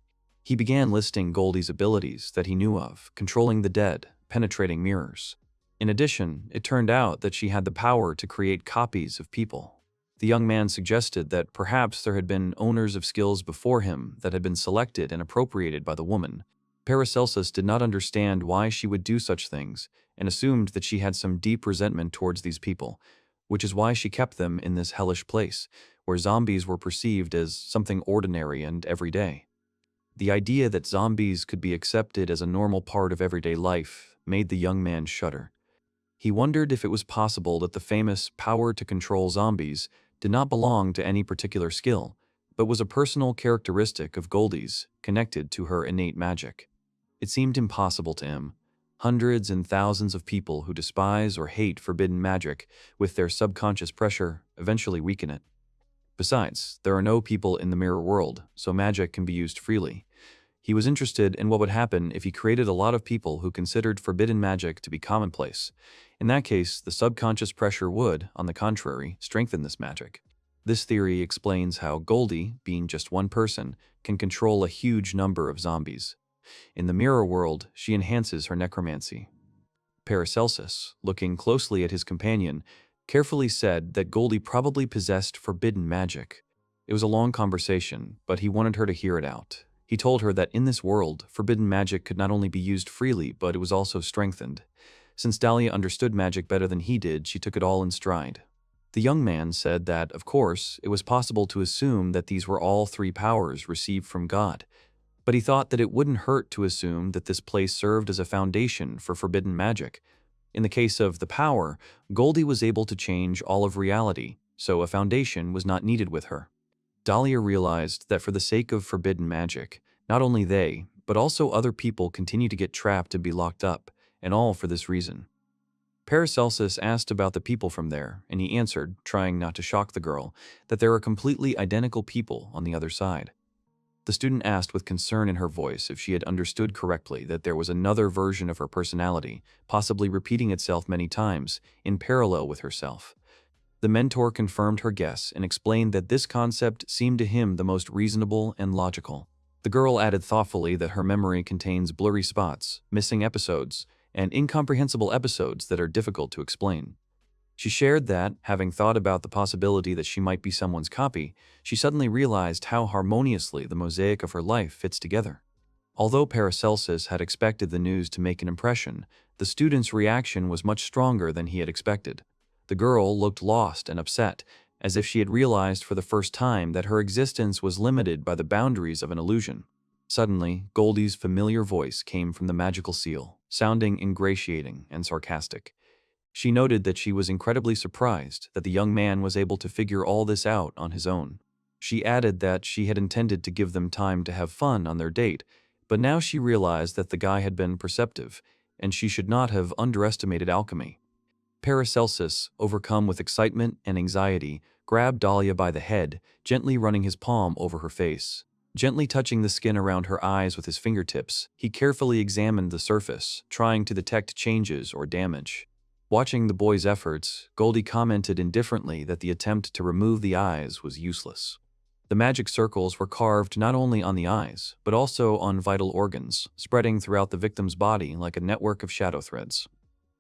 He began listing Goldie's abilities that he knew of, controlling the dead, penetrating mirrors. In addition, it turned out that she had the power to create copies of people. The young man suggested that perhaps there had been owners of skills before him that had been selected and appropriated by the woman. Paracelsus did not understand why she would do such things and assumed that she had some deep resentment towards these people, which is why she kept them in this hellish place, where zombies were perceived as something ordinary and everyday. The idea that zombies could be accepted as a normal part of everyday life made the young man shudder. He wondered if it was possible that the famous power to control zombies did not belong to any particular skill, but was a personal characteristic of Goldie's, connected to her innate magic. It seemed impossible to him. Hundreds and thousands of people who despise or hate forbidden magic, with their subconscious pressure, eventually weaken it. Besides, there are no people in the mirror world, so magic can be used freely. He was interested in what would happen if he created a lot of people who considered forbidden magic to be commonplace. In that case, the subconscious pressure would, on the contrary, strengthen this magic. This theory explains how Goldie, being just one person, can control a huge number of zombies. In the mirror world, she enhances her necromancy. Paracelsus, looking closely at his companion, carefully said that Goldie probably possessed forbidden magic. It was a long conversation, but he wanted her to hear it out. He told her that in this world, forbidden magic could not only be used freely, but it was also strengthened. Since Dahlia understood magic better than he did, she took it all in stride. The young man said that, of course, it was possible to assume that these were all three powers received from God, but he thought that it wouldn't hurt to assume that this place served as a foundation for forbidden magic. In the case of the power, Goldie was able to change all of reality, so a foundation was not needed with her. Dahlia realized that for the sake of forbidden magic, not only they, but also other people continue to get trapped and be locked up, and all for this reason. Paracelsus asked about the people from there, and he answered, trying not to shock the girl, that there are completely identical people on the other side. The student asked with concern in her voice if she had understood correctly that there was another version of her personality, possibly repeating itself many times, in parallel with herself. The mentor confirmed her guess and explained that this concept seemed to him the most reasonable and logical. The girl added thoughtfully that her memory contains blurry spots, missing episodes, and incomprehensible episodes that are difficult to explain. She shared that, having thought about the possibility that she might be someone's copy, she suddenly realized how harmoniously the mosaic of her life fits together. Although Paracelsus had expected the news to make an impression, the student's reaction was much stronger than he had expected. The girl looked lost and upset, as if she had realized for the first time that her existence was limited by the boundaries of an illusion. Suddenly, Goldie's familiar voice came from the magical seal, sounding ingratiating and sarcastic. She noted that she was incredibly surprised that the young man was able to figure all this out on his own. She added that she had intended to give them time to have fun on their date, but now she realized that the guy had been perceptive, and she should not have underestimated alchemy. Paracelsus, overcome with excitement and anxiety, grabbed Dahlia by the head, gently running his palm over her face. Gently touching the skin around her eyes with his fingertips, he carefully examined the surface, trying to detect changes or damage. Watching the boy's efforts, Goldie commented indifferently that the attempt to remove the eyes was useless. The magic circles were carved not only on the eyes, but also on vital organs, spreading throughout the victim's body like a network of shadow threads.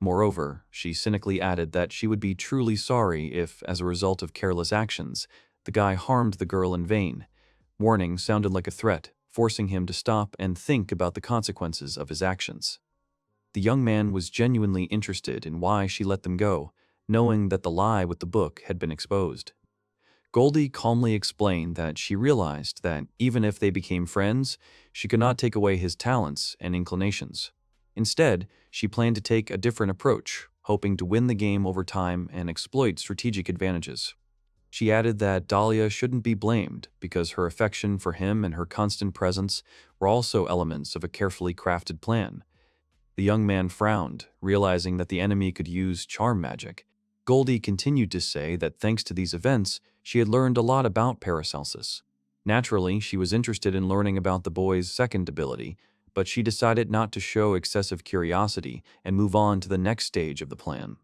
Moreover, she cynically added that she would be truly sorry if, as a result of careless actions, the guy harmed the girl in vain. Warning sounded like a threat, forcing him to stop and think about the consequences of his actions. The young man was genuinely interested in why she let them go, knowing that the lie with the book had been exposed. Goldie calmly explained that she realized that, even if they became friends, she could not take away his talents and inclinations. Instead, she planned to take a different approach, hoping to win the game over time and exploit strategic advantages. She added that Dahlia shouldn't be blamed because her affection for him and her constant presence were also elements of a carefully crafted plan. The young man frowned, realizing that the enemy could use charm magic. Goldie continued to say that thanks to these events, she had learned a lot about Paracelsus. Naturally, she was interested in learning about the boy's second ability, but she decided not to show excessive curiosity and move on to the next stage of the plan.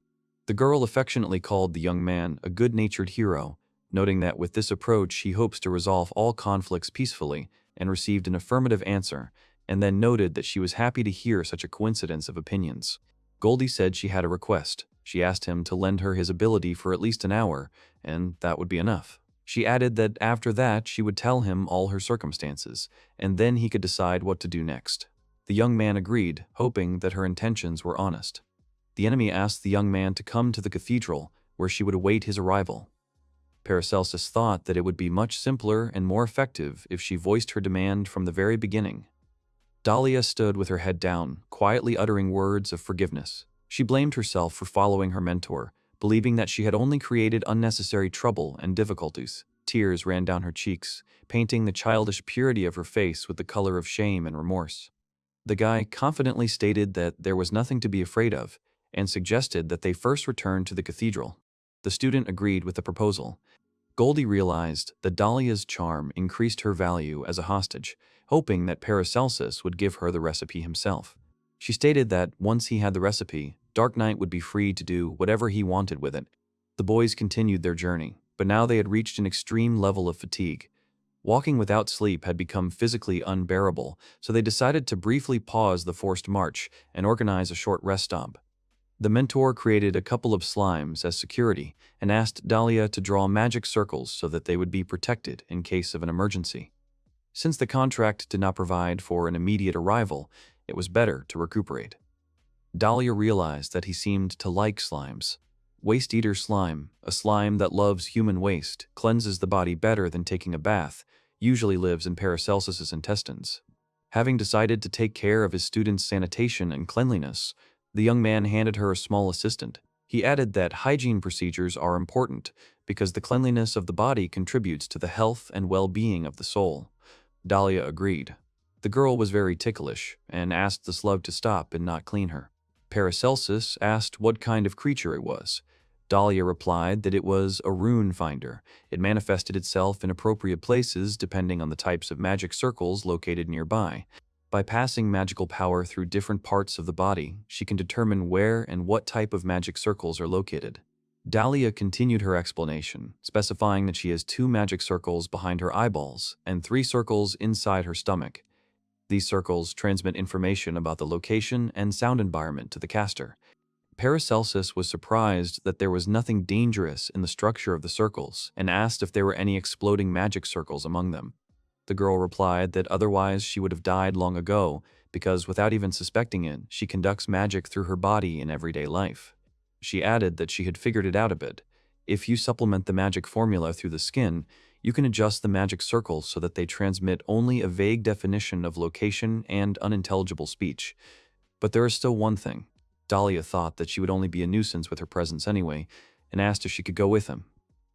The girl affectionately called the young man a good-natured hero, noting that with this approach he hopes to resolve all conflicts peacefully, and received an affirmative answer, and then noted that she was happy to hear such a coincidence of opinions. Goldie said she had a request. She asked him to lend her his ability for at least an hour, and that would be enough. She added that after that she would tell him all her circumstances, and then he could decide what to do next. The young man agreed, hoping that her intentions were honest. The enemy asked the young man to come to the cathedral, where she would await his arrival. Paracelsus thought that it would be much simpler and more effective if she voiced her demand from the very beginning. Dahlia stood with her head down, quietly uttering words of forgiveness. She blamed herself for following her mentor, believing that she had only created unnecessary trouble and difficulties. Tears ran down her cheeks, painting the childish purity of her face with the color of shame and remorse. The guy confidently stated that there was nothing to be afraid of, and suggested that they first return to the cathedral. The student agreed with the proposal. Goldie realized that Dahlia's charm increased her value as a hostage, hoping that Paracelsus would give her the recipe himself. She stated that once he had the recipe, Dark Knight would be free to do whatever he wanted with it. The boys continued their journey, but now they had reached an extreme level of fatigue. Walking without sleep had become physically unbearable, so they decided to briefly pause the forced march and organize a short rest stop. The mentor created a couple of slimes as security and asked Dahlia to draw magic circles so that they would be protected in case of an emergency. Since the contract did not provide for an immediate arrival, it was better to recuperate. Dahlia realized that he seemed to like slimes. Waste-eater slime, a slime that loves human waste, cleanses the body better than taking a bath, usually lives in Paracelsus's intestines. Having decided to take care of his students' sanitation and cleanliness, the young man handed her a small assistant. He added that hygiene procedures are important because the cleanliness of the body contributes to the health and well-being of the soul. Dahlia agreed. The girl was very ticklish and asked the slug to stop and not clean her. Paracelsus asked what kind of creature it was. Dahlia replied that it was a rune finder. It manifested itself in appropriate places depending on the types of magic circles located nearby. By passing magical power through different parts of the body, she can determine where and what type of magic circles are located. Dahlia continued her explanation, specifying that she has 2 magic circles behind her eyeballs and 3 circles inside her stomach. These circles transmit information about the location and sound environment to the caster. Paracelsus was surprised that there was nothing dangerous in the structure of the circles and asked if there were any exploding magic circles among them. The girl replied that otherwise she would have died long ago because without even suspecting it, she conducts magic through her body in everyday life. She added that she had figured it out a bit. If you supplement the magic formula through the skin, you can adjust the magic circles so that they transmit only a vague definition of location and unintelligible speech. But there is still one thing. Dahlia thought that she would only be a nuisance with her presence anyway, and asked if she could go with him.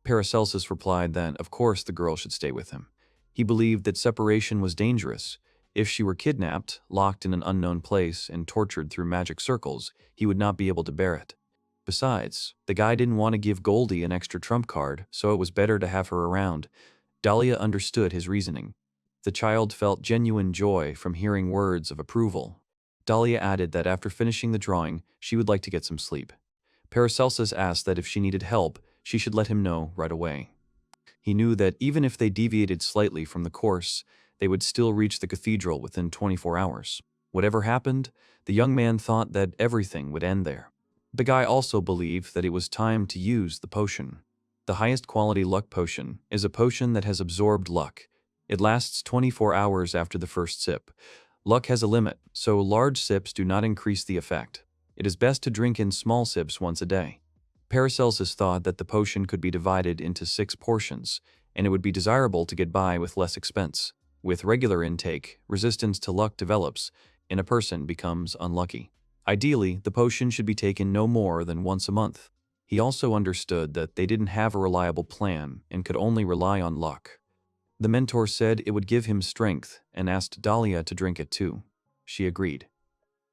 Paracelsus replied that, of course, the girl should stay with him. He believed that separation was dangerous. If she were kidnapped, locked in an unknown place, and tortured through magic circles, he would not be able to bear it. Besides, the guy didn't want to give Goldie an extra trump card, so it was better to have her around. Dahlia understood his reasoning. The child felt genuine joy from hearing words of approval. Dahlia added that after finishing the drawing, she would like to get some sleep. Paracelsus asked that if she needed help, she should let him know right away. He knew that even if they deviated slightly from the course, they would still reach the cathedral within 24 hours. Whatever happened, the young man thought that everything would end there. The guy also believed that it was time to use the potion. The highest quality luck potion is a potion that has absorbed luck. It lasts 24 hours after the first sip. Luck has a limit, so large sips do not increase the effect. It is best to drink in small sips once a day. Paracelsus thought that the potion could be divided into 6 portions, and it would be desirable to get by with less expense. With regular intake, resistance to luck develops, and a person becomes unlucky. Ideally, the potion should be taken no more than once a month. He also understood that they didn't have a reliable plan and could only rely on luck. The mentor said it would give him strength and asked Dahlia to drink it too. She agreed.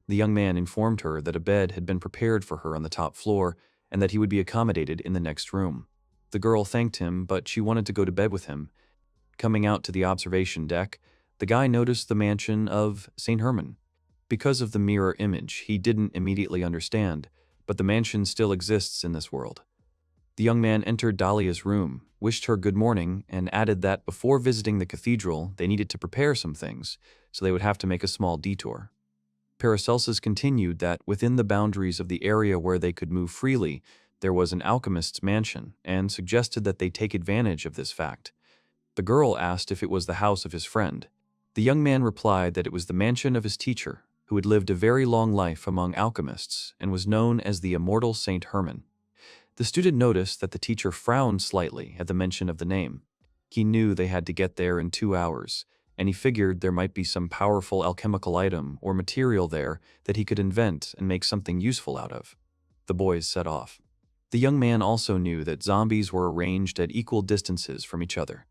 The young man informed her that a bed had been prepared for her on the top floor and that he would be accommodated in the next room. The girl thanked him, but she wanted to go to bed with him. Coming out to the observation deck, the guy noticed the mansion of St. Herman. Because of the mirror image, he didn't immediately understand, but the mansion still exists in this world. The young man entered Dahlia's room, wished her good morning, and added that before visiting the cathedral, they needed to prepare some things, so they would have to make a small detour. Paracelsus continued that within the boundaries of the area where they could move freely, there was an alchemist's mansion, and suggested that they take advantage of this fact. The girl asked if it was the house of his friend. The young man replied that it was the mansion of his teacher, who had lived a very long life among alchemists and was known as the immortal Saint Herman. The student noticed that the teacher frowned slightly at the mention of the name. He knew they had to get there in 2 hours, and he figured there might be some powerful alchemical item or material there that he could invent and make something useful out of. The boys set off. The young man also knew that zombies were arranged at equal distances from each other.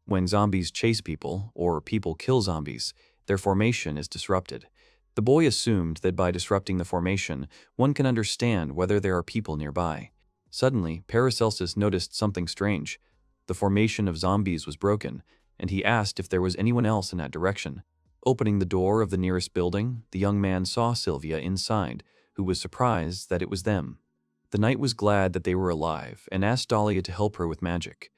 When zombies chase people, or people kill zombies, their formation is disrupted. The boy assumed that by disrupting the formation, one can understand whether there are people nearby. Suddenly, Paracelsus noticed something strange. The formation of zombies was broken, and he asked if there was anyone else in that direction. Opening the door of the nearest building, the young man saw Sylvia inside, who was surprised that it was them. The knight was glad that they were alive and asked Dahlia to help her with magic.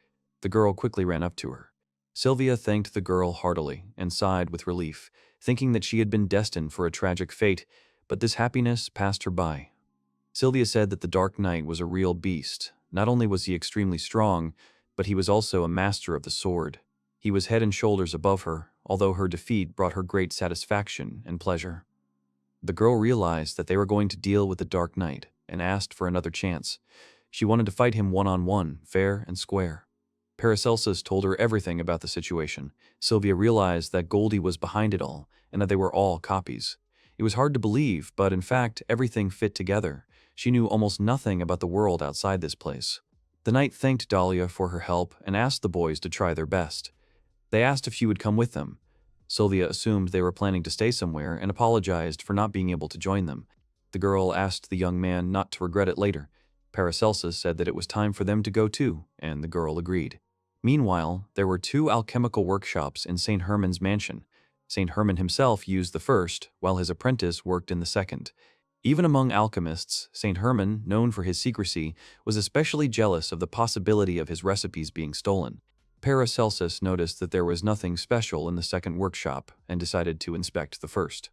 The girl quickly ran up to her. Sylvia thanked the girl heartily and sighed with relief, thinking that she had been destined for a tragic fate, but this happiness passed her by. Sylvia said that the Dark Knight was a real beast. Not only was he extremely strong, but he was also a master of the sword. He was head and shoulders above her, although her defeat brought her great satisfaction and pleasure. The girl realized that they were going to deal with the Dark Knight and asked for another chance. She wanted to fight him one-on-one, fair and square. Paracelsus told her everything about the situation. Sylvia realized that Goldie was behind it all and that they were all copies. It was hard to believe, but in fact, everything fit together. She knew almost nothing about the world outside this place. The knight thanked Dahlia for her help and asked the boys to try their best. They asked if she would come with them. Sylvia assumed they were planning to stay somewhere and apologized for not being able to join them. The girl asked the young man not to regret it later. Paracelsus said that it was time for them to go too, and the girl agreed. Meanwhile, there were 2 alchemical workshops in St. Herman's mansion. St. Herman himself used the first, while his apprentice worked in the second. Even among alchemists, St. Herman, known for his secrecy, was especially jealous of the possibility of his recipes being stolen. Paracelsus noticed that there was nothing special in the second workshop and decided to inspect the first.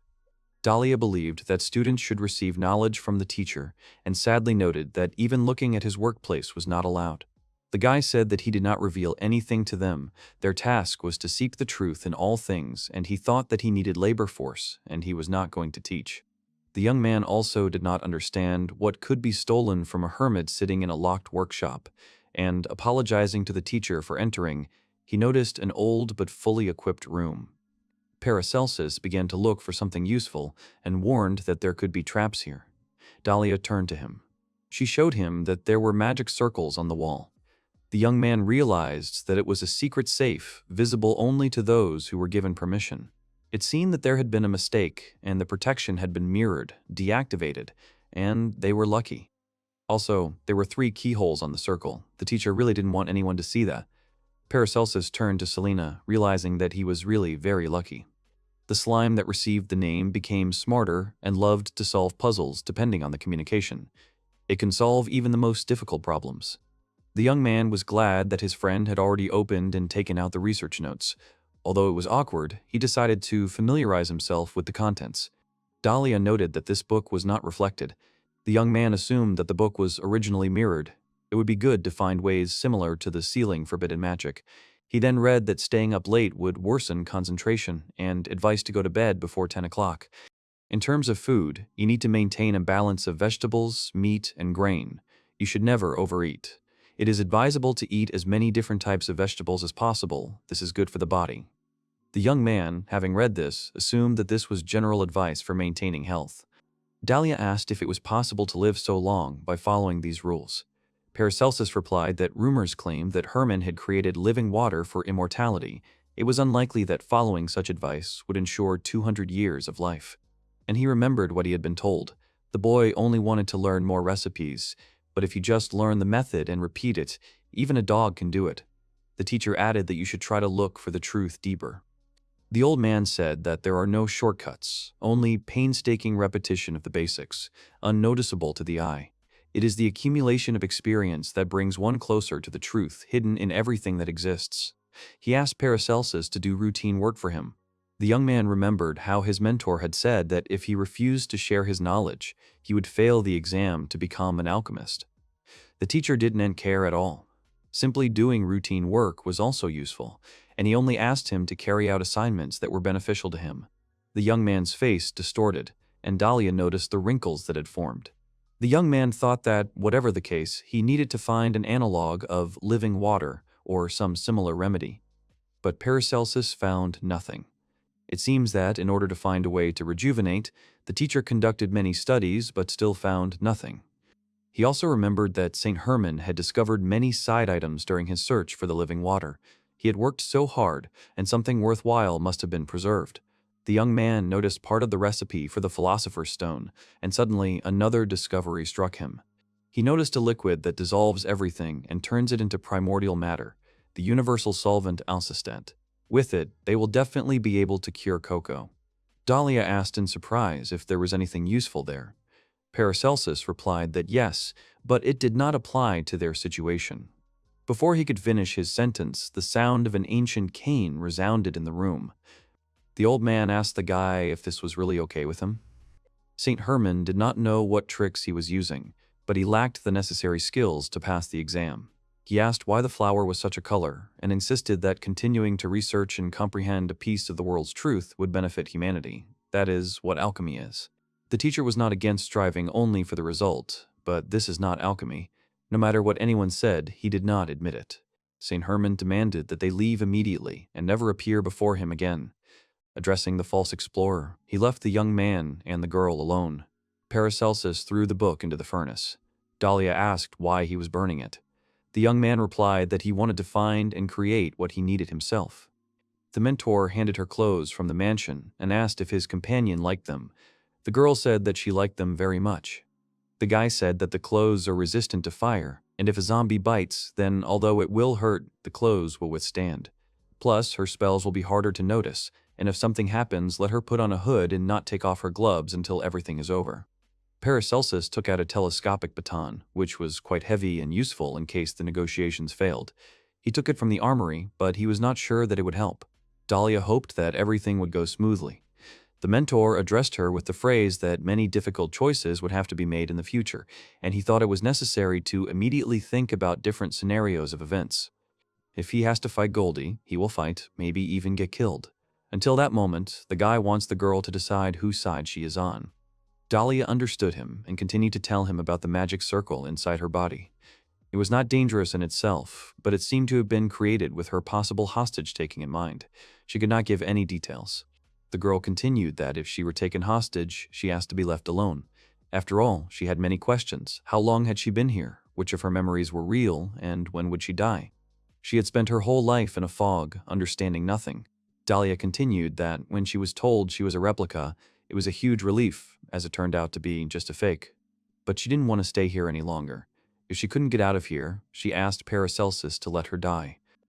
Dahlia believed that students should receive knowledge from the teacher and sadly noted that even looking at his workplace was not allowed. The guy said that he did not reveal anything to them. Their task was to seek the truth in all things, and he thought that he needed labor force, and he was not going to teach. The young man also did not understand what could be stolen from a hermit sitting in a locked workshop, and, apologizing to the teacher for entering, he noticed an old but fully equipped room. Paracelsus began to look for something useful and warned that there could be traps here. Dahlia turned to him. She showed him that there were magic circles on the wall. The young man realized that it was a secret safe, visible only to those who were given permission. It seemed that there had been a mistake, and the protection had been mirrored, deactivated, and they were lucky. Also, there were 3 keyholes on the circle. The teacher really didn't want anyone to see that. Paracelsus turned to Selena, realizing that he was really very lucky. The slime that received the name became smarter and loved to solve puzzles depending on the communication. It can solve even the most difficult problems. The young man was glad that his friend had already opened and taken out the research notes. Although it was awkward, he decided to familiarize himself with the contents. Dahlia noted that this book was not reflected. The young man assumed that the book was originally mirrored. It would be good to find ways similar to the sealing forbidden magic. He then read that staying up late would worsen concentration and advice to go to bed before 10 o'clock. In terms of food, you need to maintain a balance of vegetables, meat, and grain. You should never overeat. It is advisable to eat as many different types of vegetables as possible. This is good for the body. The young man, having read this, assumed that this was general advice for maintaining health. Dahlia asked if it was possible to live so long by following these rules. Paracelsus replied that rumors claimed that Herman had created living water for immortality. It was unlikely that following such advice would ensure 200 years of life. And he remembered what he had been told. The boy only wanted to learn more recipes, but if you just learn the method and repeat it, even a dog can do it. The teacher added that you should try to look for the truth deeper. The old man said that there are no shortcuts, only painstaking repetition of the basics, unnoticeable to the eye. It is the accumulation of experience that brings one closer to the truth hidden in everything that exists. He asked Paracelsus to do routine work for him. The young man remembered how his mentor had said that if he refused to share his knowledge, he would fail the exam to become an alchemist. The teacher didn't care at all. Simply doing routine work was also useful, and he only asked him to carry out assignments that were beneficial to him. The young man's face distorted, and Dahlia noticed the wrinkles that had formed. The young man thought that, whatever the case, he needed to find an analog of living water or some similar remedy. But Paracelsus found nothing. It seems that, in order to find a way to rejuvenate, the teacher conducted many studies but still found nothing. He also remembered that St. Herman had discovered many side items during his search for the living water. He had worked so hard, and something worthwhile must have been preserved. The young man noticed part of the recipe for the Philosopher's Stone, and suddenly another discovery struck him. He noticed a liquid that dissolves everything and turns it into primordial matter, the universal solvent alcestate. With it, they will definitely be able to cure cocoa. Dahlia asked in surprise if there was anything useful there. Paracelsus replied that yes, but it did not apply to their situation. Before he could finish his sentence, the sound of an ancient cane resounded in the room. The old man asked the guy if this was really okay with him. St. Herman did not know what tricks he was using, but he lacked the necessary skills to pass the exam. He asked why the flower was such a color, and insisted that continuing to research and comprehend a piece of the world's truth would benefit humanity. That is what alchemy is. The teacher was not against striving only for the result, but this is not alchemy. No matter what anyone said, he did not admit it. St. Herman demanded that they leave immediately and never appear before him again. Addressing the false explorer, he left the young man and the girl alone. Paracelsus threw the book into the furnace. Dahlia asked why he was burning it. The young man replied that he wanted to find and create what he needed himself. The mentor handed her clothes from the mansion and asked if his companion liked them. The girl said that she liked them very much. The guy said that the clothes are resistant to fire, and if a zombie bites, then although it will hurt, the clothes will withstand. Plus, her spells will be harder to notice, and if something happens, let her put on a hood and not take off her gloves until everything is over. Paracelsus took out a telescopic baton, which was quite heavy and useful in case the negotiations failed. He took it from the armory, but he was not sure that it would help. Dahlia hoped that everything would go smoothly. The mentor addressed her with the phrase that many difficult choices would have to be made in the future, and he thought it was necessary to immediately think about different scenarios of events. If he has to fight Goldie, he will fight, maybe even get killed. Until that moment, the guy wants the girl to decide whose side she is on. Dahlia understood him and continued to tell him about the magic circle inside her body. It was not dangerous in itself, but it seemed to have been created with her possible hostage-taking in mind. She could not give any details. The girl continued that if she were taken hostage, she asked to be left alone. After all, she had many questions. How long had she been here? Which of her memories were real, and when would she die? She had spent her whole life in a fog, understanding nothing. Dahlia continued that when she was told she was a replica, it was a huge relief, as it turned out to be just a fake. But she didn't want to stay here any longer. If she couldn't get out of here, she asked Paracelsus to let her die.